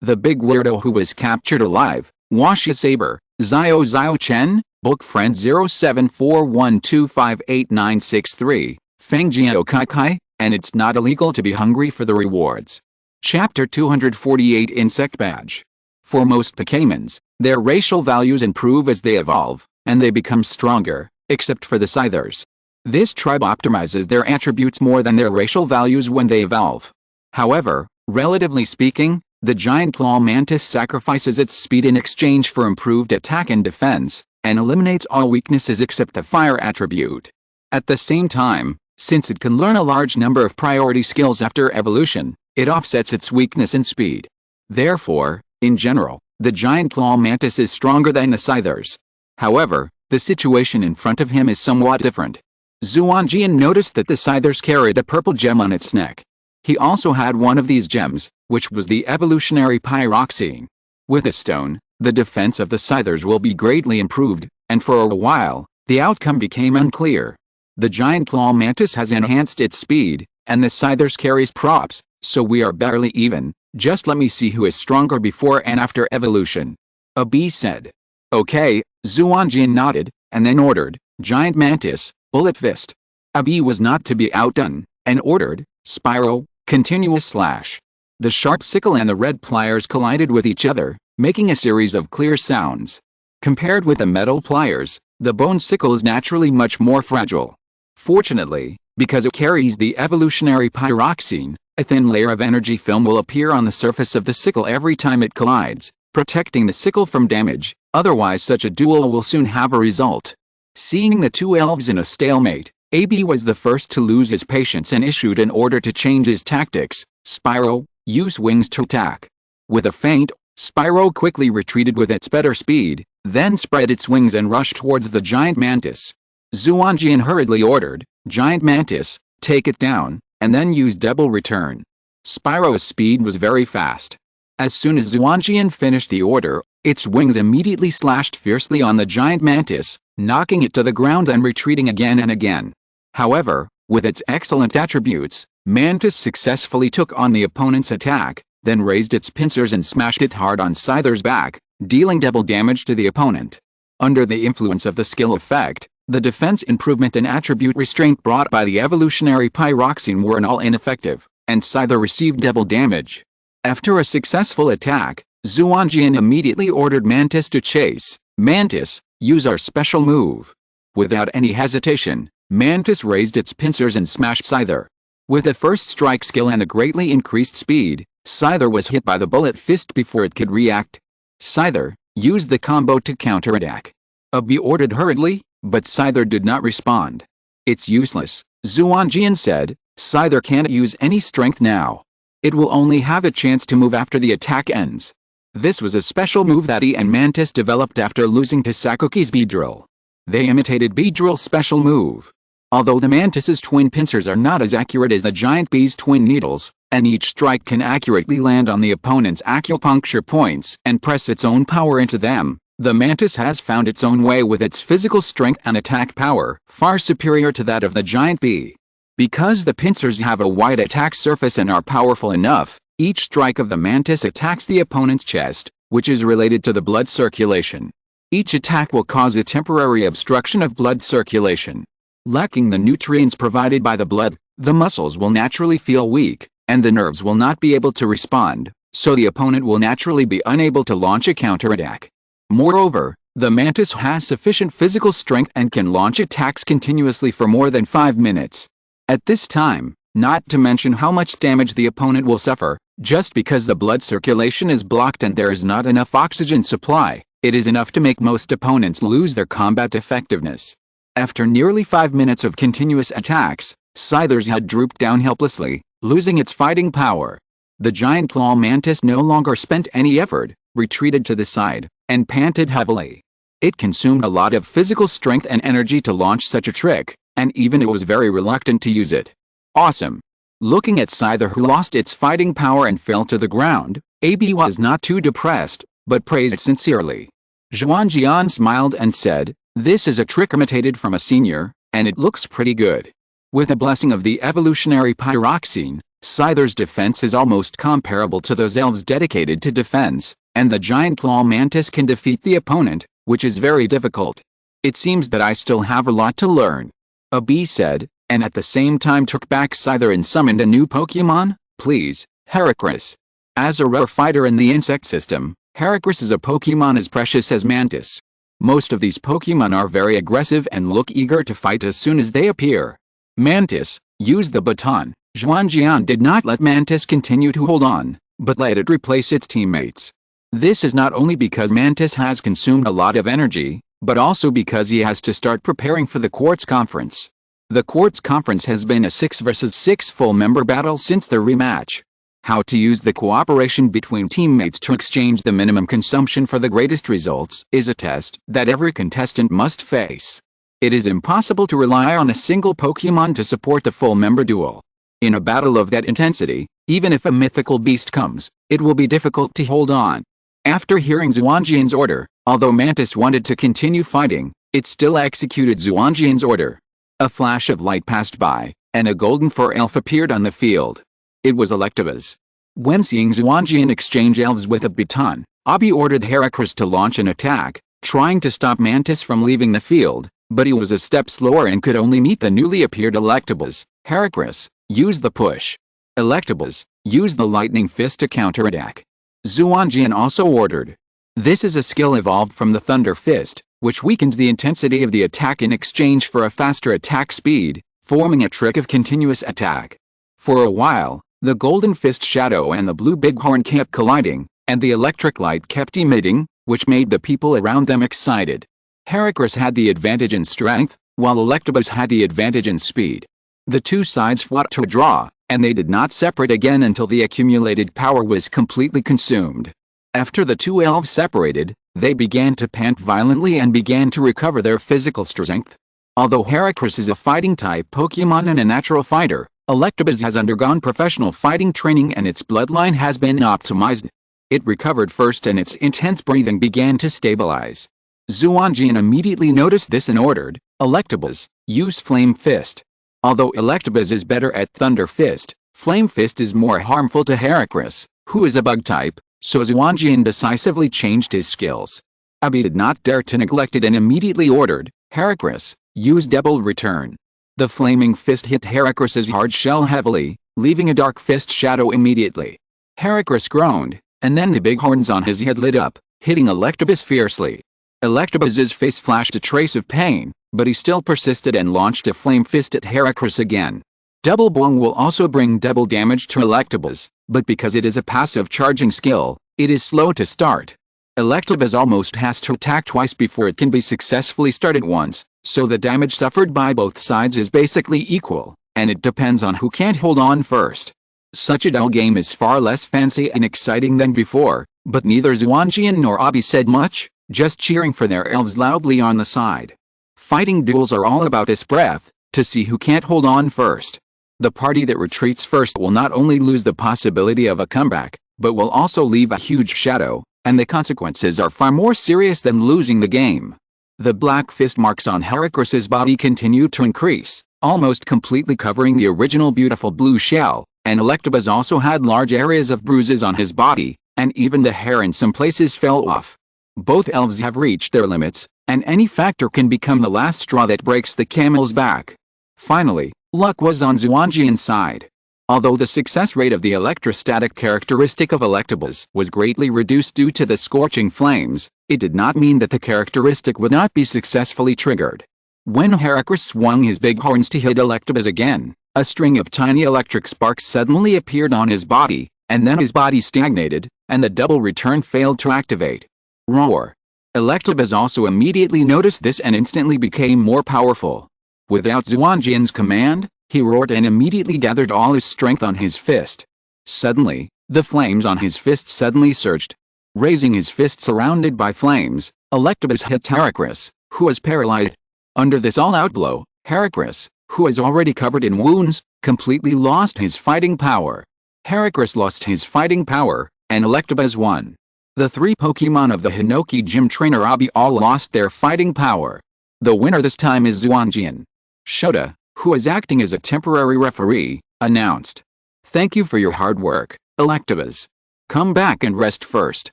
the big weirdo who was captured alive, Washi Saber, Zio Chen, Book Friend 0741258963, Fengjiao Kai, and it's not illegal to be hungry for the rewards. Chapter 248 Insect Badge. For most Pokémons, their racial values improve as they evolve, and they become stronger, except for the Scythers. This tribe optimizes their attributes more than their racial values when they evolve. However, relatively speaking, the Giant Claw Mantis sacrifices its speed in exchange for improved attack and defense, and eliminates all weaknesses except the fire attribute. At the same time, since it can learn a large number of priority skills after evolution, it offsets its weakness in speed. Therefore, in general, the Giant Claw Mantis is stronger than the Scythers. However, the situation in front of him is somewhat different. Xuanjian noticed that the Scythers carried a purple gem on its neck. He also had one of these gems, which was the evolutionary pyroxene. With this stone, the defense of the Scythers will be greatly improved, and for a while, the outcome became unclear. The Giant Claw Mantis has enhanced its speed, and the Scythers carries props, so we are barely even. Just let me see who is stronger before and after evolution. A bee said. Okay, Xuanjian nodded, and then ordered, Giant Mantis, Bullet Fist. A bee was not to be outdone, and ordered, Spearow, Continuous Slash. The sharp sickle and the red pliers collided with each other, making a series of clear sounds. Compared with the metal pliers, the bone sickle is naturally much more fragile. Fortunately, because it carries the evolutionary pyroxene, a thin layer of energy film will appear on the surface of the sickle every time it collides, protecting the sickle from damage, otherwise such a duel will soon have a result. Seeing the two elves in a stalemate, AB was the first to lose his patience and issued an order to change his tactics. Spearow, use wings to attack. With a feint, Spearow quickly retreated with its better speed, then spread its wings and rushed towards the Giant Mantis. Xuanjian hurriedly ordered, Giant Mantis, take it down, and then use double return. Spearow's speed was very fast. As soon as Xuanjian finished the order, its wings immediately slashed fiercely on the giant mantis, knocking it to the ground and retreating again and again. However, with its excellent attributes, Mantis successfully took on the opponent's attack, then raised its pincers and smashed it hard on Scyther's back, dealing double damage to the opponent. Under the influence of the skill effect, the defense improvement and attribute restraint brought by the evolutionary pyroxene were all ineffective, and Scyther received double damage. After a successful attack, Xuanjian immediately ordered Mantis to chase. Mantis, use our special move. Without any hesitation, Mantis raised its pincers and smashed Scyther. With a first strike skill and a greatly increased speed, Scyther was hit by the bullet fist before it could react. Scyther, use the combo to counterattack. Abi ordered hurriedly, but Scyther did not respond. It's useless, Xuanjian said. Scyther can't use any strength now. It will only have a chance to move after the attack ends. This was a special move that he and Mantis developed after losing to Sakuki's Beedrill. They imitated Beedrill's special move. Although the Mantis's twin pincers are not as accurate as the giant bee's twin needles, and each strike can accurately land on the opponent's acupuncture points and press its own power into them, the Mantis has found its own way with its physical strength and attack power, far superior to that of the giant bee. Because the pincers have a wide attack surface and are powerful enough, each strike of the Mantis attacks the opponent's chest, which is related to the blood circulation. Each attack will cause a temporary obstruction of blood circulation. Lacking the nutrients provided by the blood, the muscles will naturally feel weak, and the nerves will not be able to respond, so the opponent will naturally be unable to launch a counterattack. Moreover, the Mantis has sufficient physical strength and can launch attacks continuously for more than 5 minutes. At this time, not to mention how much damage the opponent will suffer, just because the blood circulation is blocked and there is not enough oxygen supply, it is enough to make most opponents lose their combat effectiveness. After nearly 5 minutes of continuous attacks, Scyther's head drooped down helplessly, losing its fighting power. The giant claw mantis no longer spent any effort, retreated to the side, and panted heavily. It consumed a lot of physical strength and energy to launch such a trick, and even it was very reluctant to use it. Awesome. Looking at Scyther, who lost its fighting power and fell to the ground, Abi was not too depressed, but praised it sincerely. Xuanjian smiled and said, "This is a trick imitated from a senior, and it looks pretty good." With the blessing of the evolutionary pyroxene, Scyther's defense is almost comparable to those elves dedicated to defense, and the giant claw mantis can defeat the opponent, which is very difficult. It seems that I still have a lot to learn. Abi said, and at the same time took back Scyther and summoned a new Pokémon. Please, Heracris. As a rare fighter in the insect system, Heracris is a Pokémon as precious as Mantis. Most of these Pokémon are very aggressive and look eager to fight as soon as they appear. Mantis, use the baton. Xuanjian did not let Mantis continue to hold on, but let it replace its teammates. This is not only because Mantis has consumed a lot of energy, but also because he has to start preparing for the Quartz Conference. The Quartz Conference has been a 6 vs 6 full-member battle since the rematch. How to use the cooperation between teammates to exchange the minimum consumption for the greatest results is a test that every contestant must face. It is impossible to rely on a single Pokémon to support the full-member duel. In a battle of that intensity, even if a mythical beast comes, it will be difficult to hold on. After hearing Xuanjian's order, although Mantis wanted to continue fighting, it still executed Xuanjian's order. A flash of light passed by, and a golden fur elf appeared on the field. It was Electabuzz. When seeing Xuanjian exchange elves with a baton, Abi ordered Heracris to launch an attack, trying to stop Mantis from leaving the field, but he was a step slower and could only meet the newly appeared Electabuzz. Heracris, use the push. Electabuzz, use the lightning fist to counterattack. Xuanjian also ordered. This is a skill evolved from the Thunder Fist, which weakens the intensity of the attack in exchange for a faster attack speed, forming a trick of continuous attack. For a while, the Golden Fist Shadow and the Blue Bighorn kept colliding, and the electric light kept emitting, which made the people around them excited. Heracris had the advantage in strength, while Electabuzz had the advantage in speed. The two sides fought to a draw, and they did not separate again until the accumulated power was completely consumed. After the two elves separated, they began to pant violently and began to recover their physical strength. Although Heracris is a fighting-type Pokémon and a natural fighter, Electabuzz has undergone professional fighting training and its bloodline has been optimized. It recovered first and its intense breathing began to stabilize. Xuanjian immediately noticed this and ordered, "Electabuzz, use Flame Fist." Although Electabuzz is better at Thunder Fist, Flame Fist is more harmful to Heracross, who is a bug type, so Xuanjian decisively changed his skills. Abby did not dare to neglect it and immediately ordered, "Heracross, use Double Return." The Flaming Fist hit Heracross's hard shell heavily, leaving a dark fist shadow immediately. Heracross groaned, and then the big horns on his head lit up, hitting Electabuzz fiercely. Electabuzz's face flashed a trace of pain, but he still persisted and launched a Flame Fist at Heracross again. Double Bong will also bring double damage to Electabuzz, but because it is a passive charging skill, it is slow to start. Electabuzz almost has to attack twice before it can be successfully started once, so the damage suffered by both sides is basically equal, and it depends on who can't hold on first. Such a dull game is far less fancy and exciting than before, but neither Xuanjian nor Abi said much, just cheering for their elves loudly on the side. Fighting duels are all about this breath, to see who can't hold on first. The party that retreats first will not only lose the possibility of a comeback, but will also leave a huge shadow, and the consequences are far more serious than losing the game. The black fist marks on Heracross's body continue to increase, almost completely covering the original beautiful blue shell, and Electabuzz also had large areas of bruises on his body, and even the hair in some places fell off. Both elves have reached their limits, and any factor can become the last straw that breaks the camel's back. Finally, luck was on Xuanjian's side. Although the success rate of the electrostatic characteristic of Electabuzz was greatly reduced due to the scorching flames, it did not mean that the characteristic would not be successfully triggered. When Heracross swung his big horns to hit Electabuzz again, a string of tiny electric sparks suddenly appeared on his body, and then his body stagnated, and the double return failed to activate. Roar! Electabuzz also immediately noticed this and instantly became more powerful. Without Xuanjian's command, he roared and immediately gathered all his strength on his fist. Suddenly, the flames on his fist suddenly surged. Raising his fist surrounded by flames, Electabuzz hit Heracross, who was paralyzed. Under this all-out blow, Heracross, who was already covered in wounds, completely lost his fighting power. Heracross lost his fighting power, and Electabuzz won. The three Pokémon of the Hinoki Gym Trainer Abi all lost their fighting power. The winner this time is Xuanjian. Shota, who is acting as a temporary referee, announced, "Thank you for your hard work, Electabuzz. Come back and rest first."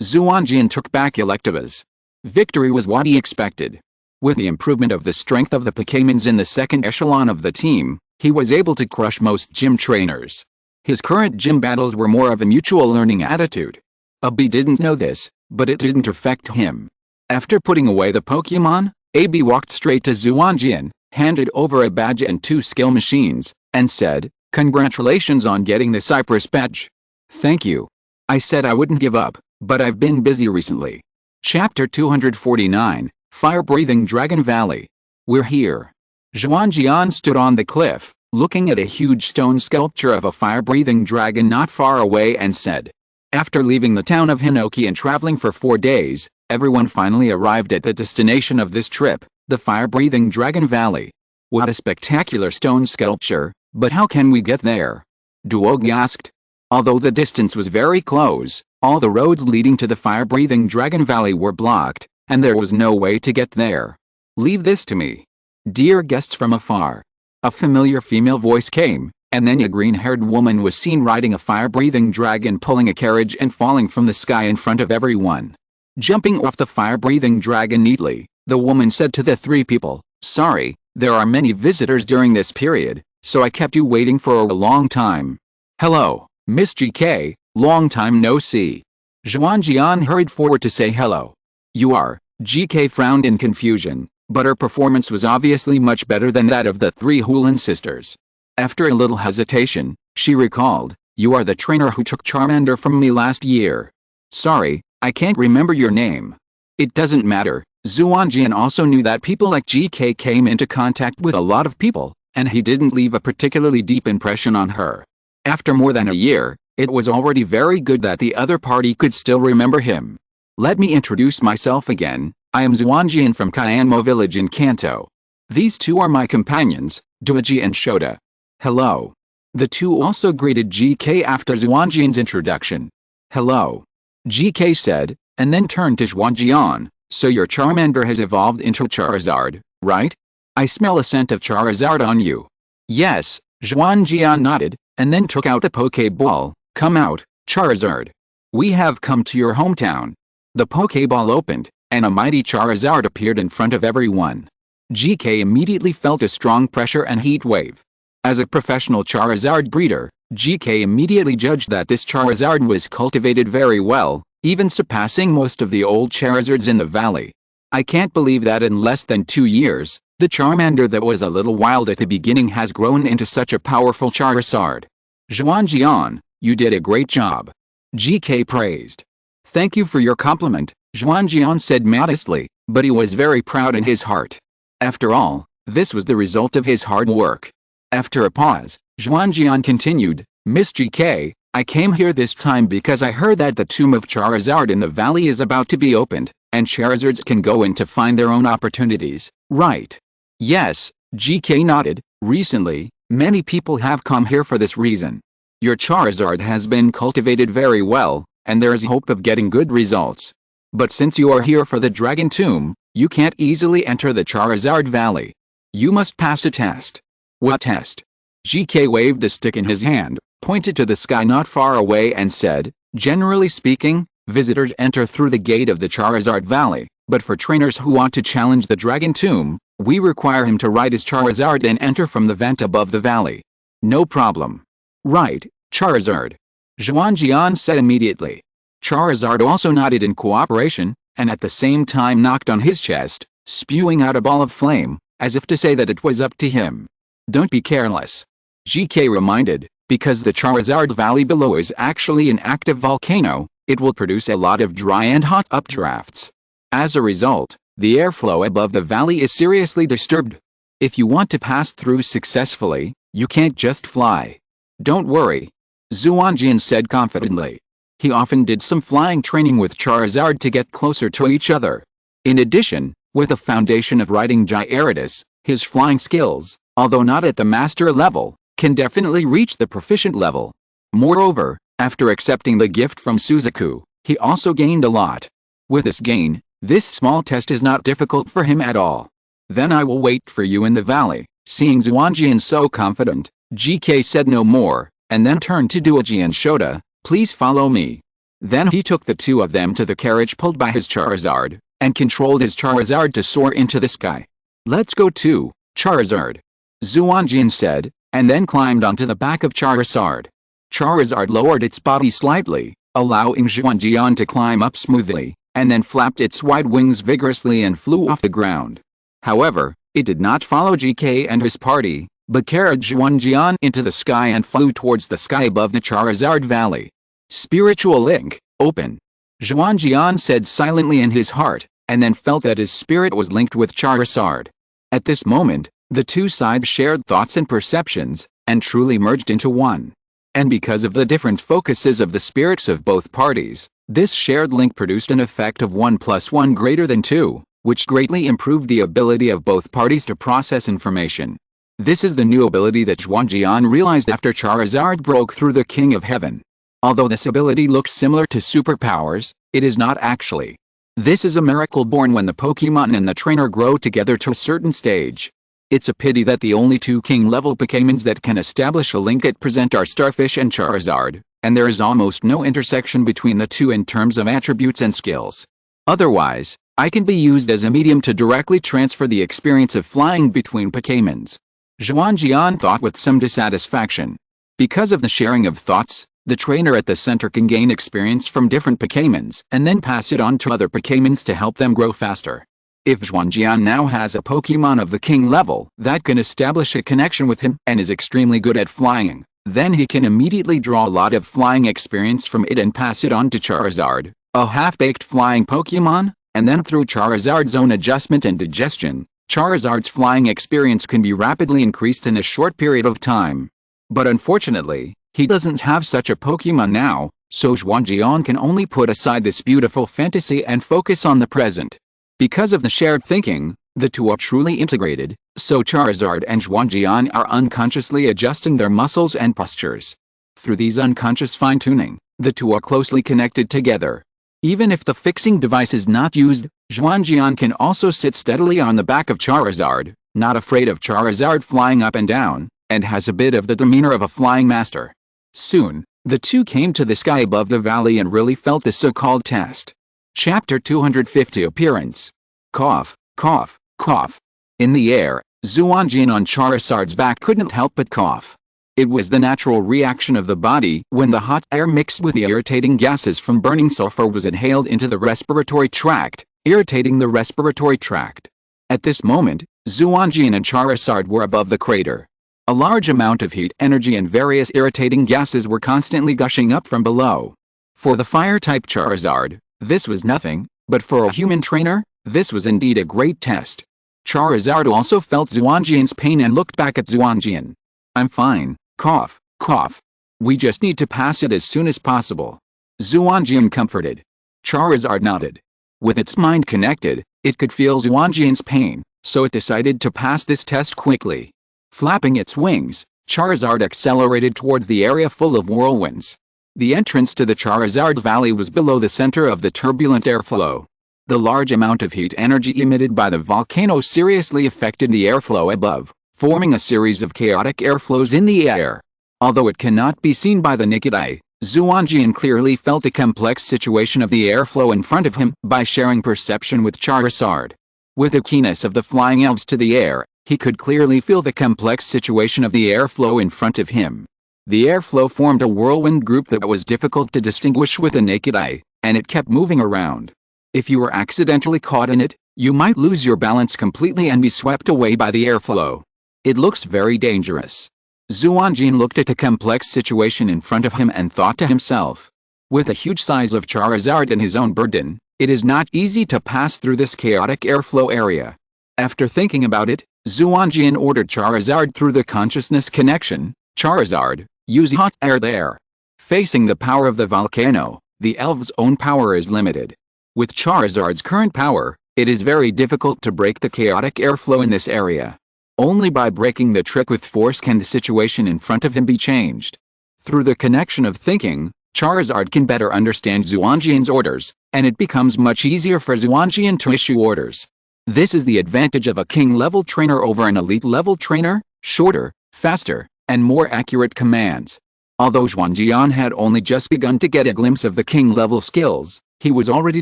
Xuanjian took back Electabuzz. Victory was what he expected. With the improvement of the strength of the Pokémons in the second echelon of the team, he was able to crush most gym trainers. His current gym battles were more of a mutual learning attitude. Abi didn't know this, but it didn't affect him. After putting away the Pokémon, Abi walked straight to Xuanjian, handed over a badge and 2 skill machines, and said, "Congratulations on getting the Cypress badge." "Thank you. I said I wouldn't give up, but I've been busy recently." Chapter 249, Fire-Breathing Dragon Valley. We're here. Xuanjian stood on the cliff, looking at a huge stone sculpture of a fire-breathing dragon not far away and said, "After leaving the town of Hinoki and traveling for 4 days, everyone finally arrived at the destination of this trip, the fire-breathing Dragon Valley. What a spectacular stone sculpture, but how can we get there?" Duogi asked. Although the distance was very close, all the roads leading to the fire-breathing Dragon Valley were blocked, and there was no way to get there. "Leave this to me. Dear guests from afar." A familiar female voice came, and then a green-haired woman was seen riding a fire-breathing dragon pulling a carriage and falling from the sky in front of everyone. Jumping off the fire-breathing dragon neatly, the woman said to the 3 people, "Sorry, there are many visitors during this period, so I kept you waiting for a long time. Hello, Miss GK, long time no see." Xuanjian hurried forward to say hello. "You are." GK frowned in confusion, but her performance was obviously much better than that of the 3 Hulan sisters. After a little hesitation, she recalled, "You are the trainer who took Charmander from me last year." "Sorry, I can't remember your name." "It doesn't matter." Xuanjian also knew that people like GK came into contact with a lot of people, and he didn't leave a particularly deep impression on her. After more than a year, it was already very good that the other party could still remember him. "Let me introduce myself again. I am Xuanjian from Kyanmo village in Kanto. These 2 are my companions, Duogi and Shota." "Hello." The 2 also greeted GK after Xuanjian's introduction. "Hello." GK said, and then turned to Xuanjian. So your Charmander has evolved into Charizard, right? I smell a scent of Charizard on you. Yes, Xuanjian nodded, and then took out the Pokeball. Come out, Charizard. We have come to your hometown. The Pokeball opened, and a mighty Charizard appeared in front of everyone. GK immediately felt a strong pressure and heat wave. As a professional Charizard breeder, GK immediately judged that this Charizard was cultivated very well, even surpassing most of the old Charizards in the valley. I can't believe that in less than 2 years, the Charmander that was a little wild at the beginning has grown into such a powerful Charizard. Xuanjian, you did a great job. GK praised. Thank you for your compliment, Xuanjian said modestly, but he was very proud in his heart. After all, this was the result of his hard work. After a pause, Xuanjian continued, Miss GK, I came here this time because I heard that the tomb of Charizard in the valley is about to be opened, and Charizards can go in to find their own opportunities, right? Yes, GK nodded. Recently, many people have come here for this reason. Your Charizard has been cultivated very well, and there is hope of getting good results. But since you are here for the Dragon Tomb, you can't easily enter the Charizard Valley. You must pass a test. What test? GK waved a stick in his hand, pointed to the sky not far away and said, generally speaking, visitors enter through the gate of the Charizard Valley, but for trainers who want to challenge the Dragon Tomb, we require him to ride his Charizard and enter from the vent above the valley. No problem. Right, Charizard. Xuanjian said immediately. Charizard also nodded in cooperation, and at the same time knocked on his chest, spewing out a ball of flame, as if to say that it was up to him. Don't be careless. GK reminded, because the Charizard Valley below is actually an active volcano, it will produce a lot of dry and hot updrafts. As a result, the airflow above the valley is seriously disturbed. If you want to pass through successfully, you can't just fly. Don't worry. Xuanjian said confidently. He often did some flying training with Charizard to get closer to each other. In addition, with a foundation of riding Gyarados, his flying skills, although not at the master level, can definitely reach the proficient level. Moreover, after accepting the gift from Suzaku, he also gained a lot. With this gain, this small test is not difficult for him at all. Then I will wait for you in the valley. Seeing Xuanjian so confident, GK said no more, and then turned to Duoji and Shota, please follow me. Then he took the two of them to the carriage pulled by his Charizard, and controlled his Charizard to soar into the sky. Let's go too, Charizard. Xuanjian said, and then climbed onto the back of Charizard. Charizard lowered its body slightly, allowing Xuanjian to climb up smoothly, and then flapped its wide wings vigorously and flew off the ground. However, it did not follow GK and his party, but carried Xuanjian into the sky and flew towards the sky above the Charizard Valley. Spiritual link, open. Xuanjian said silently in his heart, and then felt that his spirit was linked with Charizard. At this moment, the two sides shared thoughts and perceptions, and truly merged into one. And because of the different focuses of the spirits of both parties, this shared link produced an effect of 1 + 1 greater than 2, which greatly improved the ability of both parties to process information. This is the new ability that Xuanjian realized after Charizard broke through the King of Heaven. Although this ability looks similar to superpowers, it is not actually. This is a miracle born when the Pokémon and the trainer grow together to a certain stage. It's a pity that the only two King-level Pokémons that can establish a link at present are Starfish and Charizard, and there is almost no intersection between the two in terms of attributes and skills. Otherwise, I can be used as a medium to directly transfer the experience of flying between Pokémons. Xuanjian thought with some dissatisfaction. Because of the sharing of thoughts, the trainer at the center can gain experience from different Pokémons and then pass it on to other Pokémons to help them grow faster. If Xuanjian now has a Pokémon of the King level that can establish a connection with him and is extremely good at flying, then he can immediately draw a lot of flying experience from it and pass it on to Charizard, a half-baked flying Pokémon, and then through Charizard's own adjustment and digestion, Charizard's flying experience can be rapidly increased in a short period of time. But unfortunately, he doesn't have such a Pokémon now, so Xuanjian can only put aside this beautiful fantasy and focus on the present. Because of the shared thinking, the two are truly integrated, so Charizard and Xuanjian are unconsciously adjusting their muscles and postures. Through these unconscious fine-tuning, the two are closely connected together. Even if the fixing device is not used, Xuanjian can also sit steadily on the back of Charizard, not afraid of Charizard flying up and down, and has a bit of the demeanor of a flying master. Soon, the two came to the sky above the valley and really felt the so-called test. Chapter 250 Appearance. Cough, cough, cough. In the air, Xuanjian on Charizard's back couldn't help but cough. It was the natural reaction of the body when the hot air mixed with the irritating gases from burning sulfur was inhaled into the respiratory tract, irritating the respiratory tract. At this moment, Xuanjian and Charizard were above the crater. A large amount of heat energy and various irritating gases were constantly gushing up from below. For the fire-type Charizard, this was nothing, but for a human trainer, this was indeed a great test. Charizard also felt Xuanjian's pain and looked back at Xuanjian. "I'm fine, cough, cough. We just need to pass it as soon as possible." Xuanjian comforted. Charizard nodded. With its mind connected, it could feel Xuanjian's pain, so it decided to pass this test quickly. Flapping its wings, Charizard accelerated towards the area full of whirlwinds. The entrance to the Charizard Valley was below the center of the turbulent airflow. The large amount of heat energy emitted by the volcano seriously affected the airflow above, forming a series of chaotic airflows in the air. Although it cannot be seen by the naked eye, Xuanjian clearly felt the complex situation of the airflow in front of him by sharing perception with Charizard. With the keenness of the flying elves to the air, he could clearly feel the complex situation of the airflow in front of him. The airflow formed a whirlwind group that was difficult to distinguish with the naked eye, and it kept moving around. If you were accidentally caught in it, you might lose your balance completely and be swept away by the airflow. It looks very dangerous. Xuanjian looked at the complex situation in front of him and thought to himself. With the huge size of Charizard and his own burden, it is not easy to pass through this chaotic airflow area. After thinking about it, Xuanjian ordered Charizard through the consciousness connection. "Charizard, use hot air there." Facing the power of the volcano, the elf's own power is limited. With Charizard's current power, it is very difficult to break the chaotic airflow in this area. Only by breaking the trick with force can the situation in front of him be changed. Through the connection of thinking, Charizard can better understand Xuanjian's orders, and it becomes much easier for Xuanjian to issue orders. This is the advantage of a king-level trainer over an elite-level trainer: shorter, faster, and more accurate commands. Although Xuanjian had only just begun to get a glimpse of the king-level skills, he was already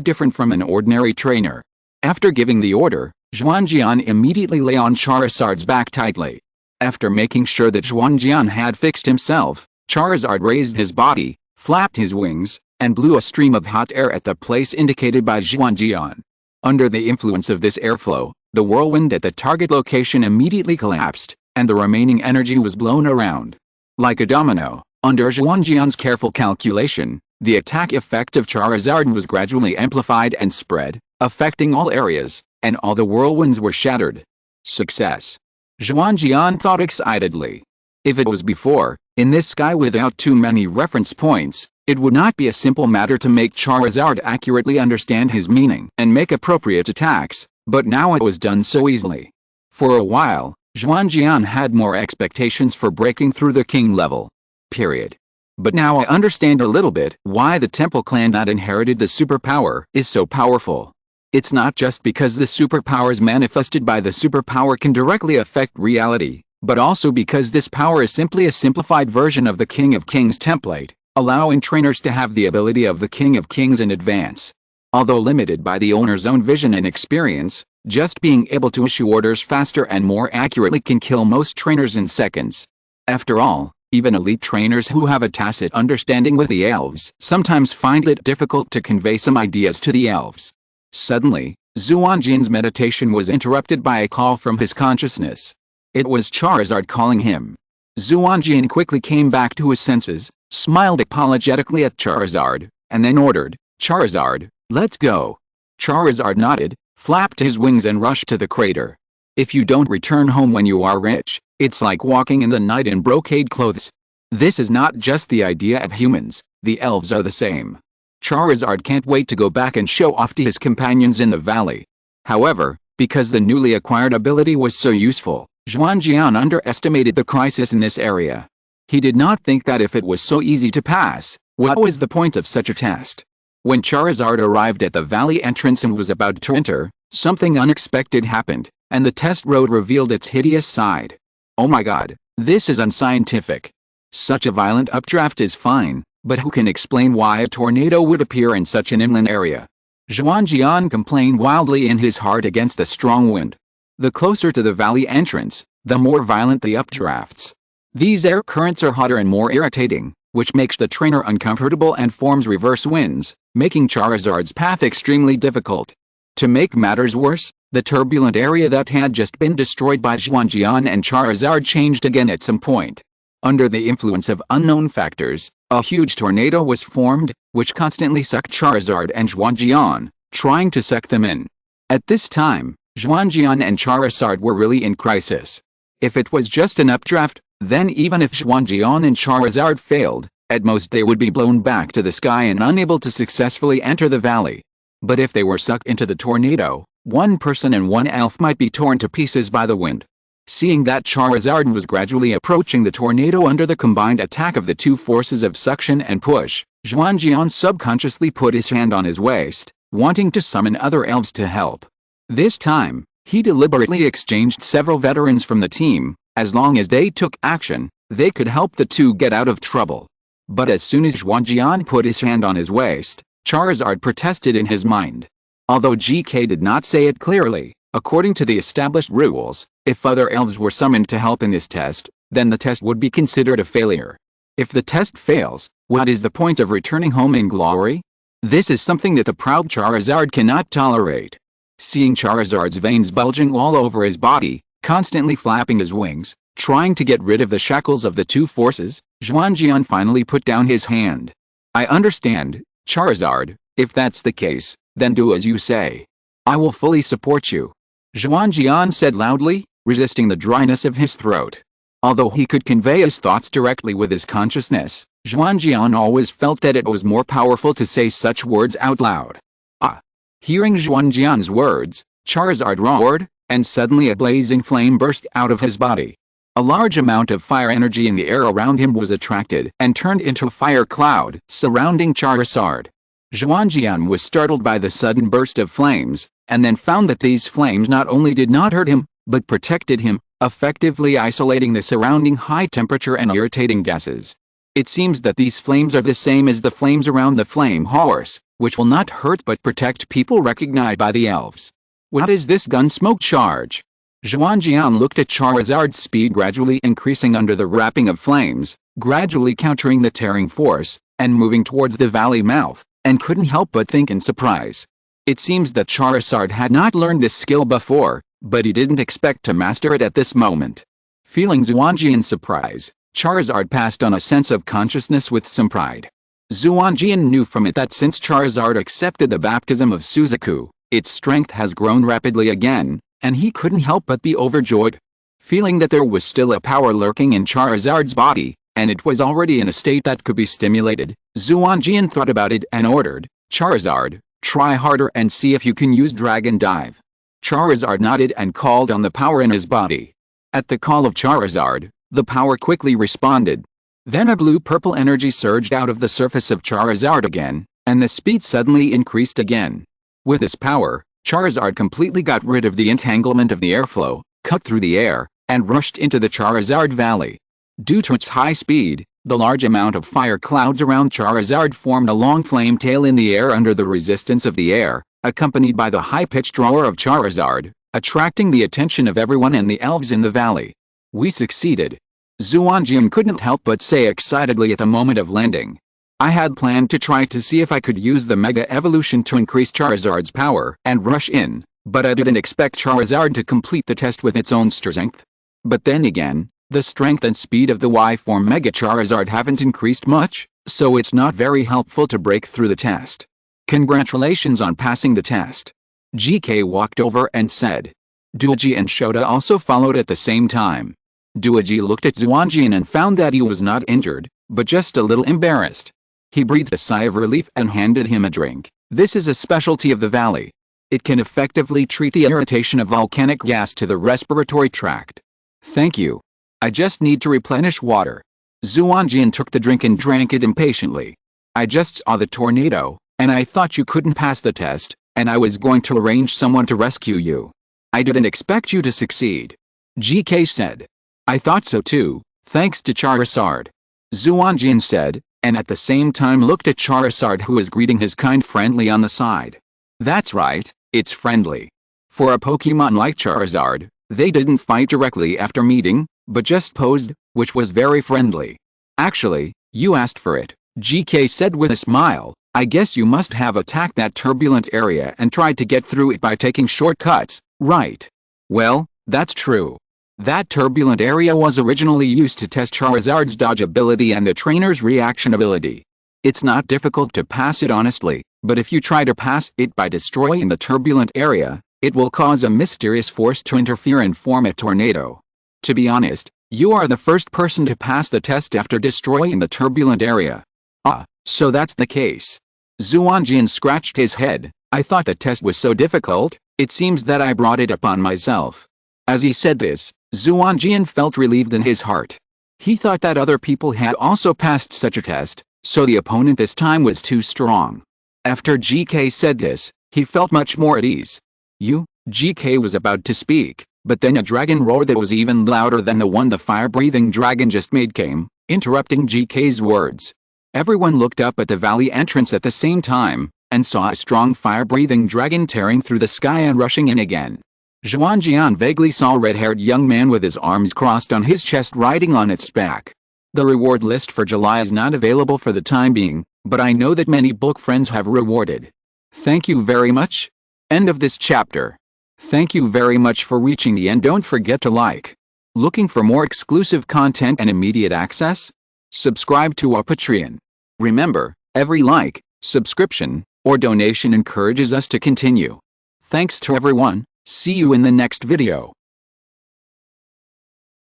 different from an ordinary trainer. After giving the order, Xuanjian immediately lay on Charizard's back tightly. After making sure that Xuanjian had fixed himself, Charizard raised his body, flapped his wings, and blew a stream of hot air at the place indicated by Xuanjian. Under the influence of this airflow, the whirlwind at the target location immediately collapsed, and the remaining energy was blown around. Like a domino, under Xuanjian's careful calculation, the attack effect of Charizard was gradually amplified and spread, affecting all areas, and all the whirlwinds were shattered. Success! Xuanjian thought excitedly. If it was before, in this sky without too many reference points, it would not be a simple matter to make Charizard accurately understand his meaning and make appropriate attacks, but now it was done so easily. For a while, Xuanjian had more expectations for breaking through the king level. Period. But now I understand a little bit why the Temple clan that inherited the superpower is so powerful. It's not just because the superpowers manifested by the superpower can directly affect reality, but also because this power is simply a simplified version of the King of Kings template, allowing trainers to have the ability of the King of Kings in advance. Although limited by the owner's own vision and experience, just being able to issue orders faster and more accurately can kill most trainers in seconds. After all, even elite trainers who have a tacit understanding with the elves sometimes find it difficult to convey some ideas to the elves. Suddenly, Xuanjian's meditation was interrupted by a call from his consciousness. It was Charizard calling him. Xuanjian quickly came back to his senses, smiled apologetically at Charizard, and then ordered, "Charizard, let's go." Charizard nodded, flapped his wings and rushed to the crater. If you don't return home when you are rich, it's like walking in the night in brocade clothes. This is not just the idea of humans, the elves are the same. Charizard can't wait to go back and show off to his companions in the valley. However, because the newly acquired ability was so useful, Xuanjian underestimated the crisis in this area. He did not think that if it was so easy to pass, what was the point of such a test? When Charizard arrived at the valley entrance and was about to enter, something unexpected happened, and the test road revealed its hideous side. Oh my god, this is unscientific. Such a violent updraft is fine, but who can explain why a tornado would appear in such an inland area? Xuanjian complained wildly in his heart against the strong wind. The closer to the valley entrance, the more violent the updrafts. These air currents are hotter and more irritating, which makes the trainer uncomfortable and forms reverse winds, making Charizard's path extremely difficult. To make matters worse, the turbulent area that had just been destroyed by Xuanjian and Charizard changed again at some point. Under the influence of unknown factors, a huge tornado was formed, which constantly sucked Charizard and Xuanjian, trying to suck them in. At this time, Xuanjian and Charizard were really in crisis. If it was just an updraft, then even if Xuanjian and Charizard failed, at most they would be blown back to the sky and unable to successfully enter the valley. But if they were sucked into the tornado, one person and one elf might be torn to pieces by the wind. Seeing that Charizard was gradually approaching the tornado under the combined attack of the two forces of suction and push, Xuanjian subconsciously put his hand on his waist, wanting to summon other elves to help. This time, he deliberately exchanged several veterans from the team. As long as they took action, they could help the two get out of trouble. But as soon as Xuanjian put his hand on his waist, Charizard protested in his mind. Although GK did not say it clearly, according to the established rules, if other elves were summoned to help in this test, then the test would be considered a failure. If the test fails, what is the point of returning home in glory? This is something that the proud Charizard cannot tolerate. Seeing Charizard's veins bulging all over his body, constantly flapping his wings, trying to get rid of the shackles of the two forces, Xuanjian finally put down his hand. I understand, Charizard, if that's the case, then do as you say. I will fully support you. Xuanjian said loudly, resisting the dryness of his throat. Although he could convey his thoughts directly with his consciousness, Xuanjian always felt that it was more powerful to say such words out loud. Ah! Hearing Xuanjian's words, Charizard roared, and suddenly a blazing flame burst out of his body. A large amount of fire energy in the air around him was attracted and turned into a fire cloud surrounding Charizard. Xuanjian was startled by the sudden burst of flames, and then found that these flames not only did not hurt him, but protected him, effectively isolating the surrounding high temperature and irritating gases. It seems that these flames are the same as the flames around the flame horse, which will not hurt but protect people recognized by the elves. What is this gunsmoke charge? Xuanjian looked at Charizard's speed gradually increasing under the wrapping of flames, gradually countering the tearing force, and moving towards the valley mouth, and couldn't help but think in surprise. It seems that Charizard had not learned this skill before, but he didn't expect to master it at this moment. Feeling Xuanjian's surprise, Charizard passed on a sense of consciousness with some pride. Xuanjian knew from it that since Charizard accepted the baptism of Suzaku, its strength has grown rapidly again, and he couldn't help but be overjoyed. Feeling that there was still a power lurking in Charizard's body, and it was already in a state that could be stimulated, Xuanjian thought about it and ordered, "Charizard, try harder and see if you can use Dragon Dive." Charizard nodded and called on the power in his body. At the call of Charizard, the power quickly responded. Then a blue-purple energy surged out of the surface of Charizard again, and the speed suddenly increased again. With this power, Charizard completely got rid of the entanglement of the airflow, cut through the air, and rushed into the Charizard Valley. Due to its high speed, the large amount of fire clouds around Charizard formed a long flame tail in the air under the resistance of the air, accompanied by the high-pitched roar of Charizard, attracting the attention of everyone and the elves in the valley. We succeeded. Xuanjian couldn't help but say excitedly at the moment of landing. I had planned to try to see if I could use the Mega Evolution to increase Charizard's power and rush in, but I didn't expect Charizard to complete the test with its own strength. But then again, the strength and speed of the Y-form Mega Charizard haven't increased much, so it's not very helpful to break through the test. Congratulations on passing the test. GK walked over and said. Duoji and Shota also followed at the same time. Duoji looked at Xuanjian and found that he was not injured, but just a little embarrassed. He breathed a sigh of relief and handed him a drink. This is a specialty of the valley. It can effectively treat the irritation of volcanic gas to the respiratory tract. Thank you. I just need to replenish water. Xuanjian took the drink and drank it impatiently. I just saw the tornado, And I thought you couldn't pass the test, and I was going to arrange someone to rescue you. I didn't expect you to succeed. GK said. I thought so too, thanks to Charizard. Xuanjian said, and at the same time looked at Charizard, who was greeting his kind friendly on the side. That's right, it's friendly. For a Pokemon like Charizard, they didn't fight directly after meeting, but just posed, which was very friendly. Actually, you asked for it, GK said with a smile. I guess you must have attacked that turbulent area and tried to get through it by taking shortcuts, right? Well, that's true. That turbulent area was originally used to test Charizard's dodge ability and the trainer's reaction ability. It's not difficult to pass it honestly, but if you try to pass it by destroying the turbulent area, it will cause a mysterious force to interfere and form a tornado. To be honest, you are the first person to pass the test after destroying the turbulent area. Ah, so that's the case. Xuanjian scratched his head. I thought the test was so difficult, it seems that I brought it upon myself. As he said this, Xuanjian felt relieved in his heart. He thought that other people had also passed such a test, so the opponent this time was too strong. After GK said this, he felt much more at ease. GK was about to speak, but then a dragon roar that was even louder than the one the fire-breathing dragon just made came, interrupting GK's words. Everyone looked up at the valley entrance at the same time, and saw a strong fire-breathing dragon tearing through the sky and rushing in again. Xuanjian vaguely saw a red-haired young man with his arms crossed on his chest riding on its back. The reward list for July is not available for the time being, but I know that many book friends have rewarded. Thank you very much. End of this chapter. Thank you very much for reaching the end. Don't forget to like. Looking for more exclusive content and immediate access? Subscribe to our Patreon. Remember, every like, subscription, or donation encourages us to continue. Thanks to everyone. See you in the next video.